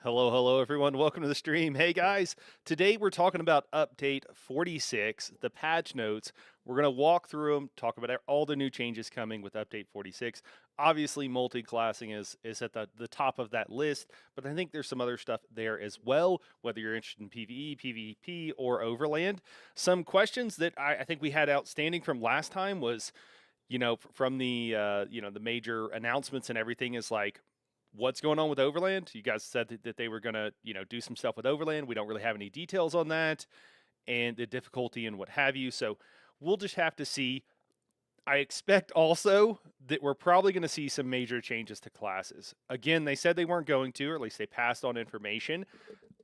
Hello, hello, everyone. Welcome to the stream. Hey, guys. Today we're talking about update 46, the patch notes. We're going to walk through them, talk about all the new changes coming with update 46. Obviously, multi-classing is at the top of that list, but I think there's some other stuff there as well, whether you're interested in PvE, PvP, or Overland. Some questions that I think we had outstanding from last time was, from the major announcements and everything is like, what's going on with Overland? You guys said that they were going to, do some stuff with Overland. We don't really have any details on that and the difficulty and what have you. So we'll just have to see. I expect also that we're probably going to see some major changes to classes. Again, they said they weren't going to, or at least they passed on information.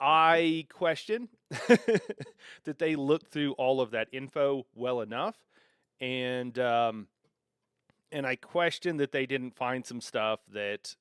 I question that they looked through all of that info well enough, and I question that they didn't find some stuff that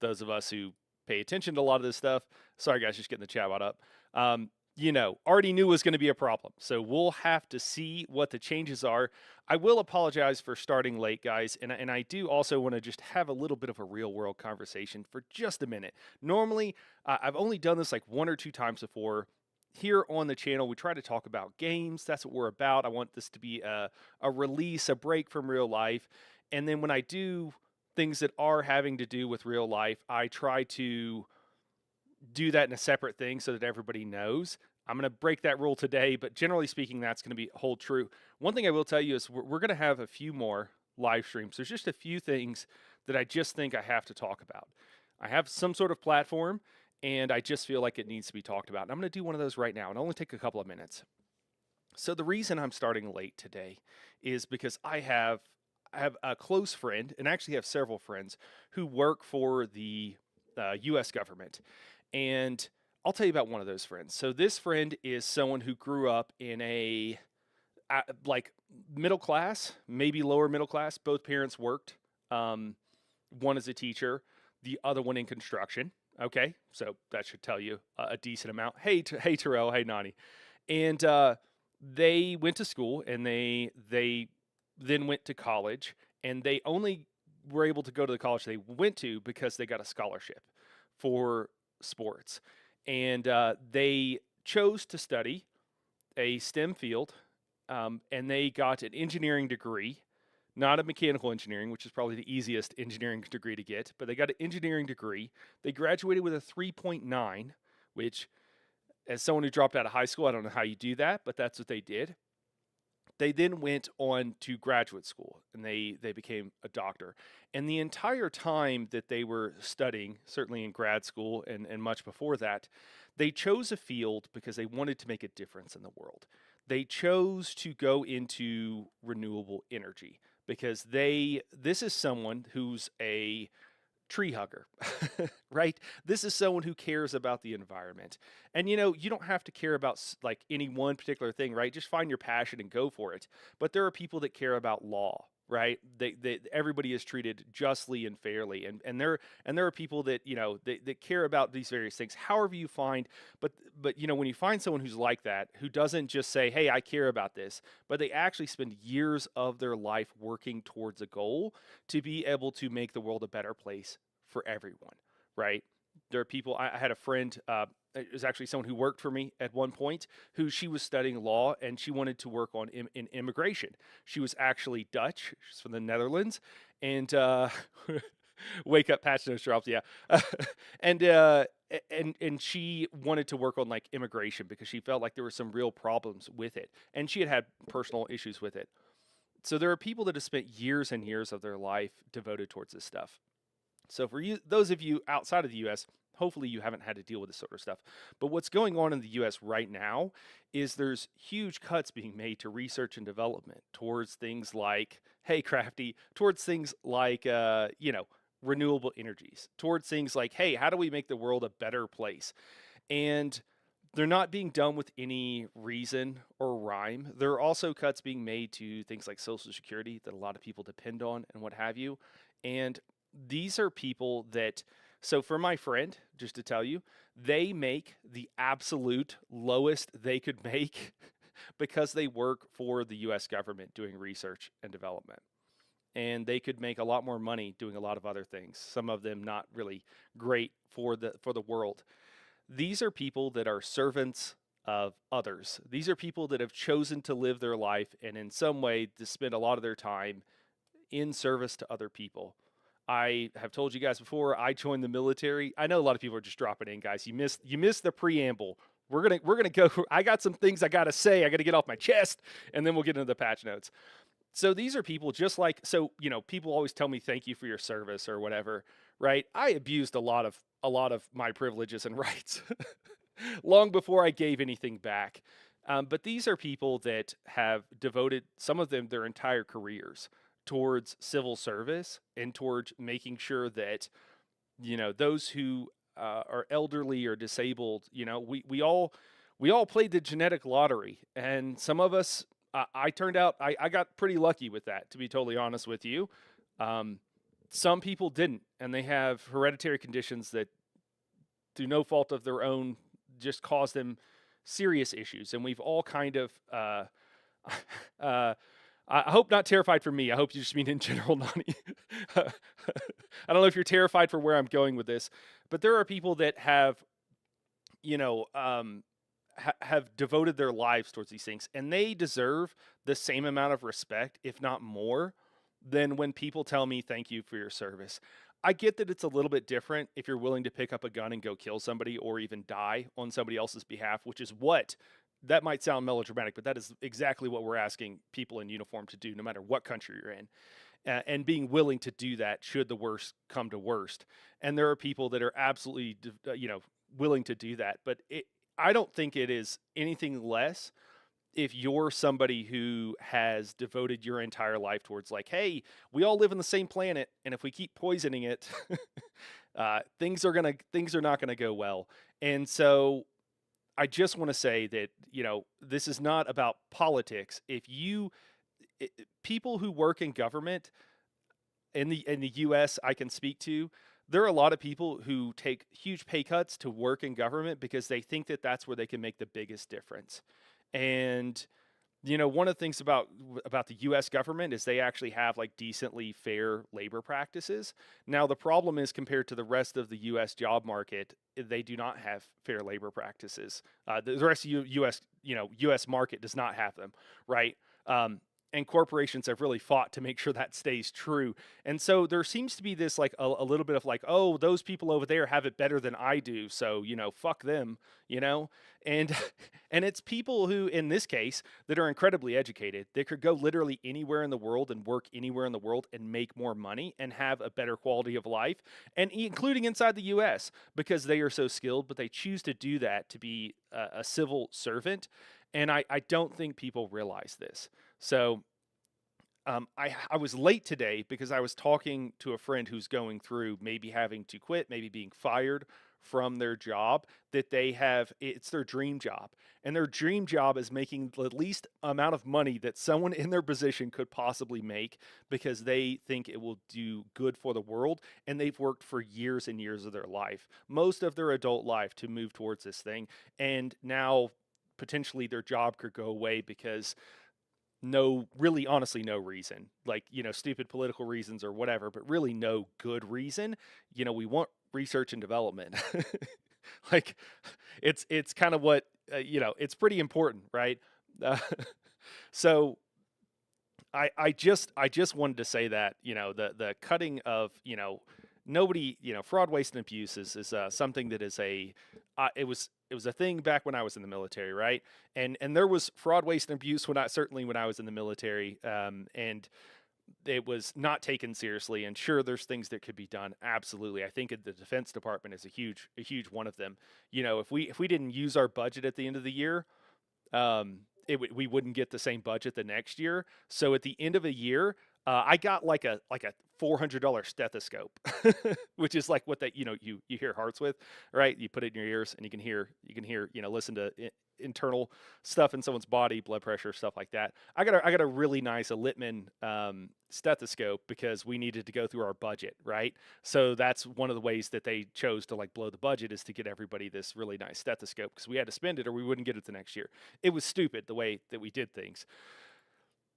those of us who pay attention to a lot of this stuff, sorry guys, just getting the chat bot up, already knew was going to be a problem. So we'll have to see what the changes are. I will apologize for starting late, guys, and I do also want to just have a little bit of a real world conversation for just a minute. Normally, I've only done this like one or two times before. Here on the channel, we try to talk about games. That's what we're about. I want this to be a release, a break from real life. And then when I do things that are having to do with real life, I try to do that in a separate thing so that everybody knows. I'm going to break that rule today, but generally speaking, that's going to be hold true. One thing I will tell you is we're going to have a few more live streams. There's just a few things that I just think I have to talk about. I have some sort of platform, and I just feel like it needs to be talked about. And I'm going to do one of those right now. It'll only take a couple of minutes. So the reason I'm starting late today is because I have a close friend, and actually have several friends who work for the U.S. government. And I'll tell you about one of those friends. So this friend is someone who grew up in a like middle class, maybe lower middle class. Both parents worked. One is a teacher, the other one in construction. Okay, so that should tell you a decent amount. Hey, Terrell. Hey, Nani. And they went to school, and they then went to college, and they only were able to go to the college they went to because they got a scholarship for sports. And they chose to study a STEM field, and they got an engineering degree, not a mechanical engineering, which is probably the easiest engineering degree to get, but they got an engineering degree. They graduated with a 3.9, which, as someone who dropped out of high school, I don't know how you do that, but that's what they did. They then went on to graduate school, and they became a doctor. And the entire time that they were studying, certainly in grad school and much before that, they chose a field because they wanted to make a difference in the world. They chose to go into renewable energy because this is someone who's a tree hugger, right? This is someone who cares about the environment. And you don't have to care about like any one particular thing, right? Just find your passion and go for it. But there are people that care about law, right? They everybody is treated justly and fairly. And there are people that, that care about these various things. However you find, but when you find someone who's like that, who doesn't just say, "Hey, I care about this," but they actually spend years of their life working towards a goal to be able to make the world a better place for everyone, right? There are people. I had a friend. It was actually someone who worked for me at one point, who she was studying law, and she wanted to work on in immigration. She was actually Dutch. She's from the Netherlands, and wake up, patch notes drops, yeah, and and she wanted to work on like immigration because she felt like there were some real problems with it, and she had personal issues with it. So there are people that have spent years and years of their life devoted towards this stuff. So for you, those of you outside of the U.S., hopefully you haven't had to deal with this sort of stuff. But what's going on in the U.S. right now is there's huge cuts being made to research and development towards things like, hey, Crafty, towards things like, renewable energies, towards things like, hey, how do we make the world a better place? And they're not being done with any reason or rhyme. There are also cuts being made to things like Social Security that a lot of people depend on and what have you. And these are people that, so for my friend, just to tell you, they make the absolute lowest they could make because they work for the US government doing research and development. and they could make a lot more money doing a lot of other things. Some of them not really great for the world. These are people that are servants of others. These are people that have chosen to live their life and in some way to spend a lot of their time in service to other people. I have told you guys before, I joined the military. I know a lot of people are just dropping in, guys. You missed the preamble. We're gonna go. I got some things I gotta say. I gotta get off my chest, and then we'll get into the patch notes. So these are people just like, people always tell me thank you for your service or whatever, right? I abused a lot of my privileges and rights long before I gave anything back. But these are people that have devoted, some of them, their entire careers towards civil service and towards making sure that, those who are elderly or disabled, we all played the genetic lottery, and some of us, I turned out, I got pretty lucky with that, to be totally honest with you. Um, some people didn't, and they have hereditary conditions that, through no fault of their own, just cause them serious issues. And we've all kind of, uh, I hope not terrified for me. I hope you just mean in general, Nani. I don't know if you're terrified for where I'm going with this, but there are people that have, you know, um, have devoted their lives towards these things, and they deserve the same amount of respect, if not more, than when people tell me thank you for your service. I get that it's a little bit different if you're willing to pick up a gun and go kill somebody or even die on somebody else's behalf, which is what, that might sound melodramatic, but that is exactly what we're asking people in uniform to do, no matter what country you're in, and being willing to do that should the worst come to worst. And there are people that are absolutely, willing to do that, but I don't think it is anything less if you're somebody who has devoted your entire life towards, like, hey, we all live on the same planet, and if we keep poisoning it, things are not gonna go well. And so I just want to say that, this is not about politics. If you people who work in government in the US, I can speak to, there are a lot of people who take huge pay cuts to work in government because they think that that's where they can make the biggest difference. And one of the things about the US government is they actually have like decently fair labor practices. Now the problem is, compared to the rest of the US job market, they do not have fair labor practices. The rest of US, US market does not have them, right? And corporations have really fought to make sure that stays true. And so there seems to be this, like, a little bit of like, oh, those people over there have it better than I do, so fuck them, and and it's people who, in this case, that are incredibly educated. They could go literally anywhere in the world and work anywhere in the world and make more money and have a better quality of life, and including inside the US, because they are so skilled, but they choose to do that to be a civil servant. And I don't think people realize this. So I was late today because I was talking to a friend who's going through maybe having to quit, maybe being fired from their job that they have. It's their dream job, and their dream job is making the least amount of money that someone in their position could possibly make, because they think it will do good for the world, and they've worked for years and years of their life, most of their adult life, to move towards this thing. And now potentially their job could go away because, no, really, honestly, no reason, like, stupid political reasons or whatever, but really no good reason. We want research and development. Like, it's kind of what, it's pretty important, right? uh, so I just wanted to say that, the cutting of, nobody, fraud, waste, and abuse is something that is it was a thing back when I was in the military, right? And there was fraud, waste, and abuse certainly when I was in the military, and it was not taken seriously. And sure, there's things that could be done. Absolutely, I think the Defense Department is a huge one of them. If we didn't use our budget at the end of the year, we wouldn't get the same budget the next year. So at the end of a year, I got like a $400 stethoscope, which is like what that you hear hearts with, right? You put it in your ears and you can hear listen to internal stuff in someone's body, blood pressure, stuff like that. I got a really nice Littman stethoscope because we needed to go through our budget, right? So that's one of the ways that they chose to like blow the budget, is to get everybody this really nice stethoscope, because we had to spend it or we wouldn't get it the next year. It was stupid the way that we did things.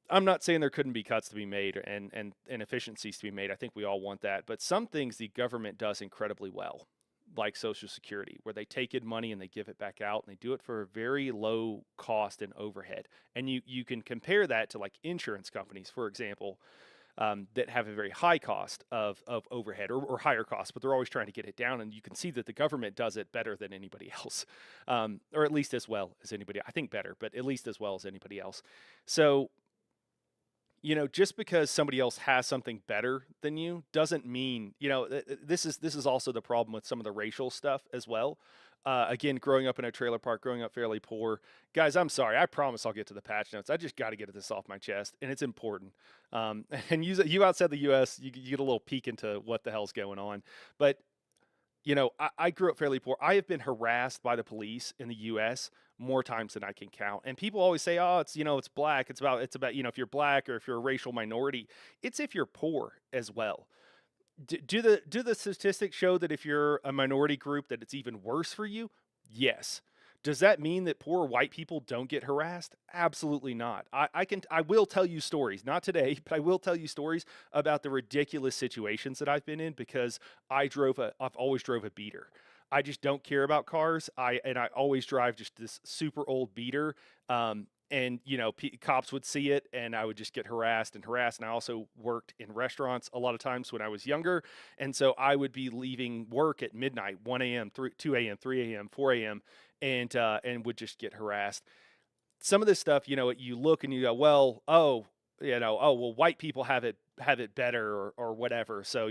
I'm not saying there couldn't be cuts to be made and efficiencies to be made. I think we all want that. But some things the government does incredibly well, like Social Security, where they take in money and they give it back out, and they do it for a very low cost and overhead. And you can compare that to like insurance companies, for example, that have a very high cost of overhead or higher cost, but they're always trying to get it down. And you can see that the government does it better than anybody else, or at least as well as anybody. I think better, but at least as well as anybody else. So just because somebody else has something better than you doesn't mean, this is also the problem with some of the racial stuff as well. Again, growing up in a trailer park, growing up fairly poor, guys, I'm sorry. I promise I'll get to the patch notes. I just got to get this off my chest, and it's important. And you outside the U.S., you get a little peek into what the hell's going on. But I grew up fairly poor. I have been harassed by the police in the U.S. more times than I can count. And people always say, "Oh, it's black. It's about if you're black or if you're a racial minority. It's if you're poor as well." Do the statistics show that if you're a minority group that it's even worse for you? Yes. Does that mean that poor white people don't get harassed? Absolutely not. I will tell you stories, not today, but I will tell you stories about the ridiculous situations that I've been in because I've always drove a beater. I just don't care about cars. I always drive just this super old beater. And cops would see it, and I would just get harassed and harassed. And I also worked in restaurants a lot of times when I was younger, and so I would be leaving work at midnight, 1 a.m., 2 a.m., 3 a.m., 4 a.m., and would just get harassed. Some of this stuff, you look and you go, well, well, white people have it better or whatever. So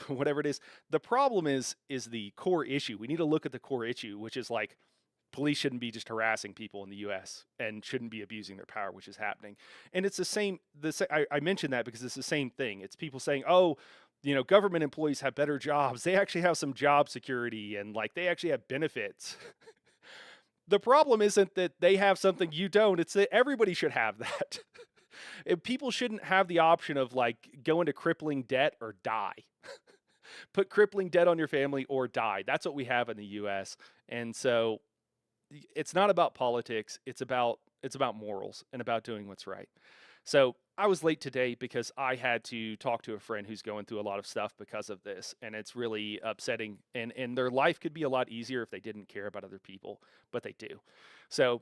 whatever it is. The problem is the core issue. We need to look at the core issue, which is like police shouldn't be just harassing people in the U.S. and shouldn't be abusing their power, which is happening. And it's the same. I mentioned that because it's the same thing. It's people saying, "Oh, government employees have better jobs. They actually have some job security and like they actually have benefits." The problem isn't that they have something you don't. It's that everybody should have that. People shouldn't have the option of like go into crippling debt or die. Put crippling debt on your family or die. That's what we have in the U.S. And so it's not about politics. It's about morals and about doing what's right. So I was late today because I had to talk to a friend who's going through a lot of stuff because of this, and it's really upsetting. And their life could be a lot easier if they didn't care about other people, but they do. So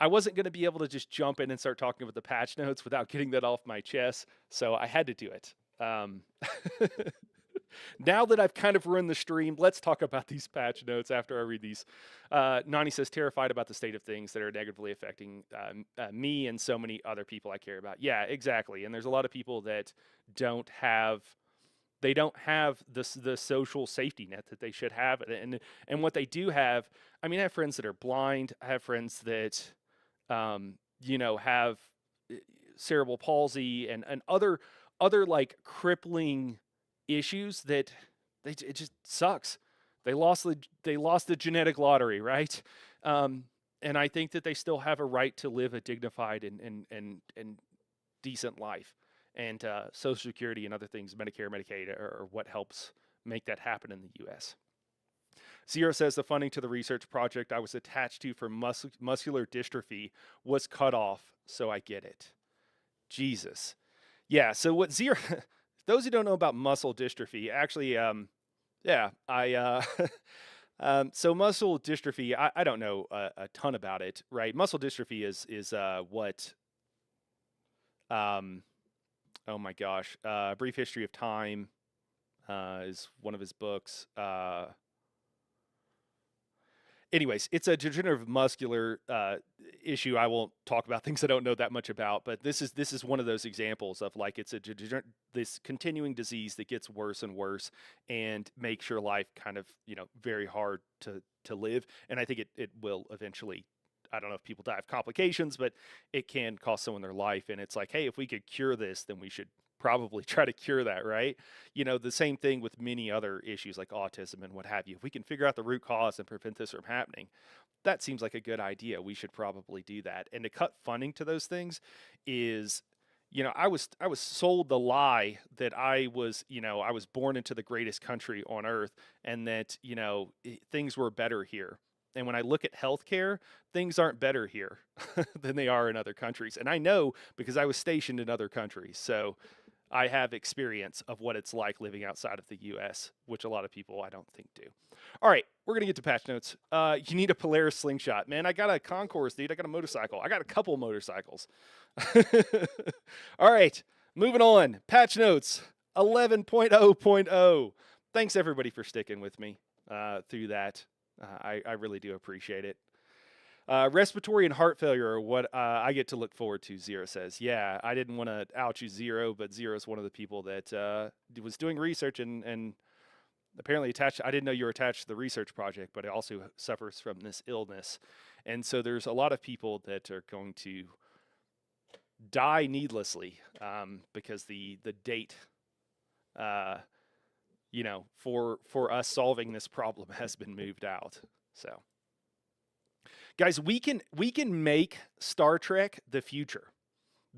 I wasn't going to be able to just jump in and start talking about the patch notes without getting that off my chest. So I had to do it. Now that I've kind of run the stream, let's talk about these patch notes after I read these. Nani says, terrified about the state of things that are negatively affecting me and so many other people I care about. Yeah, exactly. And there's a lot of people that don't have the social safety net that they should have. And what they do have, I mean, I have friends that are blind. I have friends that, have cerebral palsy and other like crippling issues that it just sucks. They lost the genetic lottery, right? And I think that they still have a right to live a dignified and decent life. And Social Security and other things, Medicare, Medicaid, are what helps make that happen in the U.S. Zero says the funding to the research project I was attached to for muscular dystrophy was cut off, so I get it. Jesus. Yeah, so what Zero... Those who don't know about muscle dystrophy, actually, so muscle dystrophy, I don't know a ton about it, right? Muscle dystrophy is what, oh my gosh, A Brief History of Time is one of his books. Anyways, it's a degenerative muscular issue. I won't talk about things I don't know that much about, but this is one of those examples of like it's this continuing disease that gets worse and worse and makes your life kind of very hard to live. And I think it will eventually. I don't know if people die of complications, but it can cost someone their life. And it's like, hey, if we could cure this, then we should probably try to cure that, right? The same thing with many other issues like autism and what have you. If we can figure out the root cause and prevent this from happening, that seems like a good idea. We should probably do that. And to cut funding to those things is, I was sold the lie that I was born into the greatest country on earth and that, things were better here. And when I look at healthcare, things aren't better here than they are in other countries. And I know because I was stationed in other countries. So I have experience of what it's like living outside of the US, which a lot of people I don't think do. All right, we're going to get to patch notes. You need a Polaris slingshot. Man, I got a Concourse, dude. I got a motorcycle. I got a couple motorcycles. All right, moving on. Patch notes 11.0.0. Thanks, everybody, for sticking with me through that. I really do appreciate it. Respiratory and heart failure are what I get to look forward to, Zero says. Yeah, I didn't want to out you, Zero, but Zero is one of the people that was doing research and apparently attached. I didn't know you were attached to the research project, but it also suffers from this illness. And so there's a lot of people that are going to die needlessly because the date, for us solving this problem has been moved out. So. Guys, we can make Star Trek the future.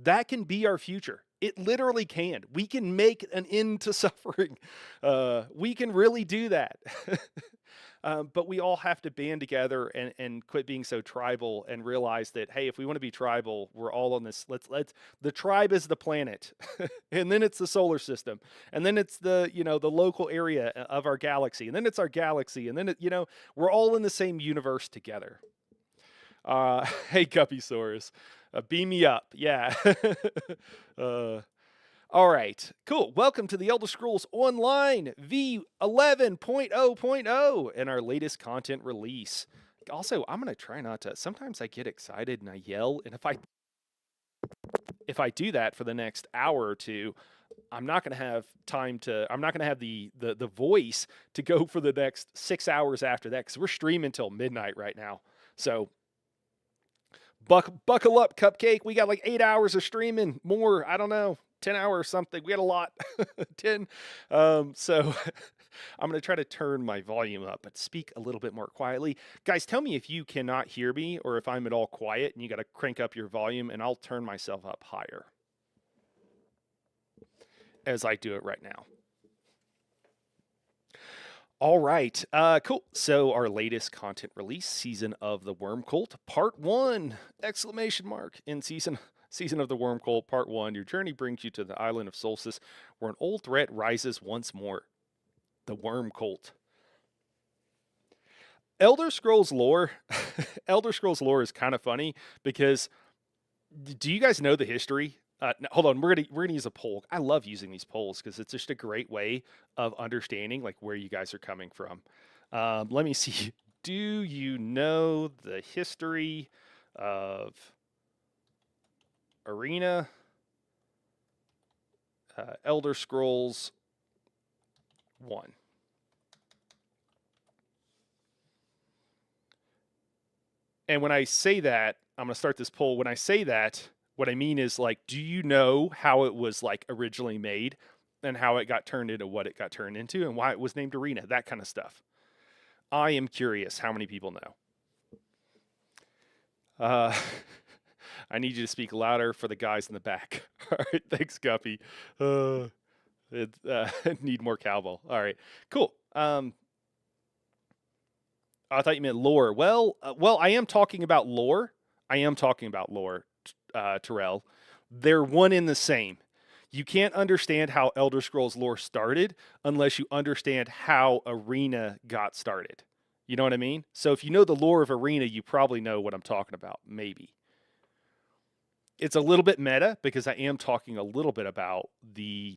That can be our future. It literally can. We can make an end to suffering. We can really do that. But we all have to band together and quit being so tribal and realize that, hey, if we want to be tribal, we're all on this. The tribe is the planet, and then it's the solar system, and then it's the local area of our galaxy, and then it's our galaxy, and then we're all in the same universe together. Hey, Guppysaurus, beam me up. Yeah. All right, cool. Welcome to the Elder Scrolls Online V11.0.0 and our latest content release. Also, I'm going to try not to. Sometimes I get excited and I yell, and if I do that for the next hour or two, I'm not going to have time to. I'm not going to have the voice to go for the next 6 hours after that because we're streaming till midnight right now. So. Buckle up, Cupcake. We got like 8 hours of streaming, more, I don't know, 10 hours or something. We got a lot, 10. So I'm going to try to turn my volume up, but speak a little bit more quietly. Guys, tell me if you cannot hear me or if I'm at all quiet and you got to crank up your volume, and I'll turn myself up higher as I do it right now. All right, cool. So our latest content release, Season of the Wurmcolt, Part 1, exclamation mark, in Season of the Wurmcolt, Part 1. Your journey brings you to the island of Solstice, where an old threat rises once more. The Wurmcolt. Elder Scrolls lore, Elder Scrolls lore is kind of funny because do you guys know the history? No, hold on, we're gonna use a poll. I love using these polls because it's just a great way of understanding like where you guys are coming from. Let me see. Do you know the history of Arena, Elder Scrolls 1? And when I say that, I'm gonna start this poll. When I say that, what I mean is, like, do you know how it was, like, originally made and how it got turned into what it got turned into and why it was named Arena, that kind of stuff. I am curious how many people know. I need you to speak louder for the guys in the back. All right, thanks, Guppy. Need more cowbell. All right, cool. I thought you meant lore. Well, I am talking about lore. Terrell. They're one in the same. You can't understand how Elder Scrolls lore started unless you understand how Arena got started. You know what I mean? So if you know the lore of Arena, you probably know what I'm talking about, maybe. It's a little bit meta because I am talking a little bit about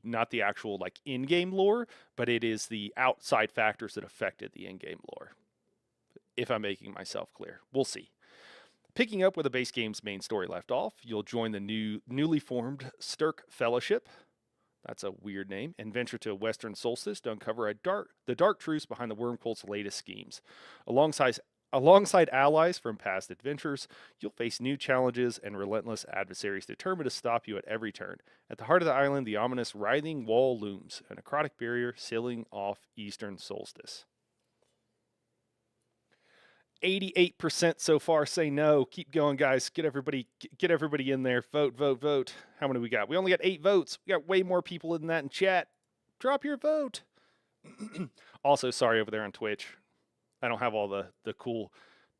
not the actual like in-game lore, but it is the outside factors that affected the in-game lore. If I'm making myself clear. We'll see. Picking up where the base game's main story left off, you'll join the newly formed Stirk Fellowship. That's a weird name. And venture to Western Solstice to uncover the dark truths behind the Wurmcolt's latest schemes. Alongside allies from past adventures, you'll face new challenges and relentless adversaries determined to stop you at every turn. At the heart of the island, the ominous writhing wall looms, a necrotic barrier sealing off Eastern Solstice. 88% so far say no. Keep going, guys. Get everybody in there. Vote. How many we got? We only got 8 votes. We got way more people than that in chat. Drop your vote. Also, sorry over there on Twitch. I don't have all the cool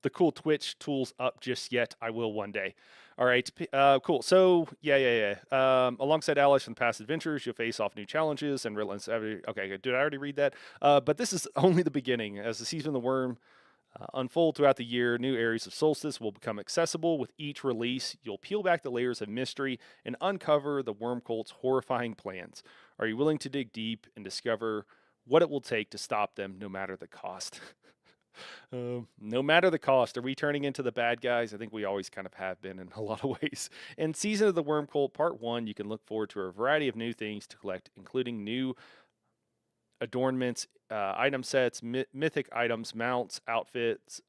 the cool Twitch tools up just yet. I will one day. All right, cool. So yeah. Alongside allies from past adventures, you'll face off new challenges and relentless. Okay, did I already read that? But this is only the beginning. As the season of the worm unfold throughout the year, new areas of Solstice will become accessible. With each release, you'll peel back the layers of mystery and uncover the Worm Cult's horrifying plans. Are you willing to dig deep and discover what it will take to stop them, no matter the cost? No matter the cost. Are we turning into the bad guys? I think we always kind of have been in a lot of ways. In Season of the Worm Cult Part 1, you can look forward to a variety of new things to collect, including new adornments, item sets, mythic items, mounts, outfits,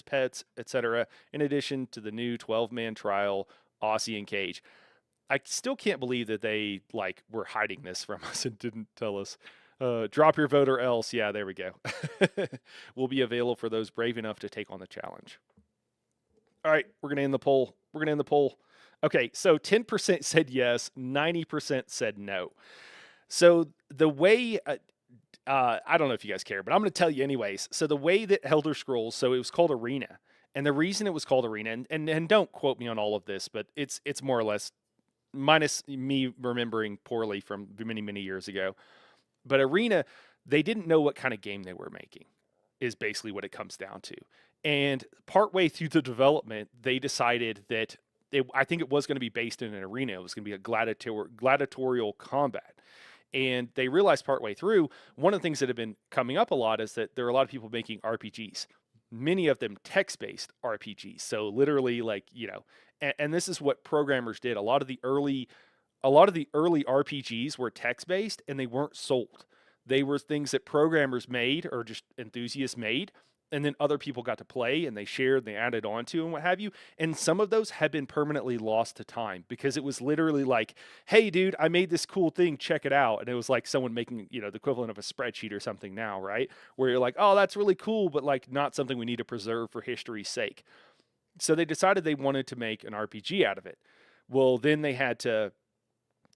pets, etc. In addition to the new 12-man trial, Aussie and Cage. I still can't believe that they were hiding this from us and didn't tell us. Drop your vote or else. Yeah, there we go. Will be available for those brave enough to take on the challenge. All right, we're gonna end the poll. Okay, so 10% said yes, 90% said no. So the way I don't know if you guys care, but I'm going to tell you anyways. So the way that Elder Scrolls, so it was called Arena, and the reason it was called Arena, and don't quote me on all of this, but it's more or less, minus me remembering poorly from many years ago. But Arena, they didn't know what kind of game they were making, is basically what it comes down to. And partway through the development, they decided that I think it was going to be based in an arena. It was going to be a gladiatorial combat. And they realized partway through, one of the things that have been coming up a lot is that there are a lot of people making RPGs, many of them text-based RPGs. So literally and this is what programmers did. A lot of the early RPGs were text-based and they weren't sold. They were things that programmers made or just enthusiasts made, and then other people got to play and they shared and they added on to and what have you. And some of those have been permanently lost to time because it was literally like, hey dude, I made this cool thing, check it out. And it was like someone making, the equivalent of a spreadsheet or something now, right? Where you're like, oh, that's really cool, but not something we need to preserve for history's sake. So they decided they wanted to make an RPG out of it. Well, then they had to,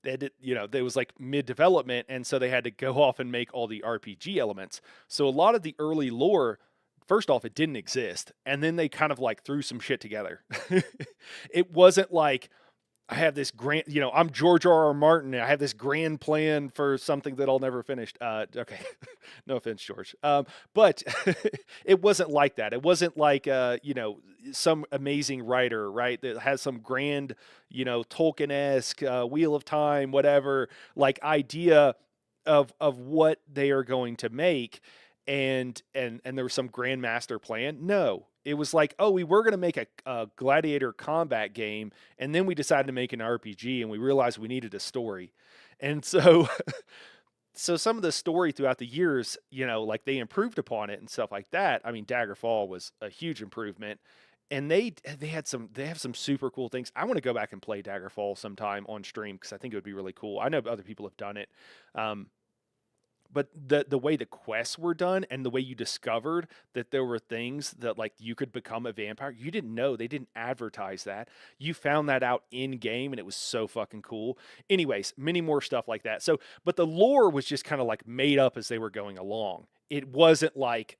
there was mid-development, and so they had to go off and make all the RPG elements. So a lot of the early lore, first off, it didn't exist. And then they kind of threw some shit together. It wasn't like I have this grand, I'm George R.R. Martin and I have this grand plan for something that I'll never finish. Okay. No offense, George. But it wasn't like that. It wasn't like, some amazing writer, right? That has some grand, Tolkien-esque, Wheel of Time, whatever, idea of what they are going to make. And there was some grandmaster plan. No, it was like, oh, we were going to make a gladiator combat game, and then we decided to make an RPG, and we realized we needed a story. And so so some of the story throughout the years, they improved upon it and stuff like that. I mean, Daggerfall was a huge improvement, and they have some super cool things. I want to go back and play Daggerfall sometime on stream because I think it would be really cool. I know other people have done it. But the way the quests were done and the way you discovered that there were things that you could become a vampire, you didn't know. They didn't advertise that. You found that out in game and it was so fucking cool. Anyways, many more stuff like that. So, but the lore was just kind of made up as they were going along. It wasn't like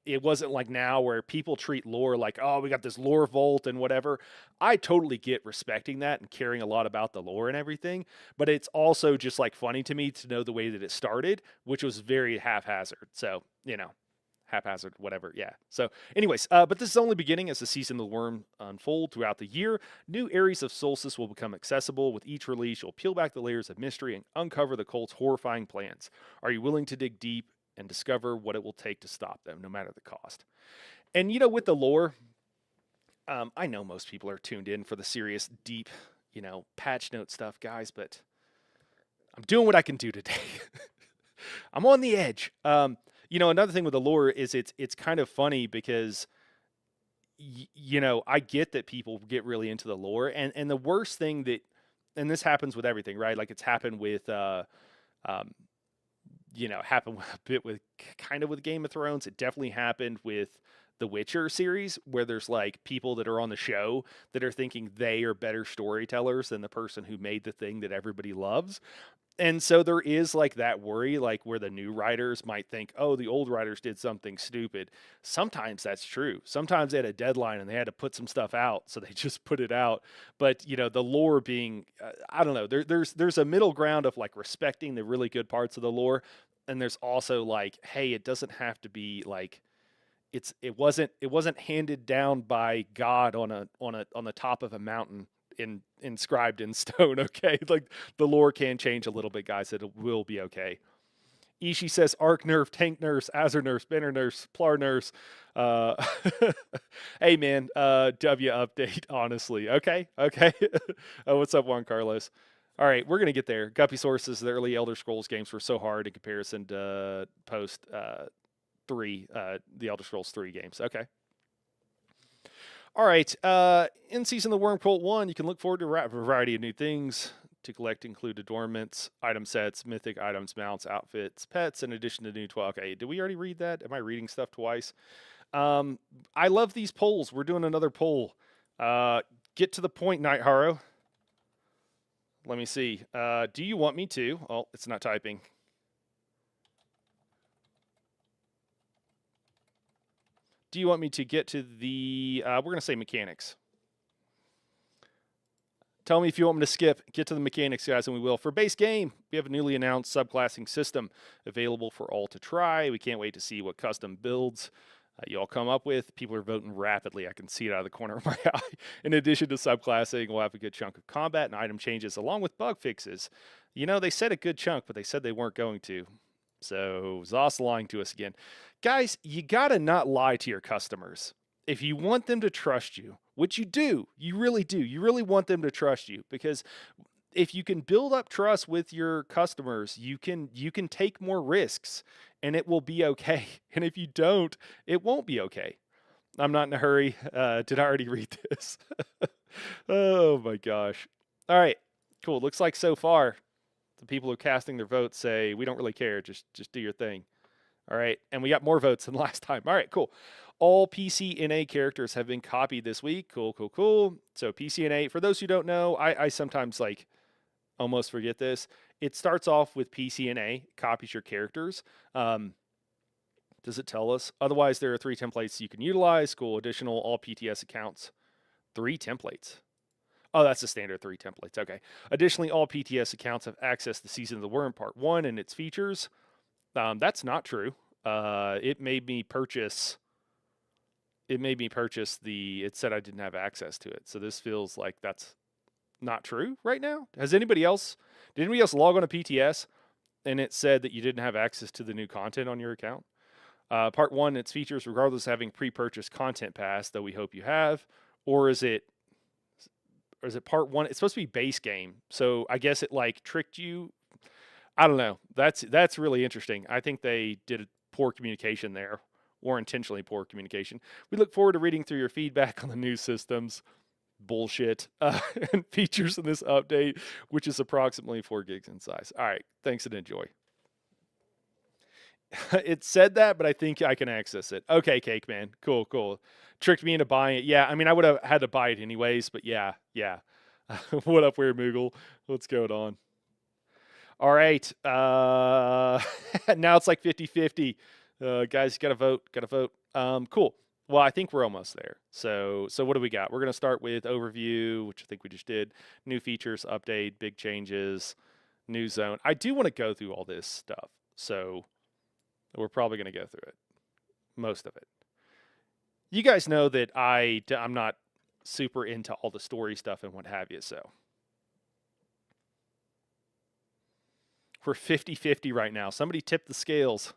now where people treat lore like, oh, we got this lore vault and whatever. I totally get respecting that and caring a lot about the lore and everything, but it's also just funny to me to know the way that it started, which was very haphazard. So, haphazard, whatever. Yeah. So anyways, but this is only beginning as the season of the worm unfold throughout the year. New areas of Solstice will become accessible. With each release, you'll peel back the layers of mystery and uncover the cult's horrifying plans. Are you willing to dig deep and discover what it will take to stop them, no matter the cost? And with the lore, I know most people are tuned in for the serious, deep, patch note stuff, guys, but I'm doing what I can do today. I'm on the edge. Another thing with the lore is it's kind of funny because I get that people get really into the lore, and the worst thing that, and this happens with everything, right? It's happened with happened a bit with Game of Thrones. It definitely happened with the Witcher series, where there's people that are on the show that are thinking they are better storytellers than the person who made the thing that everybody loves. And so there is like that worry, like where the new writers might think, oh, the old writers did something stupid. Sometimes that's true. Sometimes they had a deadline and they had to put some stuff out, so they just put it out. But the lore being, I don't know, there's a middle ground of like respecting the really good parts of the lore, and there's also like, hey, it doesn't have to be like it wasn't handed down by God on the top of a mountain inscribed in stone. Okay, like the lore can change a little bit, guys. It will be okay. Ishii says Arc Nerf, Tank Nerfs, Azure Nerfs, Banner Nerfs, Plar Nerfs. Uh, hey man, W update. Honestly, okay. What's up, Juan Carlos? All right, we're gonna get there. Guppy sources: the early Elder Scrolls games were so hard in comparison to post 3, the Elder Scrolls 3 games. Okay. All right. In Season of the Worm Cult 1, you can look forward to a variety of new things to collect, include adornments, item sets, mythic items, mounts, outfits, pets, in addition to new 12. Okay, did we already read that? Am I reading stuff twice? I love these polls. We're doing another poll. Get to the point, Night Haro. Let me see. Do you want me to? Oh, it's not typing. Do you want me to get to the, we're going to say mechanics. Tell me if you want me to skip. Get to the mechanics, guys, and we will. For base game, we have a newly announced subclassing system available for all to try. We can't wait to see what custom builds you all come up with. People are voting rapidly. I can see it out of the corner of my eye. In addition to subclassing, we'll have a good chunk of combat and item changes along with bug fixes. They said a good chunk, but they said they weren't going to. So Zoss lying to us again. Guys, you got to not lie to your customers. If you want them to trust you, which you do, you really do. You really want them to trust you, because if you can build up trust with your customers, you can take more risks and it will be okay. And if you don't, it won't be okay. I'm not in a hurry. Did I already read this? Oh my gosh. All right, cool. Looks like so far the people who are casting their votes say, we don't really care. Just do your thing. All right. And we got more votes than last time. All right, cool. All PCNA characters have been copied this week. Cool. So PCNA, for those who don't know, I sometimes like almost forget this. It starts off with PCNA, copies your characters. Does it tell us? Otherwise, there are 3 templates you can utilize. Cool. Additional all PTS accounts. 3 templates. Oh, that's the standard 3 templates. Okay. Additionally, all PTS accounts have access to Season of the Worm Part 1 and its features. That's not true. It made me purchase the. It said I didn't have access to it. So this feels like that's not true right now. Did anybody else log on to PTS and it said that you didn't have access to the new content on your account? Part 1, its features, regardless of having pre-purchased content pass, though we hope you have, or is it part 1? It's supposed to be base game. So I guess it like tricked you. I don't know. That's really interesting. I think they did poor communication there, or intentionally poor communication. We look forward to reading through your feedback on the new systems, bullshit, and features in this update, which is approximately 4 gigs in size. All right. Thanks and enjoy. It said that, but I think I can access it. Okay, Cake Man. Cool. Tricked me into buying it. Yeah, I mean, I would have had to buy it anyways, but yeah. What up, Weird Moogle? What's going on? All right. Now it's like 50-50. Guys, gotta vote. Cool. Well, I think we're almost there. So what do we got? We're going to start with overview, which I think we just did. New features, update, big changes, new zone. I do want to go through all this stuff. So we're probably going to go through it. Most of it. You guys know that I'm not super into all the story stuff and what have you, so. We're 50-50 right now. Somebody tip the scales.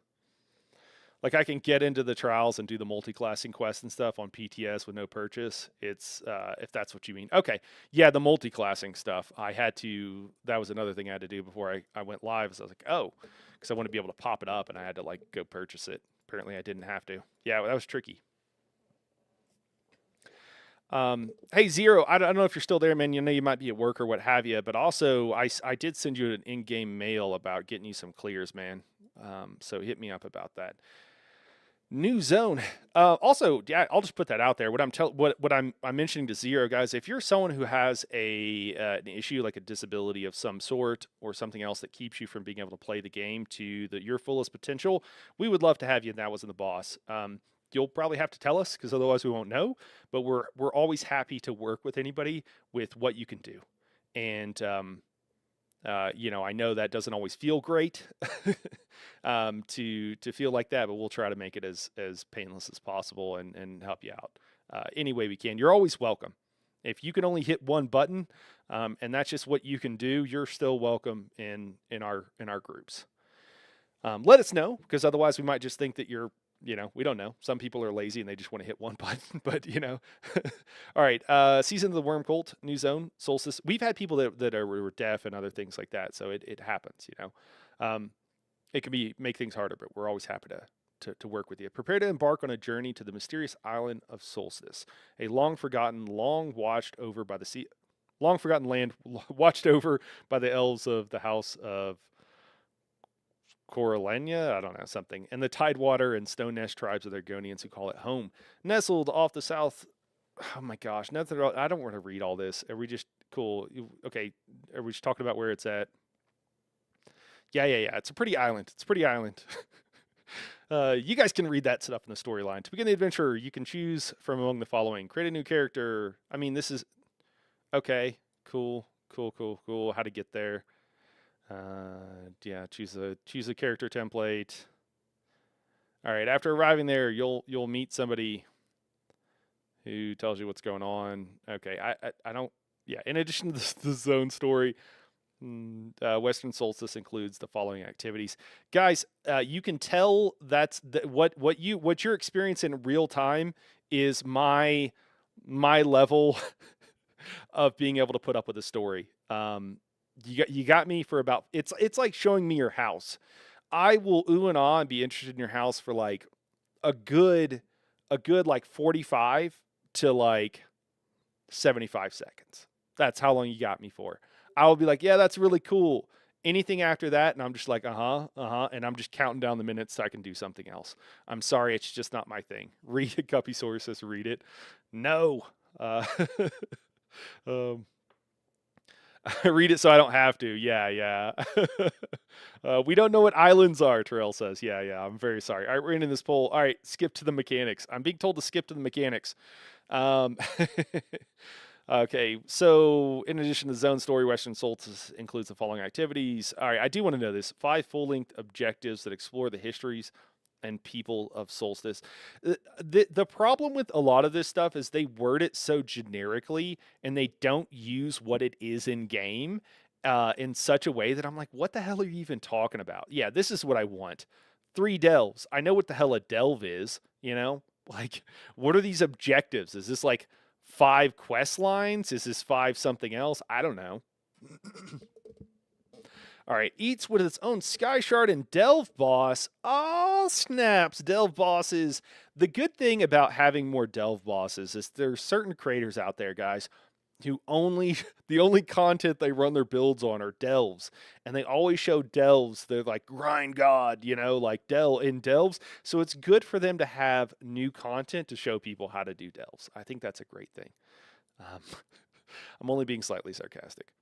Like, I can get into the trials and do the multi-classing quests and stuff on PTS with no purchase. It's, if that's what you mean. Okay. Yeah, the multi-classing stuff. That was another thing I had to do before I went live. So I was like, oh, because I want to be able to pop it up and I had to, like, go purchase it. Apparently I didn't have to. Yeah, that was tricky. Hey, Zero, I don't know if you're still there, man. You might be at work or what have you, but also I did send you an in-game mail about getting you some clears, man. So hit me up about that. New zone. Also, yeah, I'll just put that out there. What I'm mentioning to Zero guys, if you're someone who has an issue like a disability of some sort or something else that keeps you from being able to play the game to your fullest potential, we would love to have you. And that wasn't the boss. You'll probably have to tell us because otherwise we won't know. But we're always happy to work with anybody with what you can do. And I know that doesn't always feel great to feel like that, but we'll try to make it as painless as possible and help you out any way we can. You're always welcome. If you can only hit one button, and that's just what you can do, you're still welcome in our groups. Let us know, because otherwise we might just think that we don't know. Some people are lazy and they just want to hit one button, but All right. Season of the Worm Cult, new zone, Solstice. We've had people that were deaf and other things like that, so it happens. It can make things harder, but we're always happy to work with you. Prepare to embark on a journey to the mysterious island of Solstice, a long forgotten land watched over by the elves of the House of Coralenia, I don't know, something, and the Tidewater and Stone Nest tribes of the Argonians who call it home. Nestled off the south. Oh my gosh, nothing. I don't want to read all this. Are we just cool? Okay, are we just talking about where it's at? Yeah. It's a pretty island. You guys can read that stuff in the storyline. To begin the adventure, you can choose from among the following. Create a new character. I mean, this is okay. Cool. How to get there? Yeah, choose a character template. All right, after arriving there, you'll meet somebody who tells you what's going on. Okay, I don't. Yeah, in addition to the zone story, Western Solstice includes the following activities. Guys, you can tell that's what you're experiencing in real time is my level of being able to put up with a story. You got me for about it's like showing me your house. I will ooh and ah and be interested in your house for like a good like 45 to like 75 seconds. That's how long you got me for. I will be like, yeah, that's really cool. Anything after that, and I'm just like, and I'm just counting down the minutes so I can do something else. I'm sorry, it's just not my thing. Read it, Guppy Source says read it. No. Um, I read it so I don't have to. Yeah. We don't know what islands are, Terrell says. Yeah. I'm very sorry. All right, we're in this poll. All right, skip to the mechanics. I'm being told to skip to the mechanics. Okay, so in addition to zone story, Western Solstice includes the following activities. All right, I do want to know this. 5 full-length objectives that explore the histories and people of Solstice. The problem with a lot of this stuff is they word it so generically and they don't use what it is in game in such a way that I'm like, what the hell are you even talking about? Yeah, this is what I want. 3 delves. I know what the hell a delve is, Like, what are these objectives? Is this like 5 quest lines? Is this 5 something else? I don't know. All right, eats with its own Sky Shard and Delve Boss. Oh, snaps. Delve Bosses. The good thing about having more Delve Bosses is there's certain creators out there, guys, who the only content they run their builds on are delves. And they always show delves. They're like grind god, like delves. So it's good for them to have new content to show people how to do delves. I think that's a great thing. I'm only being slightly sarcastic.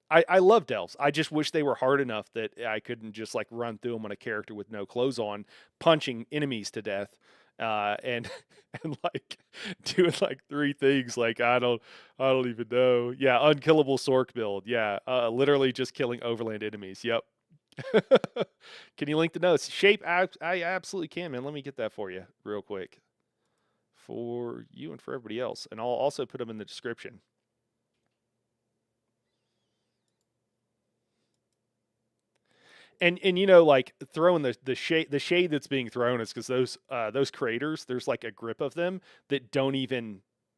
I love delves. I just wish they were hard enough that I couldn't just like run through them on a character with no clothes on, punching enemies to death, and and like doing like 3 things. Like I don't even know. Yeah, unkillable Sork build. Yeah, literally just killing overland enemies. Yep. Can you link the notes? Shape, I absolutely can, man. Let me get that for you real quick, for you and for everybody else, and I'll also put them in the description. And like throwing the shade that's being thrown is because those creators, there's like a grip of them that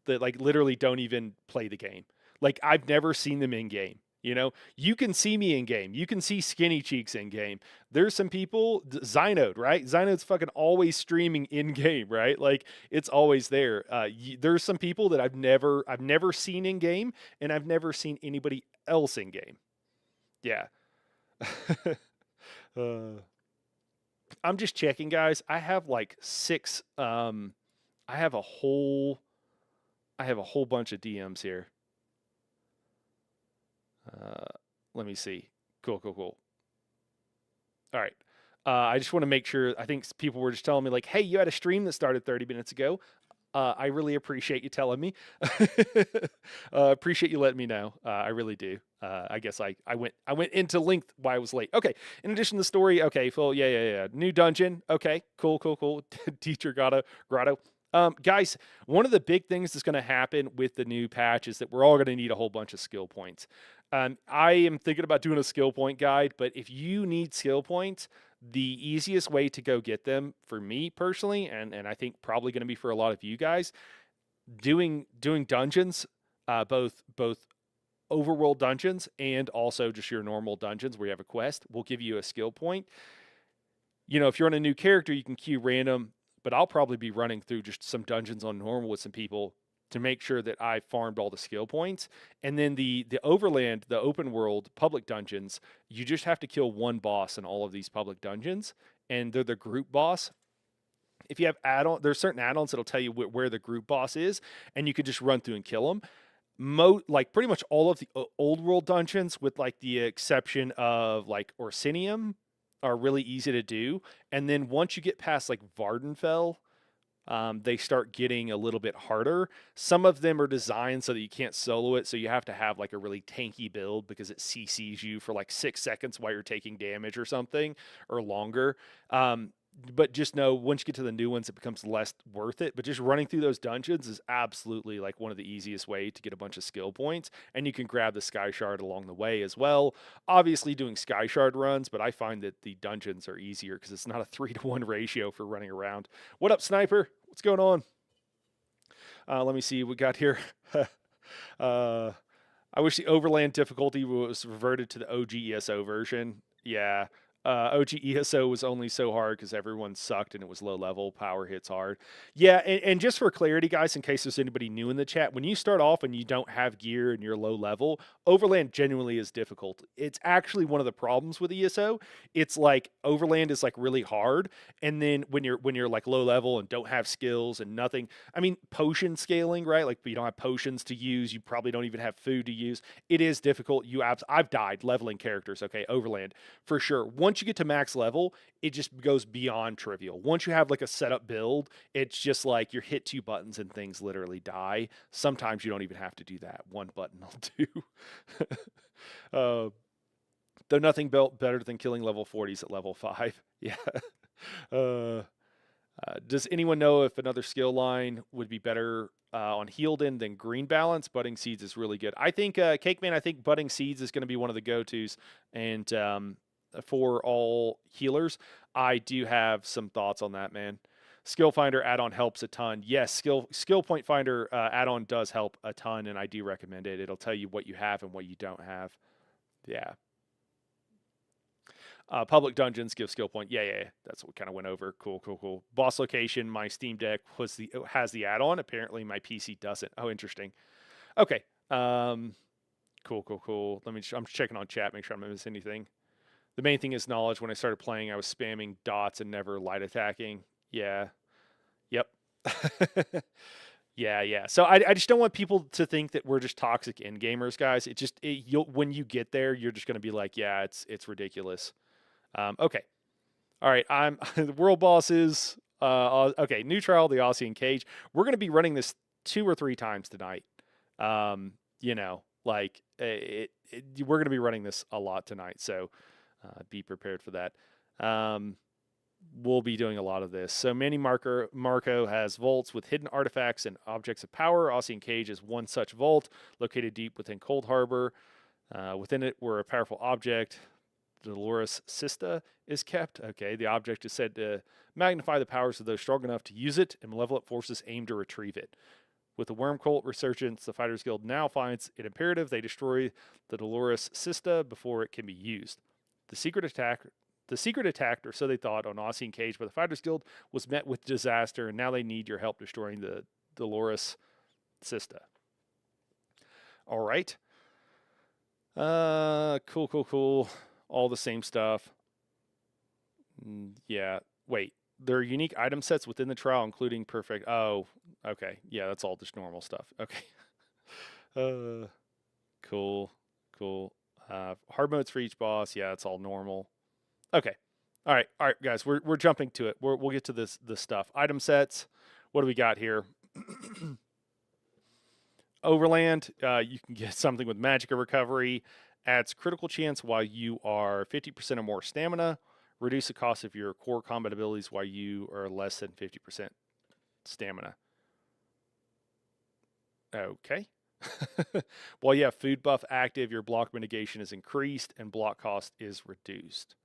like literally don't even play the game. Like I've never seen them in game. You can see me in game. You can see Skinny Cheeks in game. There's some people, Zynode, right? Zynode's fucking always streaming in game, right? Like it's always there. There's some people that I've never seen in game, and I've never seen anybody else in game. Yeah. Uh, I'm just checking, guys. I have like 6. I have a whole bunch of DMs here. Let me see. Cool, cool, cool. All right. I just want to make sure. I think people were just telling me like, "Hey, you had a stream that started 30 minutes ago." I really appreciate you telling me. Appreciate you letting me know. I really do. I guess I went into length why I was late. Okay. In addition to the story, okay, Phil. Yeah. New dungeon. Okay. Cool. Teacher Grotto. Guys, one of the big things that's going to happen with the new patch is that we're all going to need a whole bunch of skill points. I am thinking about doing a skill point guide, but if you need skill points, the easiest way to go get them for me personally, and I think probably going to be for a lot of you guys, doing dungeons, both overworld dungeons and also just your normal dungeons where you have a quest will give you a skill point. You know, if you're on a new character, you can queue random, but I'll probably be running through just some dungeons on normal with some people to make sure that I farmed all the skill points. And then the overland, the open world public dungeons, you just have to kill one boss in all of these public dungeons, and they're the group boss. If you have add-on, there's certain add-ons that'll tell you where the group boss is, and you could just run through and kill them. Like pretty much all of the old world dungeons, with like the exception of like Orsinium, are really easy to do. And then once you get past like Vardenfell, they start getting a little bit harder. Some of them are designed so that you can't solo it, so you have to have like a really tanky build because it CCs you for like 6 seconds while you're taking damage or something, or longer. But just know once you get to the new ones, it becomes less worth it. But just running through those dungeons is absolutely like one of the easiest way to get a bunch of skill points, and you can grab the Sky Shard along the way as well. Obviously doing Sky Shard runs, but I find that the dungeons are easier because it's not a 3-to-1 ratio for running around. What up, Sniper? What's going on? Let me see what we got here. I wish the overland difficulty was reverted to the OG ESO version. Yeah. OG ESO was only so hard because everyone sucked and it was low level. Power hits hard. Yeah, and just for clarity, guys, in case there's anybody new in the chat, when you start off and you don't have gear and you're low level, overland genuinely is difficult. It's actually one of the problems with ESO. It's like overland is like really hard, and then when you're like low level and don't have skills and nothing, I mean potion scaling, right? Like you don't have potions to use, you probably don't even have food to use. It is difficult. I've died leveling characters. Okay, overland for sure. Once you get to max level, it just goes beyond trivial. Once you have like a setup build, it's just like you hit 2 buttons and things literally die. Sometimes you don't even have to do that. One button will do. Though nothing built better than killing level 40s at level 5. Yeah. Does anyone know if another skill line would be better on Healden than Green Balance? Budding Seeds is really good. I think, Cake Man, I think Budding Seeds is going to be one of the go-tos. And for all healers, I do have some thoughts on that, man. Skill Finder add-on helps a ton. Yes, skill point finder add-on does help a ton, and I do recommend it. It'll tell you what you have and what you don't have. Yeah. Public dungeons give skill point. Yeah. That's what we kind of went over. Cool. Boss location. My Steam Deck has the add-on. Apparently, my PC doesn't. Oh, interesting. Okay. Cool. I'm checking on chat. Make sure I'm not missing anything. The main thing is knowledge. When I started playing, I was spamming dots and never light attacking. Yeah. Yep. Yeah. So I just don't want people to think that we're just toxic end gamers, guys. When you get there, you're just going to be like, yeah, it's ridiculous. Okay. All right. The world bosses. Okay. New trial, the Aussie and Cage. We're going to be running this 2 or 3 times tonight. We're going to be running this a lot tonight. So be prepared for that. We'll be doing a lot of this. So Manny Marco has vaults with hidden artifacts and objects of power. Aussie and Cage is one such vault located deep within Cold Harbor. Within it, where a powerful object, the Dolores Sista, is kept. Okay, the object is said to magnify the powers of those strong enough to use it, and malevolent forces aim to retrieve it. With the Worm Cult resurgence, the Fighters Guild now finds it imperative they destroy the Dolores Sista before it can be used. The secret attack, or so they thought, on Aussie and Cage by the Fighters Guild was met with disaster, and now they need your help destroying the Dolores Sista. All right. Cool. All the same stuff. Yeah. wait, there are unique item sets within the trial, including perfect. Oh, okay. Yeah, that's all just normal stuff. Okay. Cool, cool. Hard modes for each boss. Yeah, it's all normal. Okay. All right, guys. We're jumping to it. We'll get to this stuff. Item sets. What do we got here? Overland. You can get something with Magic Recovery. Adds critical chance while you are 50% or more stamina. Reduce the cost of your core combat abilities while you are less than 50% stamina. Okay. While you have food buff active, your block mitigation is increased and block cost is reduced.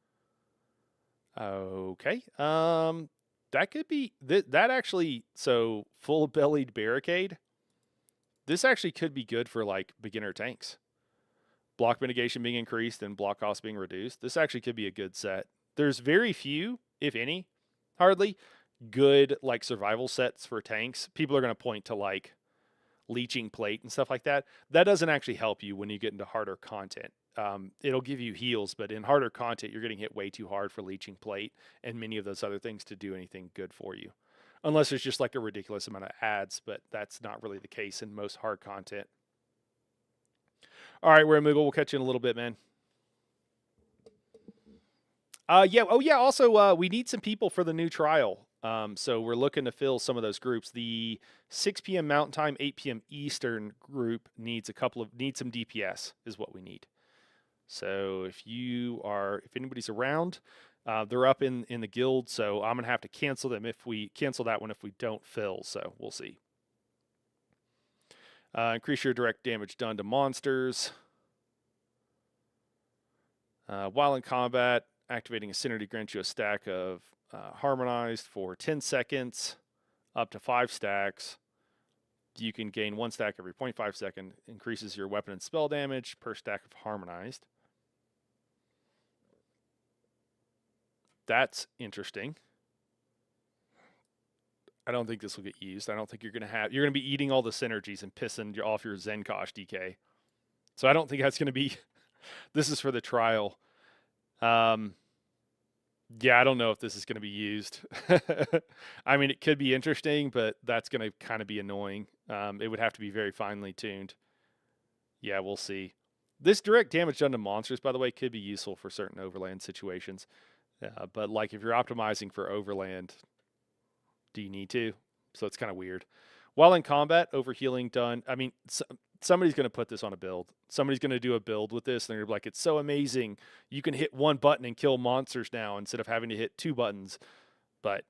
Okay. That could be that actually. So full bellied barricade. This actually could be good for like beginner tanks. Block mitigation being increased and block cost being reduced. This actually could be a good set. There's very few, if any, hardly good like survival sets for tanks. People are going to point to like leeching plate and stuff like that. That doesn't actually help you when you get into harder content. It'll give you heals, but in harder content, you're getting hit way too hard for leeching plate and many of those other things to do anything good for you. Unless there's just like a ridiculous amount of ads, but that's not really the case in most hard content. All right, we're at Moogle. We'll catch you in a little bit, man. Yeah. Oh, yeah. Also, we need some people for the new trial. So we're looking to fill some of those groups. The 6 p.m. Mountain Time, 8 p.m. Eastern group needs some DPS is what we need. So if anybody's around, they're up in the guild. So I'm gonna have to cancel them if we cancel that one if we don't fill. So we'll see. Increase your direct damage done to monsters. While in combat, activating a synergy grants you a stack of harmonized for 10 seconds, up to 5 stacks. You can gain 1 stack every 0.5 second. Increases your weapon and spell damage per stack of harmonized. That's interesting. I don't think this will get used. I don't think you're going to be eating all the synergies and pissing off your Zenkosh DK. So I don't think that's going to be, this is for the trial. Yeah, I don't know if this is going to be used. I mean, it could be interesting, but that's going to kind of be annoying. It would have to be very finely tuned. Yeah, we'll see. This direct damage done to monsters, by the way, could be useful for certain overland situations. But like if you're optimizing for overland, do you need to? So it's kind of weird. While in combat, overhealing done. I mean, somebody's going to put this on a build. Somebody's going to do a build with this, and they're going to be like, it's so amazing. You can hit one button and kill monsters now instead of having to hit 2 buttons. But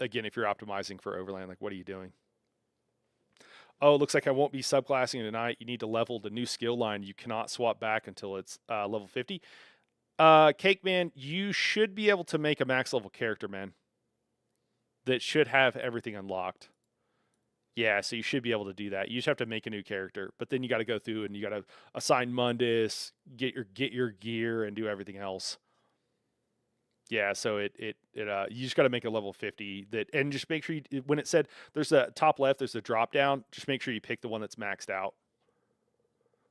again, if you're optimizing for overland, like, what are you doing? Oh, it looks like I won't be subclassing tonight. You need to level the new skill line. You cannot swap back until it's level 50. Cake Man, you should be able to make a max level character, man. That should have everything unlocked. Yeah, so you should be able to do that. You just have to make a new character, but then you got to go through and you got to assign Mundus, get your gear, and do everything else. Yeah, so you just got to make a level 50 and just make sure when it said there's a top left, there's a drop down. Just make sure you pick the one that's maxed out.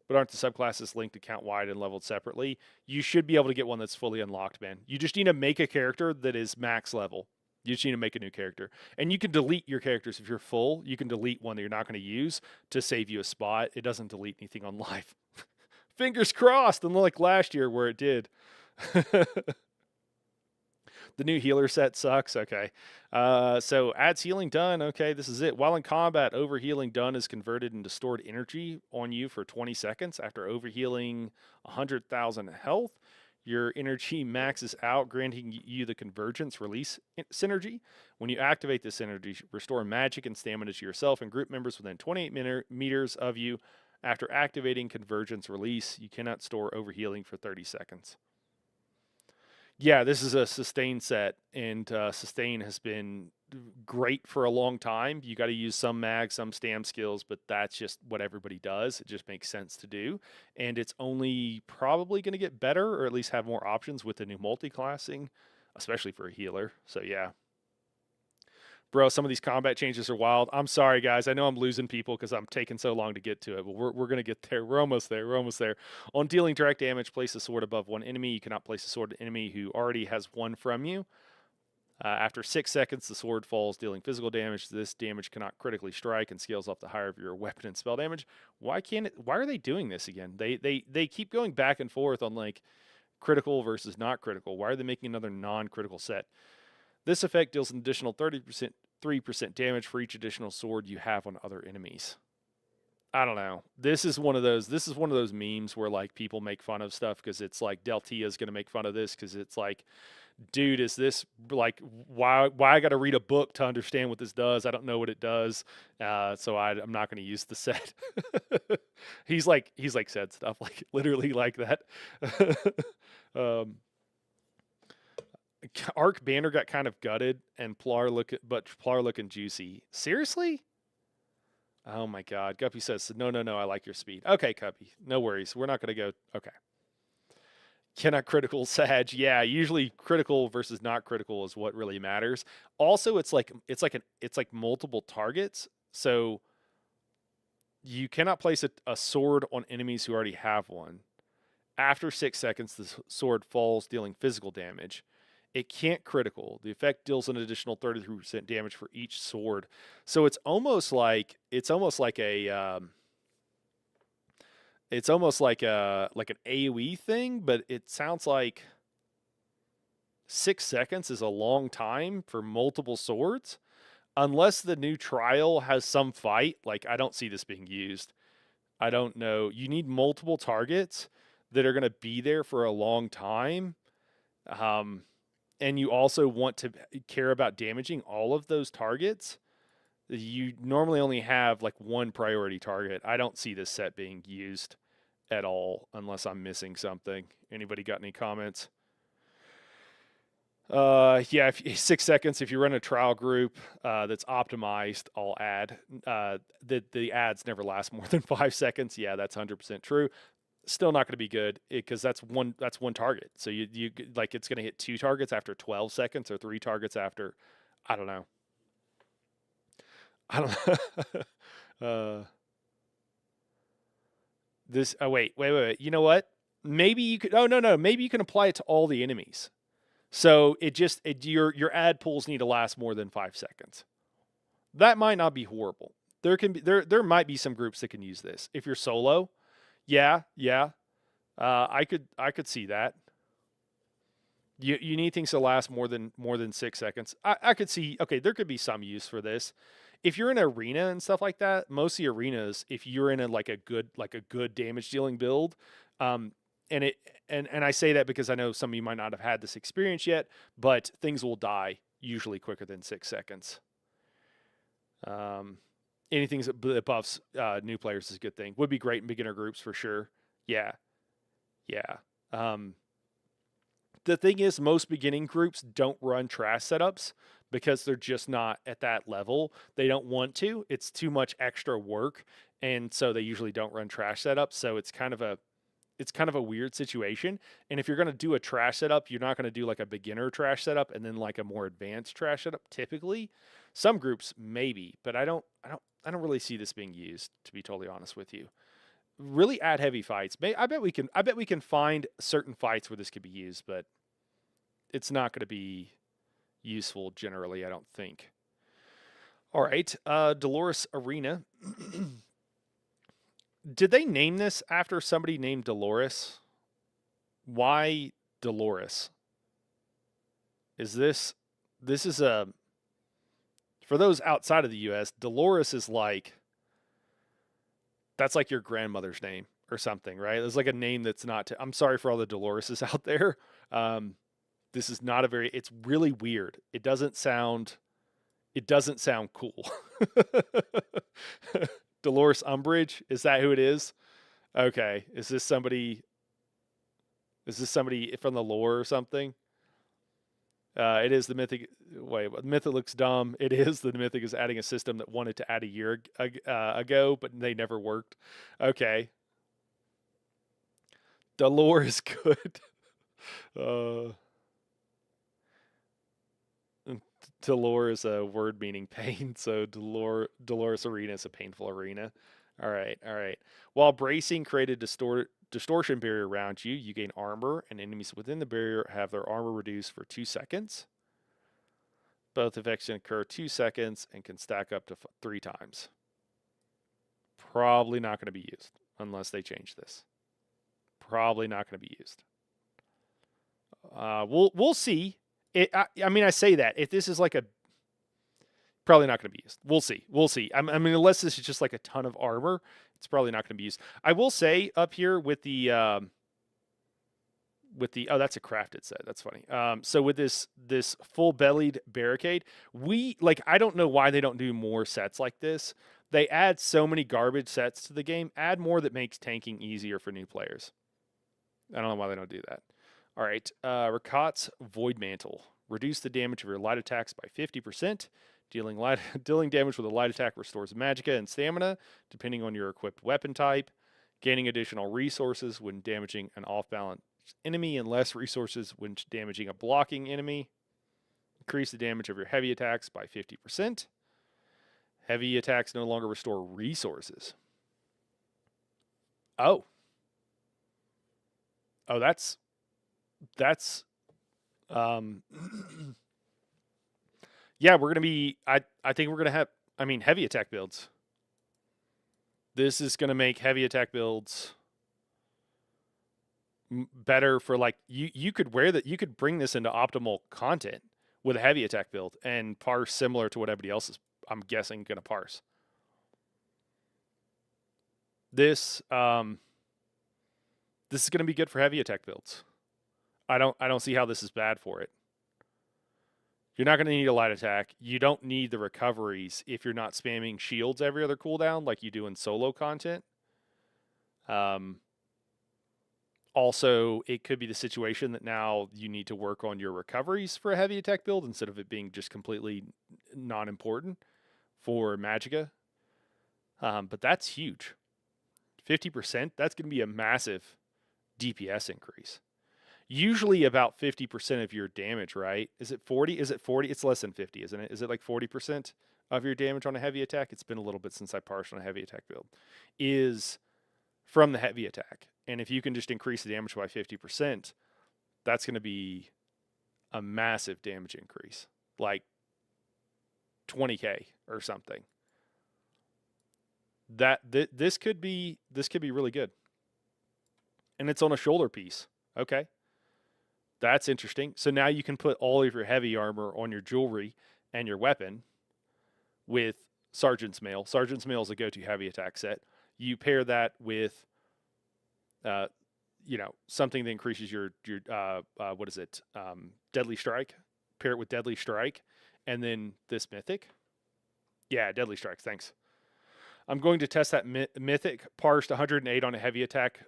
But aren't the subclasses linked account wide and leveled separately? You should be able to get one that's fully unlocked, man. You just need to make a character that is max level. You just need to make a new character. And you can delete your characters if you're full. You can delete one that you're not going to use to save you a spot. It doesn't delete anything on life. Fingers crossed, unlike last year where it did. The new healer set sucks. Okay. So adds healing done. Okay, this is it. While in combat, overhealing done is converted into stored energy on you for 20 seconds. After overhealing 100,000 health, your energy maxes out, granting you the convergence release synergy. When you activate this synergy, restore magic and stamina to yourself and group members within 28 meters of you. After activating convergence release, you cannot store overhealing for 30 seconds. Yeah, this is a sustain set, and sustain has been great for a long time. You got to use some mag, some stam skills, but that's just what everybody does. It just makes sense to do, and it's only probably going to get better, or at least have more options with the new multi-classing, especially for a healer. So yeah. Bro, some of these combat changes are wild. I'm sorry, guys. I know I'm losing people because I'm taking so long to get to it, but we're going to get there. We're almost there. We're almost there. On dealing direct damage, place a sword above one enemy. You cannot place a sword to an enemy who already has one from you. After 6 seconds, the sword falls, dealing physical damage. This damage cannot critically strike and scales off the higher of your weapon and spell damage. Why can't it? Why are they doing this again? They keep going back and forth on like critical versus not critical. Why are they making another non-critical set? This effect deals an additional 3% damage for each additional sword you have on other enemies. I don't know. This is one of those memes where like people make fun of stuff because it's like Deltia is going to make fun of this because it's like, dude, is this like why I got to read a book to understand what this does? I don't know what it does, so I'm not going to use the set. he's like said stuff like literally like that. um, Arc Banner got kind of gutted, and Plar looking juicy. Seriously? Oh my God. Guppy says, no, I like your speed. Okay, Guppy. No worries. We're not going to go. Okay. Cannot critical Sag. Yeah, usually critical versus not critical is what really matters. Also, it's like multiple targets. So you cannot place a sword on enemies who already have one. After 6 seconds, the sword falls, dealing physical damage. It can't critical. The effect deals an additional 33% damage for each sword. So it's almost like a it's almost like an AoE thing, but it sounds like 6 seconds is a long time for multiple swords. Unless the new trial has some fight, like I don't see this being used. I don't know. You need multiple targets that are going to be there for a long time. And you also want to care about damaging all of those targets. You normally only have like one priority target. I don't see this set being used at all unless I'm missing something. Anybody got any comments? Yeah, 6 seconds. If you run a trial group that's optimized, I'll add. The ads never last more than 5 seconds. Yeah, that's 100% true. Still not going to be good because that's one target. So you like it's going to hit 2 targets after 12 seconds or 3 targets after, I don't know. I don't know. This. Oh wait. You know what? Maybe you could. Oh no. Maybe you can apply it to all the enemies. So your ad pools need to last more than 5 seconds. That might not be horrible. There might be some groups that can use this. If you're solo, yeah. I could see that. You need things to last more than 6 seconds. I could see. Okay, there could be some use for this. If you're in an arena and stuff like that, most of the arenas, if you're in a good damage dealing build, and I say that because I know some of you might not have had this experience yet, but things will die usually quicker than 6 seconds. Anything that buffs new players is a good thing. Would be great in beginner groups for sure. Yeah. The thing is, most beginning groups don't run trash setups because they're just not at that level. They don't want to. It's too much extra work, and so they usually don't run trash setups. So it's kind of a weird situation. And if you're going to do a trash setup, you're not going to do like a beginner trash setup and then like a more advanced trash setup. Typically, some groups maybe, but I don't really see this being used, to be totally honest with you. Really add heavy fights. I bet we can find certain fights where this could be used, but it's not going to be useful generally, I don't think. All right, Dolores Arena. Did they name this after somebody named Dolores? Why Dolores? This is a, for those outside of the US, Dolores is like, that's like your grandmother's name or something, right? It's like a name that's not, I'm sorry for all the Doloreses out there. This is not it's really weird. It doesn't sound cool. Dolores Umbridge, is that who it is? Okay. Is this somebody from the lore or something? It is the Mythic. Wait, Mythic looks dumb. It is the Mythic is adding a system that wanted to add a year ago, but they never worked. Okay. The lore is good. Dolore is a word meaning pain, so Dolores Arena is a painful arena. All right. While bracing created distortion barrier around you, you gain armor, and enemies within the barrier have their armor reduced for 2 seconds. Both effects can occur 2 seconds and can stack up to 3 times. Probably not going to be used unless they change this. Probably not going to be used. We'll see. I mean, I say that if this is like a probably not going to be used. We'll see. We'll see. I mean, unless this is just like a ton of armor, it's probably not going to be used. I will say up here with the oh, that's a crafted set. That's funny. So with this full bellied barricade, I don't know why they don't do more sets like this. They add so many garbage sets to the game. Add more that makes tanking easier for new players. I don't know why they don't do that. All right, Rakat's Void Mantle. Reduce the damage of your light attacks by 50%. Dealing damage with a light attack restores magicka and stamina, depending on your equipped weapon type. Gaining additional resources when damaging an off-balance enemy and less resources when damaging a blocking enemy. Increase the damage of your heavy attacks by 50%. Heavy attacks no longer restore resources. Oh, that's yeah, we're going to be I think we're going to have heavy attack builds. This is going to make heavy attack builds better for like you could wear that, you could bring this into optimal content with a heavy attack build and parse similar to what everybody else is, I'm guessing, going to parse. This is going to be good for heavy attack builds. I don't see how this is bad for it. You're not going to need a light attack. You don't need the recoveries if you're not spamming shields every other cooldown like you do in solo content. Also, it could be the situation that now you need to work on your recoveries for a heavy attack build instead of it being just completely non-important for magicka. But that's huge. 50%, that's going to be a massive DPS increase. Usually about 50% of your damage, right? Is it 40? Is it 40? It's less than 50, isn't it? Is it like 40% of your damage on a heavy attack? It's been a little bit since I parsed on a heavy attack build. Is from the heavy attack. And if you can just increase the damage by 50%, that's going to be a massive damage increase. Like 20k or something. This could be really good. And it's on a shoulder piece. Okay. That's interesting. So now you can put all of your heavy armor on your jewelry and your weapon with Sergeant's Mail. Sergeant's Mail is a go-to heavy attack set. You pair that with, something that increases your Deadly Strike. Pair it with Deadly Strike, and then this Mythic. Yeah, Deadly Strikes. Thanks. I'm going to test that Mythic parsed 108 on a heavy attack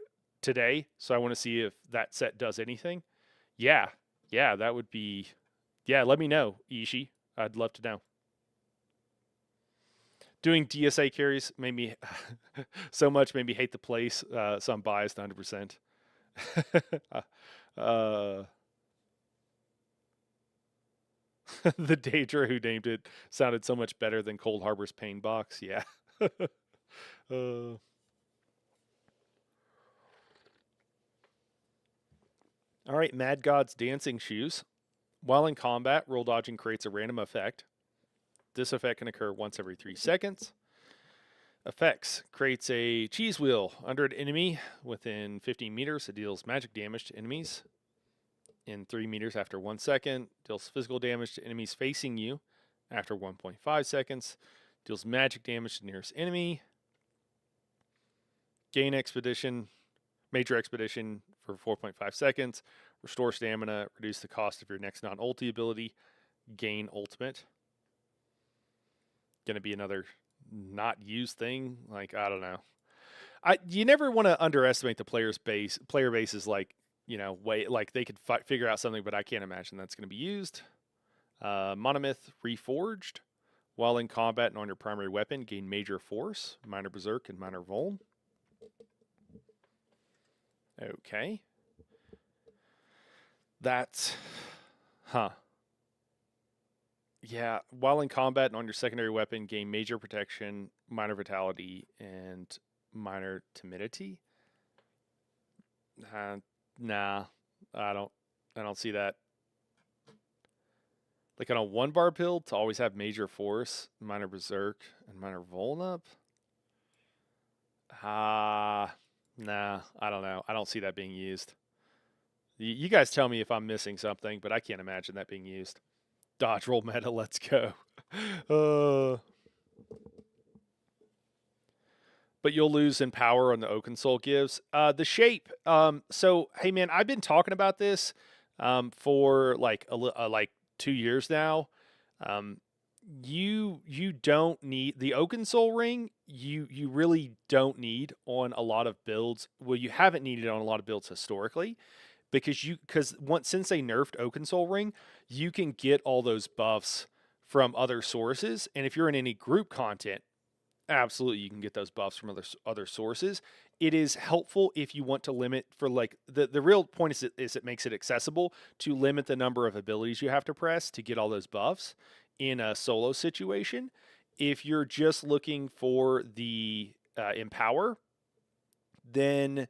today, so I want to see if that set does anything. Yeah, that would be... Yeah, let me know, Ishii. I'd love to know. Doing DSA carries made me so much, made me hate the place, so I'm biased 100%. The Daedra who named it sounded so much better than Cold Harbor's Pain Box. Yeah. All right, Mad God's Dancing Shoes. While in combat, roll dodging creates a random effect. This effect can occur once every 3 seconds. Effects. Creates a cheese wheel under an enemy within 15 meters. It deals magic damage to enemies in 3 meters after 1 second. Deals physical damage to enemies facing you after 1.5 seconds. Deals magic damage to the nearest enemy. Gain expedition. Major expedition for 4.5 seconds. Restore stamina. Reduce the cost of your next non-ulti ability. Gain ultimate. Going to be another not used thing. Like, I don't know. You never want to underestimate the player base. Player base is like, like they could figure out something, but I can't imagine that's going to be used. Monomyth Reforged. While in combat and on your primary weapon, gain major force, minor berserk, and minor vuln. Okay. That's... Yeah, while in combat and on your secondary weapon, gain major protection, minor vitality, and minor timidity. Nah, I don't see that. Like on a 1 bar build to always have Major Force, Minor Berserk, and Minor Vulnup? Nah, I don't know. I don't see that being used. You guys tell me if I'm missing something, but I can't imagine that being used. Dodge roll meta, let's go. uh, but you'll lose in power on the Oakensoul gives. The shape. So hey man, I've been talking about this for like like 2 years now. Um, you don't need the Oakensoul ring. You really don't need on a lot of builds. Well, you haven't needed on a lot of builds historically because once since they nerfed Oakensoul ring, you can get all those buffs from other sources, and if you're in any group content, absolutely you can get those buffs from other sources. It is helpful if you want to limit for like the real point is it makes it accessible to limit the number of abilities you have to press to get all those buffs in a solo situation. If you're just looking for the empower, then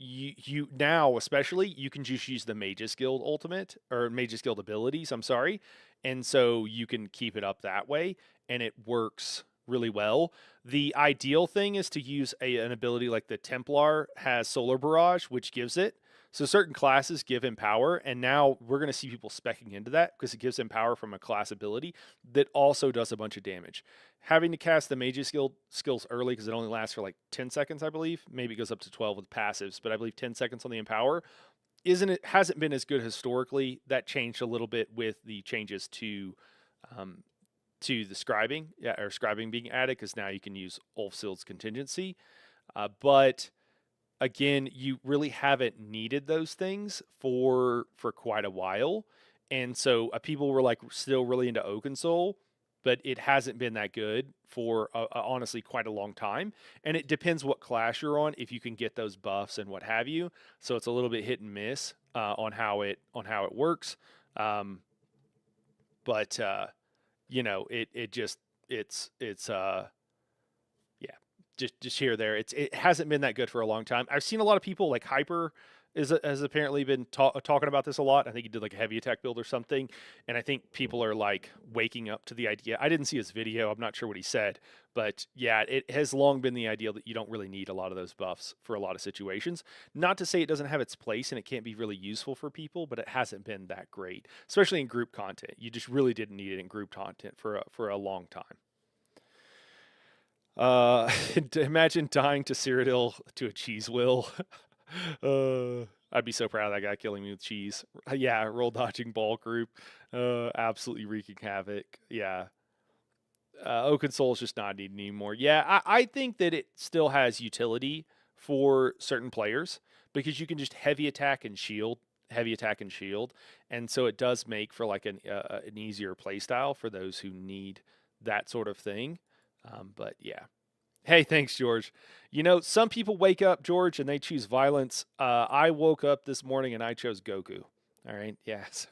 you now especially you can just use the Mage's Guild ultimate or Mage's Guild abilities, I'm sorry. And so you can keep it up that way and it works really well. The ideal thing is to use an ability like the Templar has Solar Barrage, which gives it. So certain classes give him power, and now we're going to see people specking into that because it gives him power from a class ability that also does a bunch of damage. Having to cast the Mage's Guild skills early because it only lasts for like 10 seconds, I believe. Maybe it goes up to 12 with passives, but I believe 10 seconds on the Empower hasn't been as good historically. That changed a little bit with the changes um, to the scribing, or scribing being added because now you can use Ulfsild's contingency. But again, you really haven't needed those things for quite a while, and so people were like still really into Oakensoul, but it hasn't been that good for honestly quite a long time. And it depends what class you're on if you can get those buffs and what have you. So it's a little bit hit and miss on how it works. Um, but it just it's yeah, just here or there. It hasn't been that good for a long time. I've seen a lot of people like Hyper has apparently been talking about this a lot. I think he did like a heavy attack build or something, and I think people are like waking up to the idea. I didn't see his video. I'm not sure what he said, but yeah, it has long been the idea that you don't really need a lot of those buffs for a lot of situations. Not to say it doesn't have its place and it can't be really useful for people, but it hasn't been that great, especially in group content. You just really didn't need it in group content for a long time. Imagine dying to Cyrodiil to a cheese will. I'd be so proud of that guy killing me with cheese. Yeah, roll dodging ball group. Absolutely wreaking havoc. Yeah. Oakensoul is just not needed anymore. Yeah, I think that it still has utility for certain players because you can just heavy attack and shield, heavy attack and shield, and so it does make for like an easier play style for those who need that sort of thing. But yeah. Hey, thanks, George. You know, some people wake up, George, and they choose violence. I woke up this morning and I chose Goku. All right, yes,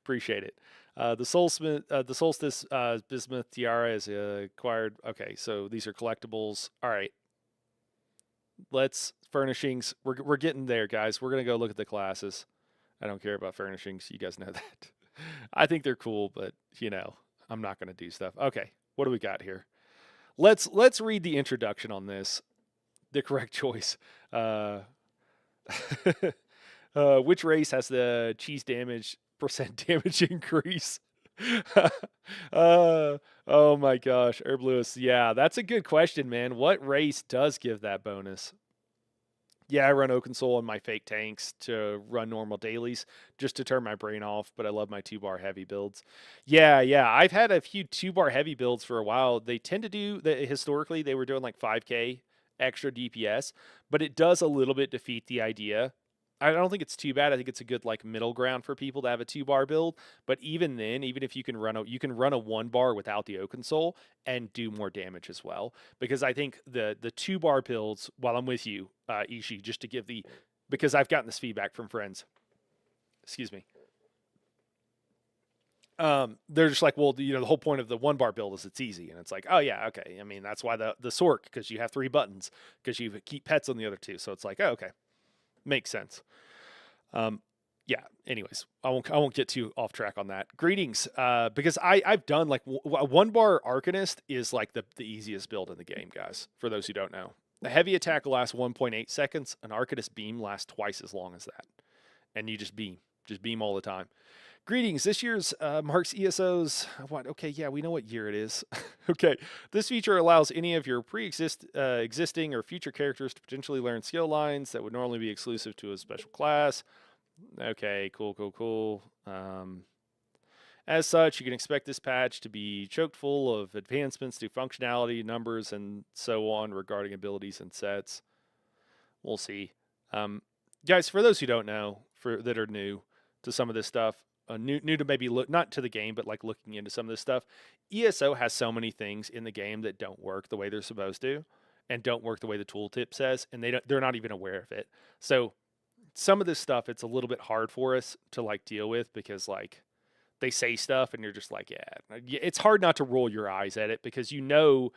appreciate it. The Solstice Bismuth Tiara is acquired. Okay, so these are collectibles. All right, let's furnishings. We're getting there, guys. We're gonna go look at the classes. I don't care about furnishings. You guys know that. I think they're cool, but I'm not gonna do stuff. Okay, what do we got here? Let's read the introduction on this. The correct choice. Which race has the cheese damage percent damage increase? Oh my gosh, Herb Lewis. Yeah, that's a good question, man. What race does give that bonus? Yeah, I run Oakensoul on my fake tanks to run normal dailies just to turn my brain off, but I love my 2-bar heavy builds. Yeah, I've had a few 2-bar heavy builds for a while. They tend to do historically they were doing like 5k extra DPS, but it does a little bit defeat the idea. I don't think it's too bad. I think it's a good like middle ground for people to have a 2-bar build. But even then, even if you can run a 1-bar without the Oakensoul and do more damage as well. Because I think the 2-bar builds, while I'm with you, Ishii, just to give because I've gotten this feedback from friends. Excuse me. They're just like, well, the whole point of the 1-bar build is it's easy, and it's like, oh yeah, okay. I mean, that's why the Sork, because you have 3 buttons, because you keep pets on the other 2, so it's like, oh, okay, makes sense. Yeah. Anyways, I won't get too off track on that. Greetings, because I've done like a 1 bar Arcanist is like the easiest build in the game, guys. For those who don't know, a heavy attack lasts 1.8 seconds. An Arcanist beam lasts twice as long as that, and you just beam all the time. Greetings. This year's marks ESO's what? Okay, yeah, we know what year it is. Okay, this feature allows any of your existing or future characters to potentially learn skill lines that would normally be exclusive to a special class. Okay, cool. As such, you can expect this patch to be choked full of advancements to functionality, numbers, and so on regarding abilities and sets. We'll see. Guys, for those who don't know, for that are new to some of this stuff, new to maybe look not to the game, but like looking into some of this stuff, ESO has so many things in the game that don't work the way they're supposed to, and don't work the way the tooltip says, and they're not even aware of it. So some of this stuff, it's a little bit hard for us to like deal with because like they say stuff and you're just like, yeah, it's hard not to roll your eyes at it because and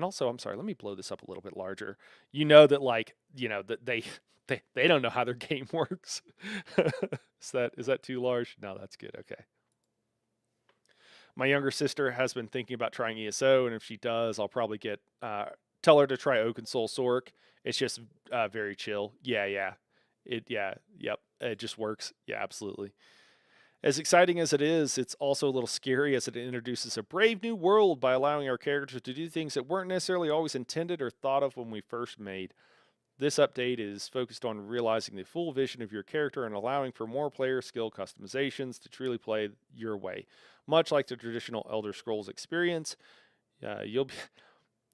also, I'm sorry, let me blow this up a little bit larger. You know that like, that they don't know how their game works. Is that too large? No, that's good. Okay. My younger sister has been thinking about trying ESO, and if she does, I'll probably tell her to try Oakensole Sork. It's just very chill. Yeah. Yep. It just works. Yeah, absolutely. As exciting as it is, it's also a little scary as it introduces a brave new world by allowing our characters to do things that weren't necessarily always intended or thought of when we first made. This update is focused on realizing the full vision of your character and allowing for more player skill customizations to truly play your way. Much like the traditional Elder Scrolls experience, you'll be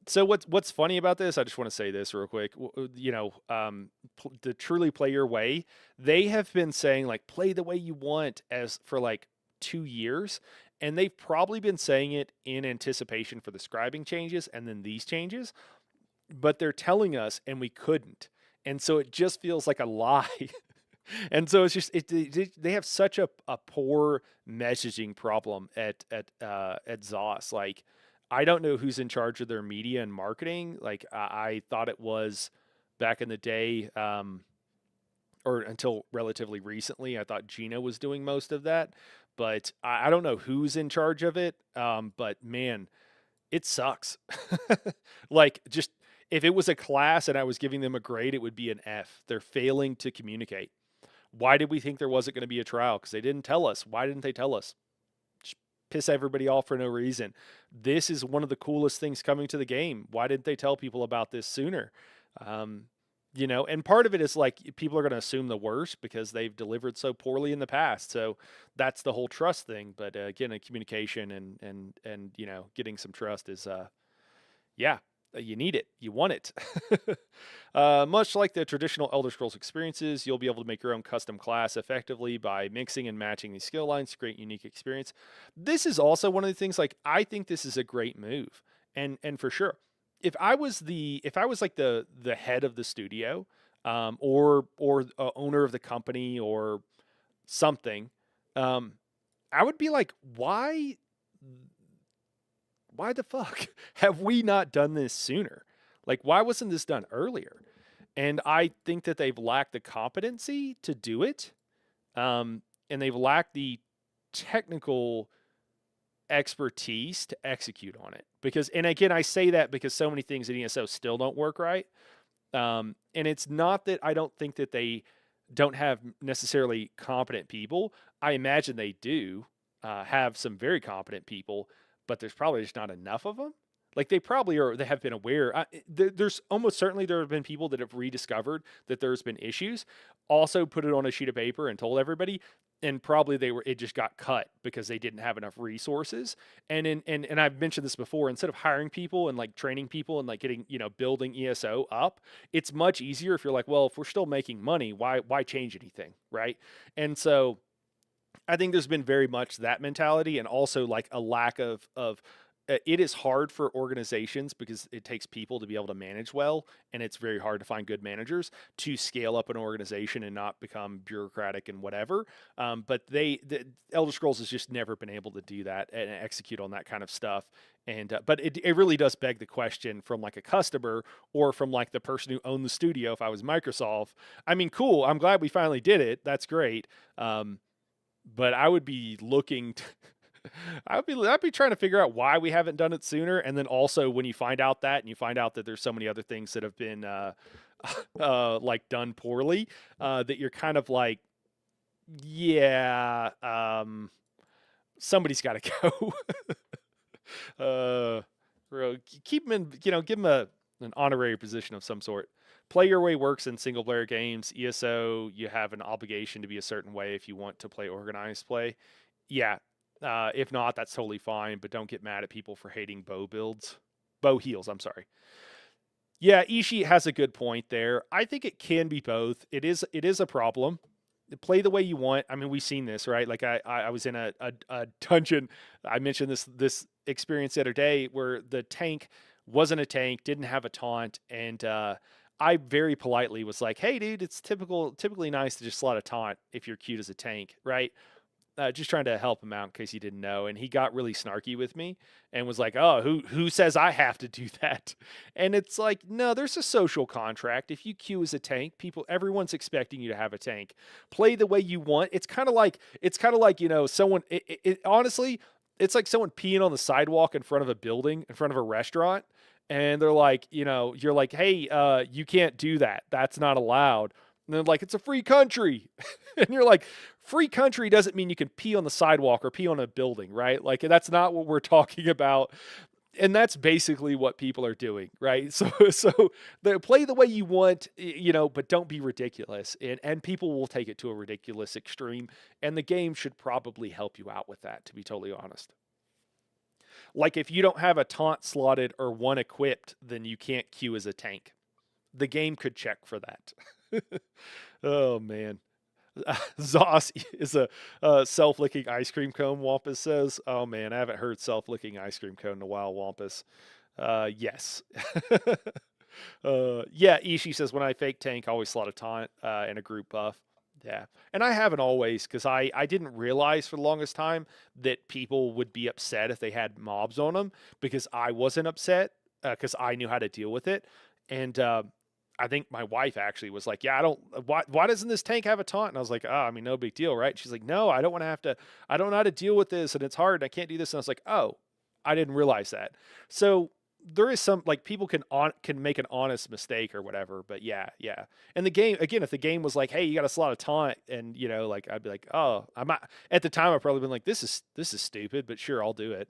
so what's funny about this? I just want to say this real quick. To truly play your way, they have been saying like play the way you want as for like 2 years, and they've probably been saying it in anticipation for the scribing changes and then these changes, but they're telling us and we couldn't, and so it just feels like a lie. And so it's just they have such a poor messaging problem at ZOS. Like I don't know who's in charge of their media and marketing. Like I thought it was back in the day, or until relatively recently, I thought Gina was doing most of that. But I don't know who's in charge of it. But man, it sucks. Like just if it was a class and I was giving them a grade, it would be an F. They're failing to communicate. Why did we think there wasn't going to be a trial? Because they didn't tell us. Why didn't they tell us? Piss everybody off for no reason. This is one of the coolest things coming to the game. Why didn't they tell people about this sooner? And part of it is like people are going to assume the worst because they've delivered so poorly in the past. So that's the whole trust thing. But again, in communication and getting some trust is you need it. You want it. Much like the traditional Elder Scrolls experiences, you'll be able to make your own custom class effectively by mixing and matching these skill lines to create unique experience. This is also one of the things, like, I think this is a great move. And for sure, if I was like the head of the studio, or owner of the company or something, I would be like, why the fuck have we not done this sooner? Like, why wasn't this done earlier? And I think that they've lacked the competency to do it. And they've lacked the technical expertise to execute on it. And again, I say that because so many things in ESO still don't work right. And it's not that I don't think that they don't have necessarily competent people. I imagine they do have some very competent people, but there's probably just not enough of them. Like they probably are, they have been aware. There's almost certainly there have been people that have rediscovered that there's been issues, also put it on a sheet of paper and told everybody, and probably it just got cut because they didn't have enough resources. And I've mentioned this before, instead of hiring people and like training people and like getting, building ESO up, it's much easier if you're like, well, if we're still making money, why change anything, right? And so I think there's been very much that mentality, and also like a lack of it is hard for organizations because it takes people to be able to manage well, and it's very hard to find good managers to scale up an organization and not become bureaucratic and whatever. But the Elder Scrolls has just never been able to do that and execute on that kind of stuff. And but it really does beg the question from like a customer or from like the person who owned the studio. If I was Microsoft, I mean, cool. I'm glad we finally did it. That's great. But I would be looking. I'd be trying to figure out why we haven't done it sooner, and then also when you find out that, and you find out that there's so many other things that have been like done poorly, that you're kind of like, yeah, somebody's got to go. Keep them in, give them an honorary position of some sort. Play your way works in single player games. ESO, you have an obligation to be a certain way if you want to play organized play. Yeah. If not, that's totally fine, but don't get mad at people for hating bow heals, I'm sorry. Yeah, Ishii has a good point there. I think it can be both. It is a problem. Play the way you want. I mean, we've seen this, right? Like I was in a dungeon. I mentioned this experience the other day where the tank wasn't a tank, didn't have a taunt, and I very politely was like, "Hey, dude, it's typically nice to just slot a taunt if you're queued as a tank, right?" Just trying to help him out in case he didn't know. And he got really snarky with me and was like, "Oh, who says I have to do that?" And it's like, no, there's a social contract. If you queue as a tank, everyone's expecting you to have a tank. Play the way you want. It's kind of like someone. Honestly, it's like someone peeing on the sidewalk in front of a building, in front of a restaurant, and they're like, you're like, "Hey, you can't do that. That's not allowed." And they're like, "It's a free country." And you're like, free country doesn't mean you can pee on the sidewalk or pee on a building, right? Like, that's not what we're talking about. And that's basically what people are doing, right? So they play the way you want, but don't be ridiculous. And people will take it to a ridiculous extreme. And the game should probably help you out with that, to be totally honest. Like, if you don't have a taunt slotted or one equipped, then you can't queue as a tank. The game could check for that. Oh man. Zoss is a self-licking ice cream cone, Wampus says. Oh man, I haven't heard self-licking ice cream cone in a while, Wampus. Yes. Yeah, Ishii says, when I fake tank, I always slot a taunt and a group buff. Yeah. And I haven't always, because I didn't realize for the longest time that people would be upset if they had mobs on them, because I wasn't upset, because I knew how to deal with it. And I think my wife actually was like, "Yeah, I don't. Why doesn't this tank have a taunt?" And I was like, "Oh, I mean, no big deal, right?" She's like, "No, I don't want to have to. I don't know how to deal with this, and it's hard. And I can't do this." And I was like, "Oh, I didn't realize that." So there is some, like, people can make an honest mistake or whatever, but yeah, yeah. And the game, again, if the game was like, "Hey, you got a slot of taunt," and like, I'd be like, "Oh, I'm not." At the time, I've probably been like, "This is stupid," but sure, I'll do it.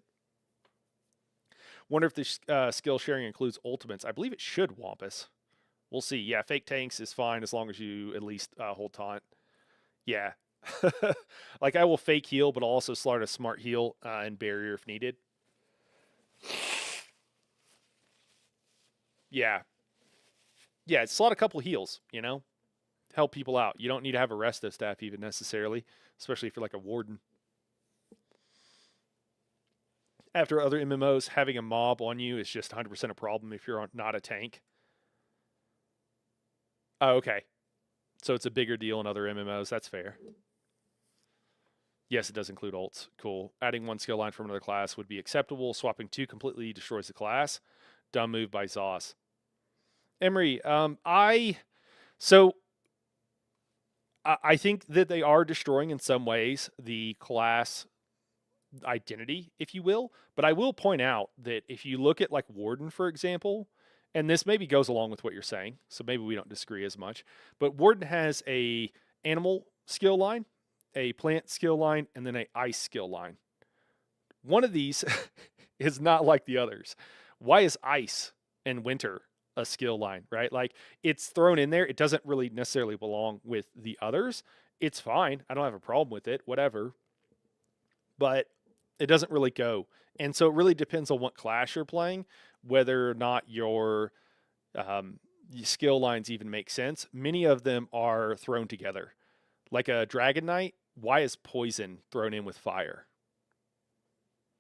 Wonder if this skill sharing includes ultimates. I believe it should, Wampus. We'll see. Yeah, fake tanks is fine as long as you at least hold taunt. Yeah. Like, I will fake heal, but I'll also slot a smart heal and barrier if needed. Yeah. Yeah, slot a couple heals, help people out. You don't need to have a resto staff even necessarily, especially if you're like a warden. After other MMOs, having a mob on you is just 100% a problem if you're not a tank. Oh, okay. So it's a bigger deal in other MMOs. That's fair. Yes, it does include ults. Cool. Adding one skill line from another class would be acceptable. Swapping two completely destroys the class. Dumb move by Zoss. Emery, so I think that they are destroying in some ways the class identity, if you will. But I will point out that if you look at like Warden, for example, and this maybe goes along with what you're saying, so maybe we don't disagree as much, but Warden has a animal skill line, a plant skill line, and then a ice skill line. One of these is not like the others. Why is ice and winter a skill line, right? Like, it's thrown in there. It doesn't really necessarily belong with the others. It's fine. I don't have a problem with it, whatever. But it doesn't really go. And so it really depends on what class you're playing, whether or not your skill lines even make sense. Many of them are thrown together. Like a Dragon Knight, why is poison thrown in with fire?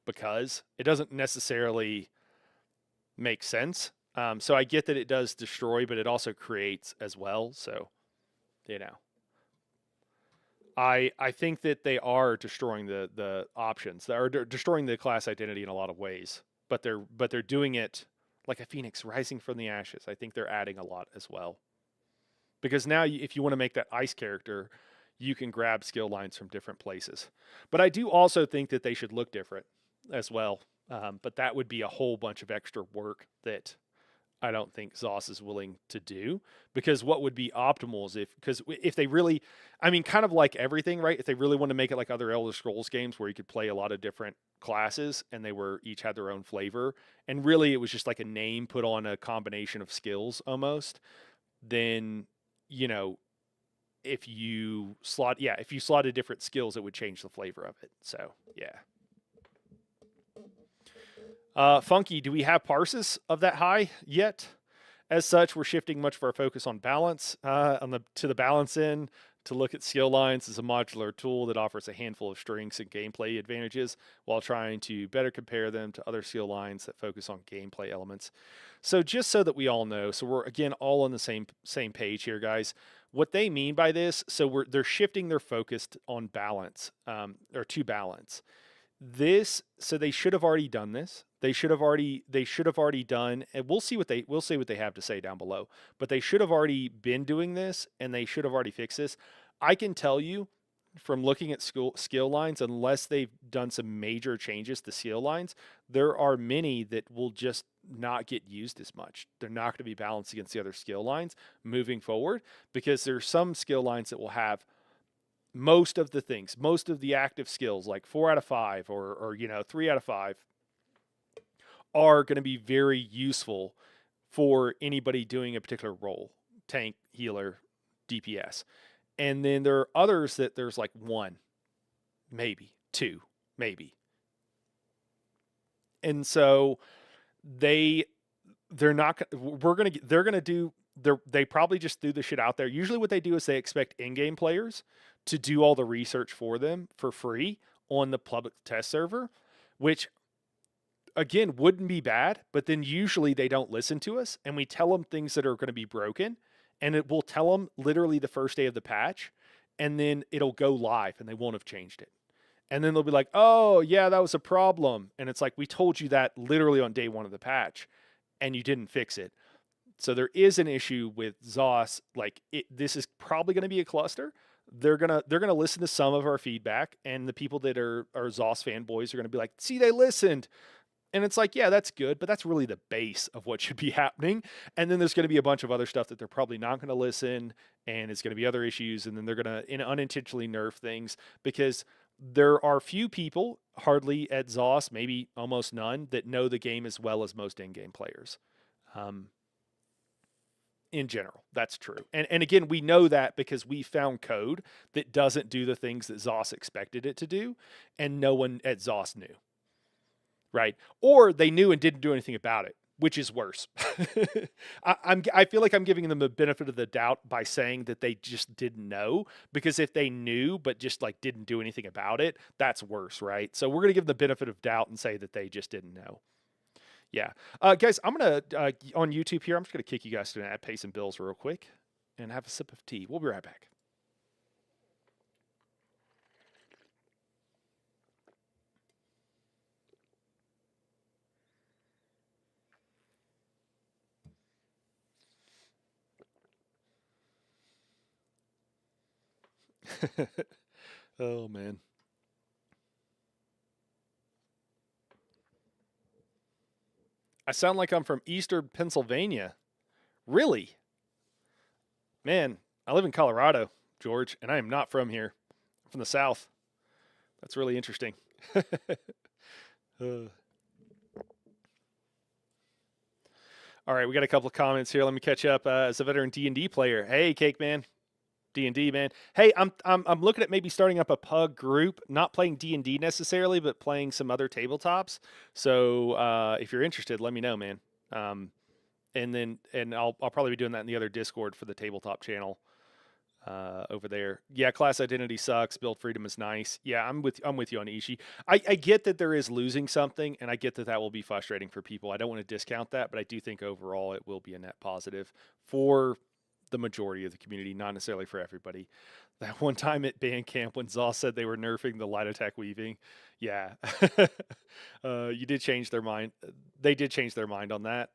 because it doesn't necessarily make sense. So I get that it does destroy, but it also creates as well. So, you know, I think that they are destroying the options. They are destroying the class identity in a lot of ways, but they're doing it like a phoenix rising from the ashes. I think they're adding a lot as well. Because now if you want to make that ice character, you can grab skill lines from different places. But I do also think that they should look different as well. But that would be a whole bunch of extra work that I don't think ZOS is willing to do, because what would be optimal is if they really, I mean, kind of like everything, right? If they really want to make it like other Elder Scrolls games where you could play a lot of different classes and they were each had their own flavor, and really it was just like a name put on a combination of skills almost, then, you know, if you slotted different skills, it would change the flavor of it. So yeah. Funky, do we have parses of that high yet? As such, we're shifting much of our focus on balance to the balance end. To look at skill lines as a modular tool that offers a handful of strengths and gameplay advantages while trying to better compare them to other skill lines that focus on gameplay elements. So just so that we all know, so we're again all on the same page here, guys. What they mean by this, so they're shifting their focus on balance, or to balance. So they should have already done this. They should have already done, and we'll see what they have to say down below. But they should have already been doing this, and they should have already fixed this. I can tell you from looking at skill lines, unless they've done some major changes to skill lines, there are many that will just not get used as much. They're not going to be balanced against the other skill lines moving forward, because there's some skill lines that will have most of the active skills, like 4 out of 5 or 3 out of 5, are going to be very useful for anybody doing a particular role: tank, healer, DPS. And then there are others that there's like 1, maybe 2, maybe. And so they probably just threw the shit out there. Usually what they do is they expect in-game players to do all the research for them for free on the public test server, which again wouldn't be bad, but then usually they don't listen to us and we tell them things that are going to be broken, and it will tell them literally the first day of the patch, and then it'll go live and they won't have changed it. And then they'll be like, "Oh, yeah, that was a problem." And it's like, "We told you that literally on day 1 of the patch and you didn't fix it." So there is an issue with ZOS. Like, this is probably going to be a cluster. They're gonna listen to some of our feedback, and the people that are ZOS fanboys are gonna be like, "See, they listened." And it's like, yeah, that's good, but that's really the base of what should be happening. And then there's going to be a bunch of other stuff that they're probably not going to listen, and it's going to be other issues, and then they're going to unintentionally nerf things, because there are few people, hardly at ZOS, maybe almost none, that know the game as well as most in-game players. In general, that's true. And again, we know that because we found code that doesn't do the things that ZOS expected it to do, and no one at ZOS knew. Right? Or they knew and didn't do anything about it, which is worse. I feel like I'm giving them the benefit of the doubt by saying that they just didn't know, because if they knew but just like didn't do anything about it, that's worse, right? So we're going to give them the benefit of doubt and say that they just didn't know. Yeah. Guys, I'm going to, on YouTube here, I'm just going to kick you guys to an ad, pay some bills real quick, and have a sip of tea. We'll be right back. Oh, man. I sound like I'm from Eastern Pennsylvania. Really? Man, I live in Colorado, George, and I am not from here. I'm from the South. That's really interesting. All right, we got a couple of comments here. Let me catch up. As a veteran D&D player, hey, Cake Man, D&D man. Hey, I'm looking at maybe starting up a pug group, not playing D&D necessarily, but playing some other tabletops. So if you're interested, let me know, man. And I'll probably be doing that in the other Discord for the tabletop channel. over there. Yeah, class identity sucks. Build freedom is nice. Yeah, I'm with you on Ishii. I get that there is losing something, and I get that that will be frustrating for people. I don't want to discount that, but I do think overall it will be a net positive for the majority of the community, not necessarily for everybody. That one time at band camp when Zoss said they were nerfing the light attack weaving, yeah, you did change their mind. They did change their mind on that.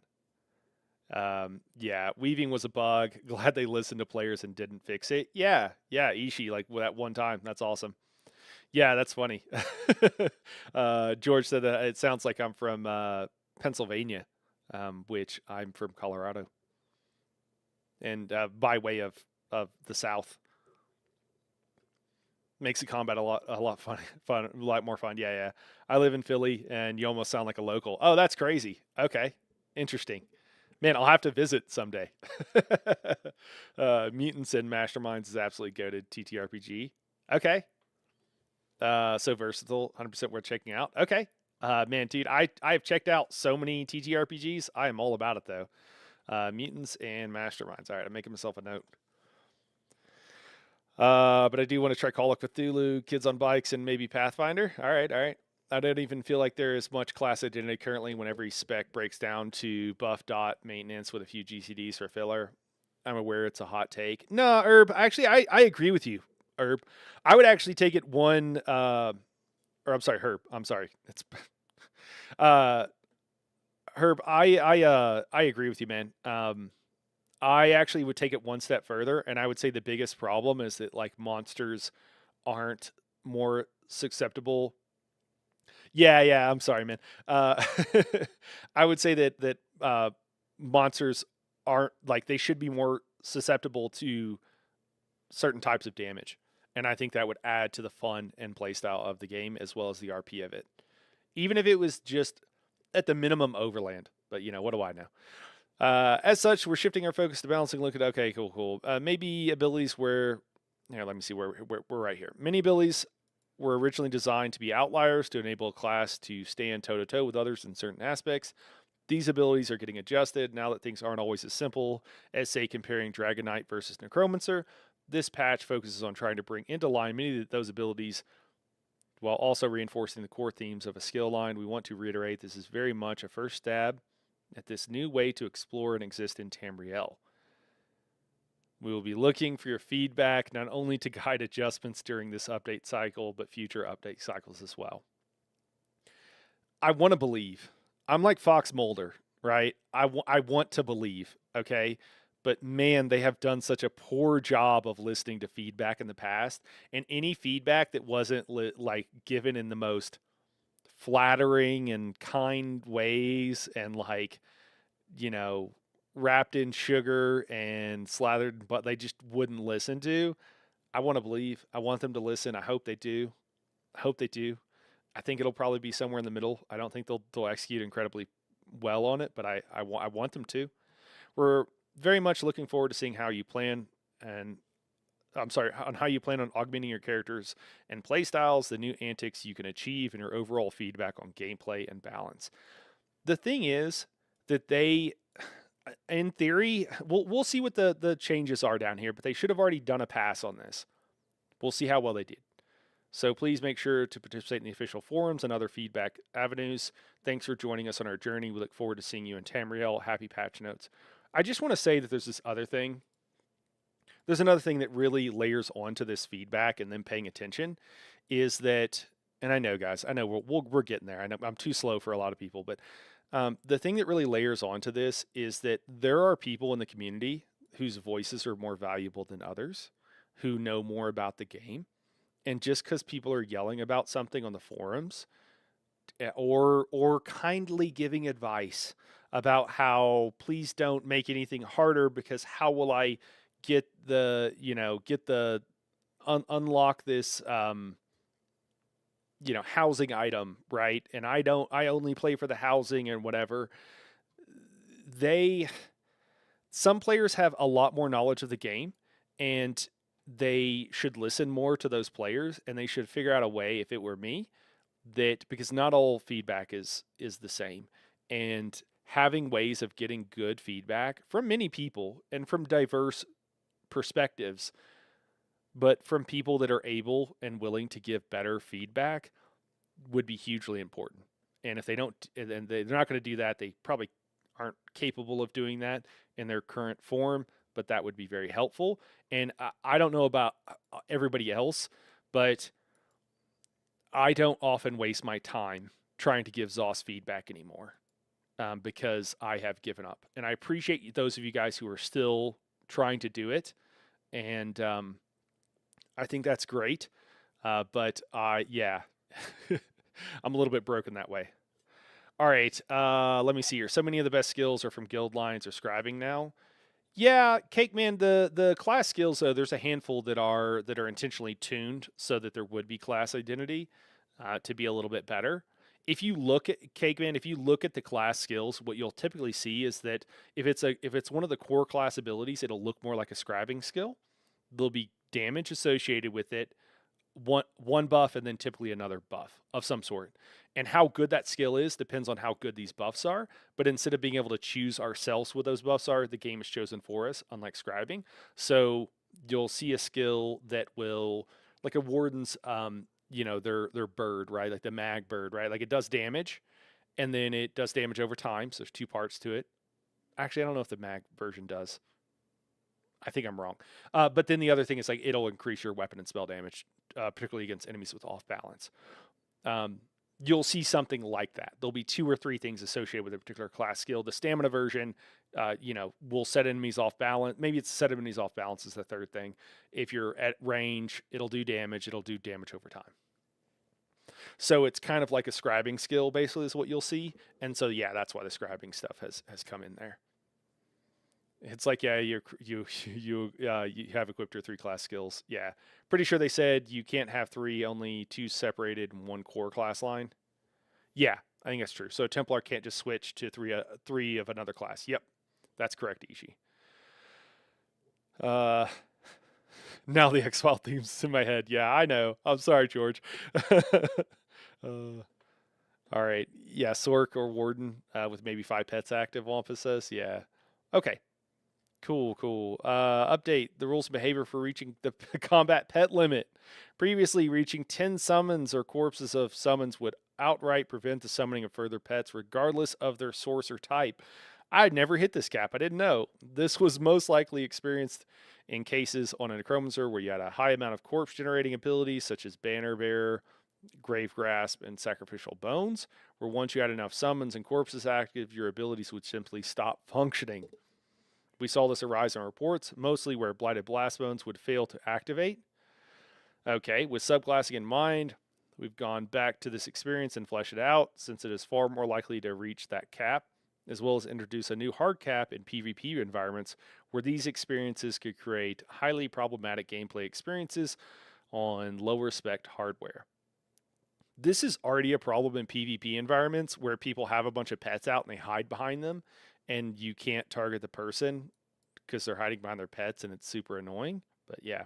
Yeah, weaving was a bug. Glad they listened to players and didn't fix it. Yeah, yeah, Ishii, like that one time. That's awesome. Yeah, that's funny. George said that it sounds like I'm from Pennsylvania, which I'm from Colorado, and by way of the South. Makes the combat a lot fun, a lot more fun. Yeah, yeah. I live in Philly, and you almost sound like a local. Oh, that's crazy. Okay, interesting. Man, I'll have to visit someday. Mutants and Masterminds is absolutely goated TTRPG. Okay. So versatile, 100% worth checking out. Okay. Man, dude, I have checked out so many TTRPGs. I am all about it though. Mutants and Masterminds. All right, I'm making myself a note. But I do want to try Call of Cthulhu, Kids on Bikes, and maybe Pathfinder. All right, all right. I don't even feel like there is much class identity currently when every spec breaks down to buff dot maintenance with a few GCDs for filler. I'm aware it's a hot take. No, Herb, actually, I agree with you, Herb. I would actually take it one, or I'm sorry, Herb. I'm sorry. It's, uh, Herb, I agree with you, man. I actually would take it one step further, and I would say the biggest problem is that like monsters aren't more susceptible. Yeah, yeah. I'm sorry, man. Uh, I would say that monsters aren't like they should be more susceptible to certain types of damage, and I think that would add to the fun and playstyle of the game as well as the RP of it. Even if it was just at the minimum overland, but what do I know? As such, we're shifting our focus to balancing. Look at okay, cool, cool. Maybe abilities where here. Let me see where we're right here. Many abilities were originally designed to be outliers to enable a class to stand toe to toe with others in certain aspects. These abilities are getting adjusted now that things aren't always as simple as, say, comparing Dragon Knight versus Necromancer. This patch focuses on trying to bring into line many of those abilities while also reinforcing the core themes of a skill line. We want to reiterate this is very much a first stab at this new way to explore and exist in Tamriel. We will be looking for your feedback, not only to guide adjustments during this update cycle, but future update cycles as well. I want to believe. I'm like Fox Mulder, right? I want to believe, okay? But man, they have done such a poor job of listening to feedback in the past. And any feedback that wasn't like given in the most flattering and kind ways and like, you know, wrapped in sugar and slathered, but they just wouldn't listen to. I want to believe. I want them to listen. I hope they do. I hope they do. I think it'll probably be somewhere in the middle. I don't think they'll execute incredibly well on it, but I want them to. We're very much looking forward to seeing how you plan and I'm sorry, on how you plan on augmenting your characters and playstyles, the new antics you can achieve, and your overall feedback on gameplay and balance. The thing is that they, in theory, we'll see what the changes are down here, but they should have already done a pass on this. We'll see how well they did. So please make sure to participate in the official forums and other feedback avenues. Thanks for joining us on our journey. We look forward to seeing you in Tamriel. Happy patch notes. I just want to say that there's this other thing. There's another thing that really layers onto this feedback and then paying attention is that, and I know, guys, I know we're getting there. I know I'm too slow for a lot of people, but the thing that really layers onto this is that there are people in the community whose voices are more valuable than others, who know more about the game. And just because people are yelling about something on the forums or kindly giving advice about how please don't make anything harder because how will I get the unlock this housing item, right? And I only play for the housing and whatever. Some players have a lot more knowledge of the game, and they should listen more to those players, and they should figure out a way, if it were me, that because not all feedback is the same, and having ways of getting good feedback from many people and from diverse perspectives but from people that are able and willing to give better feedback would be hugely important. And if they don't, and they're not going to do that, they probably aren't capable of doing that in their current form, but that would be very helpful. And I don't know about everybody else, but I don't often waste my time trying to give ZOS feedback anymore, because I have given up. And I appreciate those of you guys who are still trying to do it. And I think that's great. But yeah, I'm a little bit broken that way. All right, let me see here. So many of the best skills are from guild lines or scribing now. Yeah, Cake Man, the class skills though, there's a handful that are intentionally tuned so that there would be class identity to be a little bit better. If you look at Cake Man, if you look at the class skills, what you'll typically see is that if it's one of the core class abilities, it'll look more like a scribing skill. There'll be damage associated with it, one buff and then typically another buff of some sort. And how good that skill is depends on how good these buffs are. But instead of being able to choose ourselves what those buffs are, the game is chosen for us, unlike scribing. So you'll see a skill that will, like a warden's, their bird, right? Like the mag bird, right? Like it does damage, and then it does damage over time. So there's two parts to it. Actually, I don't know if the mag version does. I think I'm wrong. But then the other thing is like it'll increase your weapon and spell damage, particularly against enemies with off balance. Um, you'll see something like that. There'll be two or three things associated with a particular class skill. The stamina version, will set enemies off balance. Maybe it's set enemies off balance is the third thing. If you're at range, it'll do damage. It'll do damage over time. So it's kind of like a scribing skill, basically, is what you'll see. And so yeah, that's why the scribing stuff has come in there. It's like, yeah, you have equipped your three class skills. Yeah, pretty sure they said you can't have three, only two separated in one core class line. Yeah, I think that's true. So Templar can't just switch to three of another class. Yep, that's correct, Ishi. Uh, now the X-File theme's in my head. Yeah, I know. I'm sorry, George. All right. Yeah, Sork or Warden with maybe 5 pets active, Wampus says. Yeah. Okay. Cool. Update the rules of behavior for reaching the combat pet limit. Previously, reaching 10 summons or corpses of summons would outright prevent the summoning of further pets, regardless of their source or type. I had never hit this cap. I didn't know. This was most likely experienced in cases on a Necromancer where you had a high amount of corpse generating abilities, such as Banner Bearer, Grave Grasp, and Sacrificial Bones, where once you had enough summons and corpses active, your abilities would simply stop functioning. We saw this arise in reports, mostly where Blighted Blastbones would fail to activate. Okay, with subclassing in mind, we've gone back to this experience and fleshed it out, since it is far more likely to reach that cap, as well as introduce a new hard cap in PvP environments where these experiences could create highly problematic gameplay experiences on lower spec hardware. This is already a problem in PvP environments where people have a bunch of pets out and they hide behind them, and you can't target the person because they're hiding behind their pets, and it's super annoying. But yeah.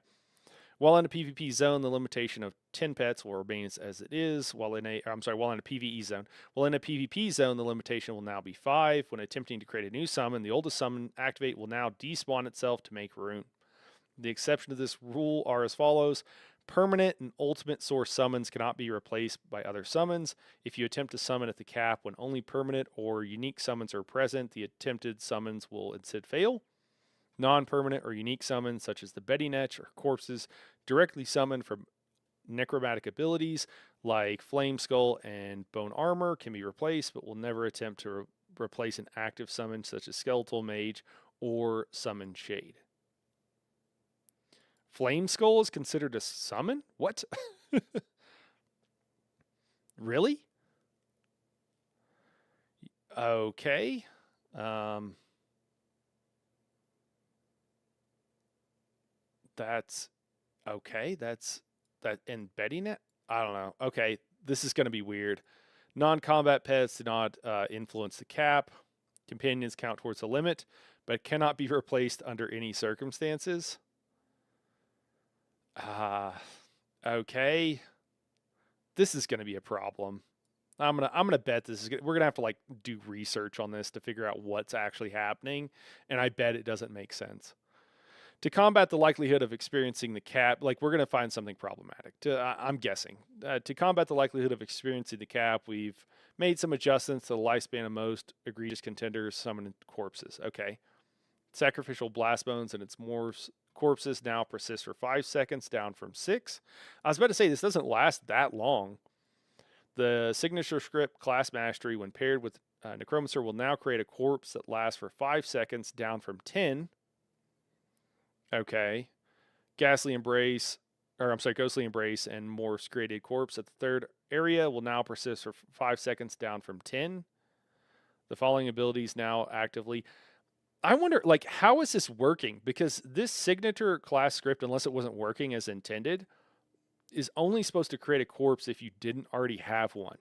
While in a PvP zone, the limitation of 10 pets will remain as it is. While in a PvE zone. While in a PvP zone, the limitation will now be 5. When attempting to create a new summon, the oldest summon activate will now despawn itself to make room. The exception to this rule are as follows. Permanent and ultimate source summons cannot be replaced by other summons. If you attempt to summon at the cap when only permanent or unique summons are present, the attempted summons will instead fail. Non-permanent or unique summons, such as the Betty Netch or corpses, directly summoned from necromantic abilities like Flame Skull and Bone Armor can be replaced, but will never attempt to replace an active summon such as Skeletal Mage or Summon Shade. Flame Skull is considered a summon? What? Really? Okay. That's okay. That's that embedding it. I don't know. Okay, this is going to be weird. Non-combat pets do not influence the cap. Companions count towards the limit, but cannot be replaced under any circumstances. Okay. This is going to be a problem. I'm gonna bet this is we're gonna have to like do research on this to figure out what's actually happening, and I bet it doesn't make sense. To combat the likelihood of experiencing the cap, like we're going to find something problematic. I'm guessing. To combat the likelihood of experiencing the cap, we've made some adjustments to the lifespan of most egregious contenders summoned corpses. Okay. Sacrificial blast bones and its morphs corpses now persist for 5 seconds, down from 6. I was about to say this doesn't last that long. The signature script class mastery, when paired with Necromancer, will now create a corpse that lasts for 5 seconds, down from 10. Okay. Ghostly Embrace and Morph's created corpse at the third area will now persist for 5 seconds, down from 10. The following abilities now actively. I wonder, like, how is this working? Because this signature class script, unless it wasn't working as intended, is only supposed to create a corpse if you didn't already have one.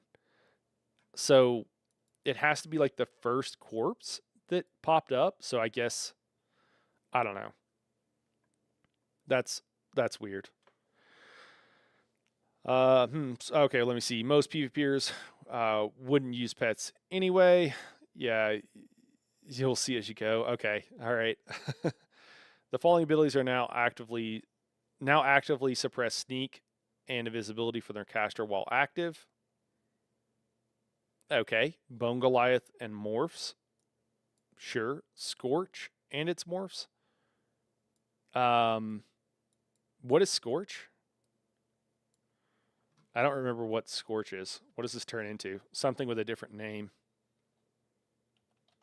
So it has to be like the first corpse that popped up. So I guess, I don't know. That's weird. Okay, let me see. Most PvPers wouldn't use pets anyway. Yeah, you'll see as you go. Okay, all right. The following abilities are now actively suppress sneak and invisibility for their caster while active. Okay, Bone Goliath and morphs. Sure, Scorch and its morphs. What is Scorch? I don't remember what Scorch is. What does this turn into? Something with a different name.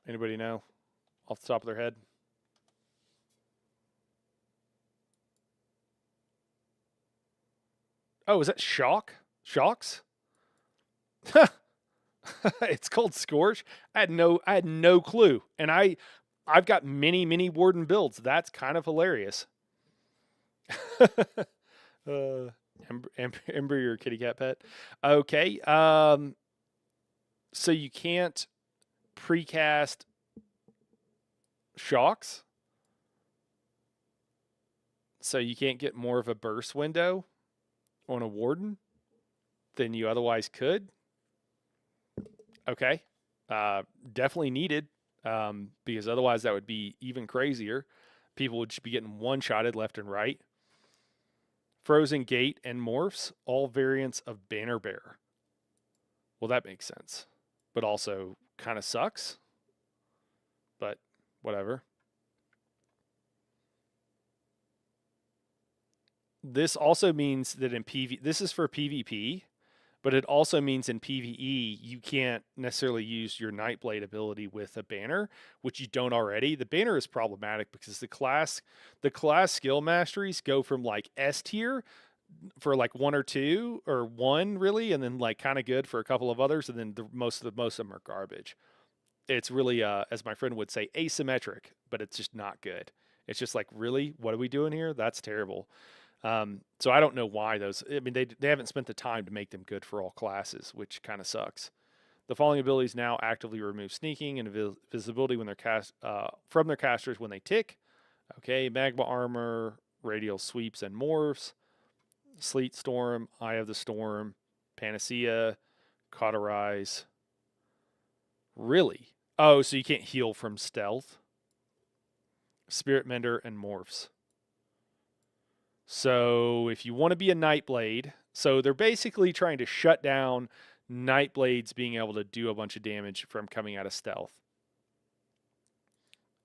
Anybody know off the top of their head? Oh, is that Shock? Shocks? It's called Scorch. I had no clue. And I've got many Warden builds. That's kind of hilarious. Ember, your kitty cat pet. Okay. So you can't precast shocks. So you can't get more of a burst window on a Warden than you otherwise could. Okay. Definitely needed, because otherwise that would be even crazier. People would just be getting one-shotted left and right. Frozen Gate and morphs, all variants of Banner Bearer. Well, that makes sense, but also kind of sucks. But whatever. This also means that in PvP, this is for PvP, but it also means in PvE, you can't necessarily use your Nightblade ability with a banner, which you don't already. The banner is problematic because the class skill masteries go from like S tier for like 1 or 2 or 1 really, and then like kind of good for a couple of others, and then most of them are garbage. It's really, as my friend would say, asymmetric, but it's just not good. It's just like, really, what are we doing here? That's terrible. So I don't know why those. I mean, they haven't spent the time to make them good for all classes, which kind of sucks. The following abilities now actively remove sneaking and visibility when they're cast from their casters when they tick. Okay, Magma Armor, Radial Sweeps and Morphs, Sleet Storm, Eye of the Storm, Panacea, Cauterize. Really? Oh, so you can't heal from stealth. Spirit Mender and Morphs. So if you want to be a Nightblade, so they're basically trying to shut down Nightblades being able to do a bunch of damage from coming out of stealth.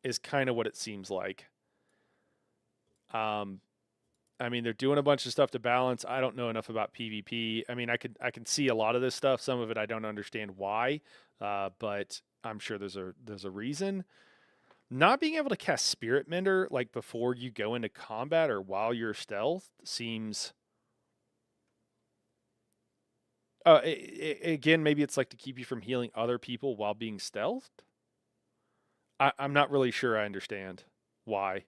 Is kind of what it seems like. I mean, they're doing a bunch of stuff to balance. I don't know enough about PvP. I mean, I can see a lot of this stuff. Some of it I don't understand why, but I'm sure there's a reason. Not being able to cast Spirit Mender like before you go into combat or while you're stealth seems. Again, maybe it's like to keep you from healing other people while being stealthed. I'm not really sure I understand why.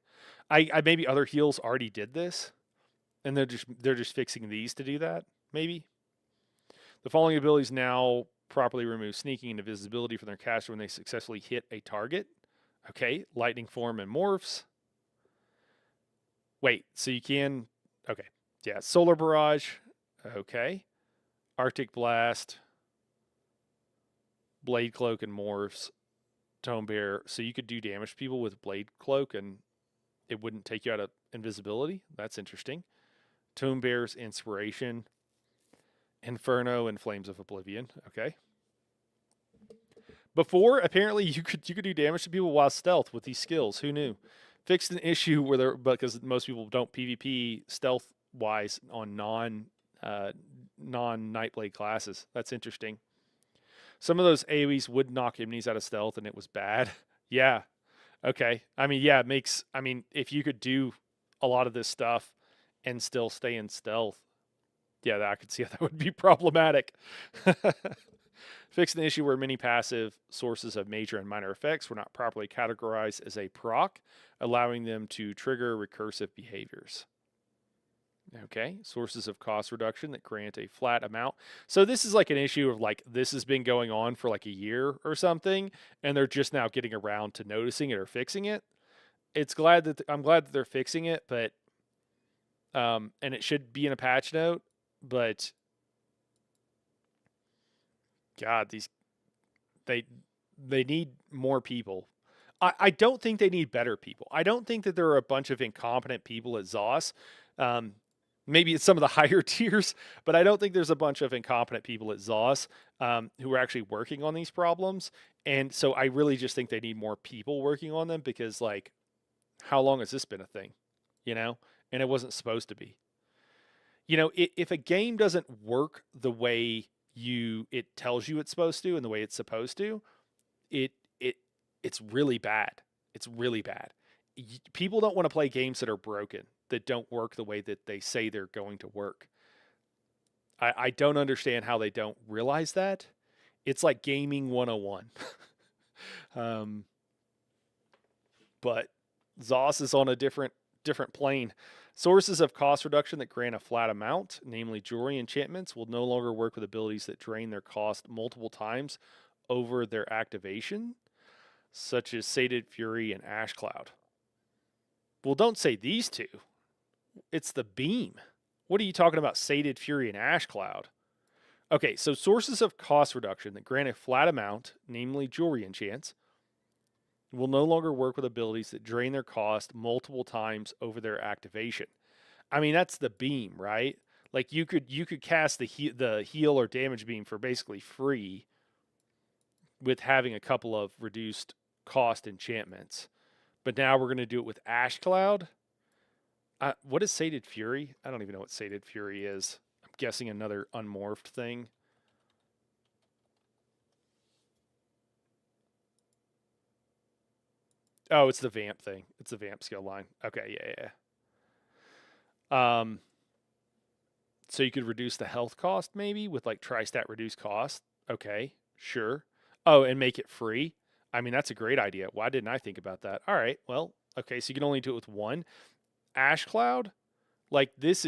I maybe other heals already did this, and they're just fixing these to do that. Maybe. The following abilities now properly remove sneaking and invisibility from their caster when they successfully hit a target. Okay, Lightning Form and Morphs. Wait, so you can. Okay, yeah, Solar Barrage. Okay, Arctic Blast, Blade Cloak and Morphs, Tome Bear. So you could do damage to people with Blade Cloak and it wouldn't take you out of invisibility. That's interesting. Tomb Bear's Inspiration, Inferno, and Flames of Oblivion. Okay. Before, apparently, you could do damage to people while stealth with these skills. Who knew? Fixed an issue where there, because most people don't PvP stealth wise on non Nightblade classes. That's interesting. Some of those AoEs would knock enemies out of stealth, and it was bad. Yeah. Okay. I mean, yeah, it makes. I mean, if you could do a lot of this stuff and still stay in stealth, yeah, I could see how that would be problematic. Fixing the issue where many passive sources of major and minor effects were not properly categorized as a proc, allowing them to trigger recursive behaviors. Okay, sources of cost reduction that grant a flat amount. So this is like an issue of like this has been going on for like a year or something, and they're just now getting around to noticing it or fixing it. I'm glad that they're fixing it, but and it should be in a patch note, but God, they need more people. I don't think they need better people. I don't think that there are a bunch of incompetent people at ZOS. Maybe it's some of the higher tiers, but I don't think there's a bunch of incompetent people at ZOS who are actually working on these problems. And so I really just think they need more people working on them because, like, how long has this been a thing? You know? And it wasn't supposed to be. You know, if a game doesn't work the way it tells you it's supposed to and the way it's supposed to, it's really bad. It's really bad. People don't want to play games that are broken, that don't work the way that they say they're going to work. I don't understand how they don't realize that. It's like gaming 101. But ZOS is on a different plane. Sources of cost reduction that grant a flat amount, namely jewelry enchantments, will no longer work with abilities that drain their cost multiple times over their activation, such as Sated Fury and Ash Cloud. Well, don't say these two. It's the beam. What are you talking about, Sated Fury and Ash Cloud? Okay, so sources of cost reduction that grant a flat amount, namely jewelry enchants, will no longer work with abilities that drain their cost multiple times over their activation. I mean, that's the beam, right? Like you could cast the heal or damage beam for basically free with having a couple of reduced cost enchantments. But now we're going to do it with Ash Cloud. What is Sated Fury? I don't even know what Sated Fury is. I'm guessing another unmorphed thing. Oh, it's the Vamp thing. It's the Vamp skill line. Okay, yeah. So you could reduce the health cost maybe with like Tri-Stat reduce cost. Okay, sure. Oh, and make it free. I mean, that's a great idea. Why didn't I think about that? All right, well, okay, so you can only do it with one. Ash Cloud, like this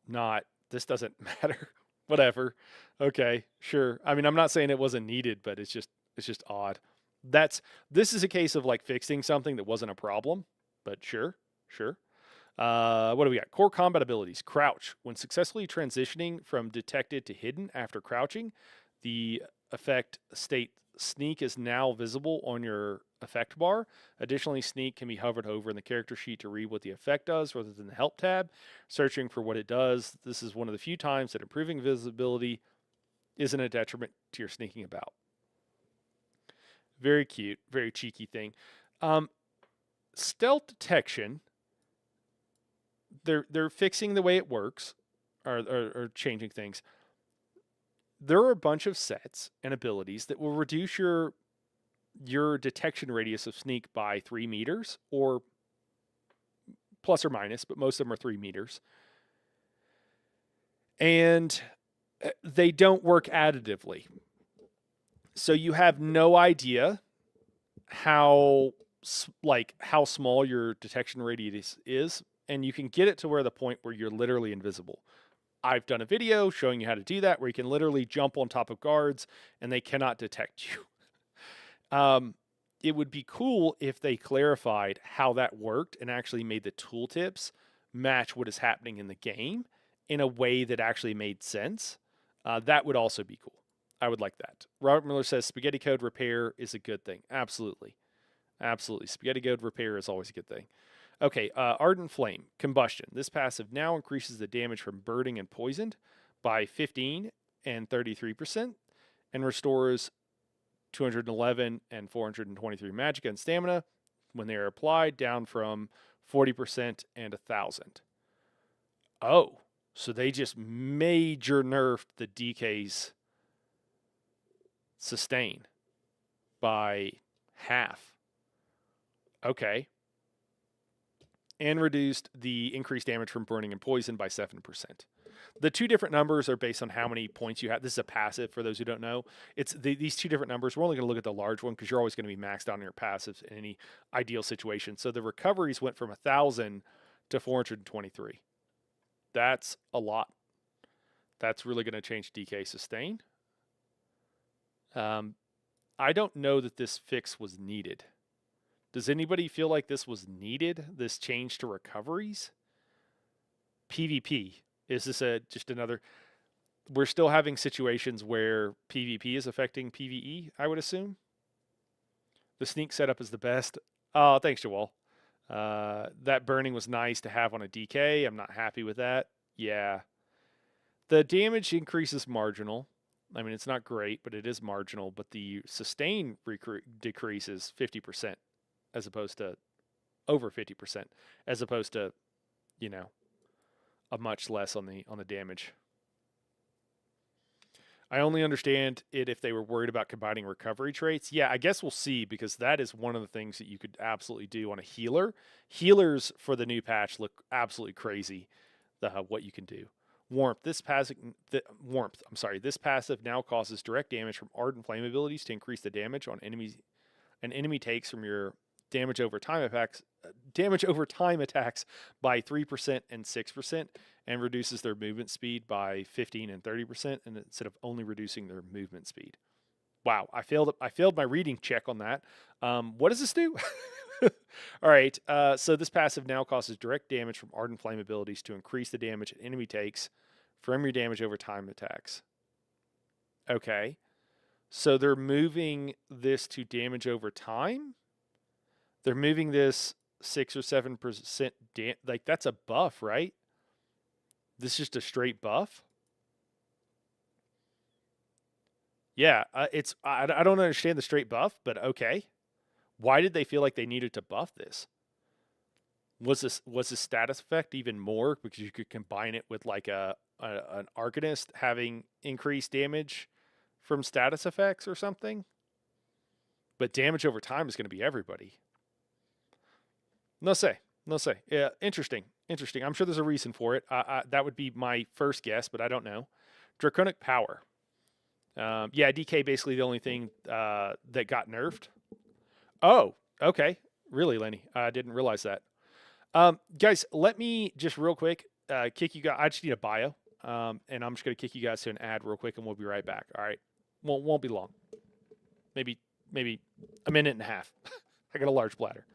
doesn't matter. Whatever. Okay, sure. I mean, I'm not saying it wasn't needed, but it's just odd. This is a case of like fixing something that wasn't a problem, but sure. What do we got? Core combat abilities. Crouch. When successfully transitioning from detected to hidden after crouching, the effect state Sneak is now visible on your effect bar. Additionally, Sneak can be hovered over in the character sheet to read what the effect does rather than the help tab, searching for what it does. This is one of the few times that improving visibility isn't a detriment to your sneaking about. Very cute, very cheeky thing. Stealth detection, they're fixing the way it works, or changing things. There are a bunch of sets and abilities that will reduce your detection radius of sneak by 3 meters, or plus or minus, but most of them are 3 meters. And they don't work additively. So you have no idea how small your detection radius is, and you can get it to where the point where you're literally invisible. I've done a video showing you how to do that, where you can literally jump on top of guards and they cannot detect you. It would be cool if they clarified how that worked and actually made the tooltips match what is happening in the game in a way that actually made sense. That would also be cool. I would like that. Robert Miller says spaghetti code repair is a good thing. Absolutely. Spaghetti code repair is always a good thing. Okay, Ardent Flame, Combustion. This passive now increases the damage from burning and poisoned by 15 and 33%, and restores 211 and 423 magic and stamina when they are applied, down from 40% and 1,000. Oh, so they just major nerfed the DK's sustain by half. Okay. And reduced the increased damage from burning and poison by 7%. The two different numbers are based on how many points you have. This is a passive for those who don't know. It's these two different numbers. We're only going to look at the large one because you're always going to be maxed out on your passives in any ideal situation. So the recoveries went from 1,000 to 423. That's a lot. That's really going to change DK sustain. I don't know that this fix was needed. Does anybody feel like this was needed, this change to recoveries? PvP, is this just another... We're still having situations where PvP is affecting PvE, I would assume? The sneak setup is the best. Oh, thanks, Joel. That burning was nice to have on a DK. I'm not happy with that. Yeah. The damage increase is marginal. I mean, it's not great, but it is marginal. But the sustain decrease is 50%, as opposed to over 50%, as opposed to, you know, a much less on the damage. I only understand it if they were worried about combining recovery traits. Yeah, I guess we'll see, because that is one of the things that you could absolutely do on a healer. Healers for the new patch look absolutely crazy, what you can do. Warmth. This passive now causes direct damage from ardent flame abilities to increase the damage on enemies an enemy takes from your damage over time attacks by 3% and 6%, and reduces their movement speed by 15 and 30%, and instead of only reducing their movement speed. Wow, I failed my reading check on that. What does this do? All right, so this passive now causes direct damage from ardent flame abilities to increase the damage an enemy takes from your damage over time attacks. Okay, so they're moving this to damage over time. They're moving this 6 or 7%. Like, that's a buff, right? This is just a straight buff. Yeah, I don't understand the straight buff, but okay. Why did they feel like they needed to buff this? Was this status effect even more because you could combine it with like an Arcanist having increased damage from status effects or something? But damage over time is going to be everybody. No say. Yeah, interesting. I'm sure there's a reason for it. That would be my first guess, but I don't know. Draconic Power. Yeah, DK basically the only thing that got nerfed. Oh, okay. Really, Lenny? I didn't realize that. Guys, let me just real quick kick you guys. I just need a bio, and I'm just going to kick you guys to an ad real quick, and we'll be right back. All right? Won't be long. Maybe a minute and a half. I got a large bladder.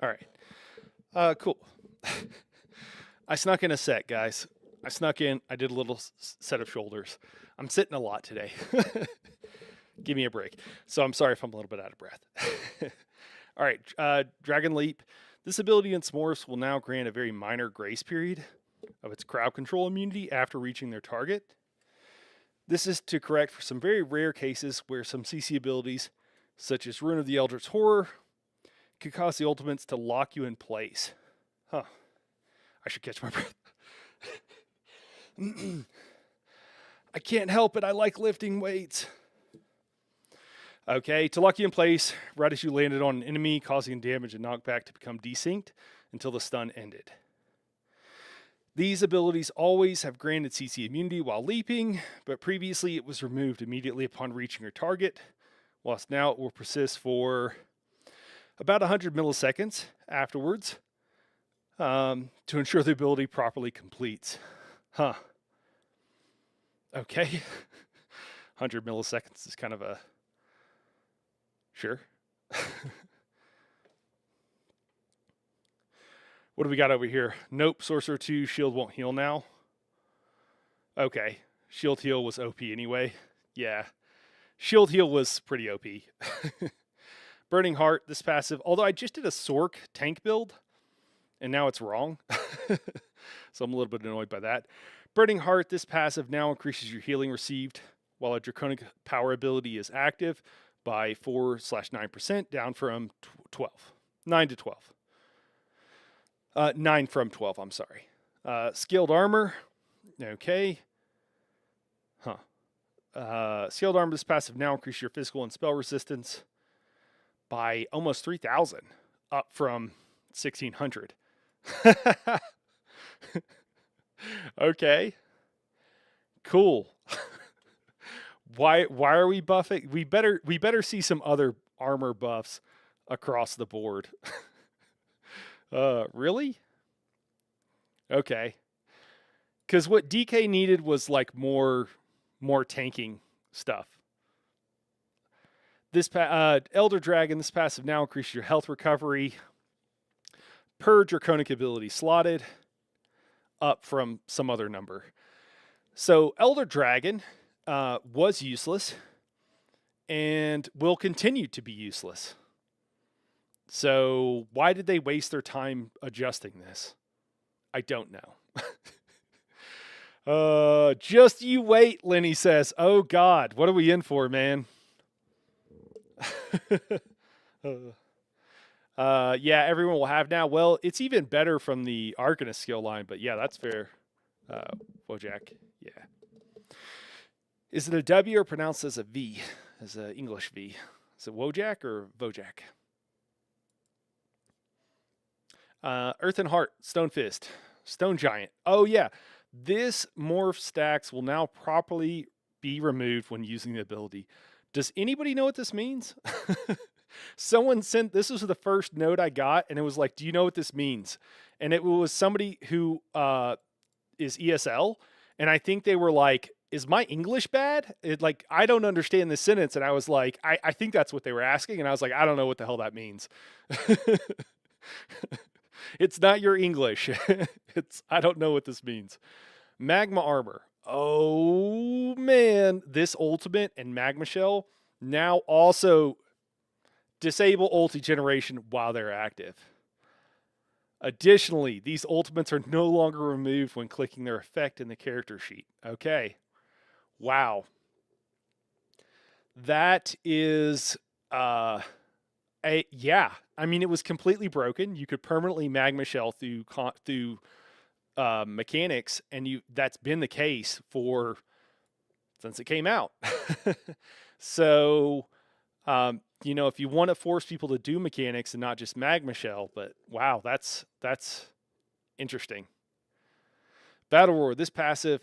All right. Cool. I snuck in a set, guys. I snuck in. I did a little set of shoulders. I'm sitting a lot today. Give me a break. So I'm sorry if I'm a little bit out of breath. All right. Dragon Leap. This ability in S'mores will now grant a very minor grace period of its crowd control immunity after reaching their target. This is to correct for some very rare cases where some CC abilities, such as Rune of the Eldritch Horror, could cause the ultimates to lock you in place. Huh. I should catch my breath. I can't help it. I like lifting weights. Okay, to lock you in place right as you landed on an enemy, causing damage and knockback to become desynced until the stun ended. These abilities always have granted CC immunity while leaping, but previously it was removed immediately upon reaching your target, whilst now it will persist for about 100 milliseconds afterwards to ensure the ability properly completes. Huh. Okay. 100 milliseconds is kind of a... Sure. What do we got over here? Nope, Sorcerer 2, shield won't heal now. Okay, shield heal was OP anyway. Yeah, shield heal was pretty OP. Burning Heart, this passive, although I just did a Sork tank build, and now it's wrong. So I'm a little bit annoyed by that. Burning Heart, this passive now increases your healing received while a Draconic power ability is active by 4/9%, down from 12. 9 to 12. 9 from 12, I'm sorry. Scaled Armor. Okay. Scaled Armor, this passive now increases your physical and spell resistance by almost 3,000, up from 1,600. Okay. Cool. Why are we buffing? We better see some other armor buffs across the board. Really? Okay. Because what DK needed was like more tanking stuff. This Elder Dragon, this passive now increases your health recovery per Draconic ability slotted, up from some other number. So Elder Dragon was useless and will continue to be useless. So why did they waste their time adjusting this? I don't know. Just you wait, Lenny says. Oh God, what are we in for, man? Yeah, everyone will have now. Well, it's even better from the Arcanist skill line, but yeah, that's fair. Wojak, yeah. Is it a W or pronounced as a V, as an English V? Is it Wojak or Vojak? Earthen Heart, Stone Fist, Stone Giant. Oh yeah, this morph stacks will now properly be removed when using the ability. Does anybody know what this means? Someone sent, this was the first note I got, and it was like, do you know what this means? And it was somebody who is ESL, and I think they were like, is my English bad? Like, I don't understand this sentence. And I was like, I think that's what they were asking. And I was like, I don't know what the hell that means. It's not your English. I don't know what this means. Magma Armor. Oh man, this ultimate and Magma Shell now also disable ulti generation while they're active. Additionally, these ultimates are no longer removed when clicking their effect in the character sheet. Okay. Wow. That is yeah. I mean, it was completely broken. You could permanently Magma Shell through mechanics, and that's been the case since it came out. So, if you want to force people to do mechanics and not just Magma Shell, but wow, that's interesting. Battle Roar, this passive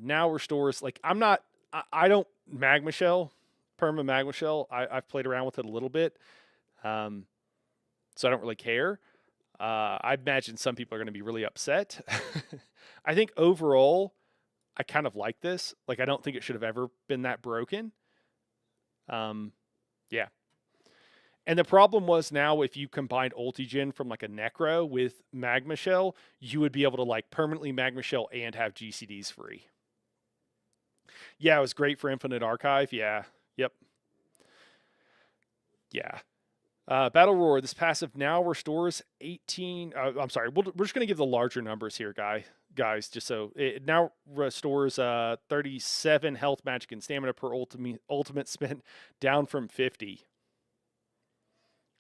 now restores, like, I don't Magma Shell, perma Magma Shell. I've played around with it a little bit. So I don't really care. I imagine some people are going to be really upset. I think overall, I kind of like this. Like, I don't think it should have ever been that broken. Yeah. And the problem was now if you combined Ultigen from like a Necro with Magma Shell, you would be able to like permanently Magma Shell and have GCDs free. Yeah, it was great for Infinite Archive. Yeah. Yep. Yeah. Battle Roar, this passive now restores 18. I'm sorry, we're just going to give the larger numbers here, guys, just so it now restores 37 health, magic, and stamina per ultimate spent, down from 50.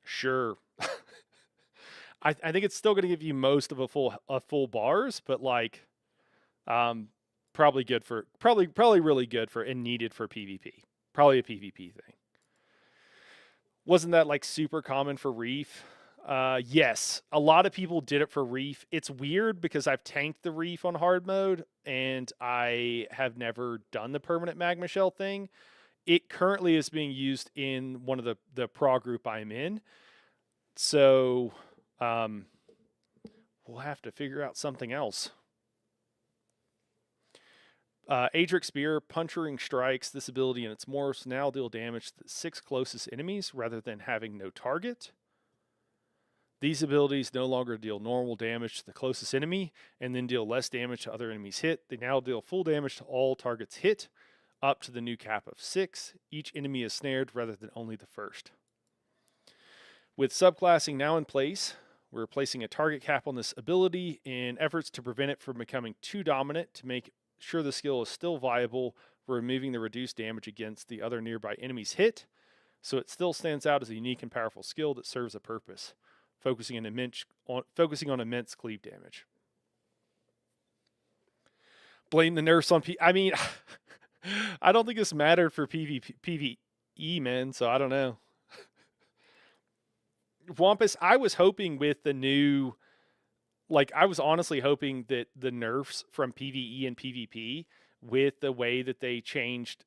Sure. I think it's still going to give you most of a full bars, but like, probably good for probably really good for and needed for PvP. Probably a PvP thing. Wasn't that like super common for Reef? Yes, a lot of people did it for Reef. It's weird because I've tanked the Reef on hard mode and I have never done the permanent magma shell thing. It currently is being used in one of the pro group I'm in. So we'll have to figure out something else. Adric Spear, Puncturing Strikes. This ability and its morphs now deal damage to the 6 closest enemies rather than having no target. These abilities no longer deal normal damage to the closest enemy and then deal less damage to other enemies hit. They now deal full damage to all targets hit, up to the new cap of 6. Each enemy is snared rather than only the first. With subclassing now in place, we're placing a target cap on this ability in efforts to prevent it from becoming too dominant to make sure the skill is still viable for removing the reduced damage against the other nearby enemies hit, so it still stands out as a unique and powerful skill that serves a purpose, focusing on immense cleave damage. Blame the nerfs on I mean, I don't think this mattered for PvE, man, so I don't know. Wampus, I was hoping with the new, like, I was honestly hoping that the nerfs from PvE and PvP, with the way that they changed,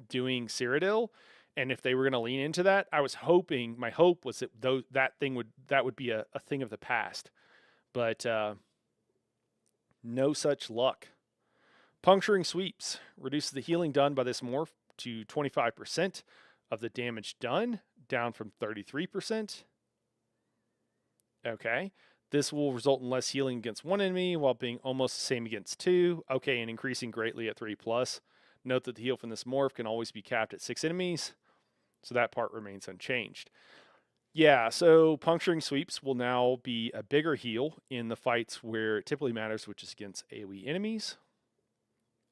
doing Cyrodiil, and if they were going to lean into that, I was hoping, my hope was that that would be a thing of the past. But no such luck. Puncturing Sweeps reduces the healing done by this morph to 25% of the damage done, down from 33%. Okay. This will result in less healing against one enemy while being almost the same against 2. Okay, and increasing greatly at 3+. Note that the heal from this morph can always be capped at 6 enemies, so that part remains unchanged. Yeah, so Puncturing Sweeps will now be a bigger heal in the fights where it typically matters, which is against AoE enemies.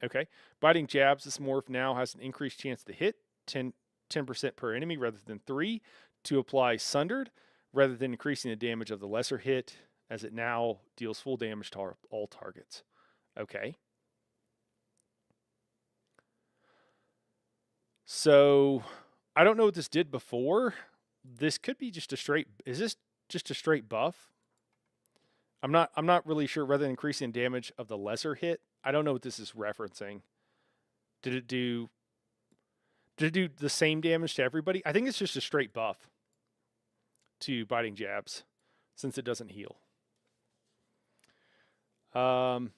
Okay, Biting Jabs, this morph now has an increased chance to hit, 10% per enemy rather than 3, to apply Sundered, rather than increasing the damage of the lesser hit, as it now deals full damage to all targets. Okay. So, I don't know what this did before. This could be just a straight, is this just a straight buff? I'm not really sure, rather than increasing damage of the lesser hit. I don't know what this is referencing. Did it do the same damage to everybody? I think it's just a straight buff to Biting Jabs, since it doesn't heal. To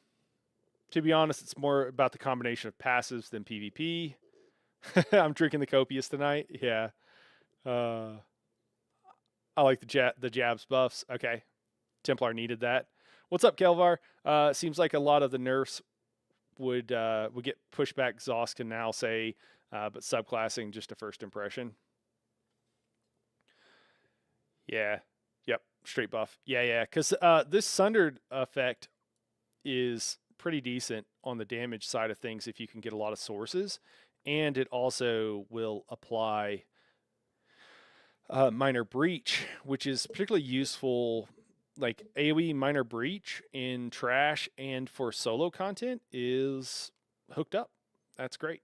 be honest, it's more about the combination of passives than PvP. I'm drinking the copious tonight. Yeah. I like the jabs buffs. Okay. Templar needed that. What's up, Kelvar? Seems like a lot of the nerfs would get pushed back. Zosk can now say, but subclassing just a first impression. Yeah. Yep. Straight buff. Yeah. Because this Sundered effect is pretty decent on the damage side of things if you can get a lot of sources, and it also will apply Minor Breach, which is particularly useful. Like AoE Minor Breach in Trash and for solo content is hooked up. That's great.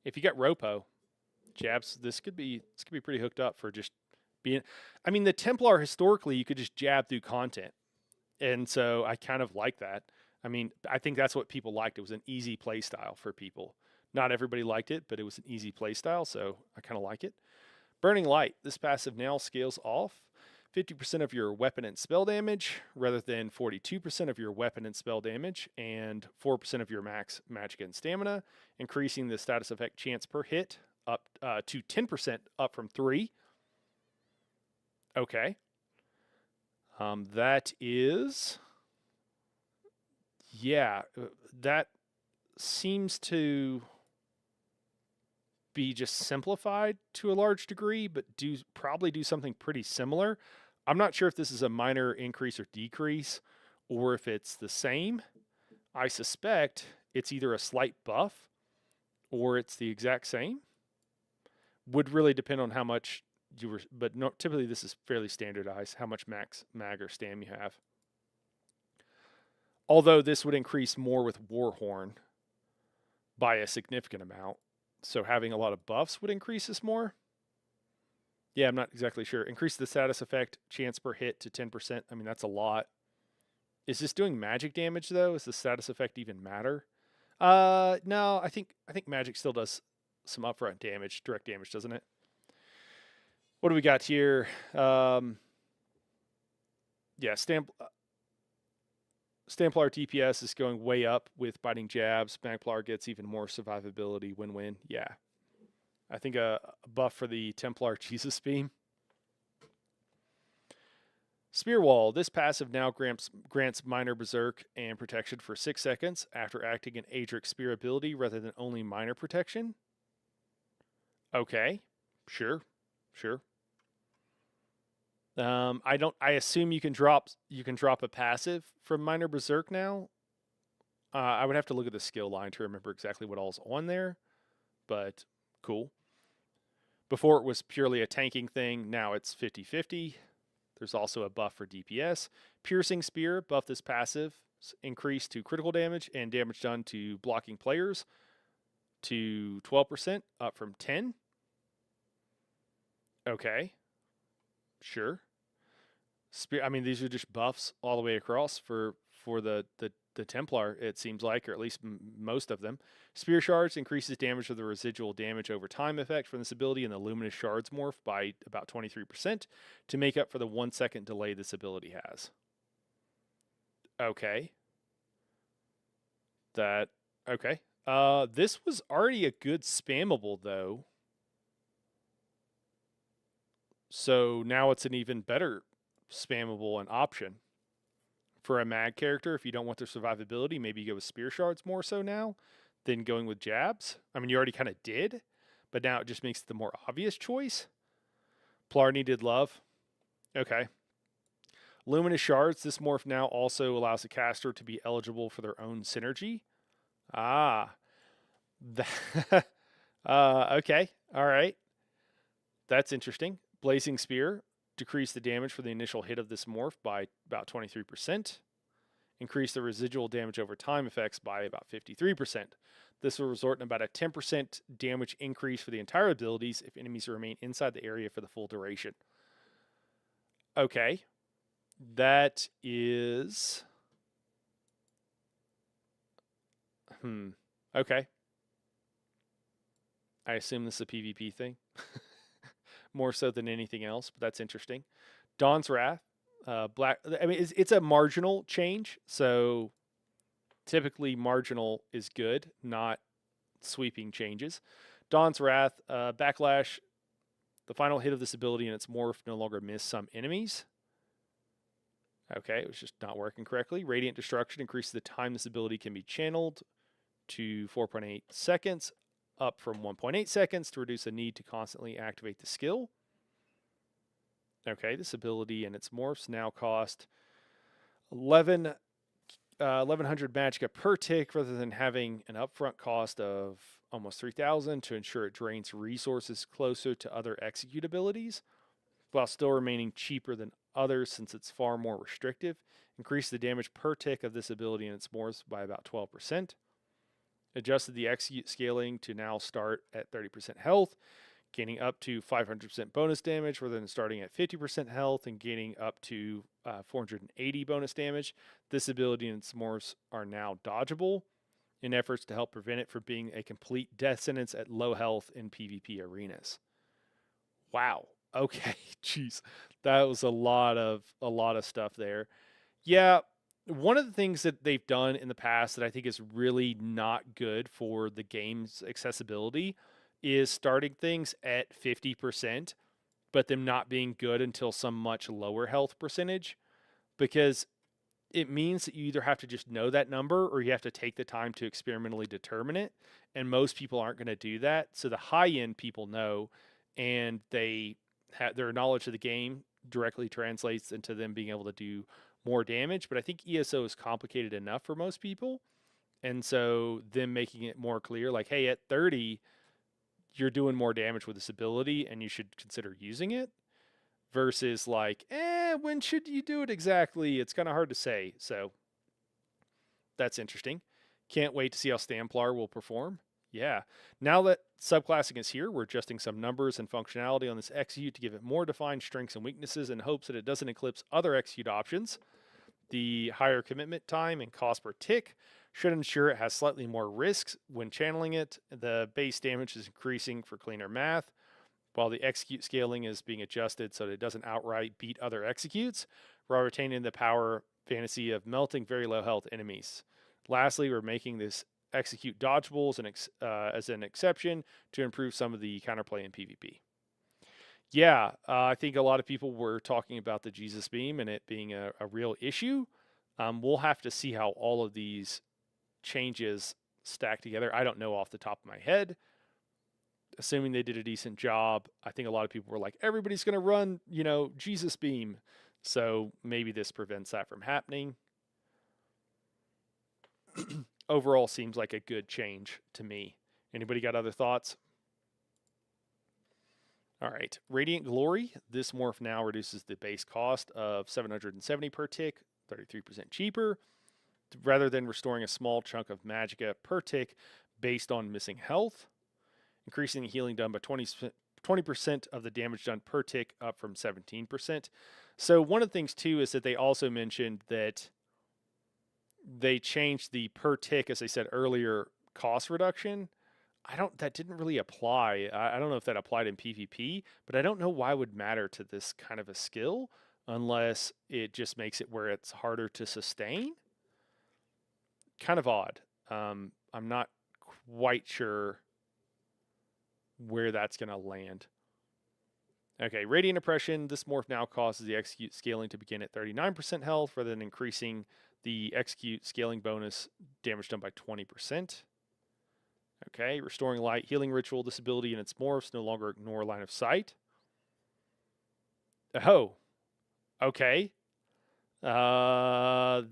If you got Ropo, jabs, this could be pretty hooked up for just being. I mean, the Templar historically you could just jab through content, and so I kind of like that. I mean, I think that's what people liked. It was an easy play style for people. Not everybody liked it, but it was an easy play style, so I kind of like it. Burning Light. This passive now scales off 50% of your weapon and spell damage rather than 42% of your weapon and spell damage, and 4% of your max magic and stamina, increasing the status effect chance per hit up to 10%, up from 3. Okay. That is, yeah, that seems to be just simplified to a large degree, but probably do something pretty similar. I'm not sure if this is a minor increase or decrease, or if it's the same. I suspect it's either a slight buff or it's the exact same. Would really depend on how much you were, but no, typically this is fairly standardized, how much max mag or stam you have. Although this would increase more with Warhorn by a significant amount. So having a lot of buffs would increase this more. Yeah, I'm not exactly sure. Increase the status effect chance per hit to 10%. I mean, that's a lot. Is this doing magic damage though? Does the status effect even matter? No, I think magic still does some upfront damage, direct damage, doesn't it? What do we got here? Yeah, Stamplar DPS is going way up with biting jabs. Magplar gets even more survivability. Win-win. Yeah. I think a buff for the Templar Jesus Beam. Spear Wall. This passive now grants minor berserk and protection for 6 seconds after acting an Adric Spear ability rather than only minor protection. Okay. Sure. I assume you can drop a passive from minor berserk now. I would have to look at the skill line to remember exactly what all's on there, but cool. Before it was purely a tanking thing, now it's 50-50. There's also a buff for DPS. Piercing Spear, buff this passive, increase to critical damage and damage done to blocking players to 12%, up from 10. Okay. Sure. Spear, I mean, these are just buffs all the way across for the Templar, it seems like, or at least most of them. Spear Shards increases damage with the residual damage over time effect from this ability, and the Luminous Shards morph by about 23% to make up for the 1 second delay this ability has. Okay. Okay. This was already a good spammable, though. So now it's an even better spammable and option. For a mag character, if you don't want their survivability, maybe you go with Spear Shards more so now than going with jabs. I mean, you already kind of did, but now it just makes it the more obvious choice. Plar needed love. Okay. Luminous Shards. This morph now also allows the caster to be eligible for their own synergy. Ah. Okay. All right. That's interesting. Blazing Spear. Decrease the damage for the initial hit of this morph by about 23%. Increase the residual damage over time effects by about 53%. This will result in about a 10% damage increase for the entire abilities if enemies remain inside the area for the full duration. Okay. That is... Okay. I assume this is a PvP thing. More so than anything else, but that's interesting. Dawn's Wrath. Black. I mean, it's a marginal change, so typically marginal is good, not sweeping changes. Dawn's Wrath. Backlash. The final hit of this ability and its morph no longer miss some enemies. Okay, it was just not working correctly. Radiant Destruction increases the time this ability can be channeled to 4.8 seconds, up from 1.8 seconds to reduce the need to constantly activate the skill. Okay, this ability and its morphs now cost 1100 magicka per tick rather than having an upfront cost of almost 3,000 to ensure it drains resources closer to other execute abilities, while still remaining cheaper than others since it's far more restrictive. Increase the damage per tick of this ability and its morphs by about 12%. Adjusted the execute scaling to now start at 30% health, gaining up to 500% bonus damage rather than starting at 50% health and gaining up to 480 bonus damage. This ability and its morphs are now dodgeable in efforts to help prevent it from being a complete death sentence at low health in PvP arenas. Wow. Okay. Jeez. That was a lot of stuff there. Yeah, one of the things that they've done in the past that I think is really not good for the game's accessibility is starting things at 50%, but them not being good until some much lower health percentage, because it means that you either have to just know that number or you have to take the time to experimentally determine it. And most people aren't going to do that. So the high end people know, and they have their knowledge of the game directly translates into them being able to do more damage. But I think ESO is complicated enough for most people. And so them making it more clear, like, hey, at 30, you're doing more damage with this ability and you should consider using it, versus like, when should you do it exactly? It's kind of hard to say. So that's interesting. Can't wait to see how Stamplar will perform. Yeah. Now that subclassing is here, we're adjusting some numbers and functionality on this execute to give it more defined strengths and weaknesses in hopes that it doesn't eclipse other execute options. The higher commitment time and cost per tick should ensure it has slightly more risks when channeling it. The base damage is increasing for cleaner math, while the execute scaling is being adjusted so that it doesn't outright beat other executes, while retaining the power fantasy of melting very low health enemies. Lastly, we're making this execute dodgeable as an exception to improve some of the counterplay in PvP. Yeah, I think a lot of people were talking about the Jesus Beam and it being a real issue. We'll have to see how all of these changes stack together. I don't know off the top of my head. Assuming they did a decent job, I think a lot of people were like, everybody's going to run, Jesus Beam. So maybe this prevents that from happening. Overall, seems like a good change to me. Anybody got other thoughts? All right, Radiant Glory. This morph now reduces the base cost of 770 per tick, 33% cheaper, rather than restoring a small chunk of magicka per tick based on missing health, increasing the healing done by 20% of the damage done per tick, up from 17%. So one of the things too is that they also mentioned that they changed the per tick, as I said earlier, cost reduction. That didn't really apply. I don't know if that applied in PvP, but I don't know why it would matter to this kind of a skill unless it just makes it where it's harder to sustain. Kind of odd. I'm not quite sure where that's going to land. Okay, Radiant Oppression. This morph now causes the execute scaling to begin at 39% health rather than increasing the execute scaling bonus damage done by 20%. Okay, Restoring Light. Healing Ritual. This ability and its morphs no longer ignore line of sight. Oh, okay. I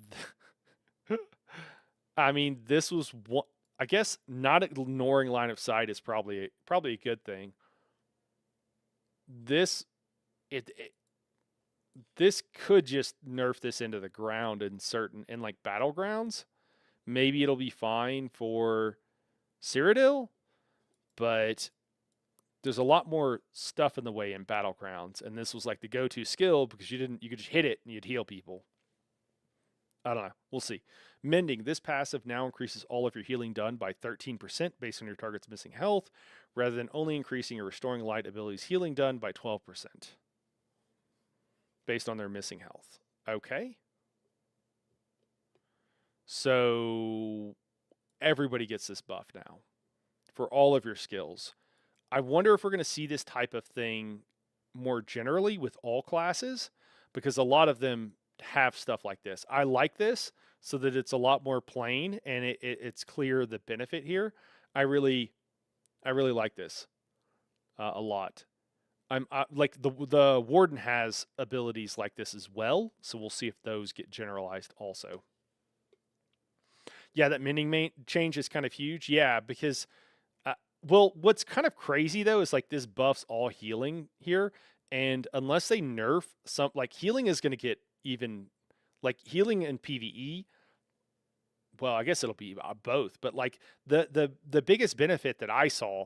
mean, this was one. I guess not ignoring line of sight is probably a good thing. This could just nerf this into the ground in like battlegrounds. Maybe it'll be fine for Cyrodiil, but there's a lot more stuff in the way in battlegrounds, and this was like the go-to skill because you could just hit it and you'd heal people. I don't know. We'll see. Mending. This passive now increases all of your healing done by 13% based on your target's missing health, rather than only increasing your Restoring Light ability's healing done by 12% based on their missing health. Okay. So everybody gets this buff now for all of your skills. I wonder if we're going to see this type of thing more generally with all classes, because a lot of them have stuff like this. I like this so that it's a lot more plain and it's clear the benefit here. I really like this a lot. I'm like the Warden has abilities like this as well, so we'll see if those get generalized also. Yeah, that mending change is kind of huge. Yeah, because well, what's kind of crazy though is like this buff's all healing here, and unless they nerf some, like healing is going to get even, like healing in PvE. Well, I guess it'll be both, but like the biggest benefit that I saw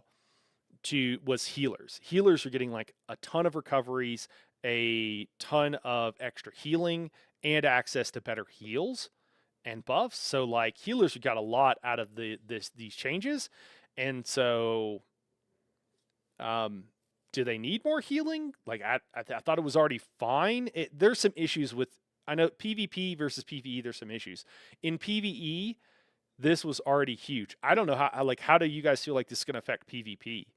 was healers. Healers are getting like a ton of recoveries, a ton of extra healing, and access to better heals and buffs. So like healers got a lot out of these changes. And so do they need more healing? Like I thought it was already fine. There's some issues with, I know PvP versus PvE, there's some issues. In PvE, this was already huge. I don't know how do you guys feel like this is going to affect PvP?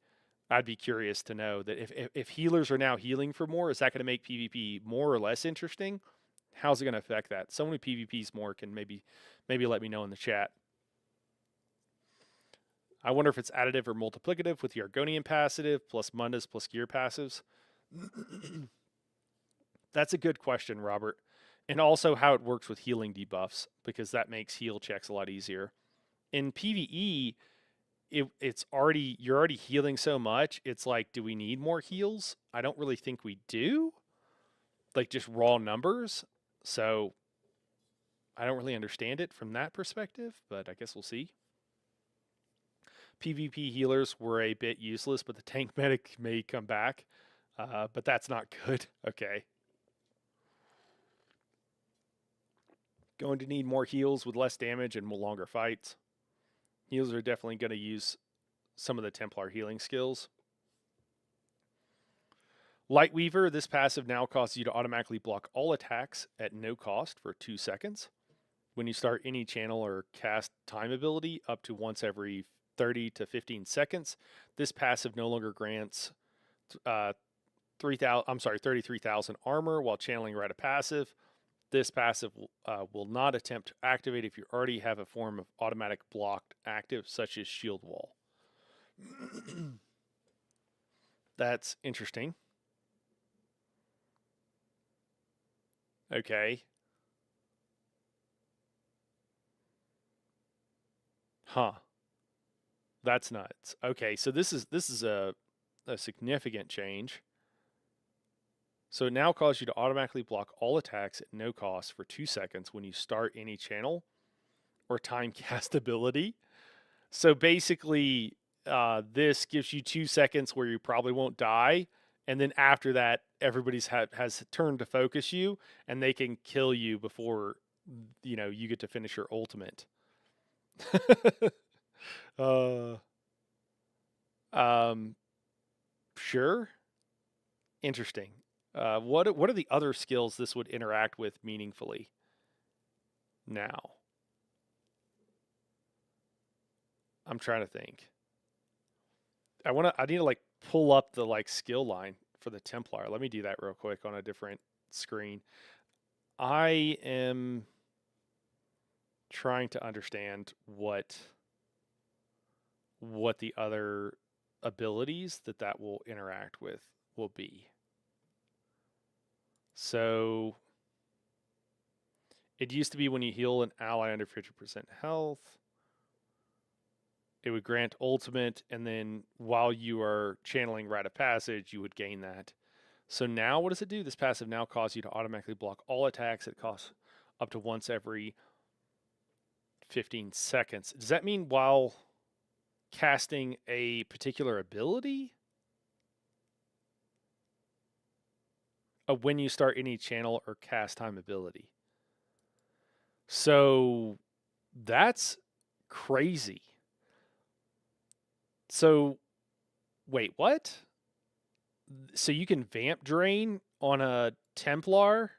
I'd be curious to know that if healers are now healing for more, is that going to make PvP more or less interesting? How's it going to affect that? Someone who PvPs more can maybe let me know in the chat. I wonder if it's additive or multiplicative with the Argonian passive plus Mundus plus gear passives. That's a good question, Robert. And also how it works with healing debuffs, because that makes heal checks a lot easier. In PvE, you're already healing so much. It's like, do we need more heals? I don't really think we do. Like just raw numbers. So I don't really understand it from that perspective, but I guess we'll see. PvP healers were a bit useless, but the tank medic may come back. But that's not good. Okay. Going to need more heals with less damage and longer fights. Heals are definitely going to use some of the Templar healing skills. Lightweaver, this passive now causes you to automatically block all attacks at no cost for 2 seconds. When you start any channel or cast time ability up to once every 30 to 15 seconds, this passive no longer grants 33,000 armor while channeling Rite of Passive. This passive will not attempt to activate if you already have a form of automatic blocked active, such as Shield Wall. That's interesting. Okay. Huh. That's nuts. Okay, so this is a significant change. So it now causes you to automatically block all attacks at no cost for 2 seconds when you start any channel or time cast ability. So basically, this gives you 2 seconds where you probably won't die, and then after that, everybody's has turned to focus you, and they can kill you before you get to finish your ultimate. Sure. Interesting. What are the other skills this would interact with meaningfully now? I'm trying to think. I need to like pull up the like skill line for the Templar. Let me do that real quick on a different screen. I am trying to understand what the other abilities that will interact with will be. So it used to be when you heal an ally under 50% health, it would grant ultimate, and then while you are channeling Rite of Passage, you would gain that. So now what does it do? This passive now causes you to automatically block all attacks. It costs up to once every 15 seconds. Does that mean while casting a particular ability? When you start any channel or cast time ability. So that's crazy. So wait, what? So you can vamp drain on a Templar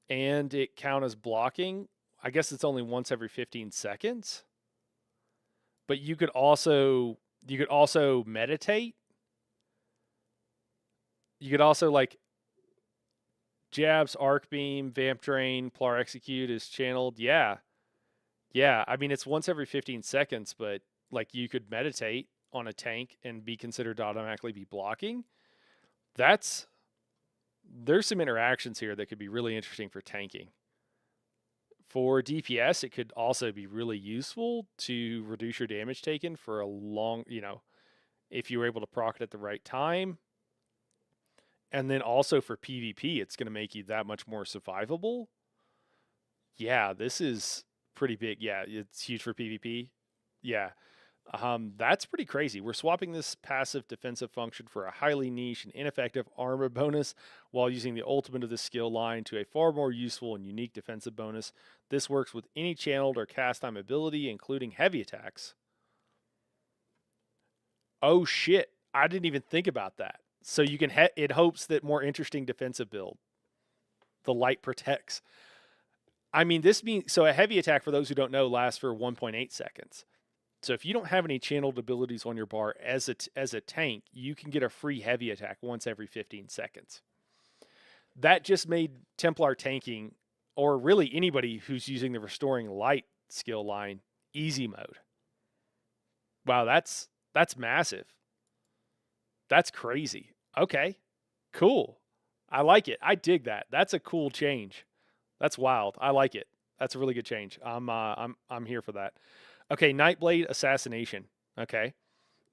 and it count as blocking? I guess it's only once every 15 seconds. But you could also meditate. You could also like jabs, arc beam, vamp drain, Plar execute is channeled. Yeah. I mean, it's once every 15 seconds, but like you could meditate on a tank and be considered to automatically be blocking. There's some interactions here that could be really interesting for tanking. For DPS, it could also be really useful to reduce your damage taken for a long, if you were able to proc it at the right time. And then also for PvP, it's going to make you that much more survivable. Yeah, this is pretty big. Yeah, it's huge for PvP. Yeah. That's pretty crazy. We're swapping this passive defensive function for a highly niche and ineffective armor bonus while using the ultimate of this skill line to a far more useful and unique defensive bonus. This works with any channeled or cast time ability, including heavy attacks. Oh shit, I didn't even think about that. So you can it hopes that more interesting defensive build. The light protects. I mean, this means so a heavy attack, for those who don't know, lasts for 1.8 seconds. So if you don't have any channeled abilities on your bar as a tank, you can get a free heavy attack once every 15 seconds. That just made Templar tanking, or really anybody who's using the Restoring Light skill line, easy mode. Wow, that's massive. That's crazy. Okay, cool. I like it. I dig that. That's a cool change. That's wild. I like it. That's a really good change. I'm here for that. Okay, Nightblade Assassination. Okay,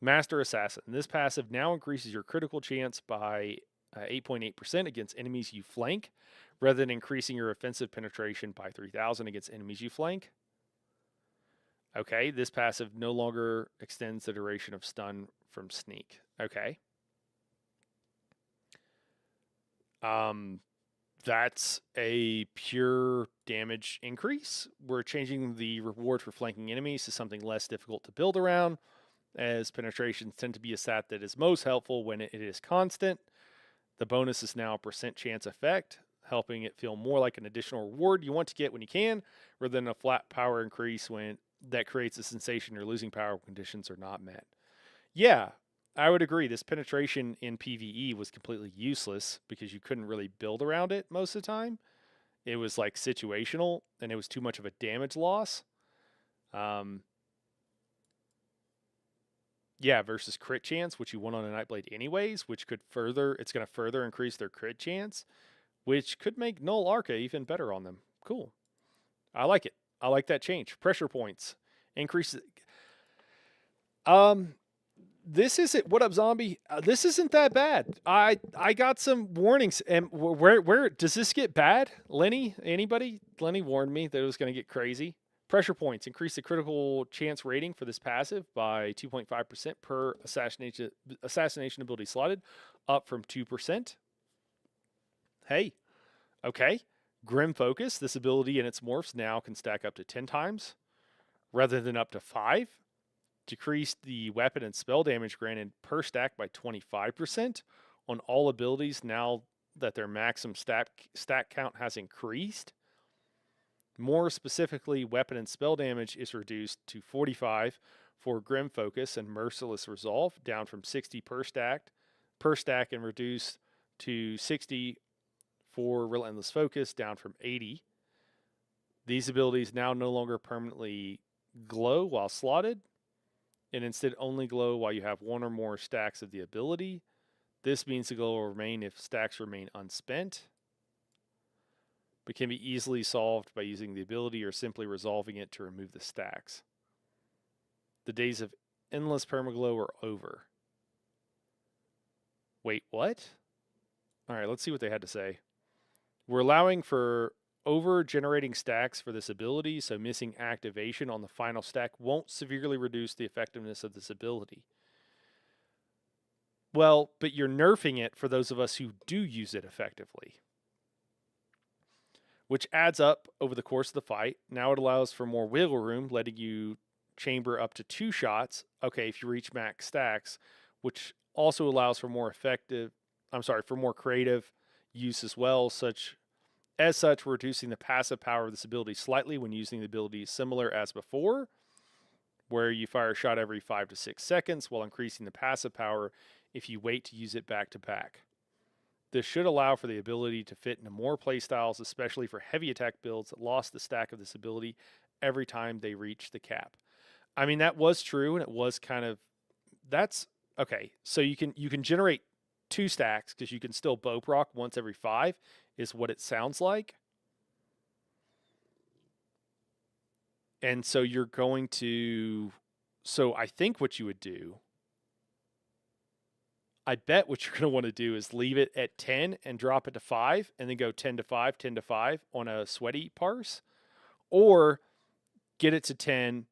Master Assassin. This passive now increases your critical chance by 8.8% against enemies you flank, rather than increasing your offensive penetration by 3,000 against enemies you flank. Okay, this passive no longer extends the duration of stun from sneak. Okay. That's a pure damage increase. We're changing the reward for flanking enemies to something less difficult to build around, as penetrations tend to be a stat that is most helpful when it is constant. The bonus is now a percent chance effect, helping it feel more like an additional reward you want to get when you can, rather than a flat power increase when that creates a sensation you're losing power when conditions are not met. Yeah, I would agree. This penetration in PvE was completely useless because you couldn't really build around it most of the time. It was like situational, and it was too much of a damage loss. Yeah, versus crit chance, which you want on a Nightblade anyways, which could it's going to further increase their crit chance, which could make Null Arca even better on them. Cool. I like it. I like that change. Pressure points. Increase. This isn't, what up, zombie? This isn't that bad. I got some warnings. And where does this get bad? Lenny, anybody? Lenny warned me that it was going to get crazy. Pressure points. Increase the critical chance rating for this passive by 2.5% per assassination ability slotted, up from 2%. Hey, okay. Grim Focus. This ability and its morphs now can stack up to 10 times rather than up to 5. Decreased the weapon and spell damage granted per stack by 25% on all abilities now that their maximum stack count has increased. More specifically, weapon and spell damage is reduced to 45 for Grim Focus and Merciless Resolve, down from 60 per stack, and reduced to 60 for Relentless Focus, down from 80. These abilities now no longer permanently glow while slotted, and instead only glow while you have one or more stacks of the ability. This means the glow will remain if stacks remain unspent, but can be easily solved by using the ability or simply resolving it to remove the stacks. The days of endless permaglow are over. Wait, what? All right, let's see what they had to say. We're allowing for over-generating stacks for this ability, so missing activation on the final stack won't severely reduce the effectiveness of this ability. Well, but you're nerfing it for those of us who do use it effectively, which adds up over the course of the fight. Now it allows for more wiggle room, letting you chamber up to 2 shots, okay, if you reach max stacks, which also allows for more creative use as well. As such, we're reducing the passive power of this ability slightly when using the ability similar as before, where you fire a shot every 5 to 6 seconds, while increasing the passive power if you wait to use it back to back. This should allow for the ability to fit into more playstyles, especially for heavy attack builds that lost the stack of this ability every time they reach the cap. I mean, that was true, and it was kind of, that's okay. So you can generate 2 stacks because you can still bow proc once every 5 is what it sounds like. And so you're going to, so I think what you would do, I bet what you're going to want to do is leave it at 10 and drop it to 5 and then go 10 to 5, 10 to 5 on a sweaty parse, or get it to 10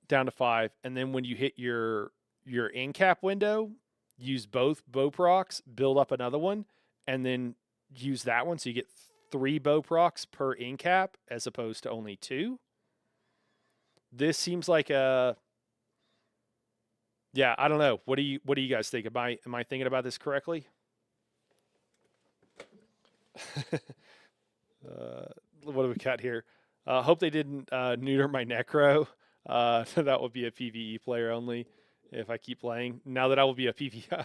down to 5. And then when you hit your end cap window, use both bow procs, build up another one, and then use that one. So you get 3 bow procs per end cap as opposed to only 2. This seems like I don't know. What do you guys think? Am I thinking about this correctly? What do we got here? Hope they didn't neuter my necro. That would be a PvE player only if I keep playing. Now that I will be a PvE.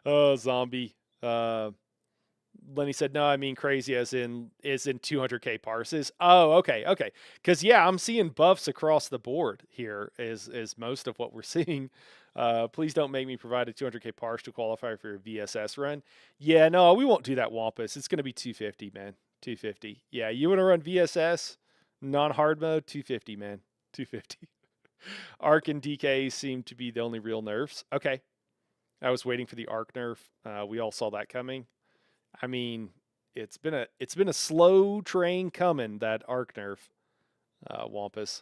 Oh, zombie. Lenny said, "No, I mean crazy as in 200k parses." Oh, okay, okay. Because yeah, I'm seeing buffs across the board here. Is most of what we're seeing. Please don't make me provide a 200k parse to qualify for your VSS run. Yeah, no, we won't do that, Wampus. It's gonna be 250, man. 250. Yeah, you want to run VSS, non-hard mode, 250, man. 250. Arc and DK seem to be the only real nerfs. Okay, I was waiting for the Arc nerf. We all saw that coming. I mean, it's been a slow train coming, that Arc nerf, Wampus.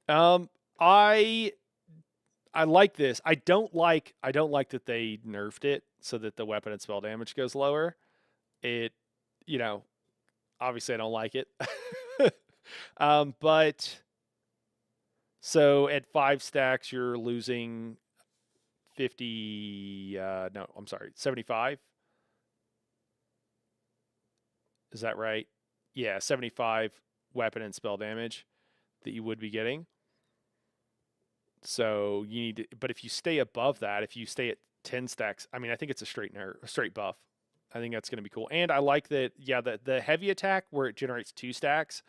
Um, I I like this. I don't like that they nerfed it so that the weapon and spell damage goes lower. It, you know, obviously I don't like it. But so at 5 stacks you're losing 50. No, I'm sorry, 75. Is that right? Yeah, 75 weapon and spell damage that you would be getting. So you need to, but if you stay above that, if you stay at 10 stacks, I mean, I think it's a straight buff. I think that's going to be cool. And I like that, yeah, the heavy attack where it generates 2 stacks,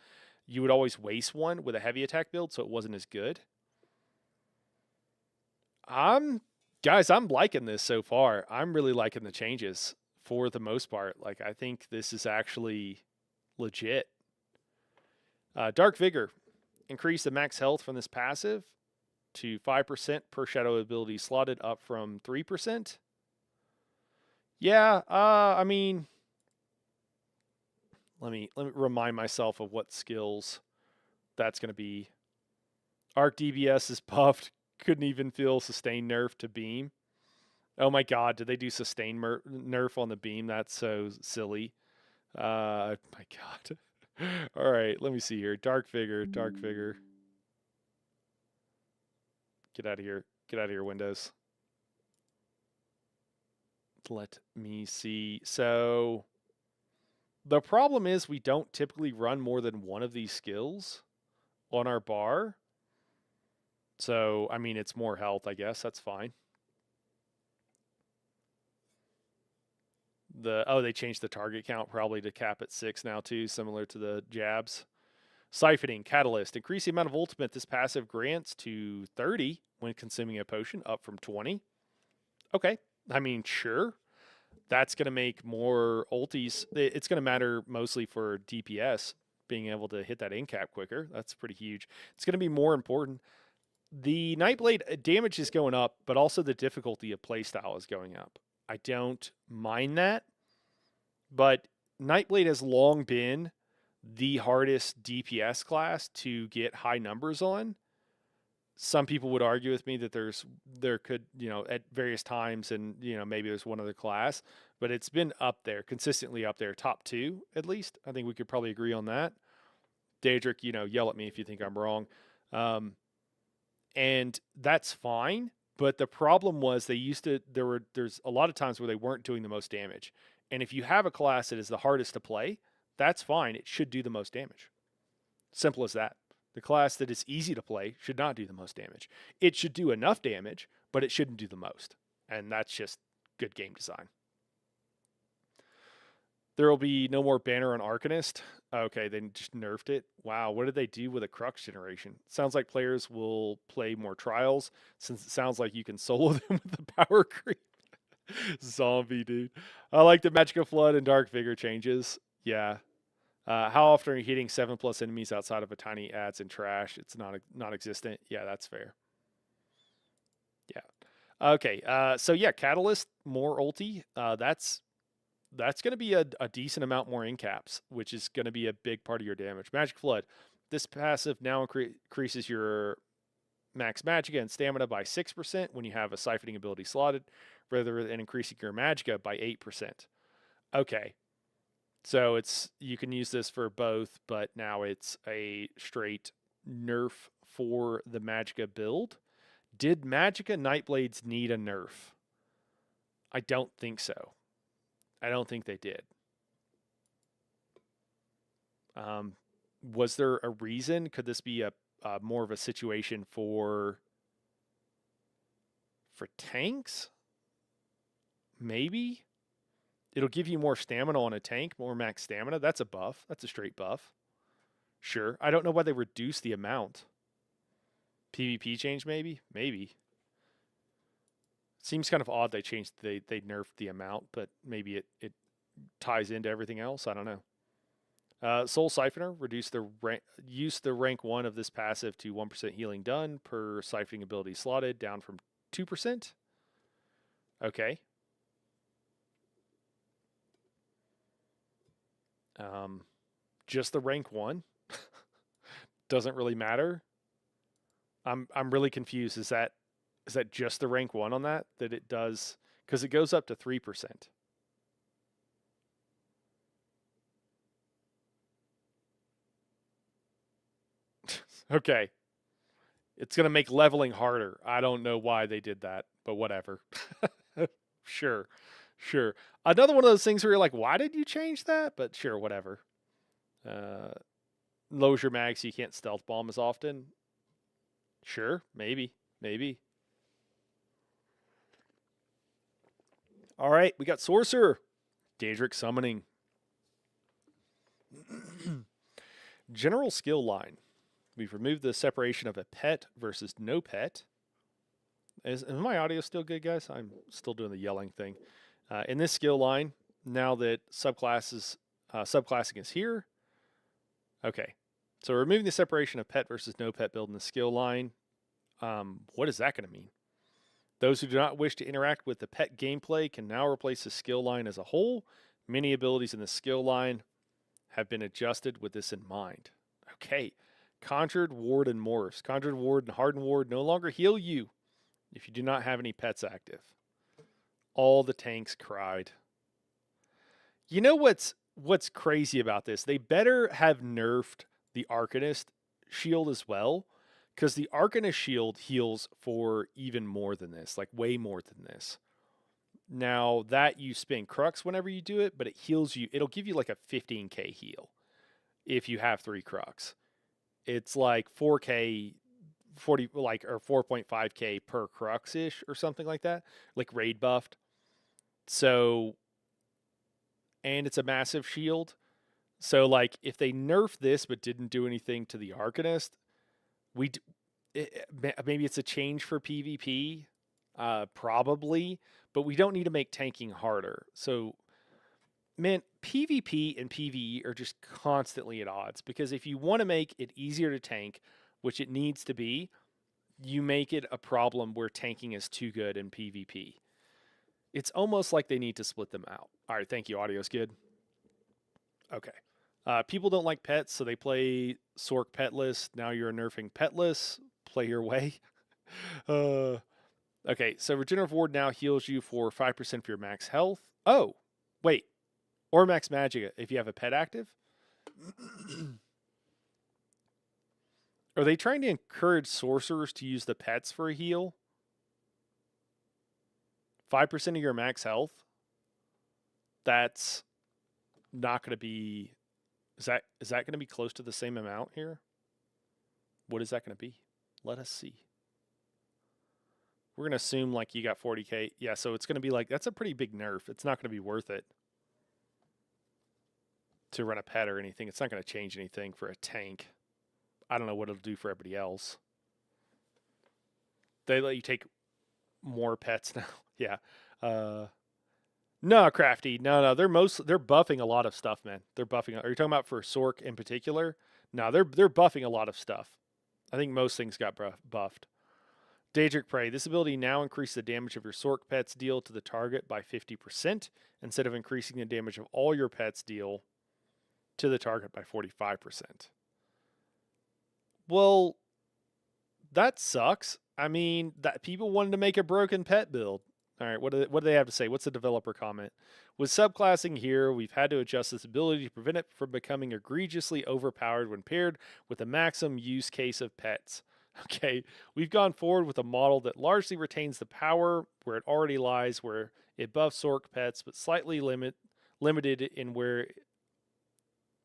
you would always waste one with a heavy attack build, so it wasn't as good. I'm, guys, I'm liking this so far. I'm really liking the changes for the most part. Like, I think this is actually legit. Dark Vigor. Increase the max health from this passive to 5% per shadow ability slotted, up from 3%. Yeah, I mean, let me remind myself of what skills that's going to be. Arc DBS is buffed. Couldn't even feel sustain nerf to beam. Oh my god, did they do sustain nerf on the beam? That's so silly. My god. All right, let me see here. Dark Vigor. Get out of here. Get out of here, Windows. Let me see. So the problem is we don't typically run more than one of these skills on our bar. So, I mean, it's more health, I guess. That's fine. They changed the target count probably to cap at 6 now too, similar to the jabs. Siphoning Catalyst. Increase the amount of ultimate this passive grants to 30 when consuming a potion, up from 20. Okay. I mean, sure. That's going to make more ultis. It's going to matter mostly for DPS, being able to hit that in cap quicker. That's pretty huge. It's going to be more important. The Nightblade damage is going up, but also the difficulty of playstyle is going up. I don't mind that, but Nightblade has long been the hardest DPS class to get high numbers on. Some people would argue with me that there could, at various times, and maybe there's one other class, but it's been up there, consistently up there, top 2 at least. I think we could probably agree on that. Daedric, yell at me if you think I'm wrong. And that's fine, but the problem was there's a lot of times where they weren't doing the most damage. And if you have a class that is the hardest to play, that's fine. It should do the most damage. Simple as that. The class that is easy to play should not do the most damage. It should do enough damage, but it shouldn't do the most. And that's just good game design. There will be no more banner on Arcanist. Okay, they just nerfed it. Wow, what did they do with a Crux generation? Sounds like players will play more trials, since it sounds like you can solo them with the power creep. Zombie, dude. I like the Magicka Flood and Dark Vigor changes. Yeah. How often are you hitting 7+ enemies outside of a tiny ads and trash? It's non-existent. Yeah, that's fair. Yeah. Okay. So yeah, Catalyst, more ulti. That's going to be a decent amount more in caps, which is going to be a big part of your damage. Magic Flood. This passive now increases your max Magicka and stamina by 6% when you have a siphoning ability slotted, rather than increasing your Magicka by 8%. Okay. So you can use this for both, but now it's a straight nerf for the Magicka build. Did Magicka Nightblades need a nerf? I don't think so. I don't think they did. Was there a reason? Could this be a more of a situation for tanks? Maybe. It'll give you more stamina on a tank, more max stamina. That's a buff. That's a straight buff. Sure. I don't know why they reduced the amount. PvP change, maybe? Maybe. Seems kind of odd they changed, they nerfed the amount, but maybe it ties into everything else. I don't know. Soul Siphoner, use the rank 1 of this passive to 1% healing done per siphoning ability slotted, down from 2%. Okay. Just the rank 1 doesn't really matter. I'm really confused. Is that just the rank 1 on that it does? Because it goes up to 3%. Okay. It's going to make leveling harder. I don't know why they did that, but whatever. Sure. Another one of those things where you're like, why did you change that? But sure, whatever. Lowers your mag so you can't stealth bomb as often. Sure, maybe. All right, we got Sorcerer. Daedric Summoning. General skill line. We've removed the separation of a pet versus no pet. Is my audio still good, guys? I'm still doing the yelling thing. In this skill line, now that subclassing is here. Okay, so we're removing the separation of pet versus no pet build in the skill line. What is that going to mean? Those who do not wish to interact with the pet gameplay can now replace the skill line as a whole. Many abilities in the skill line have been adjusted with this in mind. Okay. Conjured Ward and Morphs. Conjured Ward and Hardened Ward no longer heal you if you do not have any pets active. All the tanks cried. You know what's crazy about this? They better have nerfed the Arcanist shield as well, because the Arcanist shield heals for even more than this, like way more than this. Now that you spend Crux whenever you do it, but it heals you. It'll give you like a 15k heal if you have 3 Crux. It's like 4k, 40 like or 4.5k per Crux ish or something like that, like raid buffed. So, and it's a massive shield. So like if they nerf this but didn't do anything to the Arcanist, maybe it's a change for PvP, probably, but we don't need to make tanking harder. So, man, PvP and PvE are just constantly at odds, because if you want to make it easier to tank, which it needs to be, you make it a problem where tanking is too good in PvP. It's almost like they need to split them out. All right, thank you. Audio's good. Okay. People don't like pets, so they play Sorc petless. Now you're nerfing petless. Play your way. Okay, so Regenerative Ward now heals you for 5% of your max health. Oh, wait. Or max magic if you have a pet active. Are they trying to encourage sorcerers to use the pets for a heal? 5% of your max health? That's not going to be... Is that going to be close to the same amount here? What is that going to be? Let us see. We're going to assume like you got 40k. Yeah, so it's going to be like, that's a pretty big nerf. It's not going to be worth it to run a pet or anything. It's not going to change anything for a tank. I don't know what it'll do for everybody else. They let you take more pets now. Yeah. No, Crafty. No. They're buffing a lot of stuff, man. They're buffing. Are you talking about for Sorc in particular? No, they're buffing a lot of stuff. I think most things got buffed. Daedric Prey. This ability now increases the damage of your Sorc pets deal to the target by 50%, instead of increasing the damage of all your pets deal to the target by 45%. Well, that sucks. I mean, that people wanted to make a broken pet build. All right, what do they have to say? What's the developer comment? With subclassing here, we've had to adjust this ability to prevent it from becoming egregiously overpowered when paired with the maximum use case of pets. Okay, we've gone forward with a model that largely retains the power where it already lies, where it buffs Sorc pets, but slightly limited in where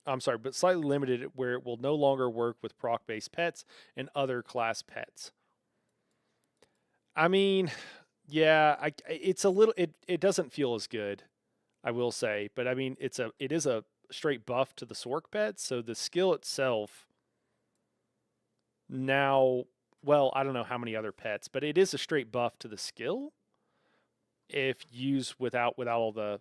I'm sorry, but slightly limited where it will no longer work with proc-based pets and other class pets. I mean, yeah, it's a little it doesn't feel as good, I will say, but I mean it is a straight buff to the Sork pets, so the skill itself now, well, I don't know how many other pets, but it is a straight buff to the skill if used without all the,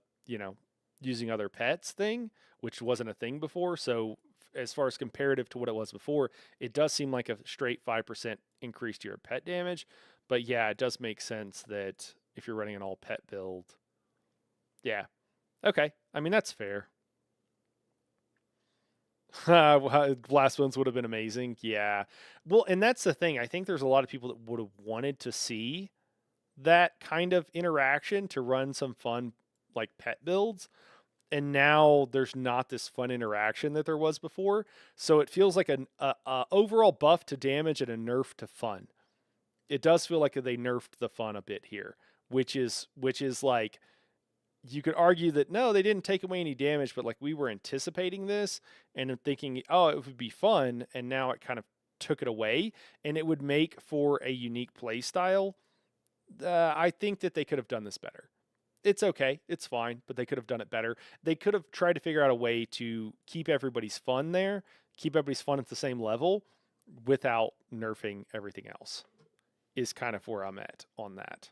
using other pets thing, which wasn't a thing before. So as far as comparative to what it was before, it does seem like a straight 5% increase to your pet damage. But yeah, it does make sense that if you're running an all pet build, yeah. Okay. I mean, that's fair. Last ones would have been amazing. Yeah. Well, and that's the thing. I think there's a lot of people that would have wanted to see that kind of interaction to run some fun like pet builds. And now there's not this fun interaction that there was before. So it feels like a overall buff to damage and a nerf to fun. It does feel like they nerfed the fun a bit here, which is like, you could argue that no, they didn't take away any damage, but like we were anticipating this and thinking, oh, it would be fun, and now it kind of took it away, and it would make for a unique play style. I think that they could have done this better. It's okay, it's fine, but they could have done it better. They could have tried to figure out a way to keep everybody's fun there, keep everybody's fun at the same level without nerfing everything else, is kind of where I'm at on that.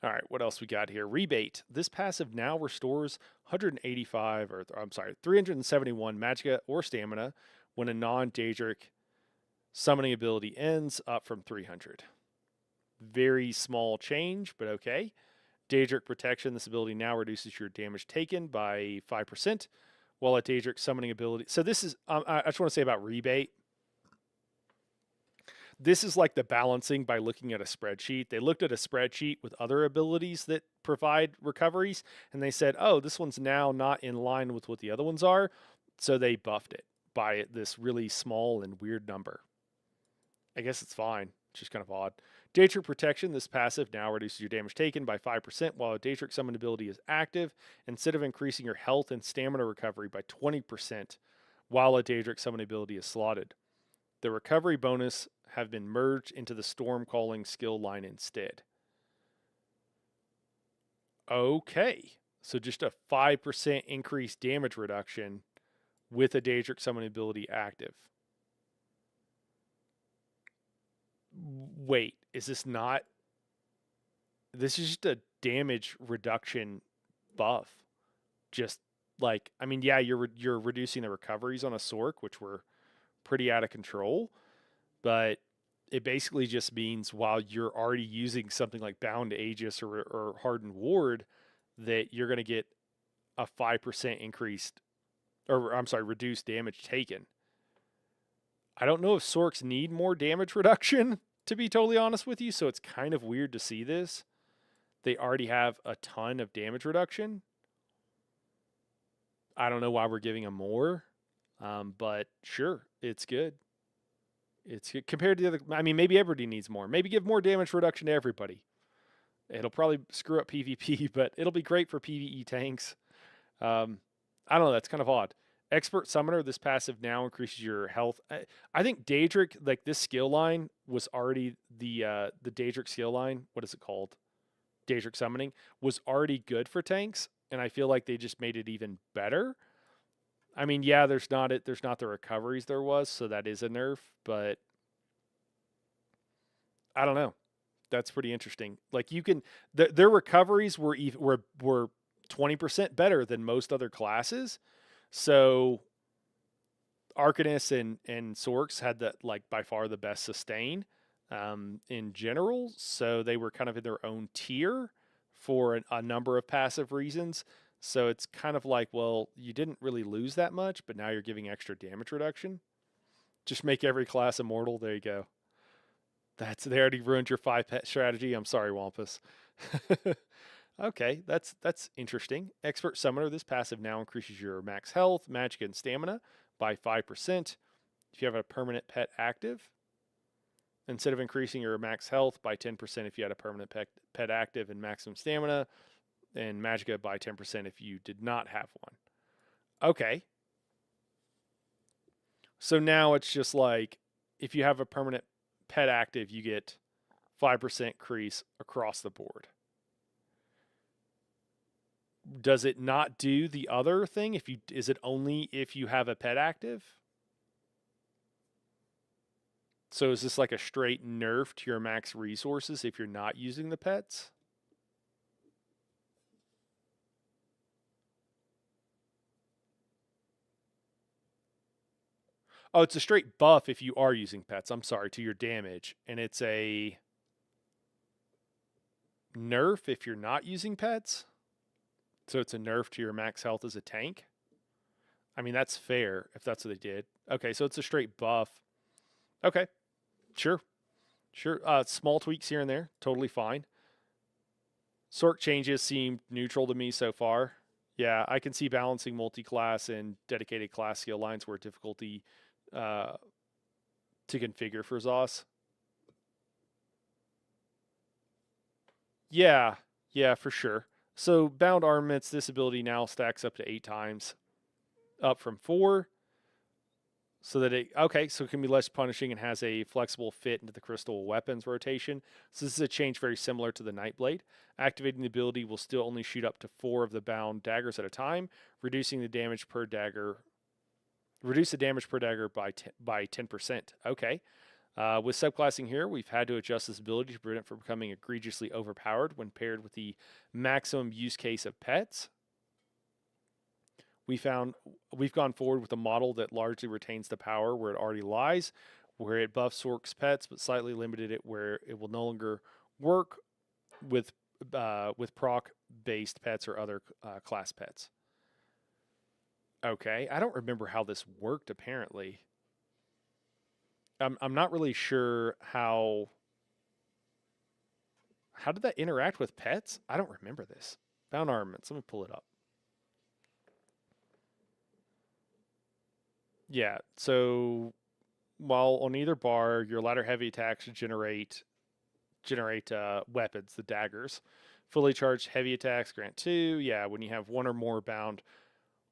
All right, what else we got here? Rebate. This passive now restores 185, or I'm sorry, 371 magicka or stamina when a non-Daedric summoning ability ends, up from 300. Very small change, but okay. Daedric Protection. This ability now reduces your damage taken by 5%, while a Daedric summoning ability. So this is, I just want to say about Rebate. This is like the balancing by looking at a spreadsheet. They looked at a spreadsheet with other abilities that provide recoveries, and they said, oh, this one's now not in line with what the other ones are. So they buffed it by this really small and weird number. I guess it's fine. It's just kind of odd. Daedric Protection. This passive now reduces your damage taken by 5% while a Daedric summon ability is active, instead of increasing your health and stamina recovery by 20% while a Daedric summon ability is slotted. The recovery bonus have been merged into the Storm Calling skill line instead. Okay, so just a 5% increased damage reduction with a Daedric summon ability active. Wait, is this not? This is just a damage reduction buff. Just like, I mean, yeah, you're reducing the recoveries on a Sork, which were pretty out of control, but it basically just means while you're already using something like Bound Aegis or Hardened Ward, that you're going to get a 5% increased, or I'm sorry, reduced damage taken. I don't know if Sorks need more damage reduction, to be totally honest with you, so it's kind of weird to see this. They already have a ton of damage reduction. I don't know why we're giving them more, but sure, it's good. It's good. Compared to the other. I mean, maybe everybody needs more. Maybe give more damage reduction to everybody. It'll probably screw up PvP, but it'll be great for PvE tanks. I don't know. That's kind of odd. Expert Summoner. This passive now increases your health. I think Daedric, like this skill line, was already the Daedric skill line. What is it called? Daedric Summoning was already good for tanks, and I feel like they just made it even better. I mean, yeah, there's not the recoveries there was, so that is a nerf, but I don't know. That's pretty interesting. Like you can their recoveries were 20% better than most other classes. So Arcanist and Sorks had that, like, by far the best sustain in general. So they were kind of in their own tier for a number of passive reasons. So it's kind of like, well, you didn't really lose that much, but now you're giving extra damage reduction. Just make every class immortal. There you go. They already ruined your 5-pet strategy. I'm sorry, Wampus. Okay, that's interesting. Expert Summoner. This passive now increases your max health, magic, and stamina by 5% if you have a permanent pet active, instead of increasing your max health by 10% if you had a permanent pet active, and maximum stamina and magicka by 10% if you did not have one. Okay. So now it's just like if you have a permanent pet active, you get 5% crease across the board. Does it not do the other thing? Is it only if you have a pet active? So is this like a straight nerf to your max resources if you're not using the pets? Oh, it's a straight buff if you are using pets. I'm sorry, to your damage. And it's a nerf if you're not using pets. So it's a nerf to your max health as a tank. I mean, that's fair if that's what they did. Okay, so it's a straight buff. Okay, sure. Sure. Small tweaks here and there, totally fine. Sort changes seem neutral to me so far. Yeah, I can see balancing multi-class and dedicated class skill lines where difficulty uh, to configure for ZOS. Yeah, yeah, for sure. So bound armaments, this ability now stacks up to 8 times, up from 4. So that so it can be less punishing and has a flexible fit into the crystal weapons rotation. So this is a change very similar to the Nightblade. Activating the ability will still only shoot up to 4 of the bound daggers at a time, reduce the damage per dagger by 10%. Okay. With subclassing here, we've had to adjust this ability to prevent it from becoming egregiously overpowered when paired with the maximum use case of pets. We've gone forward with a model that largely retains the power where it already lies, where it buffs Orc's pets, but slightly limited it where it will no longer work with proc based pets or other class pets. Okay, I don't remember how this worked. Apparently, I'm not really sure how did that interact with pets. I don't remember this. Bound armaments. Let me pull it up. Yeah, so while on either bar, your ladder heavy attacks generate weapons, the daggers. Fully charged heavy attacks grant 2. Yeah, when you have one or more bound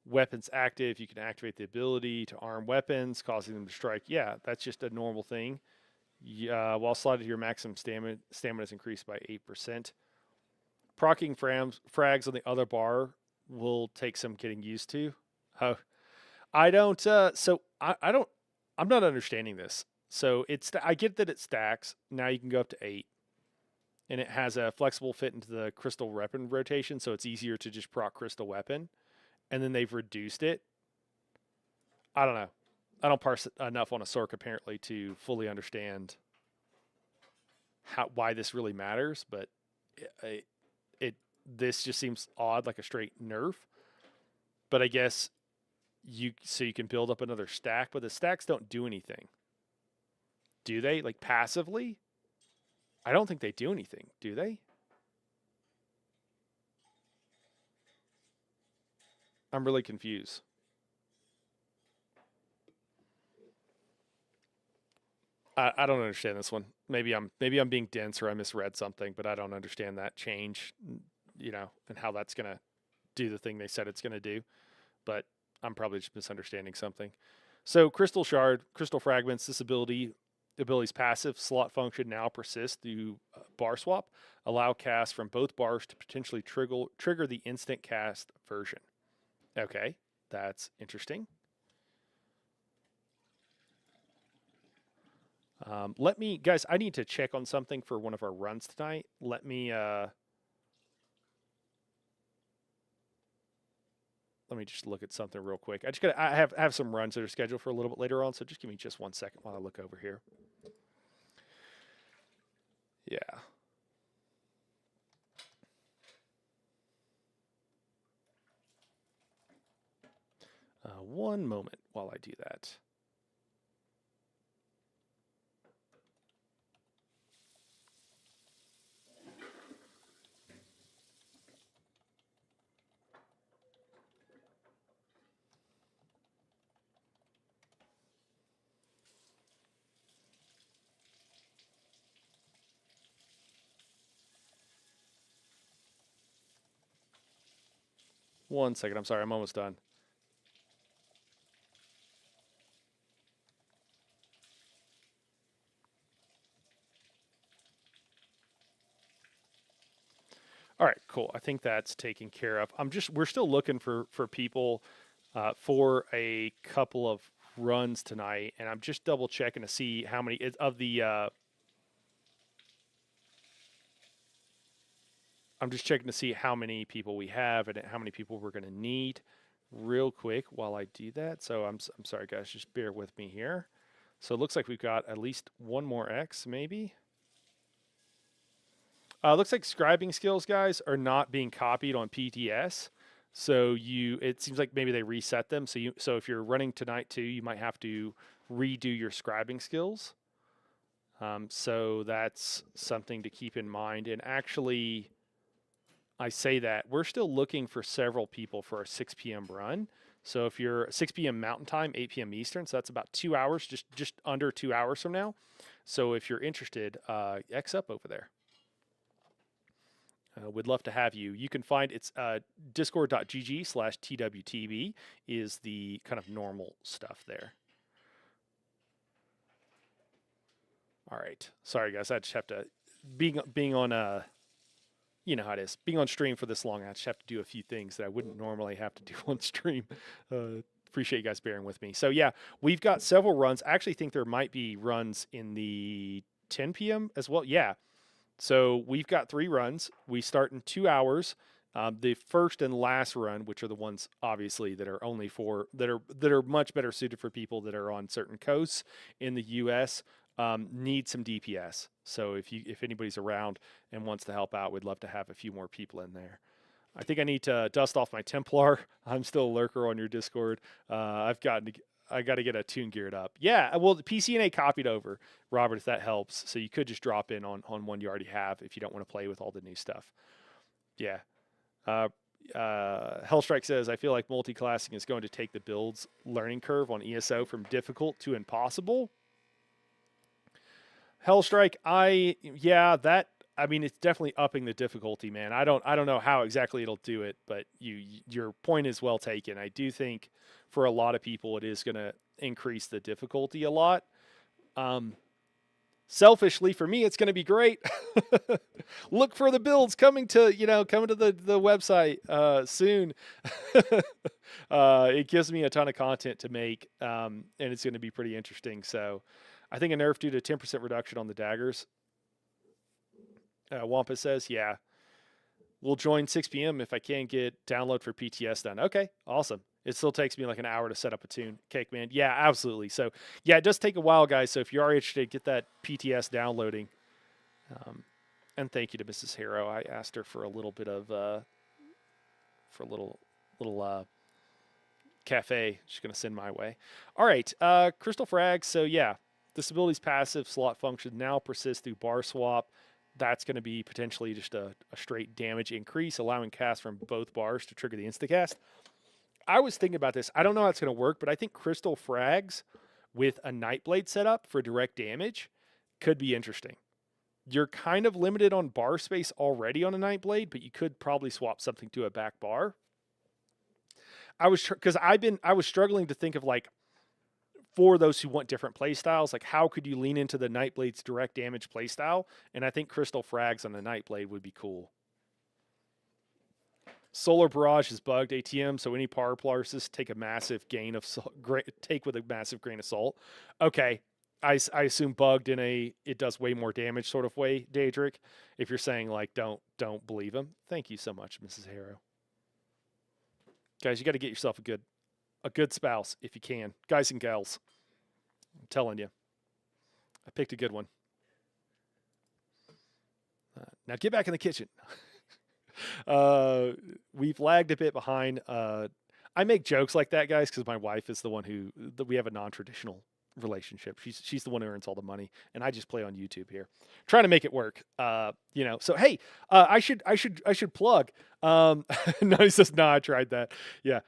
weapons active, you can activate the ability to arm weapons, causing them to strike. Yeah, that's just a normal thing. While slotted, your maximum stamina is increased by 8%. Procking frags on the other bar will take some getting used to. Oh, I don't. I don't. I'm not understanding this. So I get that it stacks. Now you can go up to 8, and it has a flexible fit into the crystal weapon rotation, so it's easier to just proc crystal weapon. And then they've reduced it. I don't know. I don't parse enough on a Sorc apparently to fully understand why this really matters, but this just seems odd, like a straight nerf. But I guess you can build up another stack, but the stacks don't do anything. Do they? Like passively? I don't think they do anything, do they? I'm really confused. I don't understand this one. Maybe I'm being dense or I misread something, but I don't understand that change, and how that's gonna do the thing they said it's gonna do. But I'm probably just misunderstanding something. So Crystal Shard, Crystal Fragments, this ability's passive slot function now persists through bar swap. Allow cast from both bars to potentially trigger the instant cast version. Okay, that's interesting. Guys, I need to check on something for one of our runs tonight. Let me just look at something real quick. I have some runs that are scheduled for a little bit later on, so just give me just 1 second while I look over here. Yeah. One moment while I do that. One second. I'm sorry. I'm almost done. All right, cool. I think that's taken care of. We're still looking for people for a couple of runs tonight, and I'm just double checking to see how many of the. I'm just checking to see how many people we have and how many people we're going to need, real quick while I do that. So I'm sorry, guys, just bear with me here. So it looks like we've got at least one more X, maybe. Looks like scribing skills, guys, are not being copied on PTS. So it seems like maybe they reset them. So if you're running tonight too, you might have to redo your scribing skills. So that's something to keep in mind. And actually, I say that we're still looking for several people for a 6 p.m. run. So if you're 6 p.m. Mountain Time, 8 p.m. Eastern, so that's about 2 hours, just under 2 hours from now. So if you're interested, X up over there. We'd love to have you. You can find it's discord.gg/TWTB is the kind of normal stuff there. All right. Sorry, guys. I just have to, being on, you know how it is. Being on stream for this long, I just have to do a few things that I wouldn't normally have to do on stream. Appreciate you guys bearing with me. So yeah, we've got several runs. I actually think there might be runs in the 10 p.m. as well. Yeah. So we've got 3 runs. We start in 2 hours. The first and last run, which are the ones obviously that are only for that are much better suited for people that are on certain coasts in the U.S. Need some DPS. So if anybody's around and wants to help out, we'd love to have a few more people in there. I think I need to dust off my Templar. I'm still a lurker on your Discord. I got to get a tune geared up. Yeah, well, the PCNA copied over, Robert, if that helps. So you could just drop in on one you already have if you don't want to play with all the new stuff. Yeah. Hellstrike says, I feel like multi-classing is going to take the build's learning curve on ESO from difficult to impossible. Hellstrike, I mean, it's definitely upping the difficulty, man. I don't know how exactly it'll do it, but your point is well taken. I do think for a lot of people, it is going to increase the difficulty a lot. Selfishly, for me, it's going to be great. Look for the builds coming to the website soon. It gives me a ton of content to make, and it's going to be pretty interesting. So I think a nerf due to 10% reduction on the daggers. Wampa says, yeah, we'll join 6 p.m. if I can get download for PTS done. Okay, awesome. It still takes me like an hour to set up a tune. Cake man. Yeah, absolutely. So yeah, it does take a while, guys. So if you are interested, get that PTS downloading. And thank you to Mrs. Harrow. I asked her for a little bit of for a little cafe. She's gonna send my way. All right, Crystal Frag. So yeah, this ability's passive slot function now persists through bar swap. That's going to be potentially just a straight damage increase, allowing cast from both bars to trigger the instacast. I was thinking about this. I don't know how it's going to work, but I think Crystal Frags with a Nightblade setup for direct damage could be interesting. You're kind of limited on bar space already on a Nightblade, but you could probably swap something to a back bar. I was struggling to think of like, for those who want different play styles, like how could you lean into the Nightblade's direct damage play style? And I think Crystal Frags on the Nightblade would be cool. Solar Barrage is bugged ATM, so any power plarses take a massive gain of take with a massive grain of salt. Okay, I assume bugged in a it does way more damage sort of way, Daedric. If you're saying like don't believe him, thank you so much, Mrs. Harrow. Guys, you got to get yourself a good spouse if you can. Guys and gals, I'm telling you. I picked a good one. Now get back in the kitchen. We've lagged a bit behind. I make jokes like that, guys, because my wife is the one we have a non-traditional relationship. She's the one who earns all the money, and I just play on YouTube here, trying to make it work. So hey, I should plug. No, he says, no, I tried that. Yeah,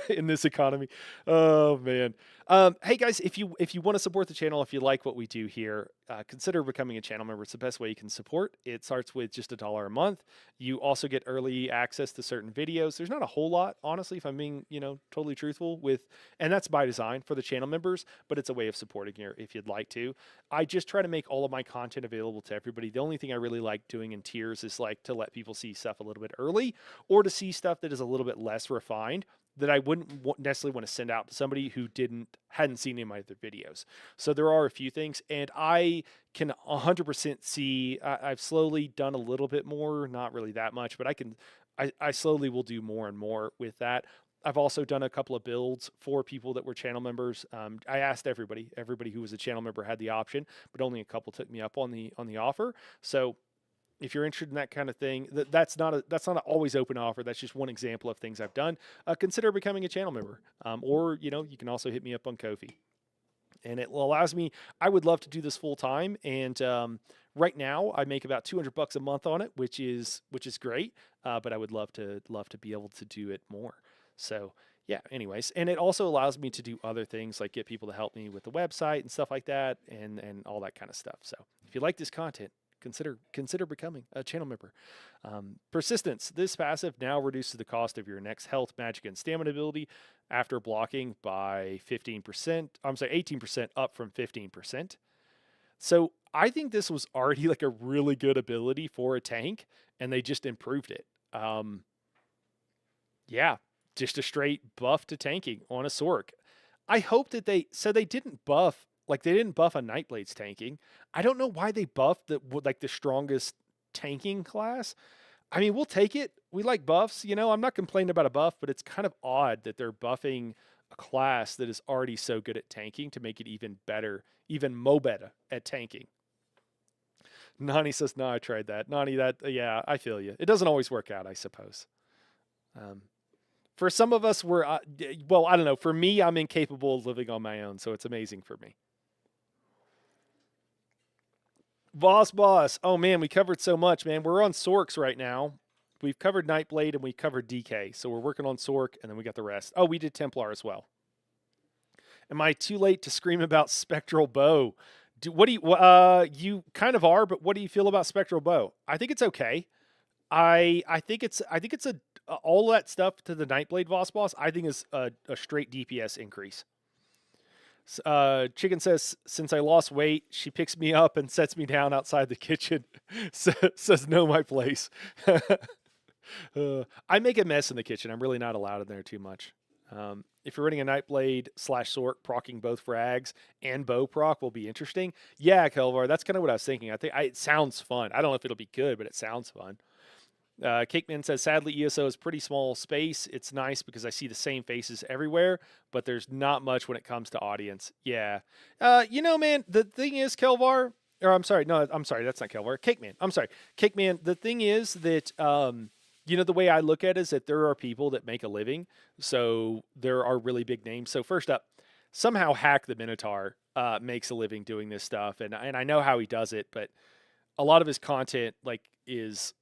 in this economy. Oh man, Hey guys, if you want to support the channel, if you like what we do here, consider becoming a channel member. It's the best way you can support. It starts with just $1 a month. You also get early access to certain videos. There's not a whole lot, honestly, if I'm being, totally truthful with, and that's by design for the channel members, but it's a way of supporting here if you'd like to. I just try to make all of my content available to everybody. The only thing I really like doing in tiers is like to let people see stuff a little bit early or to see stuff that is a little bit less refined that I wouldn't necessarily want to send out to somebody who hadn't seen any of my other videos. So there are a few things, and I can 100% see I've slowly done a little bit more, not really that much, but I slowly will do more and more with that. I've also done a couple of builds for people that were channel members. I asked everybody who was a channel member had the option, but only a couple took me up on the offer. So if you're interested in that kind of thing, that's not an always open offer. That's just one example of things I've done. Consider becoming a channel member, or you can also hit me up on Ko-fi, and it allows me. I would love to do this full time, and right now I make about $200 a month on it, which is great. But I would love to be able to do it more. So yeah. Anyways, and it also allows me to do other things like get people to help me with the website and stuff like that, and all that kind of stuff. So if you like this content, consider becoming a channel member. Persistence. This passive now reduces the cost of your next health, magic, and stamina ability after blocking by 15%. I'm sorry, 18% up from 15%. So I think this was already like a really good ability for a tank, and they just improved it. Yeah, just a straight buff to tanking on a Sork. I hope that they didn't buff, like they didn't buff a Nightblade's tanking. I don't know why they buffed the strongest tanking class. I mean, we'll take it. We like buffs, I'm not complaining about a buff, but it's kind of odd that they're buffing a class that is already so good at tanking to make it even better, even mo better at tanking. Nani says, "No, I tried that." Nani, yeah, I feel you. It doesn't always work out, I suppose. For some of us, I don't know. For me, I'm incapable of living on my own, so it's amazing for me. Boss. Oh man, we covered so much, man. We're on Sorks right now. We've covered Nightblade and we covered DK, so we're working on Sork, and then we got the rest. Oh, we did Templar as well. Am I too late to scream about Spectral Bow? You kind of are, but what do you feel about Spectral Bow? I think it's okay. I think it's all that stuff to the Nightblade boss. I think is a straight DPS increase. Chicken says, since I lost weight, she picks me up and sets me down outside the kitchen. Says, know my place. I make a mess in the kitchen. I'm really not allowed in there too much. If you're running a Nightblade / Sork, procking both frags and bow proc will be interesting. Yeah, Kelvar, that's kind of what I was thinking. It sounds fun. I don't know if it'll be good, but it sounds fun. Cakeman says, sadly, ESO is pretty small space. It's nice because I see the same faces everywhere, but there's not much when it comes to audience. Yeah. Man, the thing is, Kelvar, or I'm sorry, that's not Kelvar. Cakeman. I'm sorry. Cakeman, the thing is that, the way I look at it is that there are people that make a living. So there are really big names. So first up, somehow Hack the Minotaur makes a living doing this stuff. And I know how he does it, but a lot of his content is,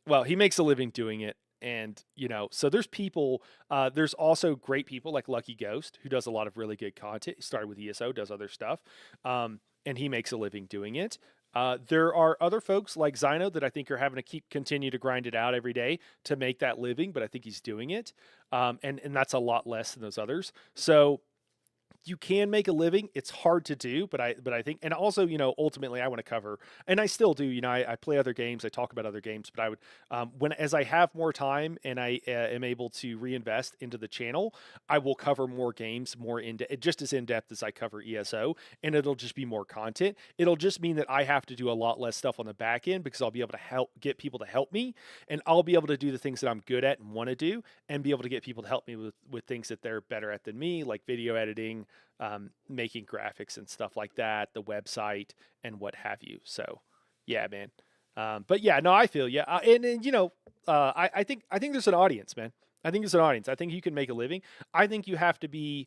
well, he makes a living doing it. And, so there's people, there's also great people like Lucky Ghost, who does a lot of really good content. He started with ESO, does other stuff. And he makes a living doing it. There are other folks like Zyno that I think are having to continue to grind it out every day to make that living, but I think he's doing it. And that's a lot less than those others. So you can make a living. It's hard to do, but I think, and also, ultimately I want to cover, and I still do, I play other games, I talk about other games, but I would, as I have more time and I am able to reinvest into the channel, I will cover more games, just as in depth as I cover ESO, and it'll just be more content. It'll just mean that I have to do a lot less stuff on the back end because I'll be able to get people to help me, and I'll be able to do the things that I'm good at and want to do, and be able to get people to help me with things that they're better at than me, like video editing, making graphics and stuff like that, the website and what have you. So yeah, man. But yeah, no, I feel yeah. I think there's an audience, man. I think there's an audience. I think you can make a living. I think you have to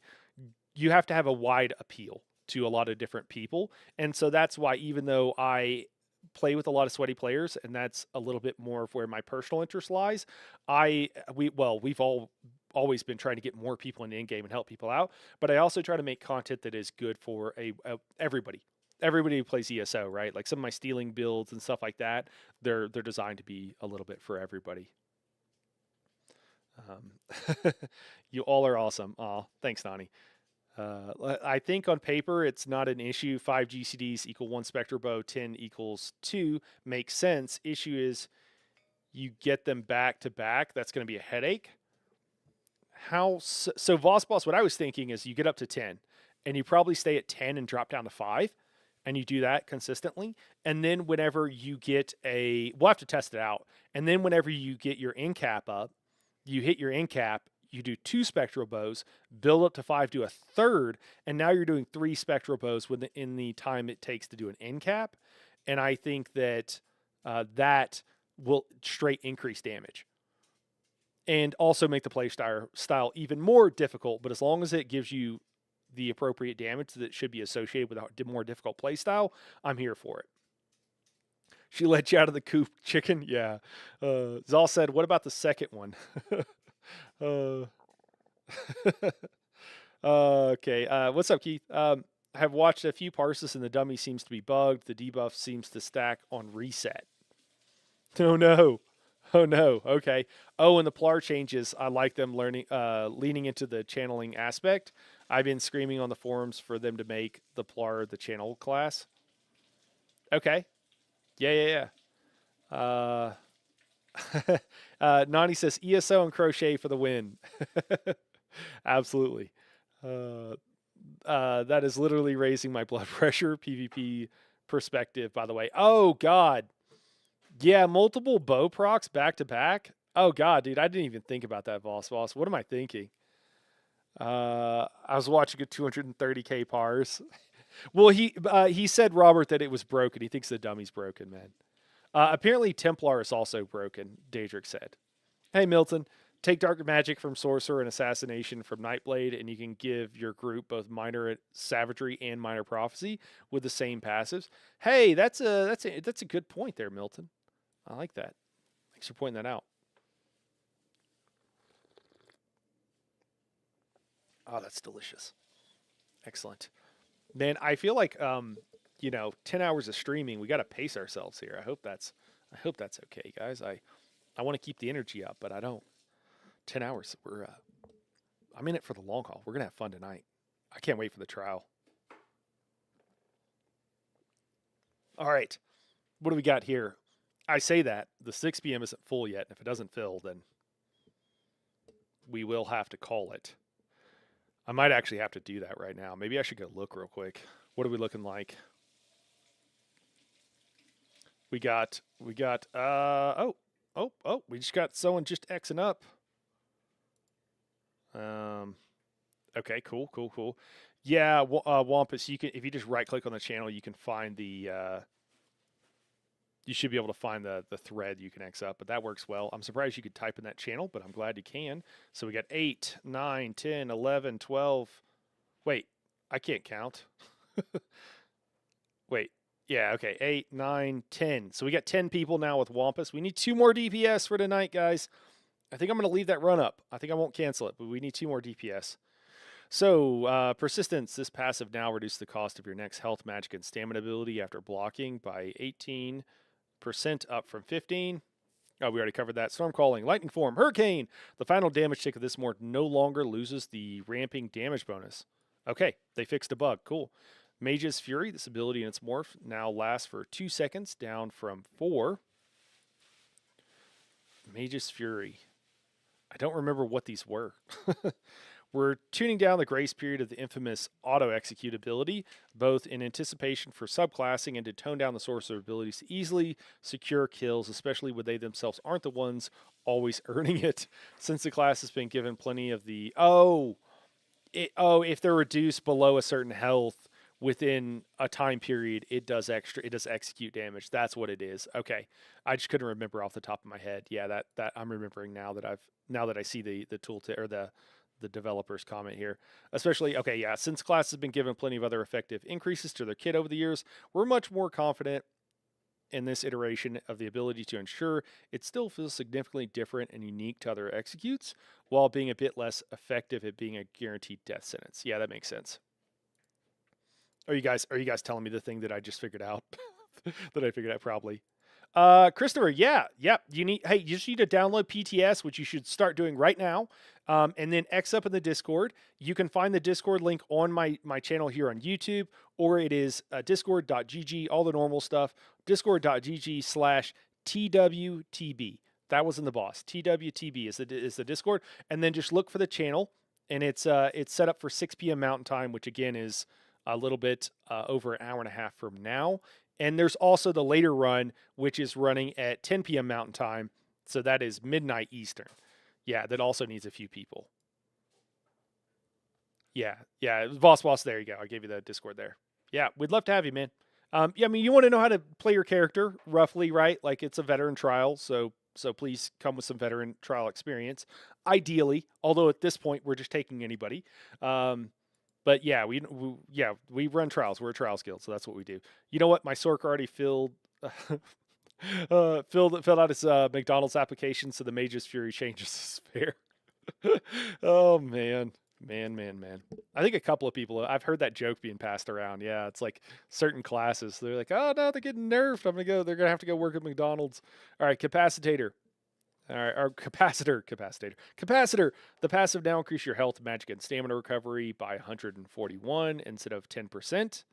have a wide appeal to a lot of different people. And so that's why, even though I play with a lot of sweaty players, and that's a little bit more of where my personal interest lies, we've all always been trying to get more people in the end game and help people out, but I also try to make content that is good for everybody. Everybody who plays ESO, right? Like some of my stealing builds and stuff like that, they're designed to be a little bit for everybody. You all are awesome. Aw, thanks, Nani. I think on paper it's not an issue. 5 GCDs equal 1 Spectre Bow, 10 equals 2 makes sense. Issue is you get them back to back. That's going to be a headache. So Voss Boss, what I was thinking is you get up to 10 and you probably stay at 10 and drop down to 5, and you do that consistently. And then whenever you get we'll have to test it out. And then whenever you get your end cap up, you hit your end cap, you do 2 Spectral Bows, build up to 5, do a third, and now you're doing 3 Spectral Bows in the time it takes to do an end cap. And I think that that will straight increase damage and also make the play style even more difficult. But as long as it gives you the appropriate damage that should be associated with a more difficult play style, I'm here for it. She let you out of the coop, chicken. Yeah. Zal said, what about the second one? Okay. What's up, Keith? I have watched a few parses and the dummy seems to be bugged. The debuff seems to stack on reset. Oh no. Oh no. Okay. Oh, and the Plar changes. I like them leaning into the channeling aspect. I've been screaming on the forums for them to make the Plar the channel class. Okay. Yeah. Nani says ESO and crochet for the win. Absolutely. That is literally raising my blood pressure. PvP perspective, by the way. Oh God. Yeah, multiple bow procs back to back. Oh God, dude, I didn't even think about that, Voss. What am I thinking? I was watching a 230k pars. Well, he said, Robert, that it was broken. He thinks the dummy's broken, man. Apparently Templar is also broken, Daedric said. Hey, Milton, take Dark Magic from Sorcerer and Assassination from Nightblade, and you can give your group both Minor Savagery and Minor Prophecy with the same passives. Hey, that's a good point there, Milton. I like that. Thanks for pointing that out. Oh, that's delicious. Excellent. Man, I feel like 10 hours of streaming, we got to pace ourselves here. I hope that's okay, guys. I want to keep the energy up, but I don't. 10 hours. I'm in it for the long haul. We're going to have fun tonight. I can't wait for the trial. All right. What do we got here? I say that the 6 p.m. isn't full yet. And if it doesn't fill, then we will have to call it. I might actually have to do that right now. Maybe I should go look real quick. What are we looking like? We got we just got someone just Xing up. Okay, cool. Yeah, Wampus, you can, if you just right click on the channel, you can find you should be able to find the thread you can X up, but that works well. I'm surprised you could type in that channel, but I'm glad you can. So we got 8, 9, 10, 11, 12. Wait, I can't count. Wait. Yeah, okay. 8, 9, 10. So we got 10 people now with Wampus. We need 2 more DPS for tonight, guys. I think I'm going to leave that run up. I think I won't cancel it, but we need 2 more DPS. So, Persistence. This passive now reduces the cost of your next health, magic, and stamina ability after blocking by 18%, up from 15. Oh, we already covered that. Storm Calling, Lightning Form, Hurricane. The final damage tick of this morph no longer loses the ramping damage bonus. Okay, they fixed a bug. Cool. Mage's Fury, this ability in its morph now lasts for 2 seconds, down from 4. Mage's Fury. I don't remember what these were. We're tuning down the grace period of the infamous auto-execute ability, both in anticipation for subclassing and to tone down the sorcerer abilities to easily secure kills, especially when they themselves aren't the ones always earning it, since the class has been given plenty of the, if they're reduced below a certain health within a time period, it does execute damage. That's what it is. Okay. I just couldn't remember off the top of my head. Yeah, that I'm remembering now that I see the tooltip or the developer's comment here. Especially, okay, yeah, since class has been given plenty of other effective increases to their kit over the years, we're much more confident in this iteration of the ability to ensure it still feels significantly different and unique to other executes, while being a bit less effective at being a guaranteed death sentence. Yeah, that makes sense. Are you guys telling me the thing that I just figured out? That I figured out probably. Christopher, yeah. You just need to download PTS, which you should start doing right now. And then X up in the Discord. You can find the Discord link on my channel here on YouTube, or it is discord.gg, all the normal stuff, discord.gg/TWTB. That was in the boss. TWTB is the Discord. And then just look for the channel, and it's set up for 6 p.m. Mountain Time, which again is a little bit over an hour and a half from now. And there's also the later run, which is running at 10 p.m. Mountain Time. So that is midnight Eastern. Yeah, that also needs a few people. Yeah. Boss, there you go. I gave you the Discord there. Yeah, we'd love to have you, man. Yeah, I mean, you want to know how to play your character, roughly, right? Like, it's a veteran trial, so please come with some veteran trial experience. Ideally, although at this point, we're just taking anybody. But yeah, we run trials. We're a trials guild, so that's what we do. You know what? My Sork already filled out his McDonald's application, so the Mage's Fury changes his fare. Oh man. I think a couple of people, I've heard that joke being passed around. Yeah, it's like certain classes. They're like, oh no, they're getting nerfed. They're gonna have to go work at McDonald's. All right, Capacitator. All right, our capacitor. The passive now increase your health, magic, and stamina recovery by 141 instead of 10%.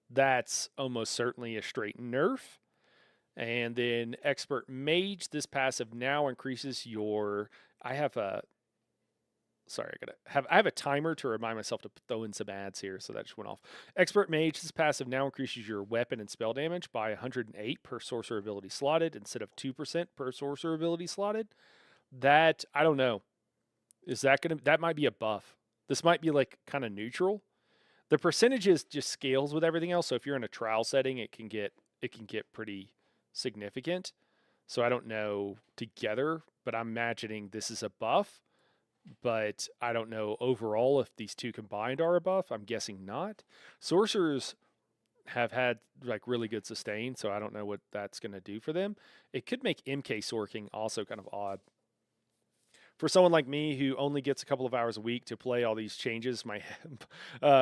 That's almost certainly a straight nerf. And then Expert Mage, this passive now increases your. I have a timer to remind myself to throw in some ads here, so that just went off. Expert Mage, this passive now increases your weapon and spell damage by 108 per sorcerer ability slotted instead of 2% per sorcerer ability slotted. That, I don't know. That might be a buff. This might be like kind of neutral. The percentages just scales with everything else, so if you're in a trial setting, it can get pretty significant. So I don't know together, but I'm imagining this is a buff. But I don't know overall if these two combined are a buff. I'm guessing not. Sorcerers have had like really good sustain, so I don't know what that's going to do for them. It could make MK sorking also kind of odd. For someone like me who only gets a couple of hours a week to play all these changes, my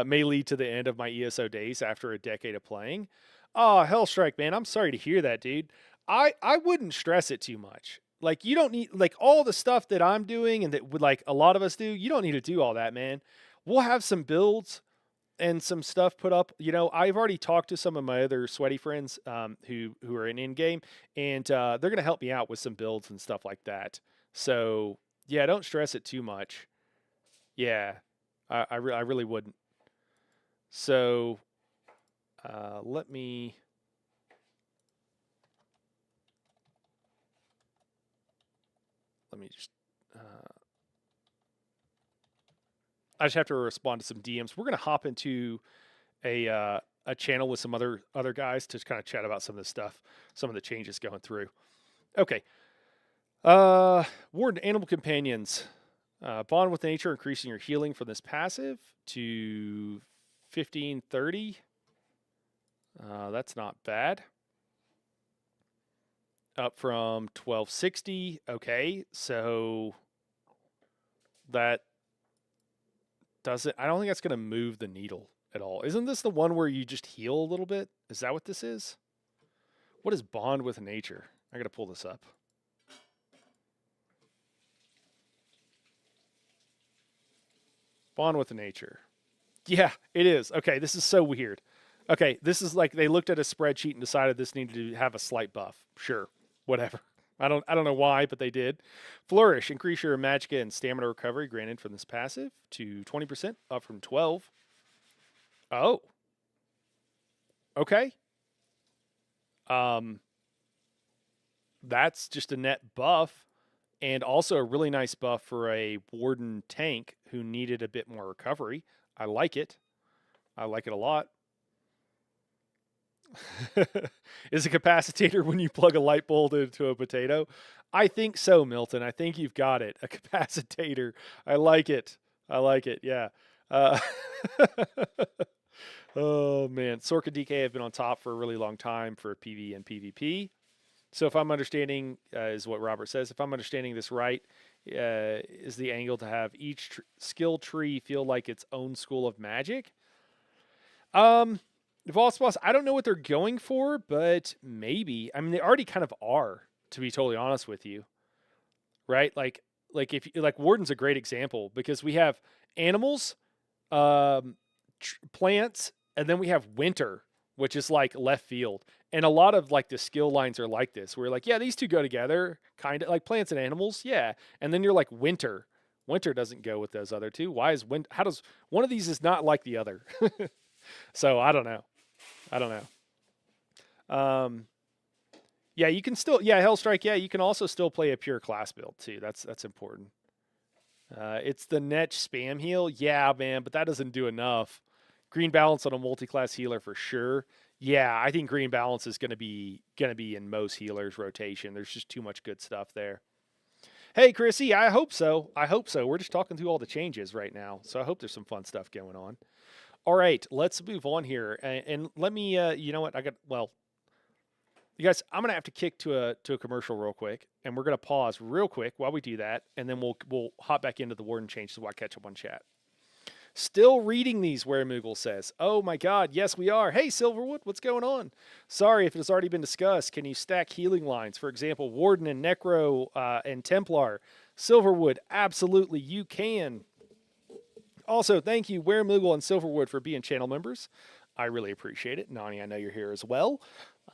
may lead to the end of my ESO days after a decade of playing. Oh, Hellstrike, man, I'm sorry to hear that, dude. I wouldn't stress it too much. Like, you don't need, like, all the stuff that I'm doing and that, like, a lot of us do, you don't need to do all that, man. We'll have some builds and some stuff put up. You know, I've already talked to some of my other sweaty friends who are in game, and they're going to help me out with some builds and stuff like that. So, yeah, don't stress it too much. Yeah, I really wouldn't. So, let me just, I just have to respond to some DMs. We're going to hop into a channel with some other guys to kind of chat about some of the stuff, some of the changes going through. Okay. Warden Animal Companions. Bond with nature, increasing your healing from this passive to 1530. That's not bad. Up from 1260. Okay, so that doesn't, I don't think that's going to move the needle at all. Isn't this the one where you just heal a little bit? Is that what this is? What is Bond with nature? I got to pull this up. Bond with nature. Yeah, it is. Okay, this is so weird. Okay, this is like they looked at a spreadsheet and decided this needed to have a slight buff. Sure, whatever. I don't know why, but they did. Flourish, increase your magicka and stamina recovery granted from this passive to 20%, up from 12. Oh. Okay. That's just a net buff, and also a really nice buff for a warden tank who needed a bit more recovery. I like it. I like it a lot. Is a capacitator when you plug a light bulb into a potato? I think so, Milton. I think you've got it. A capacitator. I like it. Yeah. Oh man, Sorka DK have been on top for a really long time for PV and PvP. So if I'm understanding, is what Robert says, if I'm understanding this right, is the angle to have each skill tree feel like its own school of magic? Um, Boss Boss, I don't know what they're going for, but maybe. I mean, they already kind of are, to be totally honest with you, right? Like if like Warden's a great example because we have animals, um, plants, and then we have winter, which is like left field. And a lot of like the skill lines are like this. We're like, yeah, these two go together, kind of like plants and animals, yeah. And then you're like winter. Winter doesn't go with those other two. Why is wind? How does one of these is not like the other? So I don't know. I don't know. Yeah, you can still Hellstrike. Yeah, you can also still play a pure class build too. That's important. It's the Netch spam heal. Yeah, man, but that doesn't do enough. Green balance on a multi-class healer for sure. Yeah, I think green balance is gonna be in most healers' rotation. There's just too much good stuff there. Hey, Chrissy, I hope so. I hope so. We're just talking through all the changes right now, so I hope there's some fun stuff going on. All right, let's move on here, and let me. You know what? You guys, I'm gonna have to kick to a commercial real quick, and we're gonna pause real quick while we do that, and then we'll hop back into the Warden changes while I catch up on chat. Still reading these, where Moogle says, "Oh my God, yes we are." Hey Silverwood, what's going on? Sorry if it's already been discussed. Can you stack healing lines? For example, Warden and Necro and Templar. Silverwood, absolutely, you can. Also, thank you, Where Moogle and Silverwood, for being channel members. I really appreciate it. Nani, I know you're here as well.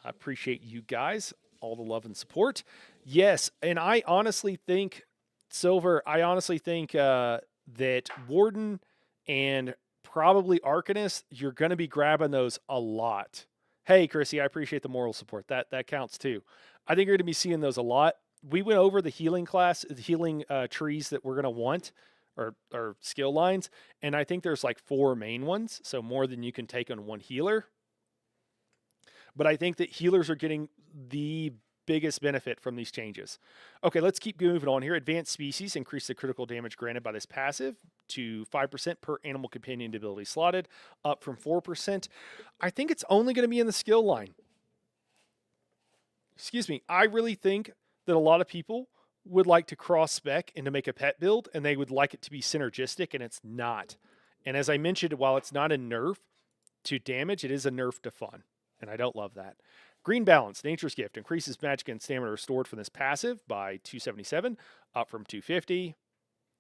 I appreciate you guys, all the love and support. Yes, and I honestly think, Silver, that Warden and probably Arcanist, you're going to be grabbing those a lot. Hey, Chrissy, I appreciate the moral support. That counts too. I think you're going to be seeing those a lot. We went over the healing trees that we're going to want, or skill lines, and I think there's like 4 main ones, so more than you can take on one healer. But I think that healers are getting the biggest benefit from these changes. Okay, let's keep moving on here. Advanced species increase the critical damage granted by this passive to 5% per animal companion ability slotted, up from 4%. I think it's only going to be in the skill line. Excuse me. I really think that a lot of people would like to cross spec and to make a pet build, and they would like it to be synergistic, and it's not. And as I mentioned, while it's not a nerf to damage, it is a nerf to fun, and I don't love that. Green Balance, Nature's Gift, increases magic and stamina restored from this passive by 277, up from 250.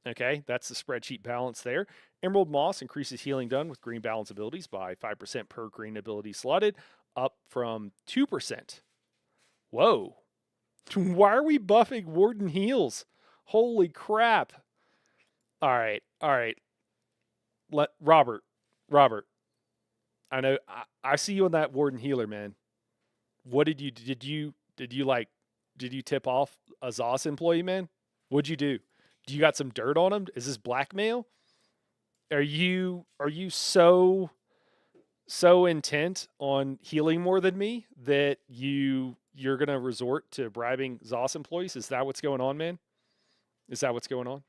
Okay, that's the spreadsheet balance there. Emerald Moss increases healing done with green balance abilities by 5% per green ability slotted, up from 2%. Whoa. Why are we buffing Warden heals? Holy crap. All right. Robert. I know I see you on that Warden healer, man. What did you tip off a ZOS employee, man? What'd you do? Do you got some dirt on him? Is this blackmail? Are you so intent on healing more than me that you're gonna resort to bribing ZOS employees? Is that what's going on, man? Is that what's going on?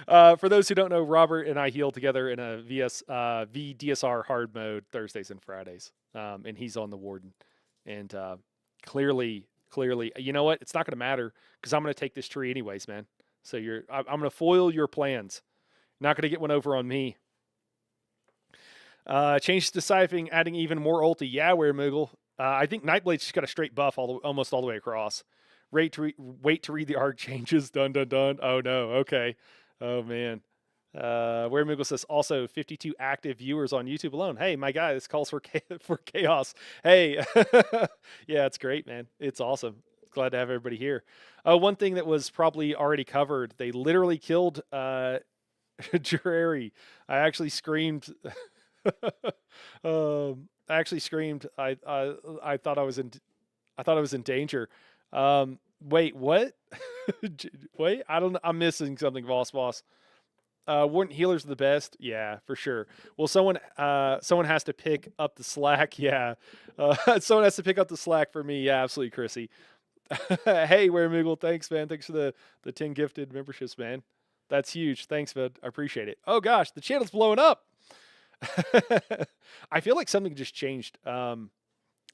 For those who don't know, Robert and I heal together in a VDSR hard mode Thursdays and Fridays, and he's on the Warden. And clearly, you know what? It's not going to matter because I'm going to take this tree anyways, man. So I'm going to foil your plans. Not going to get one over on me. Change to siphoning, adding even more ulti. Yeah, Where Moogle. I think Nightblade's just got a straight buff almost all the way across. Wait to read the arc changes. Dun dun dun. Oh no. Okay. Oh man. Where Moogle says also 52 active viewers on YouTube alone. Hey, my guy, this calls for for chaos. Hey, yeah, it's great, man. It's awesome. Glad to have everybody here. One thing that was probably already covered. They literally killed Gerari. I actually screamed. I actually screamed. I thought I was in danger. Wait, what? Wait, I don't know. I'm missing something, Boss. Warden healers are the best. Yeah, for sure. Well, someone has to pick up the slack. Yeah. Someone has to pick up the slack for me. Yeah, absolutely, Chrissy. Hey, Where Moogle, thanks, man. Thanks for the 10 gifted memberships, man. That's huge. Thanks, man. I appreciate it. Oh gosh, the channel's blowing up. I feel like something just changed. Oh,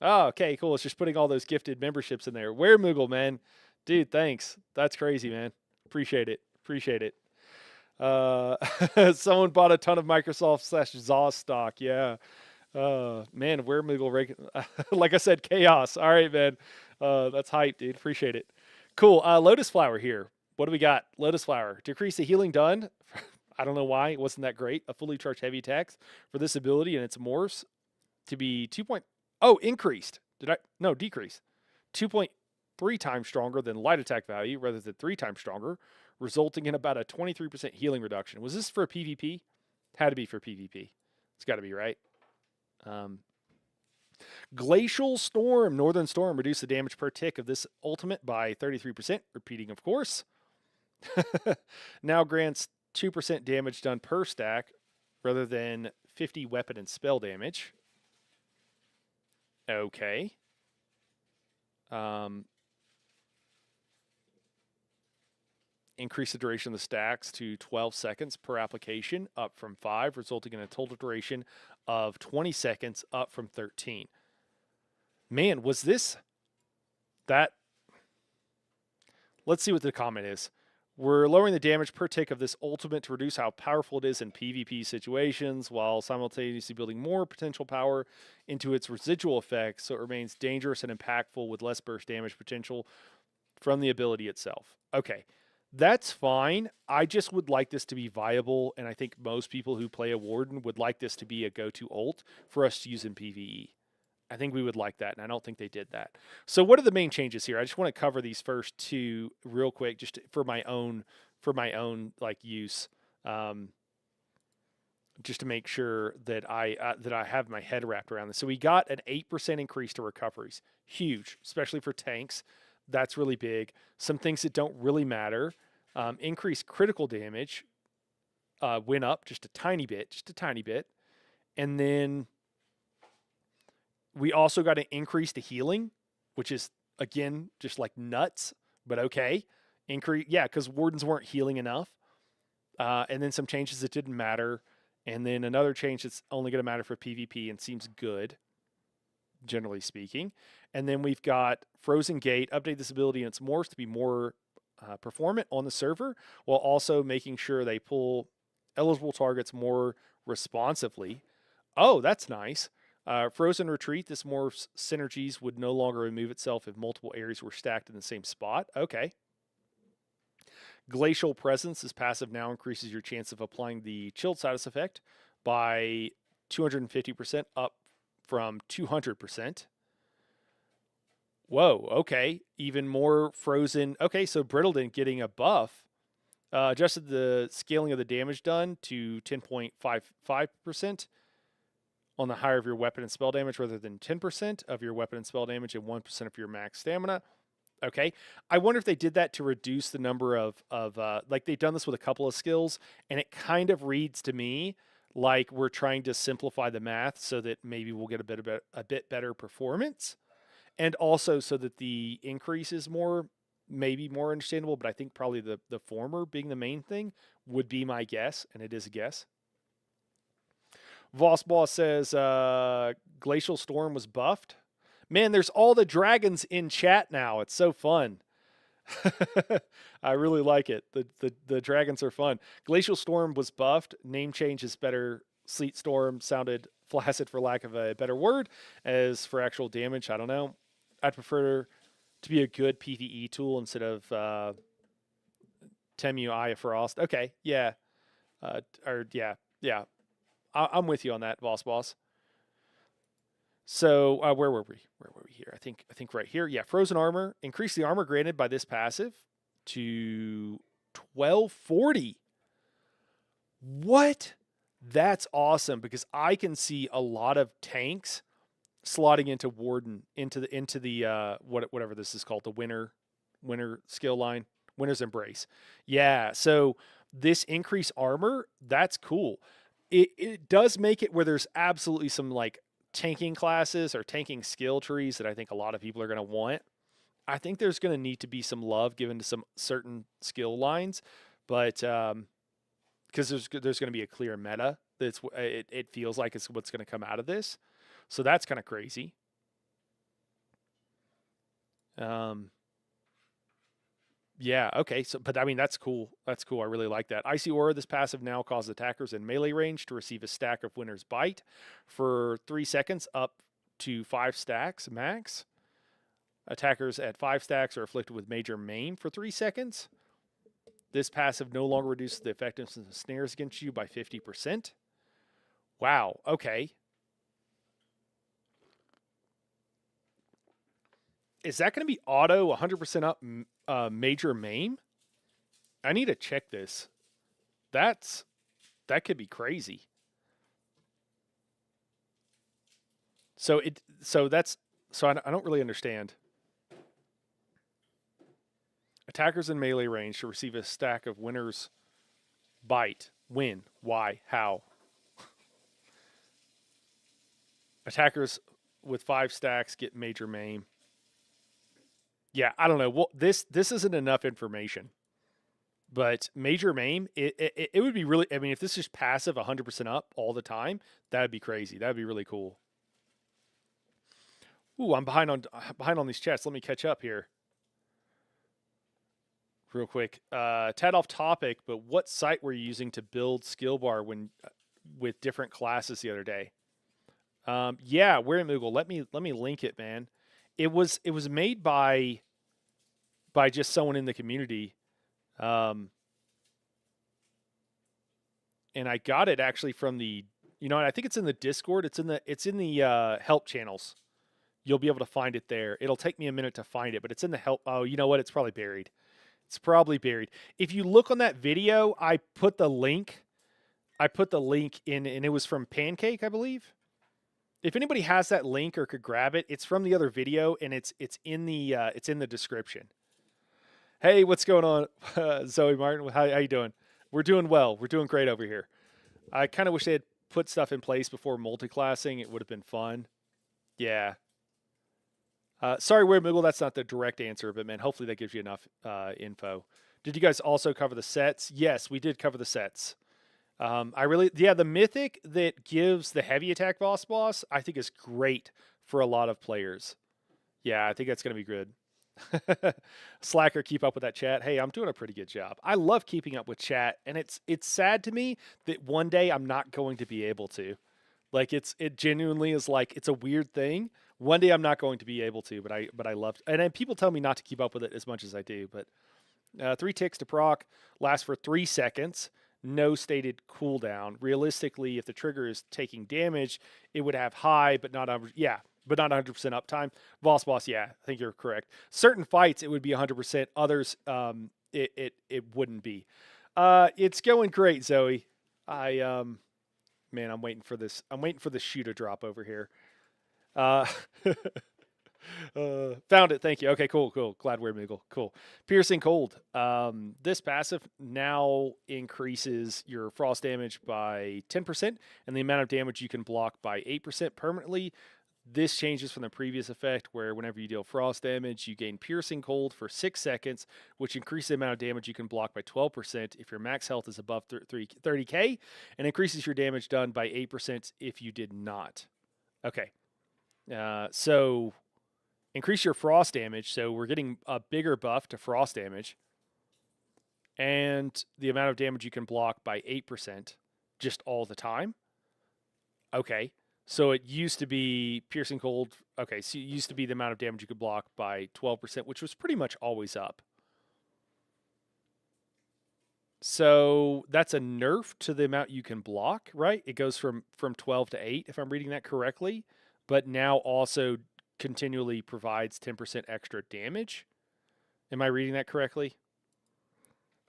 okay, cool. It's just putting all those gifted memberships in there. Where Moogle, man? Dude, thanks. That's crazy, man. Appreciate it. Appreciate it. Someone bought a ton of Microsoft slash ZOS stock. Yeah. Man, where Moogle like I said, chaos. All right, man. That's hype, dude. Appreciate it. Cool. Lotus Flower here. What do we got? Lotus Flower. Decrease the healing done. I don't know why. It wasn't that great. A fully charged heavy attacks for this ability and its morphs to be 2. Oh, increased. Did I? No, decreased. 2.3 times stronger than light attack value rather than 3 times stronger, resulting in about a 23% healing reduction. Was this for a PvP? Had to be for PvP. It's got to be, right? Glacial Storm, Northern Storm, reduce the damage per tick of this ultimate by 33%, repeating, of course. Now grants 2% damage done per stack rather than 50 weapon and spell damage. Okay. Increase the duration of the stacks to 12 seconds per application, up from 5, resulting in a total duration of 20 seconds, up from 13. Man, was this that? Let's see what the comment is. We're lowering the damage per tick of this ultimate to reduce how powerful it is in PvP situations, while simultaneously building more potential power into its residual effects, so it remains dangerous and impactful with less burst damage potential from the ability itself. Okay, that's fine. I just would like this to be viable, and I think most people who play a Warden would like this to be a go-to ult for us to use in PvE. I think we would like that, and I don't think they did that. So what are the main changes here? I just want to cover these first two real quick, just for my own like use, just to make sure that I have my head wrapped around this. So we got an 8% increase to recoveries, huge, especially for tanks. That's really big. Some things that don't really matter. Increased critical damage went up just a tiny bit, and then we also got an increase to healing, which is, again, just like nuts, but okay. Yeah, because Wardens weren't healing enough. And then some changes that didn't matter. And then another change that's only going to matter for PvP and seems good, generally speaking. And then we've got Frozen Gate, update this ability and its morphs to be more performant on the server, while also making sure they pull eligible targets more responsively. Oh, that's nice. Frozen Retreat, this morph's synergies would no longer remove itself if multiple areas were stacked in the same spot. Okay. Glacial Presence, this passive now increases your chance of applying the chilled status effect by 250%, up from 200%. Whoa, okay. Even more frozen. Okay, so Brittleton getting a buff. Adjusted the scaling of the damage done to 10.55% on the higher of your weapon and spell damage rather than 10% of your weapon and spell damage and 1% of your max stamina. Okay. I wonder if they did that to reduce the number of like they've done this with a couple of skills, and it kind of reads to me like we're trying to simplify the math so that maybe we'll get a bit better performance, and also so that the increase is maybe more understandable, but I think probably the former being the main thing would be my guess, and it is a guess. Voss Boss says Glacial Storm was buffed. Man, there's all the dragons in chat now. It's so fun. I really like it. The dragons are fun. Glacial Storm was buffed. Name change is better. Sleet Storm sounded flaccid for lack of a better word. As for actual damage, I don't know. I'd prefer to be a good PvE tool instead of Temu Eye of Frost. Okay, yeah. Yeah. I'm with you on that, Boss. So where were we? Where were we here? I think right here. Yeah, Frozen Armor. Increase the armor granted by this passive to 1240. What? That's awesome, because I can see a lot of tanks slotting into Warden, into the whatever this is called, the winter skill line, Winter's Embrace. Yeah, so this increased armor, that's cool. It does make it where there's absolutely some like tanking classes or tanking skill trees that I think a lot of people are going to want. I think there's going to need to be some love given to some certain skill lines, but because there's going to be a clear meta It feels like it's what's going to come out of this. So that's kind of crazy. Yeah, okay. So, but I mean, that's cool. That's cool. I really like that. Icy Aura, this passive now causes attackers in melee range to receive a stack of Winter's Bite for 3 seconds, up to 5 stacks max. Attackers at 5 stacks are afflicted with Major Maim for 3 seconds. This passive no longer reduces the effectiveness of snares against you by 50%. Wow, okay. Is that going to be auto 100% up Major Maim? I need to check this. That could be crazy. So I don't really understand. Attackers in melee range should receive a stack of Winter's Bite. When? Why? How? Attackers with 5 stacks get Major Maim. Yeah, I don't know. Well, this isn't enough information. But Major Maim, it would be really. I mean, if this is passive 100% up all the time, that would be crazy. That would be really cool. Ooh, I'm behind on these chats. Let me catch up here, real quick. Tad off topic, but what site were you using to build skill bar when with different classes the other day? Yeah, we're in Moogle. Let me link it, man. It was made by just someone in the community. And I got it actually from the, I think it's in the Discord. It's in the help channels. You'll be able to find it there. It'll take me a minute to find it, but it's in the help. Oh, you know what? It's probably buried. It's probably buried. If you look on that video, I put the link in, and it was from Pancake, I believe. If anybody has that link or could grab it, it's from the other video, and it's in the description. Hey, what's going on, Zoe Martin? How you doing? We're doing well. We're doing great over here. I kind of wish they had put stuff in place before multi-classing. It would have been fun. Yeah. Sorry, Weird Moogle, that's not the direct answer, but man, hopefully that gives you enough info. Did you guys also cover the sets? Yes, we did cover the sets. The mythic that gives the heavy attack boss, I think is great for a lot of players. Yeah, I think that's going to be good. Slacker, keep up with that chat. Hey, I'm doing a pretty good job. I love keeping up with chat, and it's sad to me that one day I'm not going to be able to. Like it genuinely is like it's a weird thing. One day I'm not going to be able to, but I love, and then people tell me not to keep up with it as much as I do. But 3 ticks to proc, lasts for 3 seconds. No stated cooldown. Realistically, if the trigger is taking damage, it would have high, but not 100% uptime. Boss, yeah, I think you're correct. Certain fights, it would be 100%. Others, it wouldn't be. It's going great, Zoe. I'm waiting for this. I'm waiting for the shoe to drop over here. Found it. Thank you. Okay, cool. Glad we're Moogle. Cool. Piercing Cold. This passive now increases your frost damage by 10% and the amount of damage you can block by 8% permanently. This changes from the previous effect where whenever you deal frost damage, you gain Piercing Cold for 6 seconds, which increases the amount of damage you can block by 12% if your max health is above 30k, and increases your damage done by 8% if you did not. Okay. So increase your frost damage. So we're getting a bigger buff to frost damage. And the amount of damage you can block by 8% just all the time. Okay. So it used to be Piercing Cold. Okay, so it used to be the amount of damage you could block by 12%, which was pretty much always up. So that's a nerf to the amount you can block, right? It goes from 12 to 8, if I'm reading that correctly, but now also continually provides 10% extra damage. Am I reading that correctly?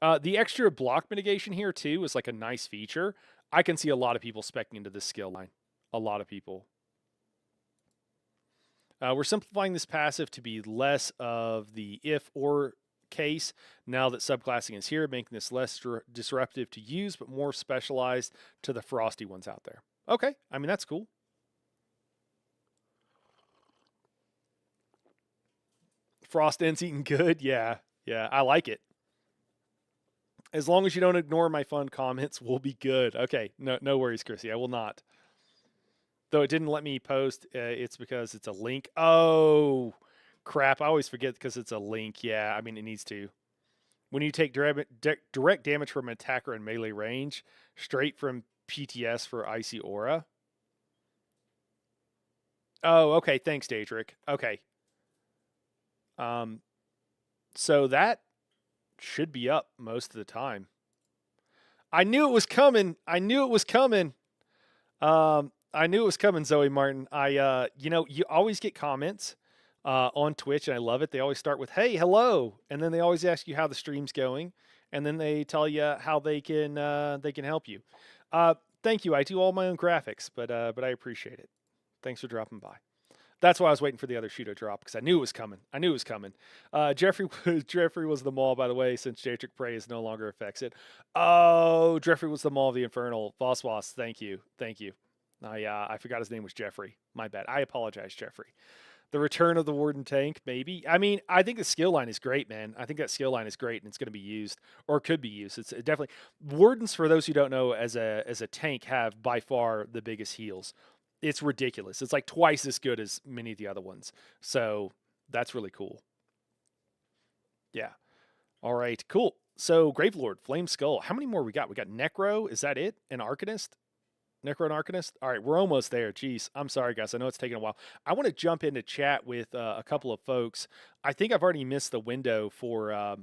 The extra block mitigation here, too, is like a nice feature. I can see a lot of people speccing into this skill line. A lot of people. We're simplifying this passive to be less of the if-or case now that subclassing is here, making this less disruptive to use, but more specialized to the frosty ones out there. Okay, I mean, that's cool. Frost Ends eating good? Yeah, I like it. As long as you don't ignore my fun comments, we'll be good. Okay, no worries, Chrissy. I will not. Though it didn't let me post, it's because it's a link. Oh, crap. I always forget because it's a link. Yeah, I mean, it needs to. When you take direct damage from an attacker in melee range, straight from PTS for Icy Aura. Oh, okay. Thanks, Daedric. Okay. So that should be up most of the time. I knew it was coming. I knew it was coming. I knew it was coming, Zoe Martin. You always get comments on Twitch, and I love it. They always start with "Hey, hello," and then they always ask you how the stream's going, and then they tell you how they can help you. Thank you. I do all my own graphics, but I appreciate it. Thanks for dropping by. That's why I was waiting for the other shoe to drop because I knew it was coming. Jeffrey was the maul, by the way, since Daedric Praise no longer affects it. Oh, Jeffrey was the maul of the Infernal. Voss, thank you. I forgot his name was Jeffrey. My bad. I apologize, Jeffrey. The return of the Warden tank, maybe. I mean, I think the skill line is great, man. I think that skill line is great, and it's going to be used, or could be used. It's definitely Wardens. For those who don't know, as a tank, have by far the biggest heals. It's ridiculous. It's like twice as good as many of the other ones. So that's really cool. Yeah. All right. Cool. So Gravelord, Flame Skull. How many more we got? We got Necro. Is that it? An Arcanist? Necro and Arcanist? All right. We're almost there. Jeez. I'm sorry, guys. I know it's taking a while. I want to jump into chat with a couple of folks. I think I've already missed the window for.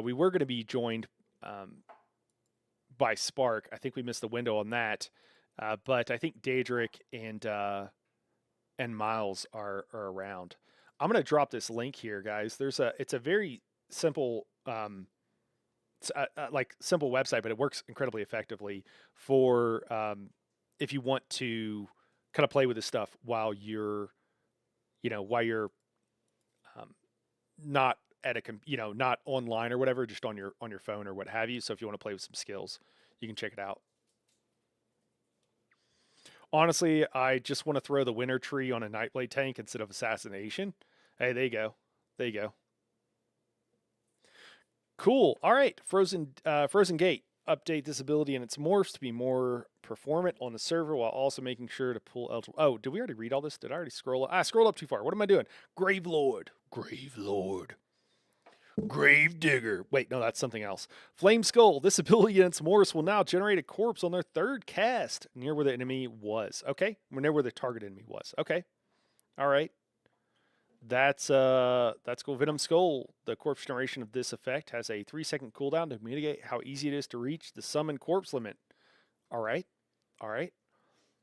We were going to be joined by Spark. I think we missed the window on that. But I think Daedric and Miles are around. I'm going to drop this link here, guys. It's a very simple simple website, but it works incredibly effectively for if you want to kind of play with this stuff while you're not at not online or whatever, just on your phone or what have you. So if you want to play with some skills, you can check it out. Honestly, I just want to throw the Winter Tree on a Nightblade tank instead of Assassination. Hey, there you go. There you go. Cool. All right. Frozen Gate. Update this ability and its morphs to be more performant on the server while also making sure to pull eligible. Oh, did we already read all this? Did I already scroll up? I scrolled up too far. What am I doing? Gravelord. Grave Digger. Wait, no, that's something else. Flame Skull. This ability and its morphs will now generate a corpse on their third cast near where the enemy was. Okay. Near where the target enemy was. Okay. All right. That's cool. Venom Skull. The corpse generation of this effect has a 3-second cooldown to mitigate how easy it is to reach the summon corpse limit. All right.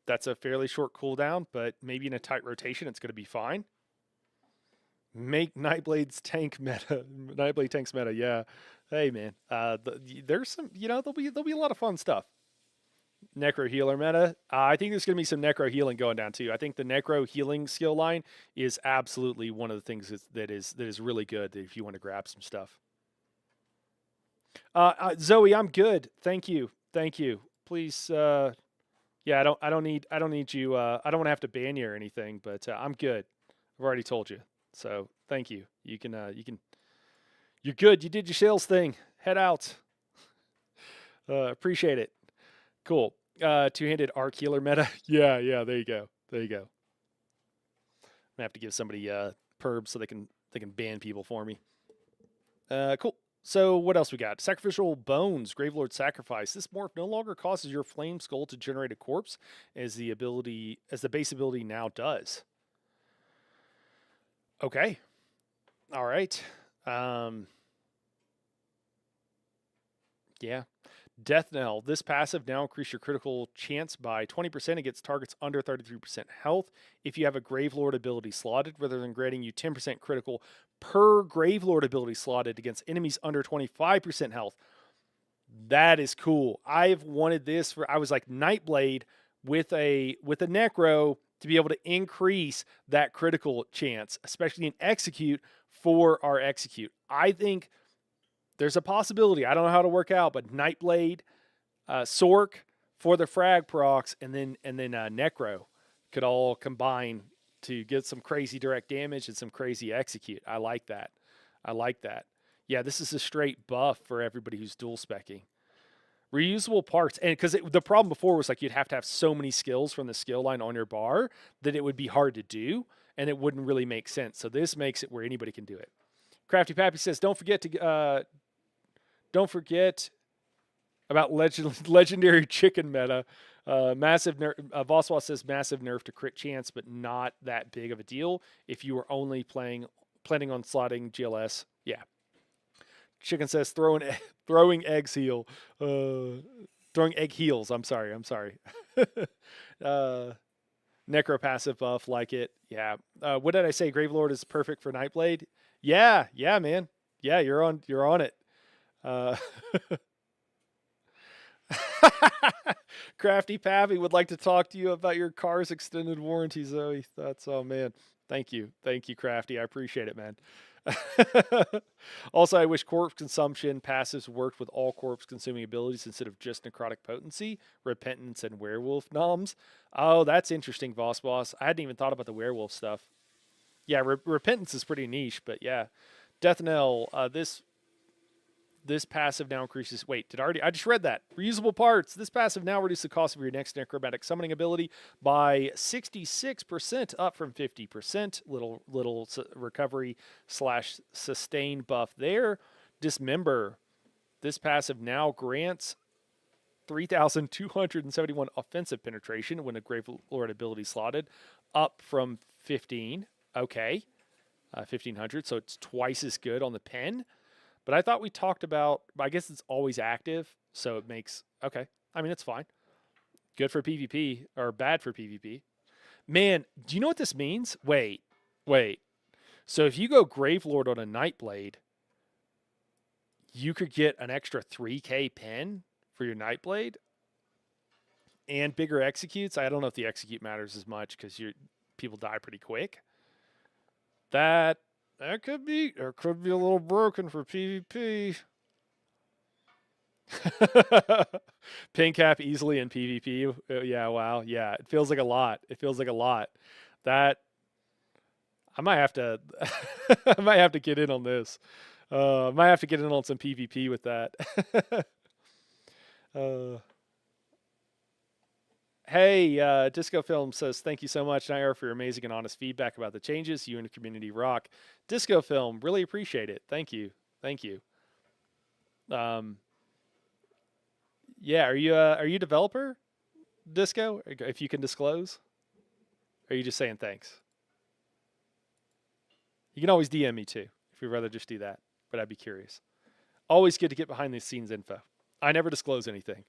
That's a fairly short cooldown, but maybe in a tight rotation, it's going to be fine. Make Nightblade's tank meta. Nightblade tanks meta. Yeah. Hey man. There's some. There'll be a lot of fun stuff. Necro healer meta. I think there's going to be some necro healing going down too. I think the necro healing skill line is absolutely one of the things that is really good if you want to grab some stuff. Zoe, I'm good. Thank you. Please. Yeah, I don't need you. I don't want to have to ban you or anything, but I'm good. I've already told you. So thank you. You can. You're good. You did your sales thing. Head out. Appreciate it. Cool. Two-handed arc healer meta. Yeah. There you go. I'm gonna have to give somebody perb so they can ban people for me. Cool. So what else we got? Sacrificial Bones, Gravelord Sacrifice. This morph no longer causes your Flame Skull to generate a corpse, as the base ability now does. Okay. All right. Yeah. Death Knell. This passive now increases your critical chance by 20% against targets under 33% health if you have a Gravelord ability slotted, rather than granting you 10% critical per Gravelord ability slotted against enemies under 25% health. That is cool. I've wanted this I was like Nightblade with a Necro to be able to increase that critical chance, especially in Execute for our Execute. I think there's a possibility. I don't know how to work out, but Nightblade, Sork for the frag procs, and then Necro could all combine to get some crazy direct damage and some crazy Execute. I like that. Yeah, this is a straight buff for everybody who's dual specking. Reusable parts, and because the problem before was like you'd have to have so many skills from the skill line on your bar that it would be hard to do, and it wouldn't really make sense. So this makes it where anybody can do it. Crafty Pappy says, don't forget about legendary chicken meta. Massive nerf. Voswell says massive nerf to crit chance, but not that big of a deal if you were only planning on slotting GLS. Yeah. Chicken says throwing eggs heal. Throwing egg heals. I'm sorry. Necro passive buff, like it. Yeah. What did I say? Gravelord is perfect for Nightblade. Yeah, man. Yeah, you're on it. Crafty Pappy would like to talk to you about your car's extended warranty, Zoe. Oh man. Thank you, Crafty. I appreciate it, man. Also, I wish corpse consumption passives worked with all corpse consuming abilities instead of just necrotic potency, repentance, and werewolf noms. Oh, that's interesting, Boss. I hadn't even thought about the werewolf stuff. Yeah, repentance is pretty niche, but yeah. Death Knell, this passive now increases. Wait, I just read that. Reusable parts. This passive now reduces the cost of your next necromantic summoning ability by 66%, up from 50%. Little recovery / sustain buff there. Dismember. This passive now grants 3,271 offensive penetration when a Gravelord ability slotted, up from 15. Okay, 1,500. So it's twice as good on the pen. But I thought we talked about, I guess it's always active, so it makes, okay. I mean, it's fine. Good for PvP, or bad for PvP. Man, do you know what this means? Wait. So if you go Gravelord on a Nightblade, you could get an extra 3k pen for your Nightblade and bigger executes. I don't know if the execute matters as much because people die pretty quick. That could be a little broken for PvP. Pin cap easily in PvP. Yeah, wow. Yeah, it feels like a lot. That I might have to get in on this. I might have to get in on some PvP with that. Hey, Disco Film says, thank you so much, Nair, for your amazing and honest feedback about the changes. You and the community rock. Disco Film, really appreciate it. Thank you. Yeah, are you a developer, Disco? If you can disclose? Or are you just saying thanks? You can always DM me too, if you'd rather just do that. But I'd be curious. Always good to get behind the scenes info. I never disclose anything.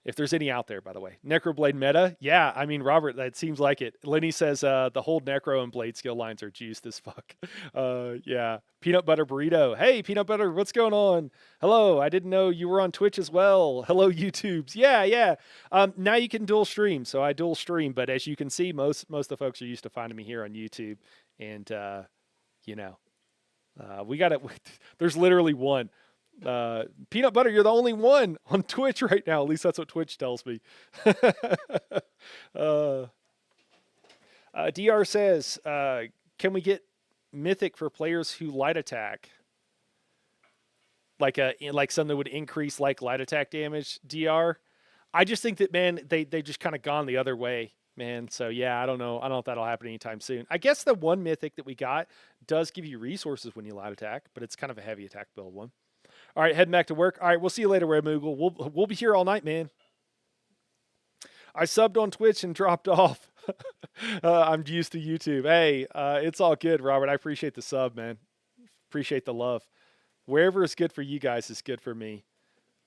If there's any out there, by the way. Necroblade meta? Yeah, I mean, Robert, that seems like it. Lenny says the whole Necro and Blade skill lines are juiced as fuck. Yeah. Peanut Butter Burrito. Hey, Peanut Butter, what's going on? Hello, I didn't know you were on Twitch as well. Hello, YouTubes. Yeah. Now you can dual stream, so I dual stream. But as you can see, most of the folks are used to finding me here on YouTube. And, we got it. There's literally one. Peanut Butter, you're the only one on Twitch right now. At least that's what Twitch tells me. DR says, can we get Mythic for players who light attack? Like something that would increase light attack damage, DR? I just think that, man, they just kind of gone the other way, man. So yeah, I don't know if that'll happen anytime soon. I guess the one Mythic that we got does give you resources when you light attack, but it's kind of a heavy attack build one. All right, heading back to work. All right, we'll see you later, Redmoogle. We'll be here all night, man. I subbed on Twitch and dropped off. I'm used to YouTube. Hey, it's all good, Robert. I appreciate the sub, man. Appreciate the love. Wherever is good for you guys is good for me.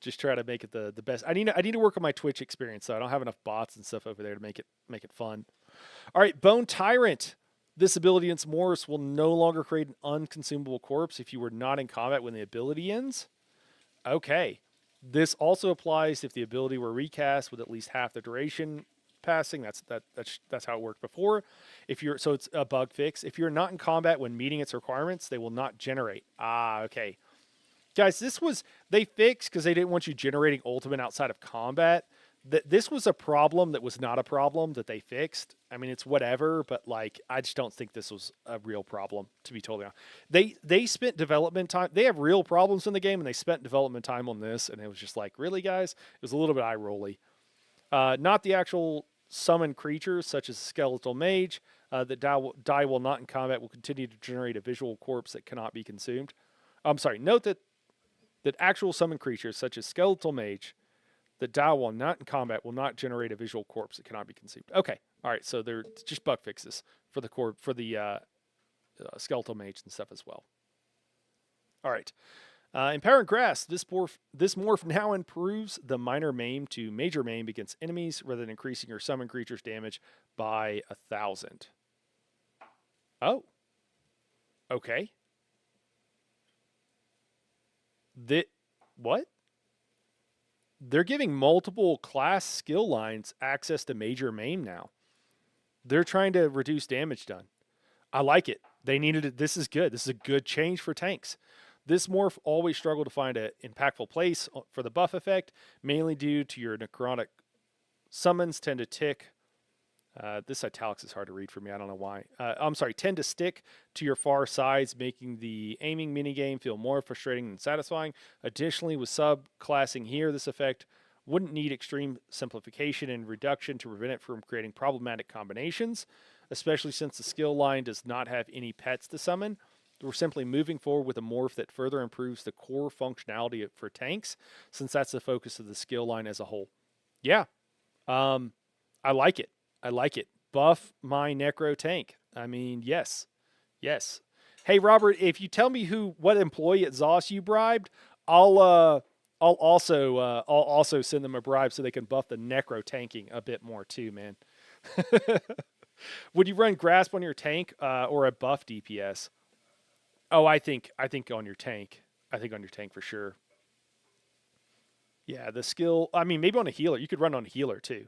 Just try to make it the best. I need to work on my Twitch experience, so I don't have enough bots and stuff over there to make it fun. All right, Bone Tyrant. This ability in Morris will no longer create an unconsumable corpse if you were not in combat when the ability ends. Okay. This also applies if the ability were recast with at least half the duration passing. That's how it worked before. So it's a bug fix. If you're not in combat when meeting its requirements, they will not generate. Okay. Guys, they fixed because they didn't want you generating ultimate outside of combat. this was a problem that was not a problem that they fixed. I mean, it's whatever, but like I just don't think this was a real problem, to be totally honest. They spent development time. They have real problems in the game, and they spent development time on this, and it was just like, really, guys? It was a little bit eye rolly. Not the actual summon creatures such as skeletal mage that die while not in combat will continue to generate a visual corpse that cannot be consumed. I'm sorry. Note that actual summon creatures such as skeletal mage that die while not in combat will not generate a visual corpse that cannot be consumed. Okay, all right. So they're just bug fixes for the skeletal mage and stuff as well. All right. Empowering Grass. This morph now improves the minor maim to major maim against enemies rather than increasing your summon creature's damage by 1,000. Oh. Okay. What? They're giving multiple class skill lines access to major maim now. They're trying to reduce damage done. I like it. They needed it. This is good. This is a good change for tanks. This morph always struggled to find an impactful place for the buff effect, mainly due to your necrotic summons tend to tick. This italics is hard to read for me. I don't know why. I'm sorry. Tend to stick to your far sides, making the aiming minigame feel more frustrating than satisfying. Additionally, with subclassing here, this effect wouldn't need extreme simplification and reduction to prevent it from creating problematic combinations, especially since the skill line does not have any pets to summon. We're simply moving forward with a morph that further improves the core functionality for tanks, since that's the focus of the skill line as a whole. Yeah, I like it. I like it. Buff my Necro tank. I mean, yes. Hey, Robert, if you tell me what employee at ZOS you bribed, I'll also send them a bribe so they can buff the Necro tanking a bit more too, man. Would you run Grasp on your tank or a buff DPS? Oh, I think on your tank. I think on your tank for sure. Yeah, the skill. I mean, maybe on a healer. You could run on a healer too,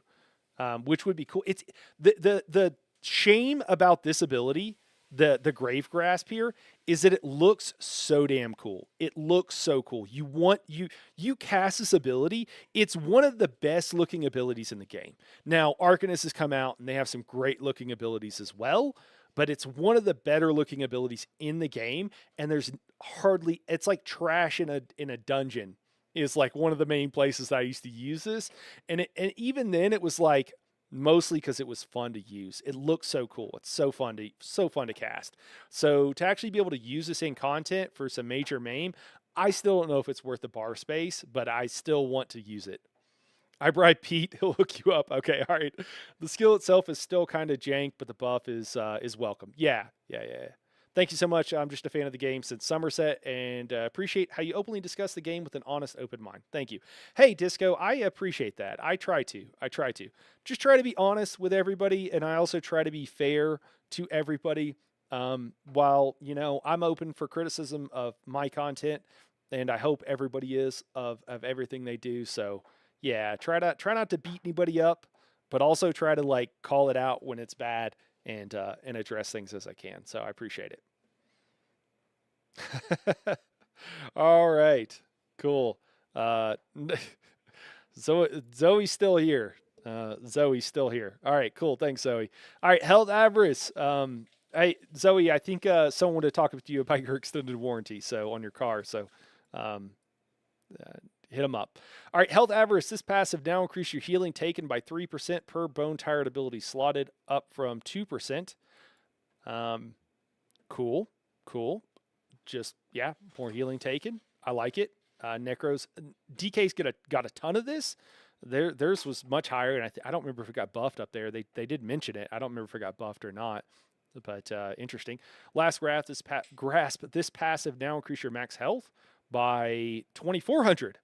which would be cool. It's the shame about this ability, the Grave Grasp here, is that it looks so damn cool. It looks so cool. You cast this ability. It's one of the best looking abilities in the game. Now, Arcanist has come out and they have some great looking abilities as well. But it's one of the better looking abilities in the game, and there's hardly. It's like trash in a dungeon is like one of the main places that I used to use this, and even then it was like mostly because it was fun to use. It looks so cool. It's so fun to cast. So to actually be able to use this in content for some major maim, I still don't know if it's worth the bar space, but I still want to use it. I bribe Pete. He'll hook you up. Okay, all right. The skill itself is still kind of jank, but the buff is welcome. Yeah. Thank you so much. I'm just a fan of the game since Somerset, and appreciate how you openly discuss the game with an honest, open mind. Thank you. Hey, Disco, I appreciate that. I try to. Just try to be honest with everybody, and I also try to be fair to everybody. While, I'm open for criticism of my content, and I hope everybody is of everything they do, so... Yeah, try not to beat anybody up, but also try to like call it out when it's bad and address things as I can. So I appreciate it. All right, cool. Zoe's still here. Zoe's still here. All right, cool. Thanks, Zoe. All right, Health Avarice. Hey, Zoe, I think someone wanted to talk with you about your extended warranty, so on your car. So, hit them up. All right, Health Avarice. This passive now increase your healing taken by 3% per Bone Tired ability slotted, up from 2%. Cool. Just, yeah, more healing taken. I like it. Necros. DK's got a ton of this. Theirs was much higher, and I don't remember if it got buffed up there. They did mention it. I don't remember if it got buffed or not. But interesting. Last grasp. This passive now increase your max health by 2,400.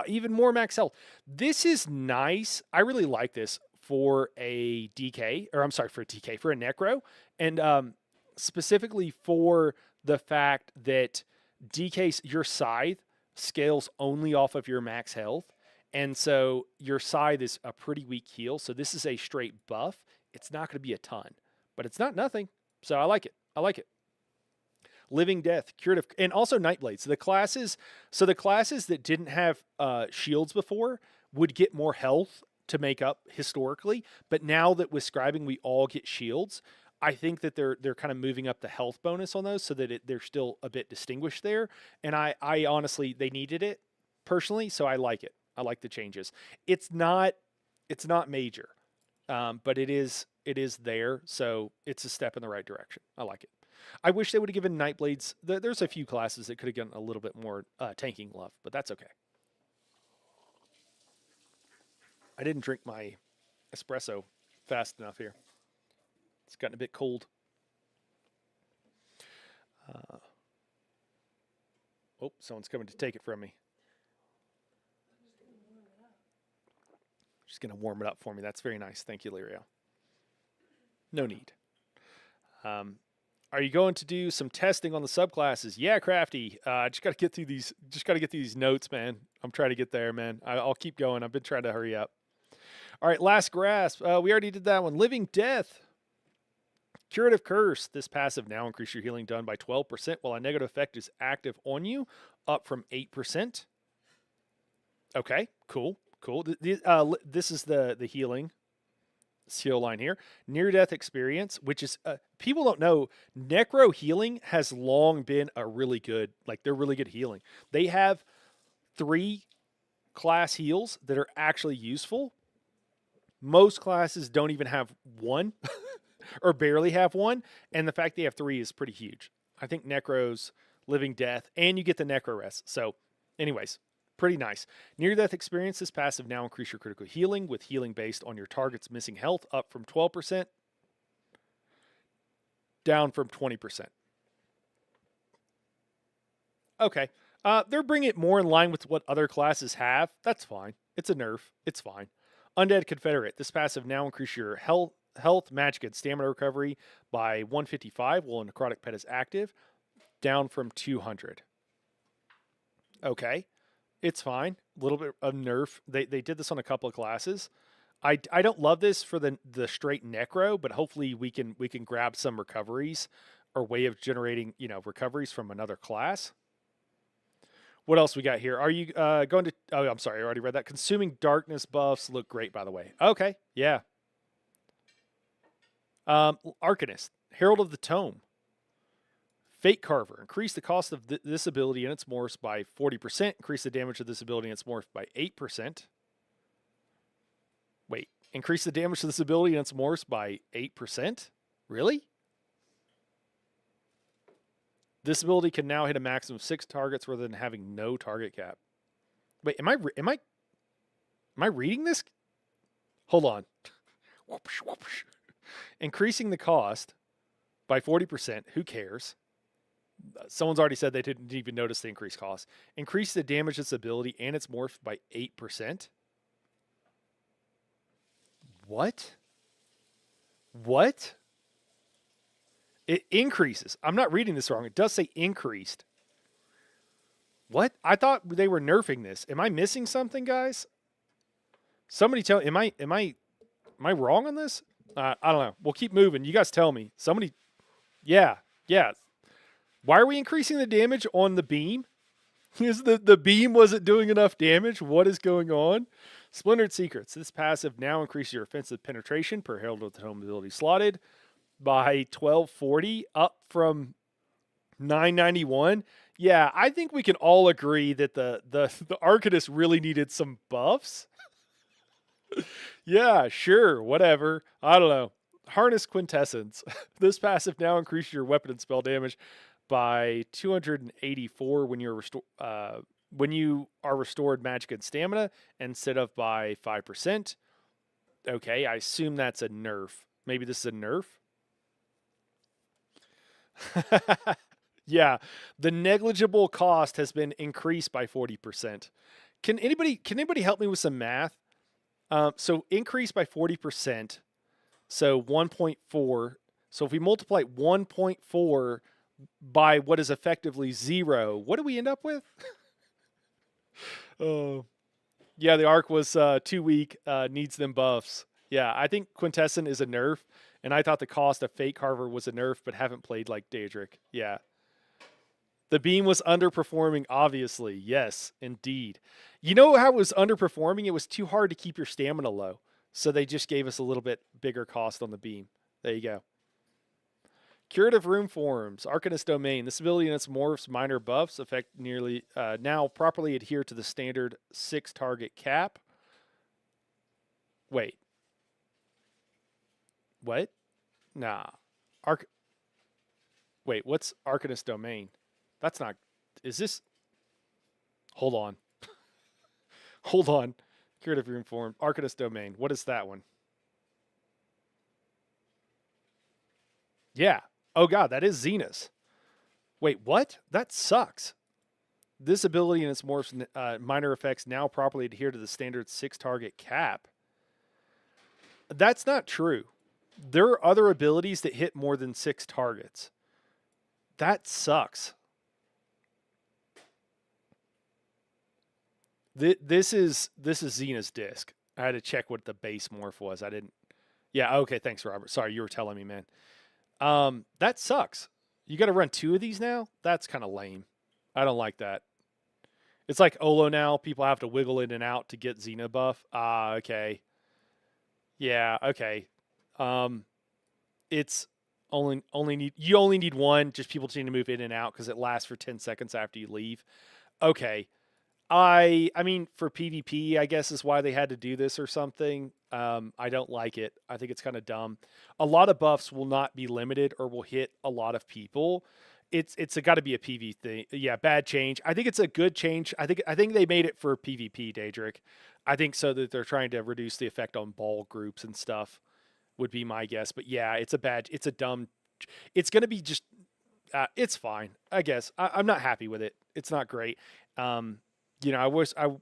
Even more max health. This is nice. I really like this for a DK, or I'm sorry, for a Necro, and specifically for the fact that DK's, your scythe scales only off of your max health, and so your scythe is a pretty weak heal, so this is a straight buff. It's not going to be a ton, but it's not nothing, so I like it. Living Death, Curative, and also Nightblade. So the classes that didn't have shields before would get more health to make up historically. But now that with scribing we all get shields, I think that they're kind of moving up the health bonus on those so that they're still a bit distinguished there. And I honestly, they needed it personally, so I like it. I like the changes. It's not major, but it is there, so it's a step in the right direction. I like it. I wish they would have given Nightblades. There's a few classes that could have gotten a little bit more tanking love, but that's okay. I didn't drink my espresso fast enough here. It's gotten a bit cold. Oh, someone's coming to take it from me. Just going to warm it up for me. That's very nice. Thank you, Lirio. No need. Are you going to do some testing on the subclasses? Yeah, Crafty. I just got to get through these. Just got to get through these notes, man. I'm trying to get there, man. I'll keep going. I've been trying to hurry up. All right, Last Grasp. We already did that one. Living Death. Curative Curse. This passive now increase your healing done by 12% while a negative effect is active on you, up from 8%. Okay, cool. This is the healing skill line here. Near death experience, which is people don't know, necro healing has long been a really good, they're really good healing. They have 3 class heals that are actually useful. Most classes don't even have 1 or barely have 1, and the fact they have 3 is pretty huge. I think necros, living death, and you get the necro rest. So anyways, pretty nice. Near death experience, this passive now increase your critical healing with healing based on your target's missing health, up from 12%, down from 20%. Okay. They're bringing it more in line with what other classes have. That's fine. It's a nerf. It's fine. Undead Confederate. This passive now increase your health, magic, and stamina recovery by 155 while a necrotic pet is active, down from 200. Okay. It's fine. A little bit of nerf. They did this on a couple of classes. I don't love this for the straight necro, but hopefully we can grab some recoveries or way of generating, recoveries from another class. What else we got here? Are you going to... Oh, I'm sorry. I already read that. Consuming Darkness buffs look great, by the way. Okay. Yeah. Arcanist. Herald of the Tome. Fate Carver. Increase the cost of this ability and its morphs by 40%. Increase the damage of this ability and its morph by 8%. Wait. Increase the damage of this ability and its morphs by 8%? Really? This ability can now hit a maximum of 6 targets rather than having no target cap. Wait, am I reading this? Hold on. Increasing the cost by 40%. Who cares? Someone's already said they didn't even notice the increased cost. Increase the damage of this ability and its morph by 8%. What? What? It increases. I'm not reading this wrong. It does say increased. What? I thought they were nerfing this. Am I missing something, guys? Somebody tell. Am I wrong on this? I don't know. We'll keep moving. You guys tell me. Somebody. Yeah. Why are we increasing the damage on the beam? Is the beam wasn't doing enough damage? What is going on? Splintered Secrets. This passive now increases your offensive penetration per Herald of the Tome ability slotted by 1240, up from 991. Yeah, I think we can all agree that the Arcanist really needed some buffs. Yeah, sure, whatever. I don't know. Harness Quintessence. This passive now increases your weapon and spell damage by 284 when you are restored magic and stamina instead of by 5%. Okay, I assume that's a nerf. Maybe this is a nerf. Yeah, the negligible cost has been increased by 40%. Can anybody help me with some math? So increase by 40%. So 1.4. So if we multiply 1.4 by what is effectively 0, what do we end up with? Oh, yeah, the arc was too weak. Needs them buffs. Yeah, I think Quintessent is a nerf, and I thought the cost of Fate Carver was a nerf, but haven't played like Daedric. Yeah. The beam was underperforming, obviously. Yes, indeed. You know how it was underperforming? It was too hard to keep your stamina low. So they just gave us a little bit bigger cost on the beam. There you go. Curative Rune Forms, Arcanist Domain. This ability and its morphs minor buffs affect nearly now properly adhere to the standard 6 target cap. Wait. What? Nah. Wait, what's Arcanist Domain? That's not. Is this? Hold on. Hold on. Curative Rune Form, Arcanist Domain. What is that one? Yeah. Oh god, that is Xena's. Wait, what? That sucks. This ability and its morphs minor effects now properly adhere to the standard 6 target cap. That's not true. There are other abilities that hit more than 6 targets. That sucks. This is Xena's disc. I had to check what the base morph was. I didn't. Yeah, okay, thanks, Robert. Sorry, you were telling me, man. That sucks. You got to run 2 of these now? That's kind of lame. I don't like that. It's like Olo now. People have to wiggle in and out to get Xena buff. Okay. Yeah, okay. It's you only need 1. Just people just need to move in and out because it lasts for 10 seconds after you leave. Okay. I mean, for PvP, I guess is why they had to do this or something. I don't like it. I think it's kind of dumb. A lot of buffs will not be limited or will hit a lot of people. It's got to be a PV thing. Yeah, bad change. I think it's a good change. I think they made it for PvP, Daedric. I think so that they're trying to reduce the effect on ball groups and stuff would be my guess. But yeah, it's a dumb. It's going to be just. It's fine, I guess. I'm not happy with it. It's not great. I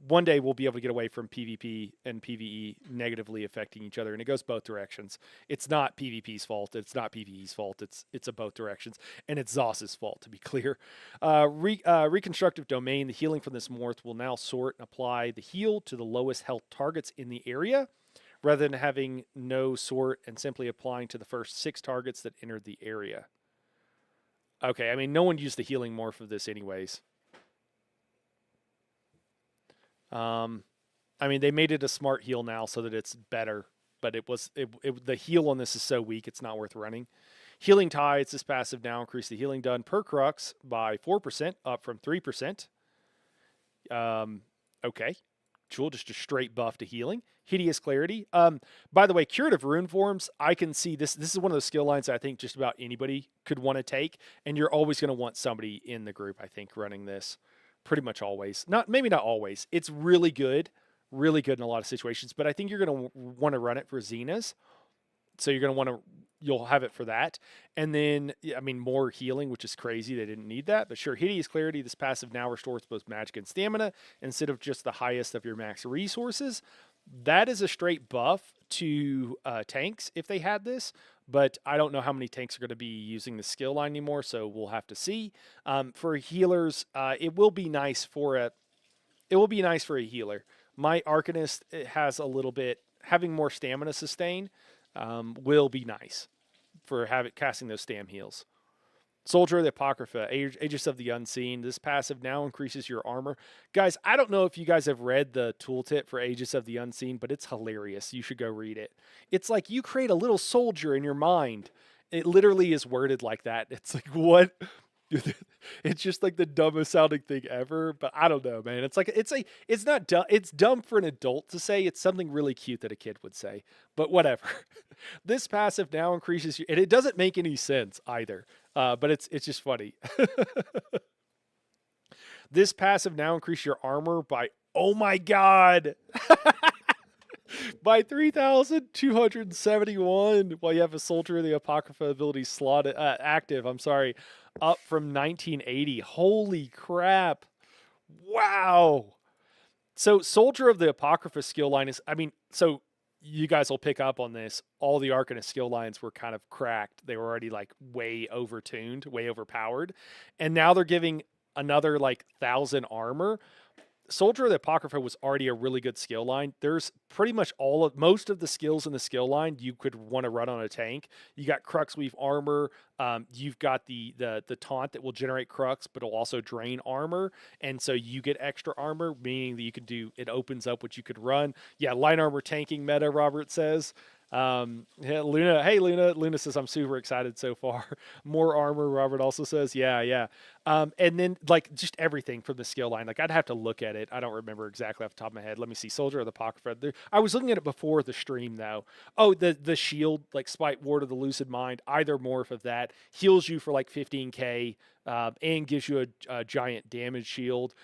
one day we'll be able to get away from PvP and PvE negatively affecting each other, and it goes both directions. It's not PvP's fault. It's not PvE's fault. It's a both directions, and it's Zos's fault, to be clear. Reconstructive Domain. The healing from this morph will now sort and apply the heal to the lowest health targets in the area, rather than having no sort and simply applying to the first 6 targets that entered the area. Okay, I mean, no one used the healing morph of this anyways. I mean, they made it a smart heal now so that it's better, but the heal on this is so weak, it's not worth running. Healing Tides, this passive now increase the healing done per crux by 4%, up from 3%. Okay, cool, just a straight buff to healing. Hideous Clarity. By the way, Curative Rune Forms, I can see this. This is one of those skill lines I think just about anybody could want to take, and you're always going to want somebody in the group, I think, running this. Pretty much always. Maybe not always. It's really good in a lot of situations, but I think you're going to want to run it for Xena's. So you're going to you'll have it for that. And then, I mean, more healing, which is crazy. They didn't need that, but sure. Hideous Clarity, this passive now restores both magic and stamina instead of just the highest of your max resources. That is a straight buff to tanks if they had this, but I don't know how many tanks are going to be using the skill line anymore, so we'll have to see. For healers, it will be nice for a healer. My Arcanist has a little bit having more stamina sustain will be nice for casting those stam heals. Soldier of the Apocrypha, Aegis of the Unseen. This passive now increases your armor. Guys, I don't know if you guys have read the tooltip for Aegis of the Unseen, but it's hilarious. You should go read it. It's like you create a little soldier in your mind. It literally is worded like that. It's like, what? It's just like the dumbest sounding thing ever, but I don't know, man. It's not dumb. It's dumb for an adult to say. It's something really cute that a kid would say, but whatever. This passive now increases and it doesn't make any sense either. But it's just funny. This passive now increases your armor by, oh my god, by 3,271 while you have a Soldier of the Apocrypha ability slotted active. I'm sorry, up from 1980. Holy crap! Wow. So Soldier of the Apocrypha skill line is, I mean, so you guys will pick up on this. All the Arcanist skill lines were kind of cracked. They were already like way overtuned, way overpowered. And now they're giving another like 1,000 armor. Soldier of the Apocrypha was already a really good skill line. There's pretty much most of the skills in the skill line you could want to run on a tank. You got Crux Weave armor. You've got the taunt that will generate Crux, but it'll also drain armor, and so you get extra armor, meaning that you can do. It opens up what you could run. Yeah, line armor tanking meta. Robert says. Yeah, Luna. Hey, Luna. Luna says I'm super excited so far. More armor. Robert also says, yeah. And then like just everything from the skill line. Like I'd have to look at it. I don't remember exactly off the top of my head. Let me see. Soldier of the Apocrypha. I was looking at it before the stream though. Oh, the shield, like Spite Ward of the Lucid Mind. Either morph of that heals you for like 15k, and gives you a giant damage shield.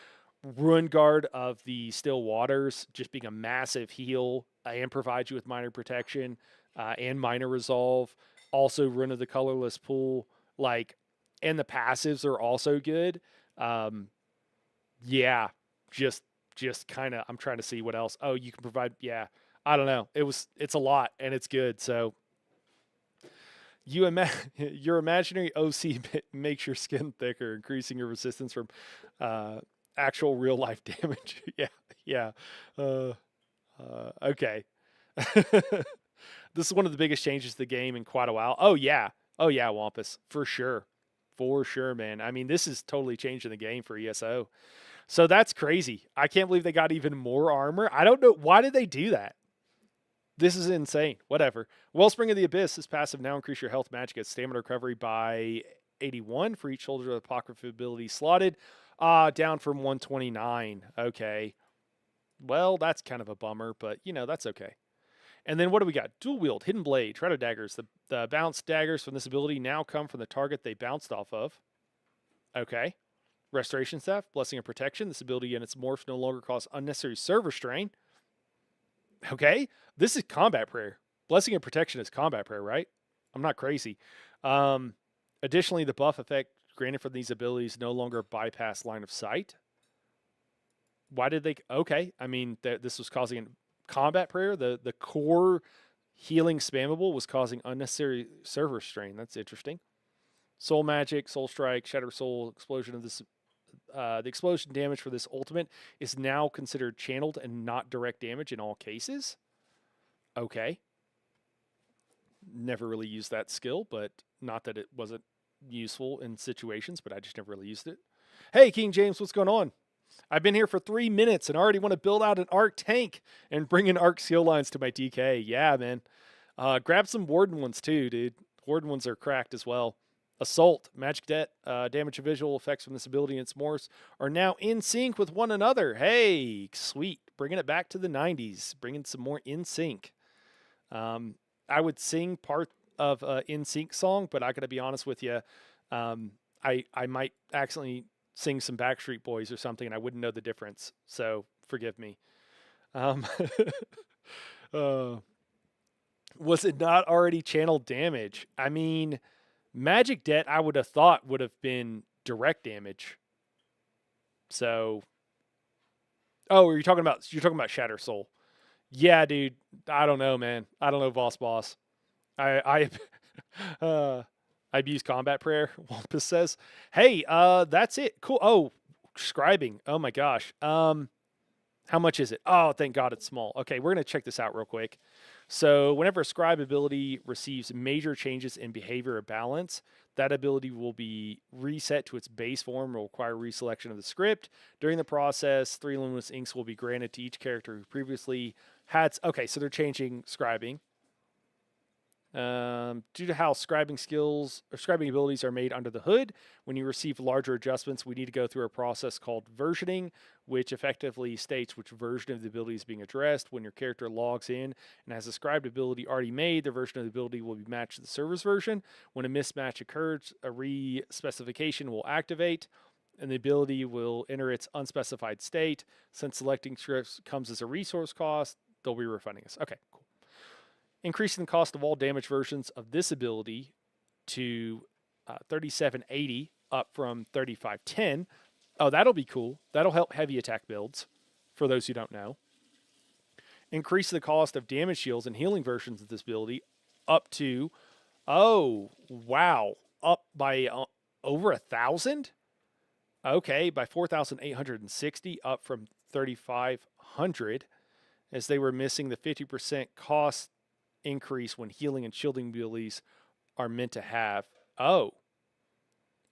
Ruin Guard of the Still Waters, just being a massive heal and provides you with minor protection and minor resolve. Also, Rune of the Colorless Pool, like, and the passives are also good. Yeah, just kind of. I'm trying to see what else. Oh, you can provide. Yeah, I don't know. It's a lot and it's good. So your imaginary OC makes your skin thicker, increasing your resistance from actual real life damage. Yeah. Okay. This is one of the biggest changes to the game in quite a while. Oh yeah, Wampus, for sure, man. I mean, this is totally changing the game for ESO. So that's crazy. I can't believe they got even more armor. I don't know why did they do that. This is insane. Whatever. Wellspring of the Abyss. This passive now increase your health, magic, and stamina recovery by 81 for each Soldier of the Apocrypha ability slotted. Down from 129. Okay. Well, that's kind of a bummer, but that's okay. And then what do we got? Dual wield, hidden blade, Shadow daggers. The bounced daggers from this ability now come from the target they bounced off of. Okay. Restoration staff, blessing of protection. This ability and its morphs no longer cause unnecessary server strain. Okay. This is combat prayer. Blessing of protection is combat prayer, right? I'm not crazy. Additionally, the buff effect granted from these abilities no longer bypass line of sight. Why did they? Okay. I mean, this was causing combat prayer. The core healing spammable was causing unnecessary server strain. That's interesting. Soul magic, soul strike, shatter soul explosion of this. The explosion damage for this ultimate is now considered channeled and not direct damage in all cases. Okay. Never really used that skill, but not that it wasn't useful in situations, but I just never really used it. Hey, King James, what's going on? I've been here for 3 minutes and already want to build out an Arc tank and bring in Arc skill lines to my DK. Yeah, man. Grab some Warden ones too, dude. Warden ones are cracked as well. Assault, Magic Debt, damage and visual effects from this ability and its morphs are now in sync with one another. Hey, sweet. Bringing it back to the 90s. Bringing some more in sync. I would sing part of in sync song, but I got to be honest with you. I might accidentally sing some Backstreet Boys or something, and I wouldn't know the difference. So forgive me. Was it not already channeled damage? I mean, Magic Debt, I would have thought would have been direct damage. So, oh, you're talking about Shatter Soul? Yeah, dude. I don't know, man. I don't know, Boss. I use combat prayer. Wampus says, "Hey, that's it. Cool. Oh, scribing. Oh my gosh. How much is it? Oh, thank God it's small. Okay, we're gonna check this out real quick. So, whenever a scribe ability receives major changes in behavior or balance, that ability will be reset to its base form. Will require reselection of the script. During the process, 3 luminous inks will be granted to each character who previously had. Okay, so they're changing scribing. Due to how scribing skills or scribing abilities are made under the hood, when you receive larger adjustments, we need to go through a process called versioning, which effectively states which version of the ability is being addressed. When your character logs in and has a scribed ability already made, the version of the ability will be matched to the server's version. When a mismatch occurs, a re-specification will activate, and the ability will enter its unspecified state. Since selecting scripts comes as a resource cost, they'll be refunding us. Okay, cool. Increasing the cost of all damage versions of this ability to 3780 up from 3510. Oh, that'll be cool. That'll help heavy attack builds, for those who don't know. Increase the cost of damage shields and healing versions of this ability up to, oh, wow, up by over 1,000? Okay, by 4,860, up from 3,500, as they were missing the 50% cost increase when healing and shielding abilities are meant to have. Oh,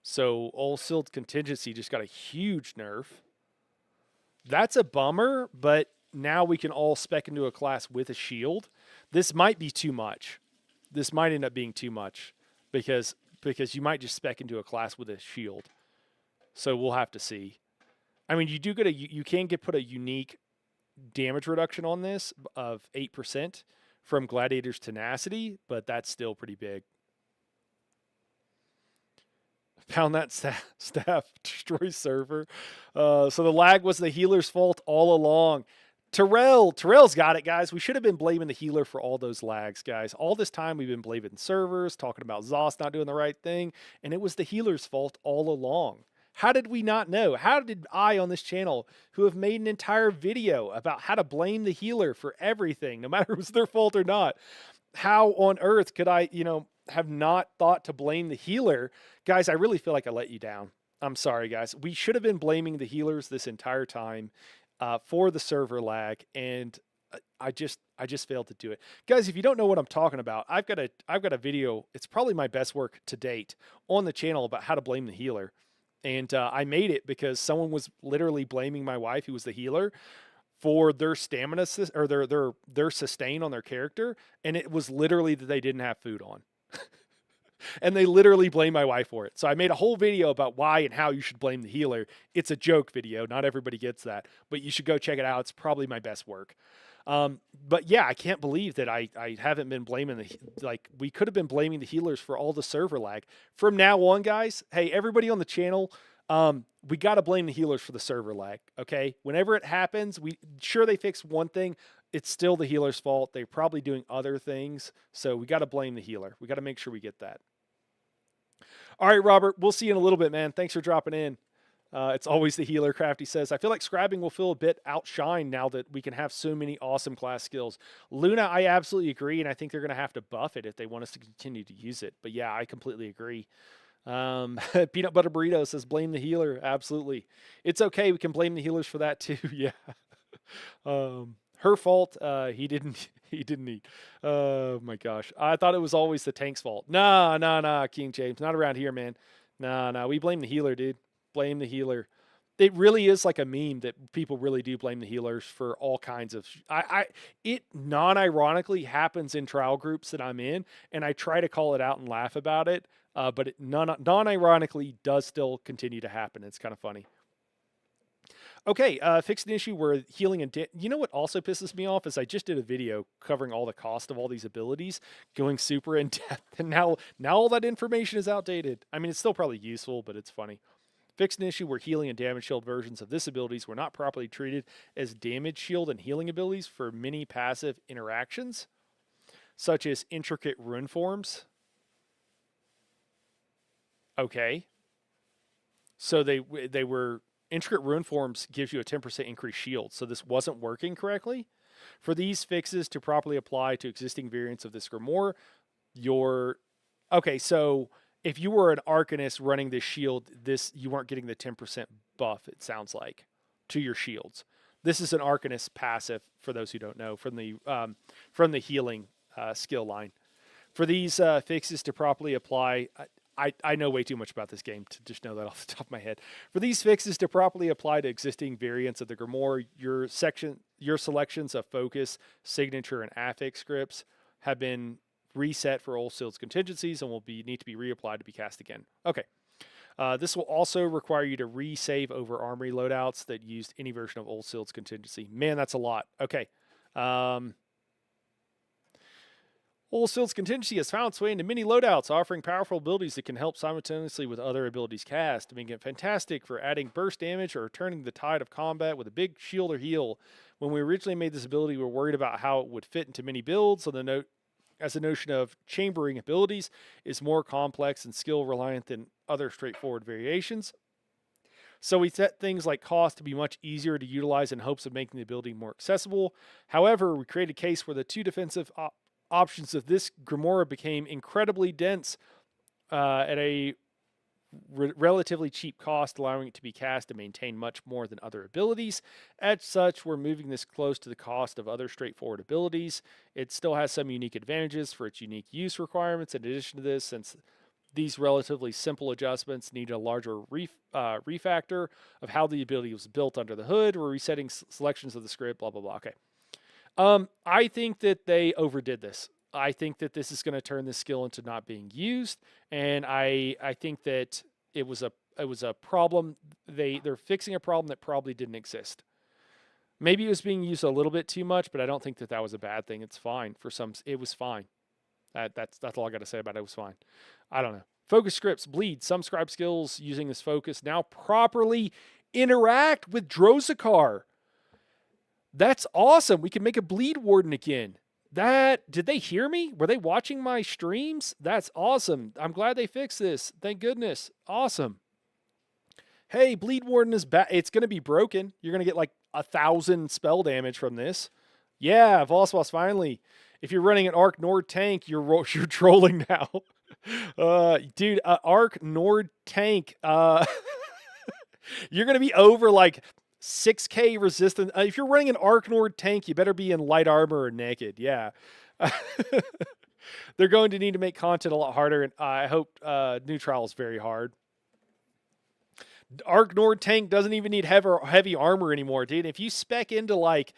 so Old Sild's Contingency just got a huge nerf. That's a bummer, but now we can all spec into a class with a shield. This might be too much. This might end up being too much because you might just spec into a class with a shield. So we'll have to see. I mean, you do get you can put a unique damage reduction on this of 8% from Gladiator's Tenacity, but that's still pretty big. Pound that staff, destroy server. So the lag was the healer's fault all along. Terrell's got it, guys. We should have been blaming the healer for all those lags, guys. All this time we've been blaming servers, talking about ZOS not doing the right thing, and it was the healer's fault all along. How did we not know? How did I on this channel, who have made an entire video about how to blame the healer for everything, no matter if it was their fault or not, how on earth could I, have not thought to blame the healer? Guys, I really feel like I let you down. I'm sorry, guys. We should have been blaming the healers this entire time for the server lag, and I just failed to do it. Guys, if you don't know what I'm talking about, I've got a video. It's probably my best work to date on the channel about how to blame the healer. And I made it because someone was literally blaming my wife, who was the healer, for their stamina or their sustain on their character, and it was literally that they didn't have food on. And they literally blame my wife for it. So I made a whole video about why and how you should blame the healer. It's a joke video. Not everybody gets that, but you should go check it out. It's probably my best work. But yeah, I can't believe that I haven't been blaming we could have been blaming the healers for all the server lag. From now on, guys, hey, everybody on the channel, we got to blame the healers for the server lag. Okay. Whenever it happens, they fix one thing. It's still the healer's fault. They're probably doing other things. So we got to blame the healer. We got to make sure we get that. All right, Robert, we'll see you in a little bit, man. Thanks for dropping in. It's always the healer, Crafty says. I feel like scribing will feel a bit outshined now that we can have so many awesome class skills. Luna, I absolutely agree, and I think they're going to have to buff it if they want us to continue to use it. But yeah, I completely agree. Peanut Butter Burrito says, blame the healer. Absolutely. It's okay. We can blame the healers for that too. Yeah. Her fault. He didn't eat. Oh my gosh. I thought it was always the tank's fault. Nah, King James. Not around here, man. Nah. We blame the healer, dude. Blame the healer. It really is like a meme that people really do blame the healers for all kinds of. It non-ironically happens in trial groups that I'm in, and I try to call it out and laugh about it. But it non-ironically does still continue to happen. It's kind of funny. Okay, fixed an issue where healing and you know what also pisses me off is I just did a video covering all the cost of all these abilities, going super in depth, and now all that information is outdated. I mean, it's still probably useful, but it's funny. Fixed an issue where healing and damage shield versions of this abilities were not properly treated as damage shield and healing abilities for many passive interactions, such as intricate rune forms. Okay. So they were... Intricate rune forms gives you a 10% increased shield, so this wasn't working correctly. For these fixes to properly apply to existing variants of this Grimoire, okay, so if you were an Arcanist running this shield, you weren't getting the 10% buff, it sounds like, to your shields. This is an Arcanist passive, for those who don't know, from the healing skill line. For these fixes to properly apply... I know way too much about this game to just know that off the top of my head. For these fixes to properly apply to existing variants of the Grimoire, your selections of focus, signature, and affix scripts have been reset for Old Sild's contingencies and will need to be reapplied to be cast again. Okay. This will also require you to resave over armory loadouts that used any version of Old Sild's contingency. Man, that's a lot. Okay. Old Sild's Contingency has found its way into many loadouts, offering powerful abilities that can help simultaneously with other abilities cast, making it fantastic for adding burst damage or turning the tide of combat with a big shield or heal. When we originally made this ability, we were worried about how it would fit into many builds, so the notion of chambering abilities is more complex and skill-reliant than other straightforward variations. So we set things like cost to be much easier to utilize in hopes of making the ability more accessible. However, we created a case where the two defensive options of this Grimoire became incredibly dense at a relatively cheap cost, allowing it to be cast and maintain much more than other abilities. As such, we're moving this close to the cost of other straightforward abilities. It still has some unique advantages for its unique use requirements. In addition to this, since these relatively simple adjustments need a larger refactor of how the ability was built under the hood. We're resetting selections of the script, blah, blah, blah. Okay. I think that they overdid this. I think that this is going to turn this skill into not being used, and I think that it was a problem. They're fixing a problem that probably didn't exist. Maybe it was being used a little bit too much, but I don't think that that was a bad thing. It's fine for some. It was fine. That's all I got to say about it. It was fine. I don't know. Focus scripts bleed. Some scribe skills using this focus now properly interact with Drozhkar. That's awesome. We can make a bleed warden again. Did they hear me? Were they watching my streams? That's awesome. I'm glad they fixed this. Thank goodness. Awesome. Hey, bleed warden is back. It's going to be broken. You're going to get like 1,000 spell damage from this. Yeah, Volswa's finally. If you're running an Arc Nord tank, you're trolling now. Dude, Arc Nord tank. You're going to be over like 6k resistance. If you're running an Arc Nord tank, you better be in light armor or naked. Yeah. They're going to need to make content a lot harder, and I hope New Trial is very hard. Arc Nord tank doesn't even need heavy armor anymore, dude. If you spec into like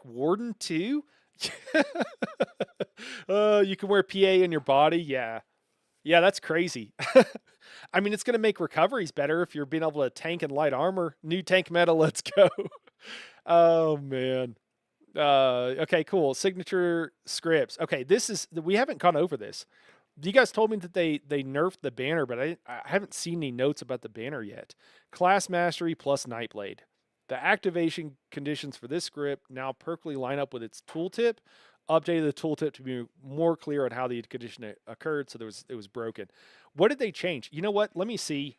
Warden 2, you can wear PA in your body. Yeah, that's crazy. I mean, it's going to make recoveries better if you're being able to tank in light armor. New tank meta, let's go. Oh, man. Okay, cool. Signature scripts. Okay, we haven't gone over this. You guys told me that they nerfed the banner, but I haven't seen any notes about the banner yet. Class Mastery plus Nightblade. The activation conditions for this script now perfectly line up with its tooltip. Updated the tooltip to be more clear on how the condition occurred, so it was broken. What did they change? You know what? Let me see.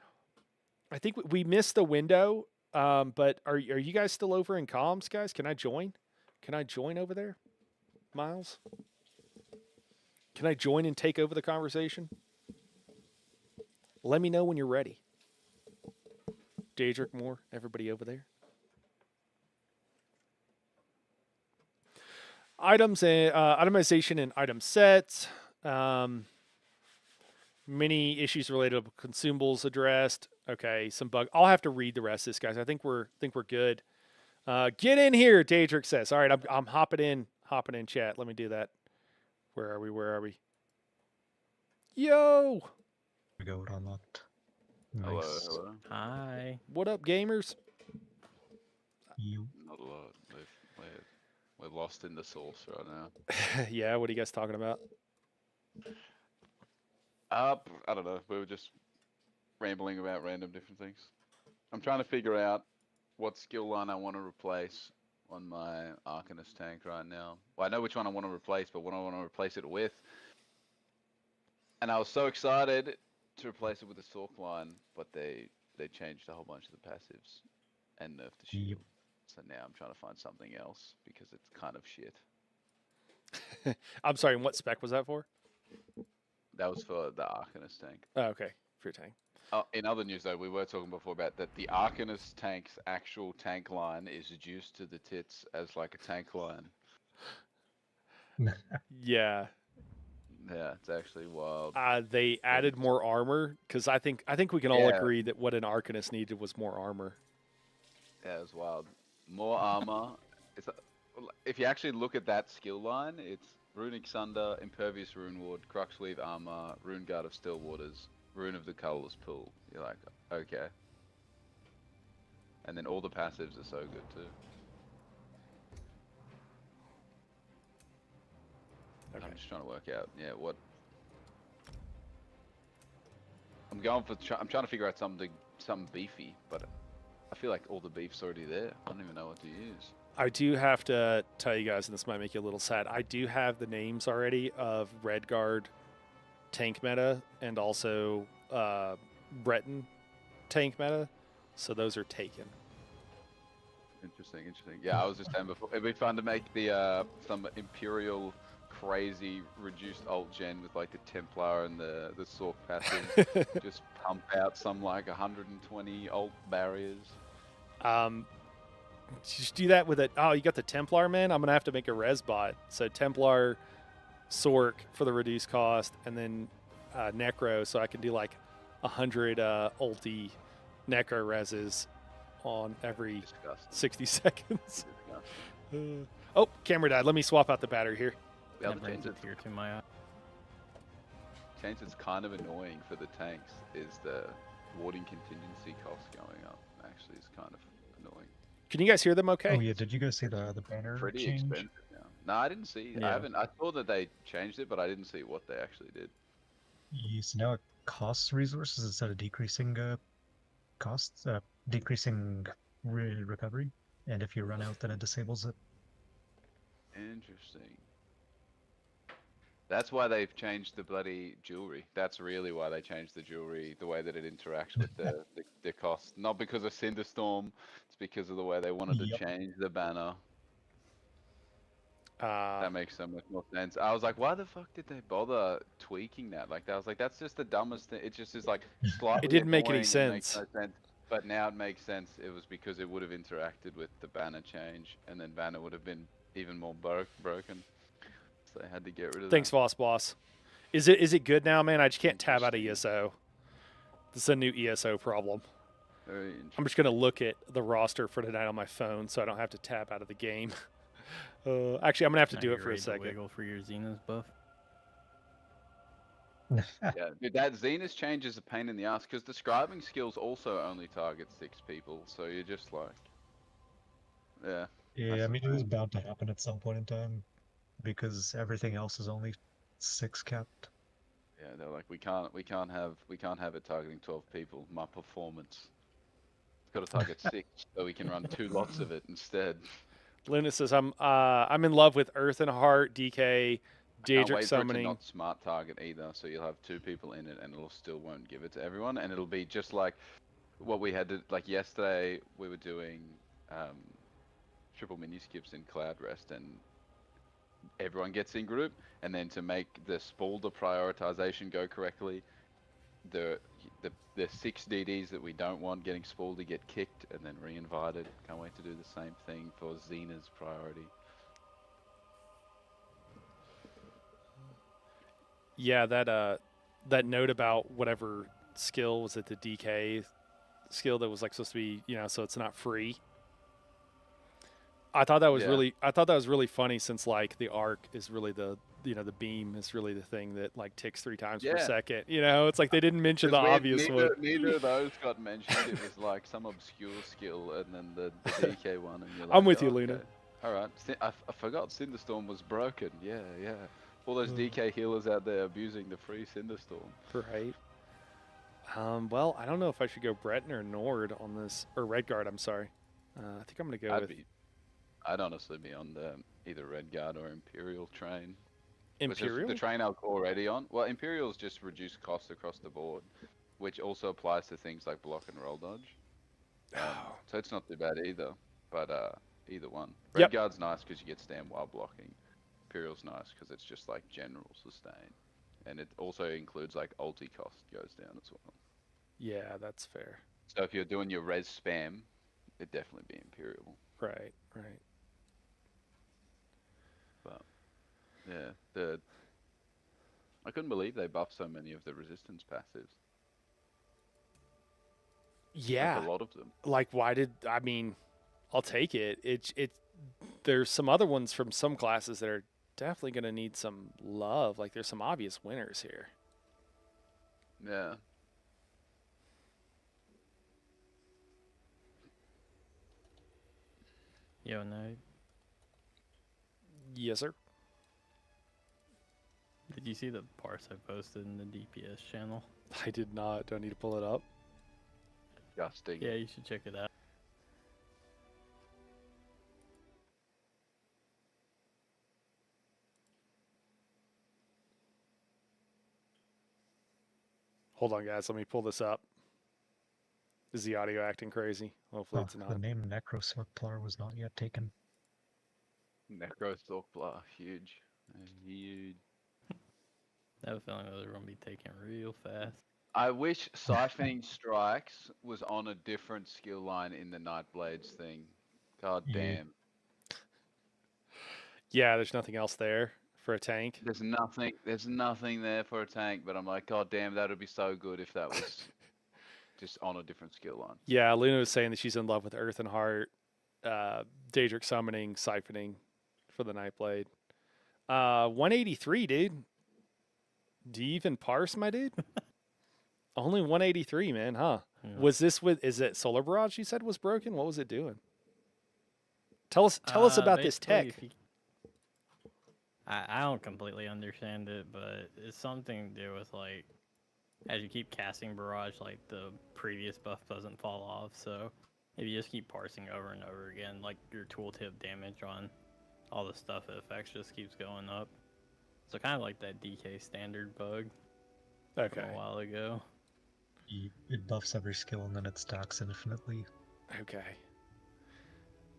I think we missed the window, but are you guys still over in comms, guys? Can I join? Can I join over there, Miles? Can I join and take over the conversation? Let me know when you're ready. Daedric Moore, everybody over there. Items and itemization and item sets. Many issues related to consumables addressed. Okay, some bug. I'll have to read the rest of this, guys. I think we're good. Get in here, Daedric says. All right, I'm hopping in chat. Let me do that. Where are we? Yo! We go or not. Hello, Nice. hello. Hi. What up, gamers? You. Not a lot. We're lost in the sauce right now. Yeah, what are you guys talking about? I don't know. We were just rambling about random different things. I'm trying to figure out what skill line I want to replace on my Arcanist tank right now. Well, I know which one I want to replace, but what I want to replace it with. And I was so excited to replace it with the Sork line, but they changed a whole bunch of the passives and nerfed the shield. Yep. So now I'm trying to find something else because it's kind of shit. I'm sorry, and what spec was that for? That was for the Arcanist tank. Oh, okay, for your tank. In other news, though, we were talking before about that the Arcanist tank's actual tank line is reduced to the tits as like a tank line. Yeah. Yeah, it's actually wild. They added more armor because I think we can all Yeah. agree that what an Arcanist needed was more armor. Yeah, it's wild. More armor. If you actually look at that skill line, it's Runic Sunder, Impervious Rune Ward, Cruxweave Armor, Rune Guard of Still Waters, Rune of the Colorless Pool. You're like, okay. And then all the passives are so good too. Okay. I'm just trying to work out, yeah, what. I'm going for. I'm trying to figure out something beefy, but I feel like all the beef's already there. I don't even know what to use. I do have to tell you guys, and this might make you a little sad. I do have the names already of Redguard tank meta and also Breton tank meta, so those are taken. Interesting. Yeah, I was just saying before, it'd be fun to make the some Imperial crazy reduced ult gen with like the Templar and the Sork passive. Just pump out some like 120 ult barriers. Just do that with it. Oh, you got the Templar, man. I'm gonna have to make a res bot. So Templar, Sork for the reduced cost, and then Necro, so I can do like 100 ulti Necro reses on every Disgusting. 60 seconds. Disgusting. Oh, camera died. Let me swap out the battery here. The other That brings change a tear to my eye. that's kind of annoying for the tanks is the warding contingency cost going up. Actually, is kind of annoying. Can you guys hear them okay? Oh yeah, did you guys see the banner Pretty change? expensive now. No, I didn't see. I Yeah. haven't. I saw that they changed it, but I didn't see what they actually did. So now it costs resources instead of decreasing costs, decreasing recovery. And if you run out, then it disables it. Interesting. That's why they've changed the bloody jewelry. That's really why they changed the jewelry, the way that it interacts with the cost. Not because of Cinderstorm, it's because of the way they wanted to Yep. change the banner. That makes so much more sense. I was like, why the fuck did they bother tweaking that? Like, I was like, that's just the dumbest thing. It just is like slightly. It didn't make any annoying and makes sense. no sense. But now it makes sense. It was because it would have interacted with the banner change, and then banner would have been even more broken. So they had to get rid of Thanks, that. Boss. Is it good now, man? I just can't tab out of ESO. This is a new ESO problem. Very I'm just gonna look at the roster for tonight on my phone, so I don't have to tab out of the game. Actually, I'm gonna have to Now do you're it for a ready to second. Wiggle for your Xena's buff. Yeah, dude, that Zenus change is a pain in the ass because the scribing skills also only target 6 people, so you're just like, yeah. Yeah, I mean it was bound to happen at some point in time, because everything else is only 6 capped. Yeah, they're like, we can't have it targeting 12 people. My performance. It's got to target 6, so we can run 2 lots of it instead. Luna says I'm in love with Earth and Heart, DK, Can't Daedric wait for it to summoning. not smart target either, so you'll have 2 people in it, and it'll still won't give it to everyone, and it'll be just like what we had to like yesterday. We were doing triple mini skips in Cloud Rest, and everyone gets in group, and then to make the Spalder prioritization go correctly, the 6 DDs that we don't want getting Spalder get kicked and then re-invited. Can't wait to do the same thing for Xena's priority. Yeah, that note about whatever skill was it, the DK skill that was like supposed to be, so it's not free. I thought that was really funny, since like the arc is really the beam is really the thing that like ticks 3 times per Yeah. second. It's like they didn't mention the 'Cause obvious one. neither of those got mentioned. It was like some obscure skill, and then the DK one. And you're like, I'm with you, "Oh, Luna. okay. All right, I forgot Cinderstorm was broken. Yeah. All those DK healers out there abusing the free Cinderstorm. Right. Well, I don't know if I should go Breton or Nord on this, or Redguard. I'm sorry. I think I'm gonna go with I'd honestly be on the either Redguard or Imperial train. Which is Imperial. the train I'm already on. Well, Imperial's just reduced costs across the board, which also applies to things like block and roll dodge. So it's not too bad either. But either one. Yep. Redguard's nice because you get stand while blocking. Imperial's nice because it's just like general sustain, and it also includes like ulti cost goes down as well. Yeah, that's fair. So if you're doing your res spam, it'd definitely be Imperial. Right. But yeah, I couldn't believe they buffed so many of the resistance passives. Yeah. Like a lot of them. Like, I'll take it. There's some other ones from some classes that are definitely going to need some love. Like, there's some obvious winners here. Yeah. Yo, no. Yes, sir. Did you see the parse I posted in the DPS channel? I did not. Do I need to pull it up? Disgusting. Yeah, you should check it out. Hold on, guys. Let me pull this up. Is the audio acting crazy? Hopefully it's The not. name Necrosorplar was not yet taken. Necro Stalkblar, huge. You. I have a feeling those are going to be taken real fast. I wish Siphoning Strikes was on a different skill line in the Nightblades thing. God Yeah. damn. Yeah, there's nothing else there for a tank. There's nothing there for a tank, but I'm like, God damn, that would be so good if that was just on a different skill line. Yeah, Luna was saying that she's in love with Earth and Heart, Daedric Summoning, Siphoning for the Nightblade. 183, dude. Do you even parse, my dude? Only 183, man, huh? Yeah. Was this with, is it Solar Barrage you said was broken? What was it doing? Tell us about this Basically, tech. if I don't completely understand it, but it's something to do with like as you keep casting barrage, like the previous buff doesn't fall off. So if you just keep parsing over and over again, like your tooltip damage on all the stuff it affects just keeps going up. So kind of like that DK standard bug Okay. from a while ago. It buffs every skill and then it stacks infinitely. Okay.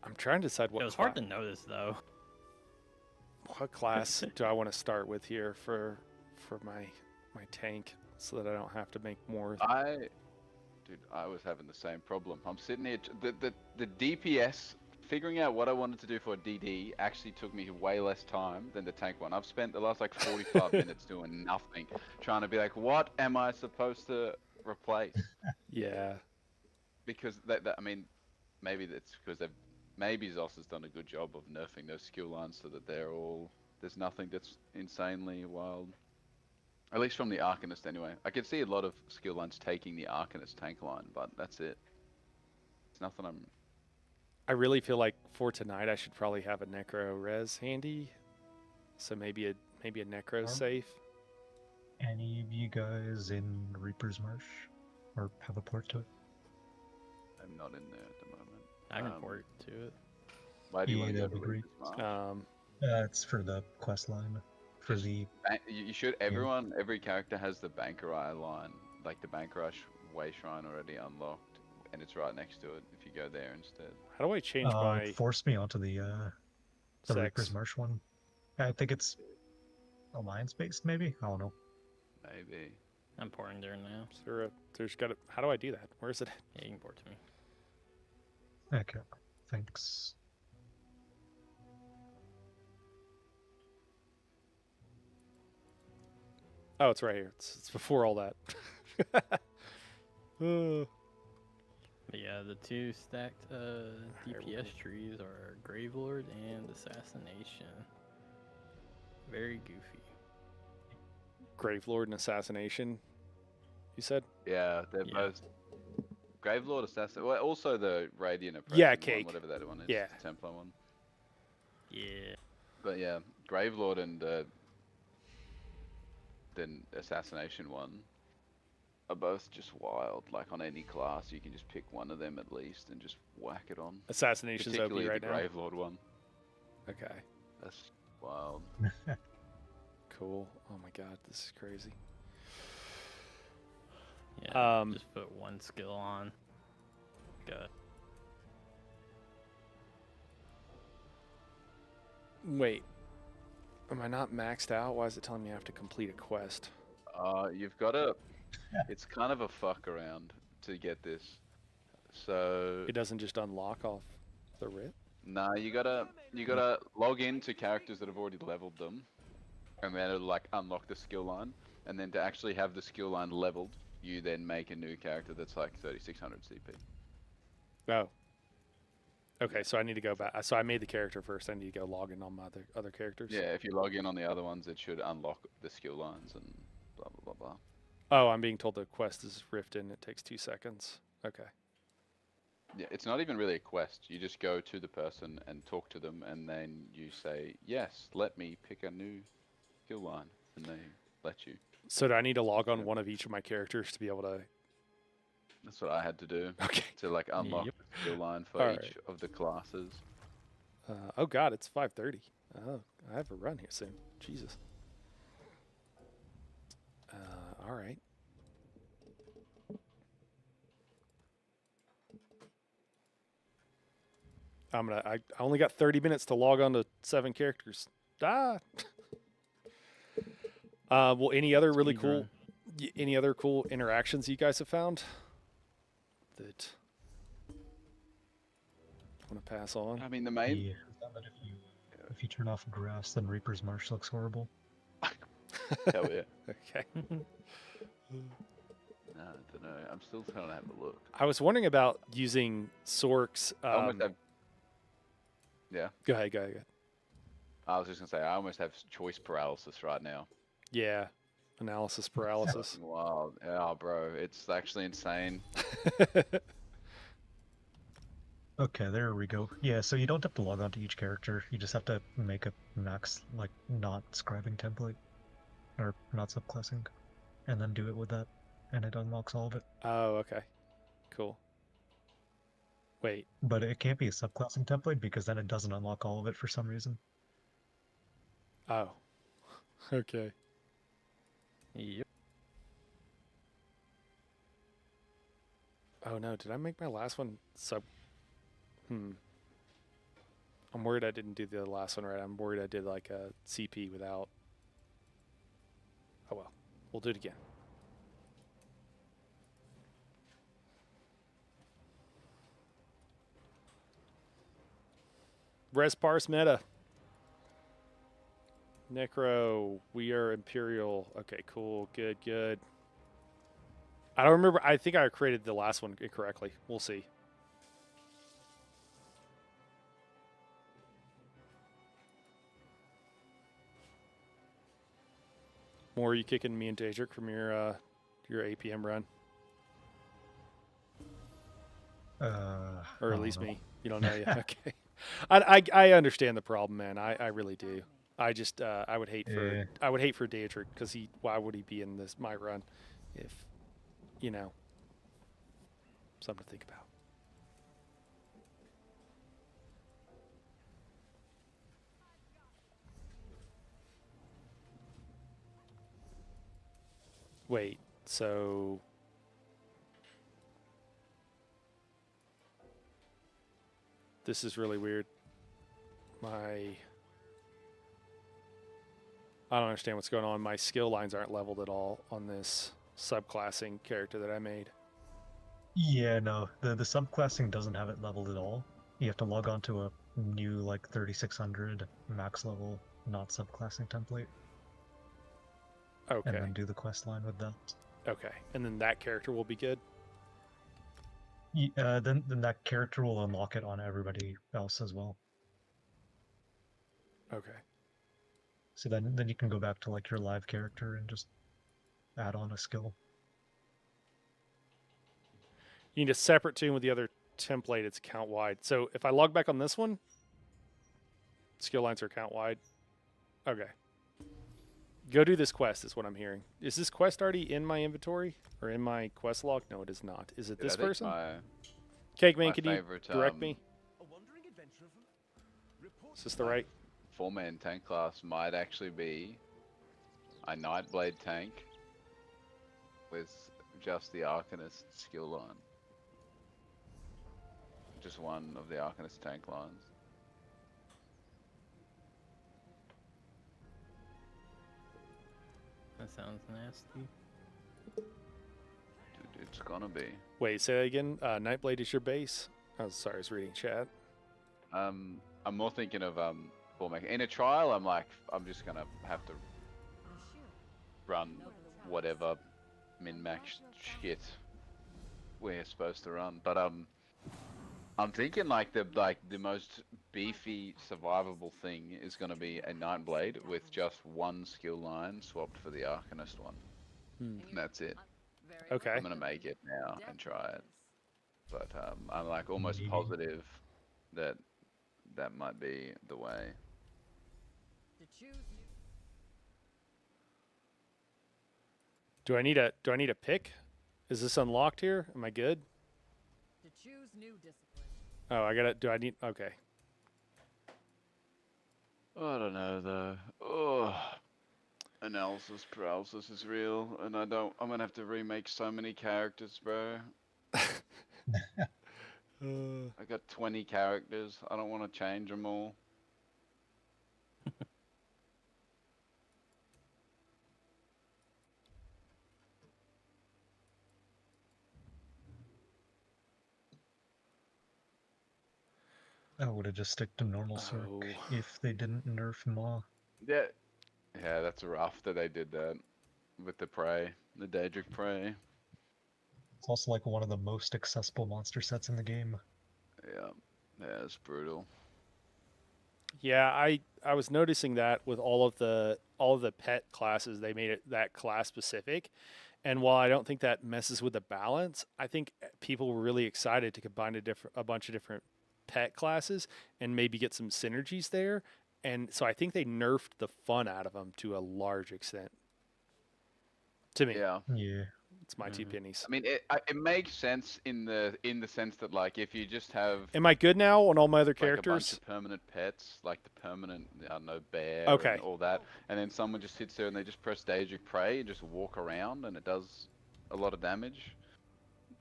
I'm trying to decide what It was hard to notice though. what class do I want to start with here for my tank so that I don't have to make more. Dude, I was having the same problem. I'm sitting here, the DPS, figuring out what I wanted to do for a DD actually took me way less time than the tank one. I've spent the last like 45 minutes doing nothing, trying to be like, what am I supposed to replace? Yeah. Because I mean, maybe that's because maybe Zos has done a good job of nerfing those skill lines so that there's nothing that's insanely wild. At least from the Arcanist anyway. I could see a lot of skill lines taking the Arcanist tank line, but that's it. It's nothing I really feel like for tonight I should probably have a Necro res handy. So maybe a Necro Arm- safe. Any of you guys in Reaper's Marsh? Or have a port to it? I'm not in there at the moment. I can port to it. Why do you Yeah, want to go that'd to be great. Reaper's Marsh? It's for the quest line. For Just the You should. Every character has the Bankerai line, like the Bankerai Way Shrine already unlocked, and it's right next to it. If you go there instead. How do I change my force me onto the Reaper's sex? Marsh one. I think it's alliance based, maybe. I don't know. Maybe. I'm porting there now. There's got to. How do I do that? Where is it? Yeah, you can port to me. Okay, thanks. Oh, it's right here. It's before all that. But yeah, the two stacked Alright, DPS trees are Gravelord and Assassination. Very goofy. Gravelord and Assassination. You said? Yeah, they're Yeah. both. Gravelord Assassin. Well, also the Radiant Oppression Yeah, one, Cake. whatever that one is. Yeah. The Templar one. Yeah. But yeah, Gravelord and then Assassination one are both just wild. Like on any class, you can just pick one of them at least and just whack it on. Assassination's OP Particularly right the now. Gravelord one. Okay. That's wild. Cool. Oh my god, this is crazy. Yeah. Um, Just put one skill on. Good. Wait. Am I not maxed out? Why is it telling me I have to complete a quest? You've got to. It's kind of a fuck around to get this. So It doesn't just unlock off the rip? nah, you gotta log in to characters that have already leveled them, and then it'll like unlock the skill line, and then to actually have the skill line leveled, you then make a new character that's like 3600 CP. Oh. Okay, so I need to go back. So I made the character first. I need to go log in on my other characters. Yeah, if you log in on the other ones, it should unlock the skill lines and blah blah blah blah. Oh, I'm being told the quest is Riften. It takes 2 seconds. Okay. Yeah, it's not even really a quest. You just go to the person and talk to them, and then you say, "Yes, let me pick a new skill line," and they let you. So do I need to log on Yeah. one of each of my characters to be able to? That's what I had to do Okay. to like unlock Yep. the skill line for Alright. each of the classes. Oh God, it's 5:30. Oh, I have a run here soon. Jesus. All right. I only got 30 minutes to log on to 7 characters. Ah. Well, any other really Speed cool, run. any other cool interactions you guys have found that want to pass on? I mean, the main. Yeah, I found that if you turn off grass, then Reaper's Marsh looks horrible. Hell yeah. Okay. No, I don't know. I'm still trying to have a look. I was wondering about using Sork's. I almost have. Yeah. Go ahead. Go ahead. I was just gonna say I almost have choice paralysis right now. Yeah. Analysis paralysis. Fucking wild. Yeah, bro. It's actually insane. Okay, there we go. Yeah, so you don't have to log on to each character. You just have to make a max, like, not scribing template. Or not subclassing. And then do it with that. And it unlocks all of it. Oh, okay. Cool. Wait. But it can't be a subclassing template because then it doesn't unlock all of it for some reason. Oh. Okay. Yep. Oh no, did I make my last one sub? I'm worried I didn't do the last one right. I'm worried I did like a CP without. Oh well, we'll do it again. Res parse meta. Necro, we are Imperial. Okay, cool, good, good. I don't remember. I think I created the last one incorrectly. We'll see. More, are you kicking me and Daedric from your APM run, or I at don't least know. me? You don't know yet. Okay. I understand the problem, man. I really do. I just I would hate for Yeah. I would hate for Daedric because why would he be in this my run if you know something to think about. Wait, so this is really weird. I don't understand what's going on. My skill lines aren't leveled at all on this subclassing character that I made. Yeah, no, the subclassing doesn't have it leveled at all. You have to log on to a new, like, 3600 max level, not subclassing template, and Okay. then do the quest line with that. Okay. And then that character will be good. Then that character will unlock it on everybody else as well. Okay. So then you can go back to, like, your live character and just add on a skill. You need a separate tune with the other template. It's account wide. So if I log back on this one, skill lines are account wide. Okay. Go do this quest is what I'm hearing. Is this quest already in my inventory or in my quest log? No, it is not. Is it Dude, I this think person? my Cakeman, my can you favorite, direct me? Is this the my right? 4-man tank class might actually be a Nightblade tank with just the Arcanist skill line. Just one of the Arcanist tank lines. That sounds nasty. Dude, it's gonna be. Wait, say that again. Nightblade is your base. Oh, sorry, I was reading chat. I'm more thinking of 4-man. In a trial, I'm just gonna have to run whatever min-max shit we're supposed to run. But I'm thinking like the most beefy survivable thing is gonna be a Nightblade with just one skill line swapped for the Arcanist one. Hmm. And that's it. Okay. I'm gonna make it now and try it. But I'm like almost Maybe. positive that that might be the way. Do I need a pick? Is this unlocked here? Am I good? To choose new discipline. Oh, I gotta. Do I need? Okay. I don't know though. Oh, analysis paralysis is real, and I'm gonna have to remake so many characters, bro. I got 20 characters. I don't want to change them all. I would have just stick to normal Sork Oh. if they didn't nerf Maw. Yeah. Yeah, that's rough that they did that with the prey, the Daedric prey. It's also like one of the most accessible monster sets in the game. Yeah. Yeah, it's brutal. Yeah, I was noticing that with all of the pet classes, they made it that class specific. And while I don't think that messes with the balance, I think people were really excited to combine a bunch of different pet classes and maybe get some synergies there. And so I think they nerfed the fun out of them to a large extent. To me, Yeah. Yeah. it's my 2 Mhm. pennies. I mean, it makes sense in the sense that like if you just have Am I good now on all my other like a bunch characters? of permanent pets, like the permanent, I don't know, bear Okay. and all that, and then someone just sits there and they just press Daedric Prey and just walk around and it does a lot of damage.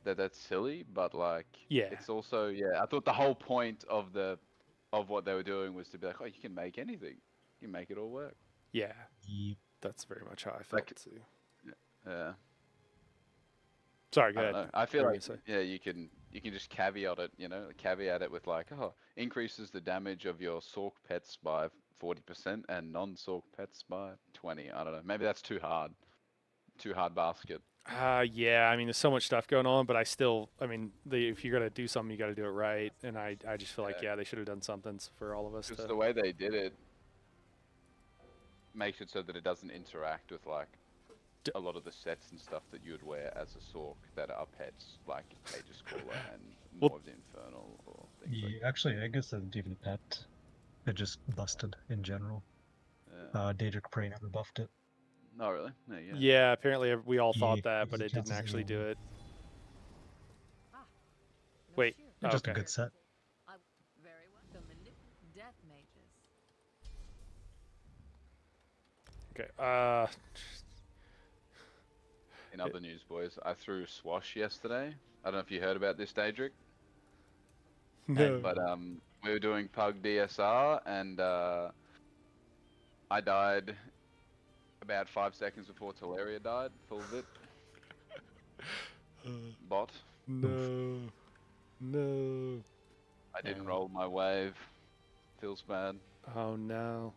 That's silly, but like, Yeah. it's also, yeah, I thought the whole point of what they were doing was to be like, oh, you can make anything, you can make it all work. Yeah, Yep. that's very much how I felt Like- too. Yeah. Sorry, go I ahead. don't know. I feel What were like you gonna yeah, you can just caveat it, caveat it with like, oh, increases the damage of your Sork pets by 40% and non-Sork pets by 20. I don't know. Maybe that's too hard. Too hard basket. Yeah, I mean, there's so much stuff going on, but I mean, if you're gonna do something, you got to do it right. And I just feel like, Yeah. yeah, they should have done something for all of us Just to. the way they did it makes it so that it doesn't interact with like D- a lot of the sets and stuff that you would wear as a Sork that are pets, like Cage's Caller and Well- more of the Infernal or things like Yeah, actually, I guess it's even pet. It just busted in general. that. Daedric Prey never buffed it. No, really? No, yeah. Yeah, apparently we all Yeah, thought that, there's but a it didn't chance it's actually do wrong. it. No Wait, cheer. oh, Just a okay. good set. Very well. The Death Mages. Okay. In other news, boys, I threw Swash yesterday. I don't know if you heard about this, Daedric. No. But we were doing Pug DSR, and I died about 5 seconds before Teleria died. Full of it. Bot. No. No. I didn't Oh. roll my wave. Feels bad. Oh no.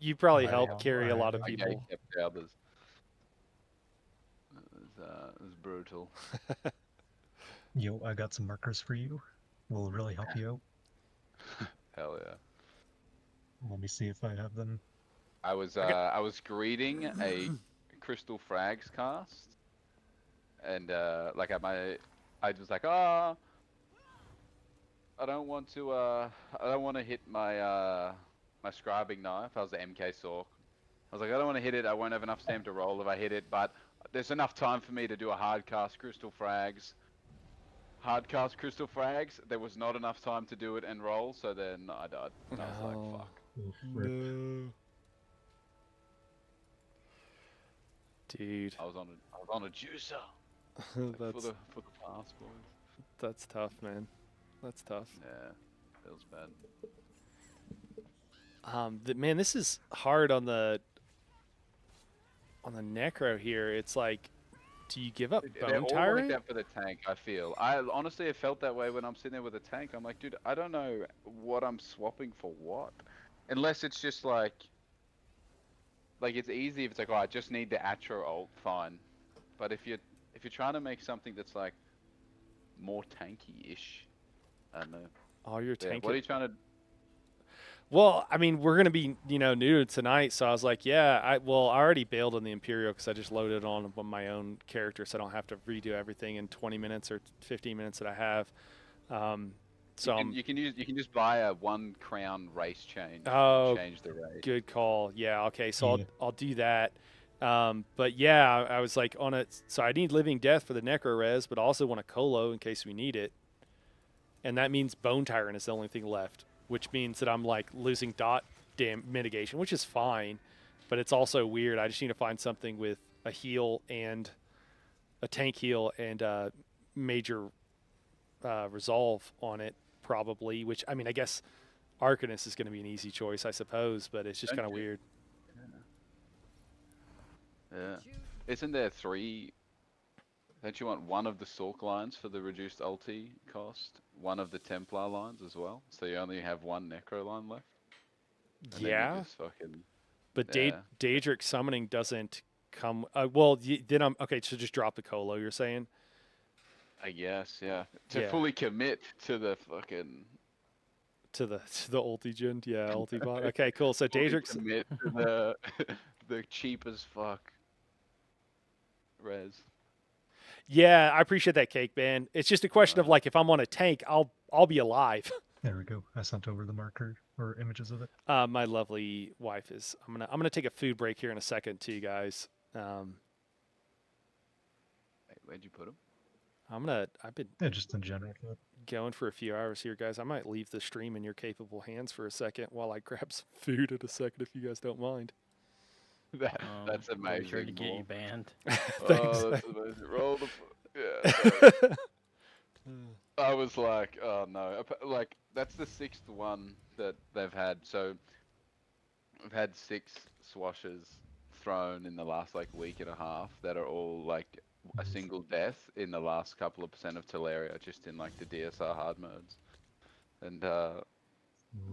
You probably I helped know, carry a I lot of know. I people. kept the others. It was brutal. Yo, I got some markers for you. Will really help you out. Hell yeah. Let me see if I have them. I was greeting a Crystal Frags cast, and like I was like, I don't want to hit my my scribing knife. I was the MK Sork. I was like, I don't want to hit it. I won't have enough stamina to roll if I hit it, but there's enough time for me to do a hard cast Crystal Frags. Hard cast Crystal Frags. There was not enough time to do it and roll, so then I died. And I was No. like, fuck. Oof, rip. No. Dude, I was on a juicer for that's the pass, boys. that's tough, man. That's tough. Yeah, feels bad. Man, this is hard on the necro here. It's like, do you give up They're bone all tyrant? like that for the tank, I feel. I honestly have felt that way when I'm sitting there with a tank. I'm like, dude, I don't know what I'm swapping for what. Unless it's just like it's easy if it's like, oh, I just need the Atro ult, fine. But if you're trying to make something that's like more tanky-ish, I don't know. Oh, you're Yeah, tanking. what are you trying to? Well, I mean, we're gonna be, new tonight, so I was like, yeah, I already bailed on the Imperial because I just loaded on my own character, so I don't have to redo everything in 20 minutes or 15 minutes that I have. So You can just buy a 1 crown race change. Oh, And change the race. good call. Yeah. Okay. So Yeah. I'll do that. But yeah, I was like on it. So I need Living Death for the Necro Res, but I also want a Colo in case we need it. And that means Bone Tyrant is the only thing left, which means that I'm like losing dot mitigation, which is fine, but it's also weird. I just need to find something with a heal and a tank heal and major resolve on it, probably. Which, I mean, I guess Arcanist is going to be an easy choice, I suppose, but it's just Don't kind of you- weird. Yeah. Choose Isn't there 3 Don't you want one of the Sork lines for the reduced ulti cost? One of the Templar lines as well? So you only have one Necro line left? And then Yeah, you just fucking... but Yeah. Daedric summoning doesn't come. Well, then I'm okay. So just drop the Colo. You're saying? I guess, yeah. To Yeah. fully commit to the fucking... To the ulti gen, yeah, ulti bot. Okay, cool. So fully Daedric's commit to the, the cheap as fuck res. yeah, I appreciate that, Cake Man. It's just a question of Right. like if I'm on a tank, I'll be alive. There we go. I sent over the marker or images of it. My lovely wife is. I'm gonna take a food break here in a second too, guys. Wait, where'd you put him? I've been Yeah, just in general. going for a few hours here, guys. I might leave the stream in your capable hands for a second while I grab some food in a second, if you guys don't mind. That's I'll be amazing. sure to get you Morg. banned. Thanks. Oh, that's amazing. Roll the... Yeah, sorry. I was like, oh no. Like, that's the 6th one that they've had. So, we've had 6 swashes thrown in the last, like, week and a half that are all, like, a single death in the last couple of % of Teleria, just in, like, the DSR hard modes. And,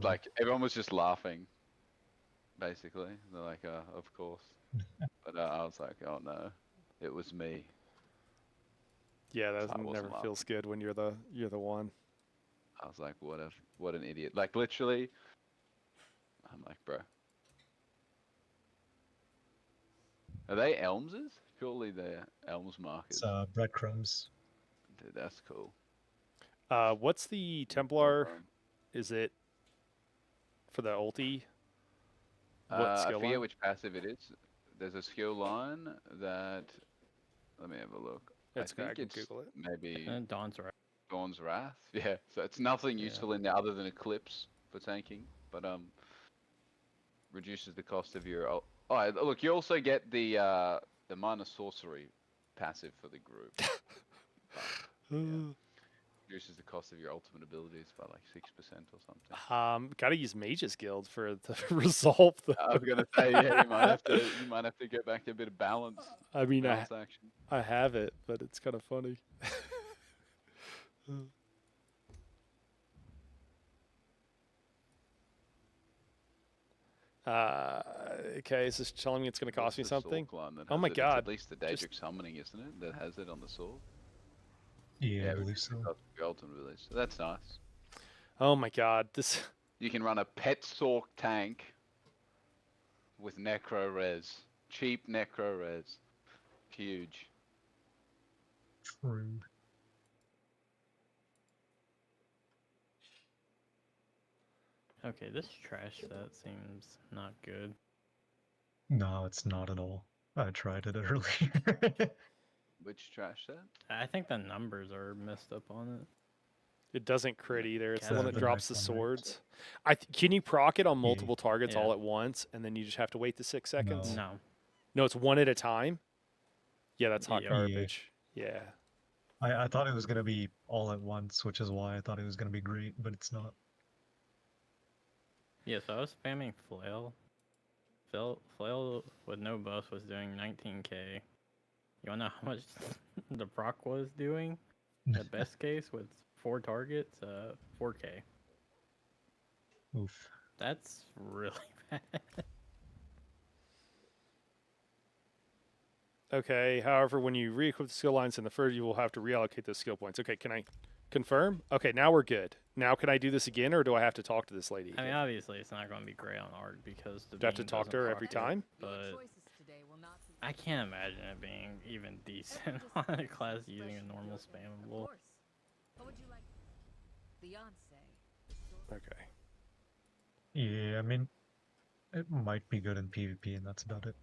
like, everyone was just laughing, basically. They're like, of course. But I was like, oh no, it was me. Yeah, that I wasn't never feels good when you're the one. I was like, what an idiot. Like, literally, I'm like, bro. Are they Elmses? Surely they're Elms markers. It's breadcrumbs. Dude, that's cool. What's the Templar? Is it for the ulti? What I skill forget line? which passive it is. There's a skill line that... Let me have a look. I I think can it's Google it. maybe And Dawn's right. Dawn's Wrath. Yeah, so it's nothing Yeah. useful in there other than Eclipse for tanking, but reduces the cost of your... Oh, look, you also get the minor sorcery passive for the group. But, yeah. Reduces the cost of your ultimate abilities by like 6% or something. Gotta use Mage's Guild for the resolve. I was gonna say, yeah, you might have to get back to a bit of balance. I mean, Balance action. I have it, but it's kind of funny. Okay, is this telling me it's going to cost me What's the something? Sork line that Oh has my it? It's God, at least the Daedric summoning, isn't it? That has it on the sword. Yeah, I believe reduces the so. cost of your ultimate abilities. So that's nice. Oh my God, this. You can run a pet Sork tank with Necro Res. Cheap Necro Res. Huge. True. Okay, this trash set seems not good. No, it's not at all. I tried it earlier. Which trash set? I think the numbers are messed up on it. It doesn't crit either. It's the Yeah, one that the drops knife the one, right? swords. Can you proc it on multiple targets Yeah. all at once, and then you just have to wait the 6 seconds? No. No. No, it's one at a time. Yeah, that's hot Yeah. garbage. Yeah. I thought it was gonna be all at once, which is why I thought it was gonna be great, but it's not. Yeah, so I was spamming Flail. Flail with no buff was doing 19k. You wanna know how much the proc was doing? At best case with 4 targets, 4k. Oof. That's really bad. Okay. However, when you re-equip the skill lines in the first, you will have to reallocate those skill points. Okay. Can I confirm? Okay. Now we're good. Now can I do this again, or do I have to talk to this lady? I mean, again? obviously it's not going to be great on art because the Do I have to beam talk to doesn't her every proc it, time? Your But choices today will not be I can't imagine it being even decent on a class using a normal Of spammable. course. What would you like? Beyonce. Okay. Yeah, I mean, it might be good in PvP, and that's about it.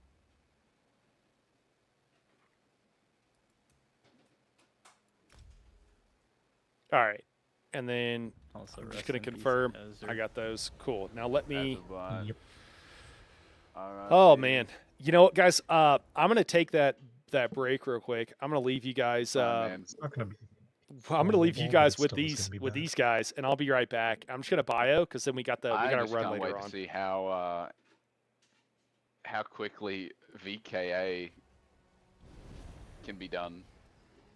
All right. And then Also, I'm just rest gonna in peace, confirm I Ezra. got those. Cool. Now let me. Yep. Oh man. You know what, guys? I'm gonna take that break real quick. I'm gonna leave you guys. Man. It's not gonna be. I'm gonna leave you horrible, but guys it with still is these gonna be bad. guys, and I'll be right back. I'm just gonna bio because then we got I to just run can't later wait on. to see how quickly VKA can be done.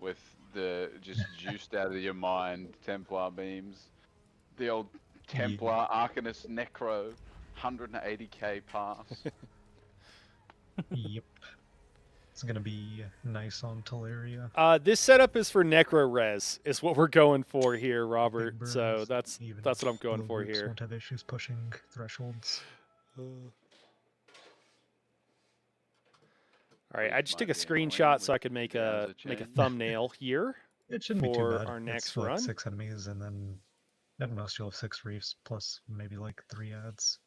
with the just juiced out of your mind Templar beams. The old Templar Arcanist Necro, 180k pass. Yep. It's gonna be nice on Teleria. This setup is for Necro Res, is what we're going for here, Robert. Big So burns, that's even what I'm if going low for groups here. Won't have issues pushing thresholds. All right, I just took a Might be annoying screenshot so with I could make Drowser a chain. thumbnail here It shouldn't be too for bad. our It's next like run. 6 enemies, and then at most you'll have 6 reefs plus maybe like 3 ads.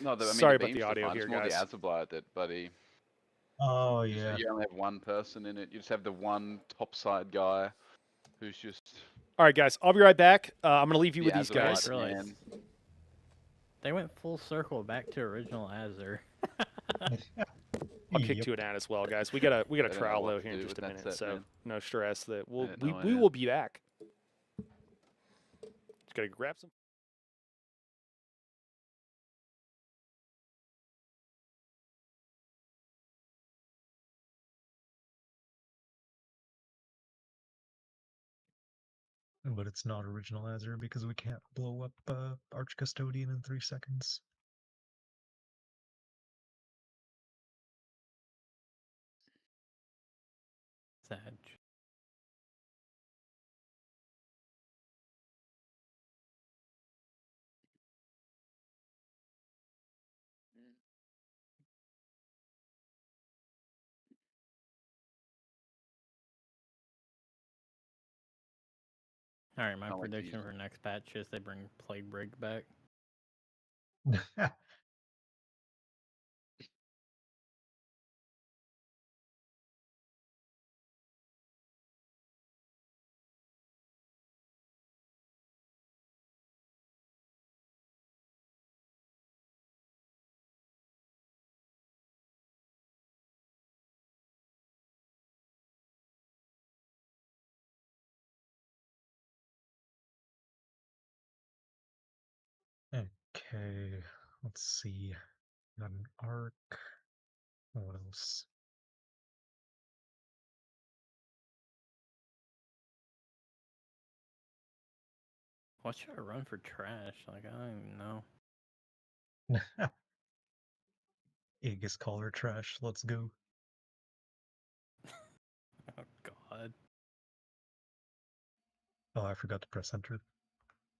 No, I mean, Sorry the about the beams are audio fine. here, It's more the guys. Azablight that, buddy. Oh You yeah. you only have one person in it. You just have the one topside guy who's just All right, guys, I'll be right back. I'm gonna leave you the with these Azablight guys. Realize man. they went full circle back to original Azure. I'll kick Yep. to an ad as well, guys. We got a I don't know trial what though to here in do just with a that minute, set, so man. no stress. That I had no we idea. will be back. Just gotta grab some. But it's not original Azure because we can't blow up Arch Custodian in 3 seconds. Sad. All right, my Can't wait to prediction use for it. next patch is they bring Plague Break back. Okay, let's see. Got an arc. What else? What should I run for trash? Like I don't even know. Aegis Collar Trash, let's go. Oh God. Oh, I forgot to press enter.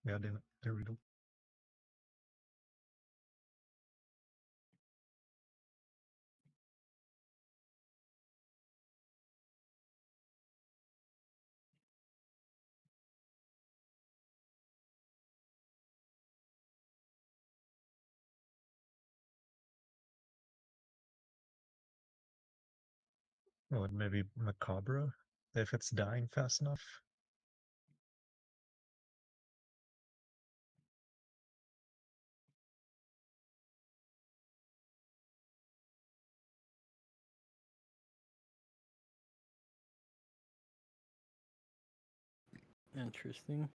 God damn it. There we go. Oh, and maybe Macabre, if it's dying fast enough. Interesting.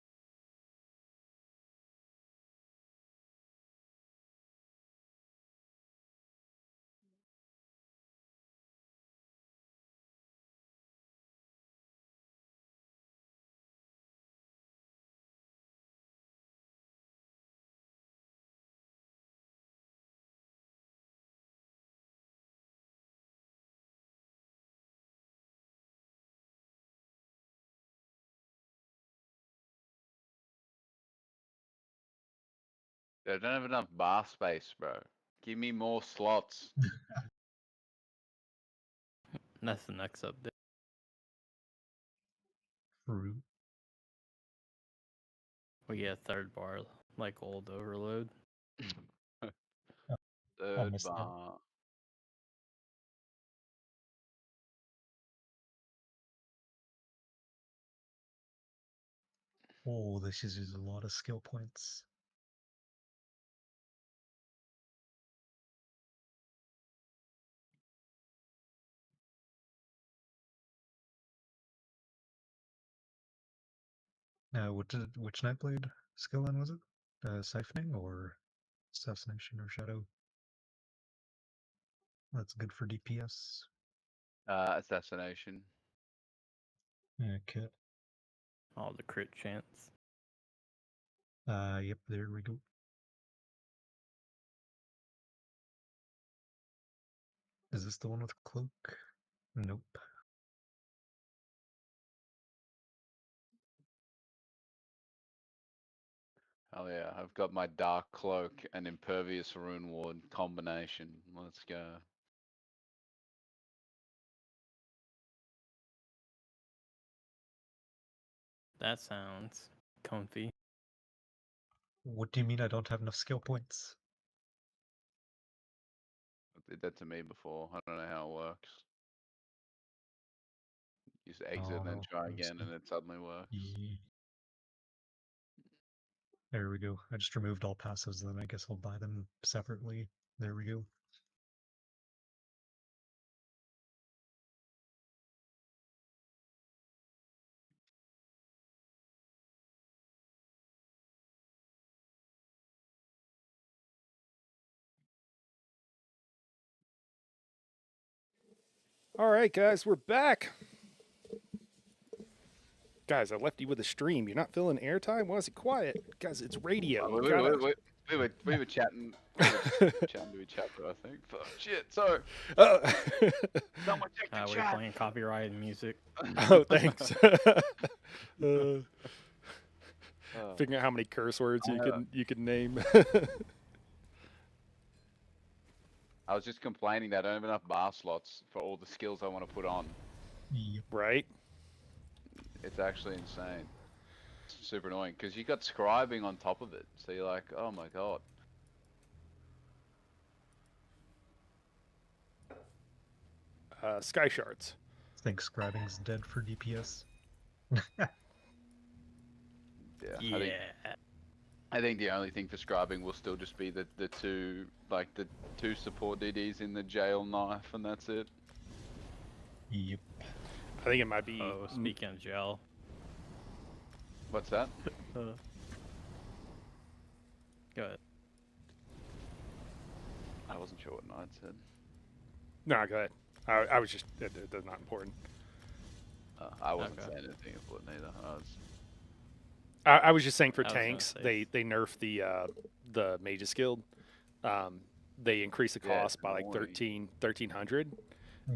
They don't have enough bar space, bro. Give me more slots. That's the next update. Fruit. We get a third bar like old Overload. Third missed that. bar. Oh, this uses a lot of skill points. Which Nightblade skill line was it? Siphoning or Assassination or Shadow? That's good for DPS. Assassination. Okay. All the crit chance. Yep, there we go. Is this the one with cloak? Nope. Oh yeah, I've got my dark cloak and impervious rune ward combination. Let's go. That sounds comfy. What do you mean I don't have enough skill points? Did that to me before. I don't know how it works. Just exit and then Oh, try let me again, see. and it suddenly works. There we go. I just removed all passives, then I guess I'll buy them separately. There we go. All right, guys, we're back. Guys, I left you with a stream. You're not feeling airtime? Why is it quiet? Guys, it's radio. Oh, You gotta. we were chatting. Chatting to each other, I think. Fuck, shit. So Oh. someone check the We're chat. playing copyrighted music. Oh, thanks. Oh. Figuring out how many curse words you can name. I was just complaining that I don't have enough bar slots for all the skills I want to put on. Yep. Right? It's actually insane. It's super annoying because you got scribing on top of it, so you're like, oh my god. Sky shards. Think scribing's dead for DPS. Yeah. I think the only thing for scribing will still just be the two support DDs in the jail knife, and that's it. Yep. I think it might be. Oh, speaking of gel. What's that? Go ahead. I wasn't sure what Knight said. No, go ahead. I was just. That's not important. I wasn't Okay. saying anything important either. I was just saying for I was gonna tanks, say- they nerfed the Mage's Guild. They increased the Yeah, cost it's by like annoying. 1300.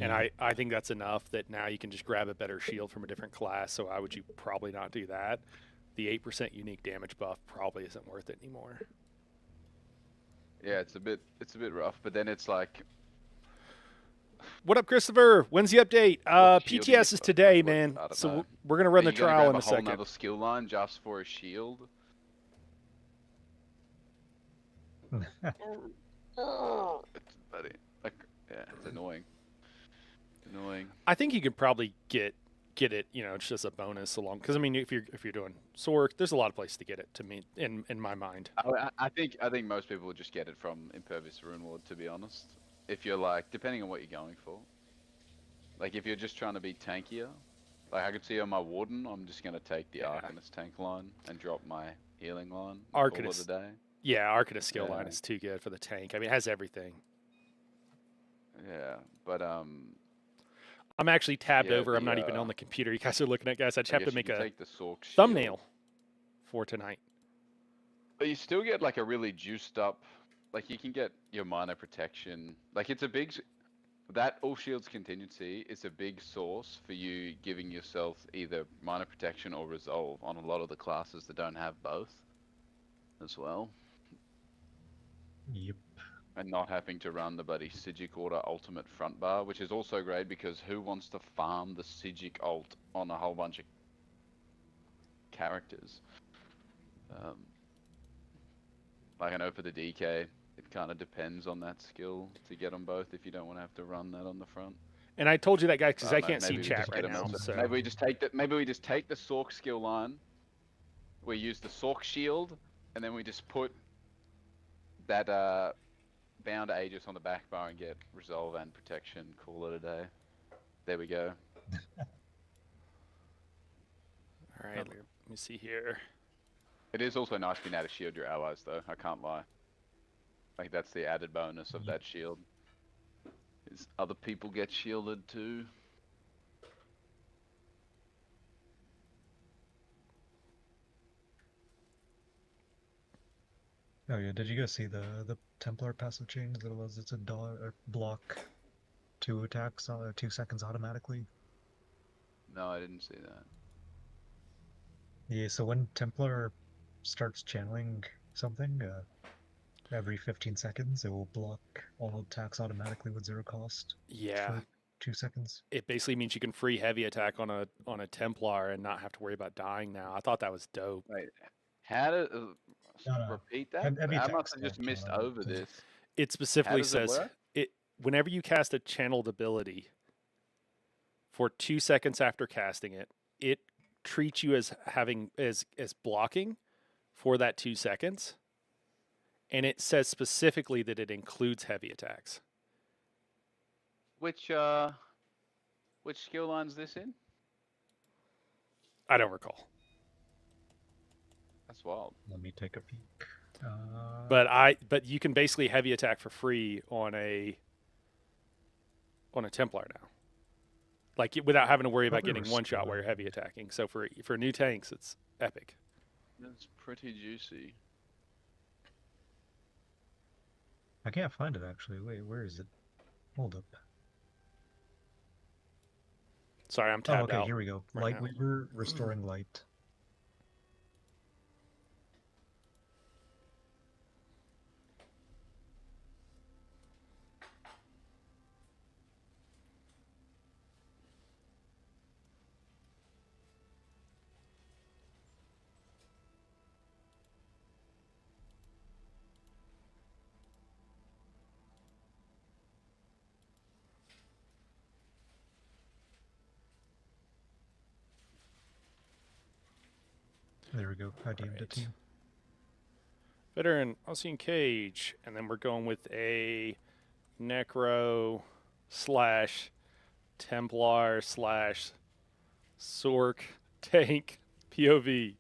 And I think that's enough that now you can just grab a better shield from a different class. So why would you probably not do that? The 8% unique damage buff probably isn't worth it anymore. Yeah, it's a bit rough, but then it's like, What up, Christopher? When's the update? What shield do you PTS is put? today, Like, what- man. I don't So know. we're gonna run are the you gonna trial grab in a a whole second. nother skill line just for a shield? It's bloody, like, yeah, it's annoying. Annoying. I think you could probably get it. You know, it's just a bonus along. Because I mean, if you're doing Sork, there's a lot of places to get it. To me, in my mind. I think most people would just get it from Impervious Rune Ward, to be honest. If you're like, depending on what you're going for. Like if you're just trying to be tankier, like I could see on my Warden, I'm just gonna take the Yeah. Arcanist tank line and drop my healing line. and call it a Arcanist. day. Yeah, Arcanist skill line Yeah. is too good for the tank. I mean, it has everything. Yeah, but I'm actually tabbed Yeah, over. I'm the, not even on the computer. You guys are looking at, guys. I just I have to guess you make can a take the Sork shield, thumbnail for tonight. But you still get like a really juiced up, like you can get your minor protection. Like it's a big, that all shields contingency is a big source for you giving yourself either minor protection or resolve on a lot of the classes that don't have both as well. Yep. And not having to run the bloody Sigic Order ultimate front bar, which is also great because who wants to farm the Sigic ult on a whole bunch of characters? Like I know for the DK, it kind of depends on that skill to get them both if you don't want to have to run that on the front. And I told you that, guys, because I don't know, can't see maybe we chat just right get 'em now. elsewhere. So Maybe we just take the Sork skill line. We use the Sork shield, and then we just put that bound Aegis on the back bar and get resolve and protection. Call it a day. There we go. all right, let me see here. It is also nice being able to shield your allies, though. I can't lie. Like that's the added bonus of that shield. Is other people get shielded too. Oh yeah, did you guys see the Templar passive change that was it's a block 2 attacks 2 seconds automatically? No, I didn't see that. Yeah, so when Templar starts channeling something, every 15 seconds it will block all attacks automatically with 0 cost Yeah, for 2 seconds. it basically means you can free heavy attack on a Templar and not have to worry about dying now. I thought that was dope. Wait, how to No. repeat that? Heavy I attacks must have just don't missed count, over 'cause this. It How specifically does it says work? it whenever you cast a channeled ability for 2 seconds after casting it, it treats you as having as blocking for that 2 seconds. And it says specifically that it includes heavy attacks. Which skill line's this in? I don't recall. That's wild. Let me take a peek. But you can basically heavy attack for free on a Templar now. Like without having to worry about Probably getting one shot while you're heavy restored. attacking. So for new tanks, it's epic. That's pretty juicy. I can't find it actually. Wait, where is it? Hold up. Sorry, I'm Oh, tabbed okay, out. here we go. right Light now. Weaver, restoring light. There we go. I DM'd it to Right. you. Veteran, Ossian Cage, and then we're going with a Necro / Templar / Sork tank POV.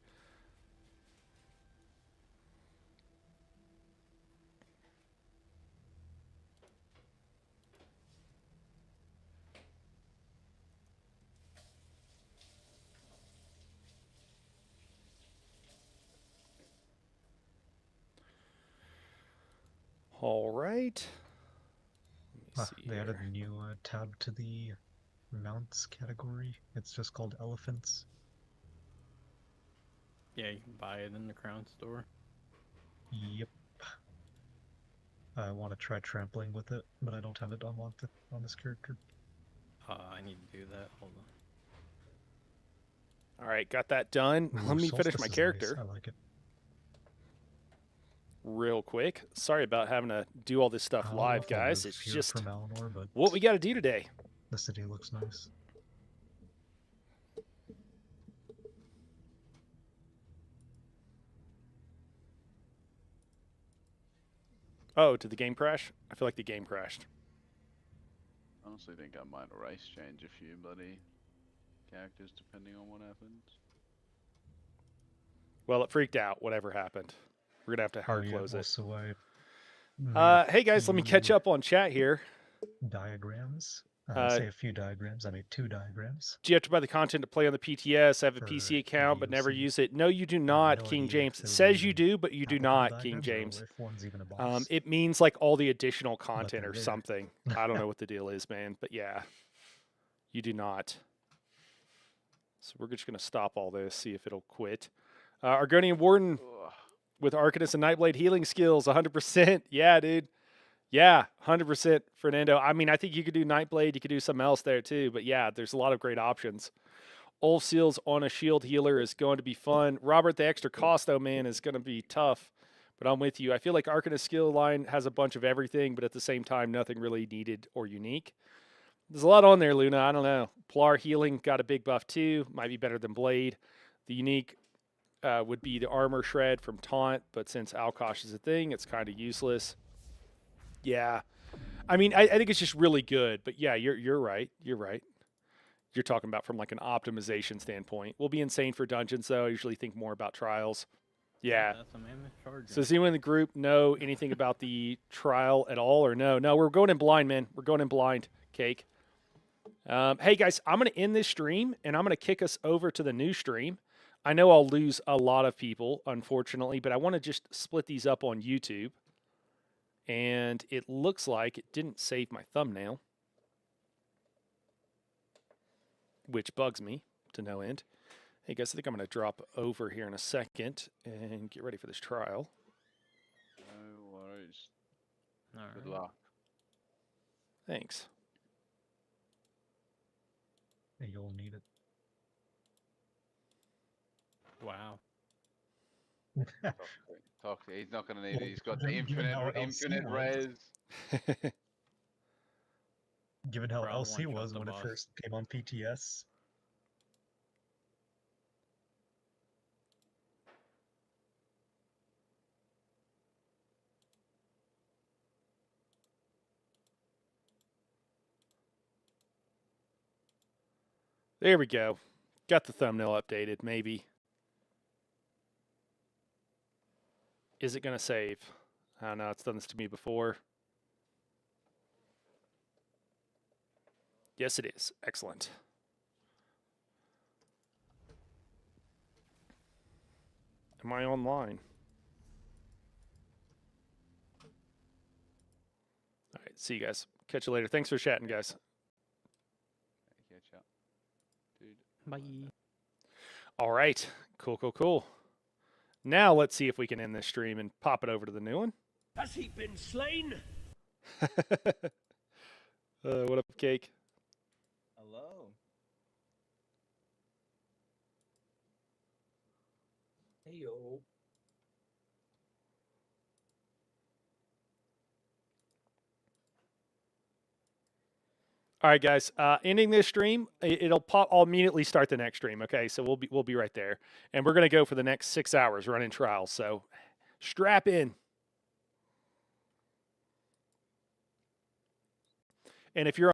All right. Let me see They added here. a new tab to the mounts category. It's just called elephants. Yeah, you can buy it in the Crown store. Yep. I want to try trampling with it, but I don't have it unlocked on this character. I need to do that. Hold on. All right, got that done. Ooh, Let me finish Solstice my is nice. character I like it. real quick. Sorry about having to do all this stuff I'll live, follow guys. It's here just for Malinor, but what we got to do today. the city looks nice. Oh, did the game crash? I feel like the game crashed. Honestly, think I might race change a few bloody characters depending on what happens. Well, it freaked out. Whatever happened, we're gonna have to hard Oh, yeah, close it. also I made a Hey guys, let me catch few up on chat here. diagrams. I say a few diagrams. I made 2 diagrams. Do you have to buy the content to play on the PTS? I have a For PC account, but never DLC. use it. No, you do I have not, no King idea James. if It they would says be you do, but you do applicable not, King diagrams or James. if one's even a boss. It means like all the additional content they're or there. something. I don't know what the deal is, man. But yeah, you do not. So we're just gonna stop all this, see if it'll quit. Argonian Warden Ugh. with Arcanist and Nightblade healing skills, 100%. Yeah, dude. Yeah, 100%, Fernando. I mean, I think you could do Nightblade. You could do something else there too. But yeah, there's a lot of great options. Ulf Seals on a shield healer is going to be fun. Robert, the extra cost though, man, is going to be tough. But I'm with you. I feel like Arcanist skill line has a bunch of everything, but at the same time, nothing really needed or unique. There's a lot on there, Luna. I don't know. Pilar healing got a big buff too. Might be better than Blade. The unique would be the armor shred from Taunt, but since Alkosh is a thing, it's kind of useless. Yeah, I mean, I think it's just really good. But yeah, you're right. You're right. You're talking about from like an optimization standpoint. Will be insane for dungeons though. I usually think more about trials. Yeah. That's a mammoth charger. So does anyone in the group know anything about the trial at all, or no? No, we're going in blind, man. We're going in blind. Cake. Hey guys, I'm gonna end this stream and I'm gonna kick us over to the new stream. I know I'll lose a lot of people, unfortunately, but I want to just split these up on YouTube. And it looks like it didn't save my thumbnail, which bugs me to no end. Hey guys, I think I'm going to drop over here in a second and get ready for this trial. No worries. All Good right. luck. Thanks. Yeah, you'll need it. Wow. Toxic. He's not going to need it. Well, He's got the given how LC infinite was- res. Given how Bro, LC one-shot was the when it boss. first came on PTS. There we go. Got the thumbnail updated, maybe. Is it going to save? I don't know. It's done this to me before. Yes, it is. Excellent. Am I online? All right. See you guys. Catch you later. Thanks for chatting, guys. Catch up. Dude. Bye. All right. Cool, cool, cool. Now let's see if we can end this stream and pop it over to the new one. Has he been slain? What up, Cake? Hello. Heyo. All right, guys. Ending this stream, it'll pop. I'll immediately start the next stream. Okay, so we'll be right there, and we're gonna go for the next 6 hours running trials. So strap in. And if you're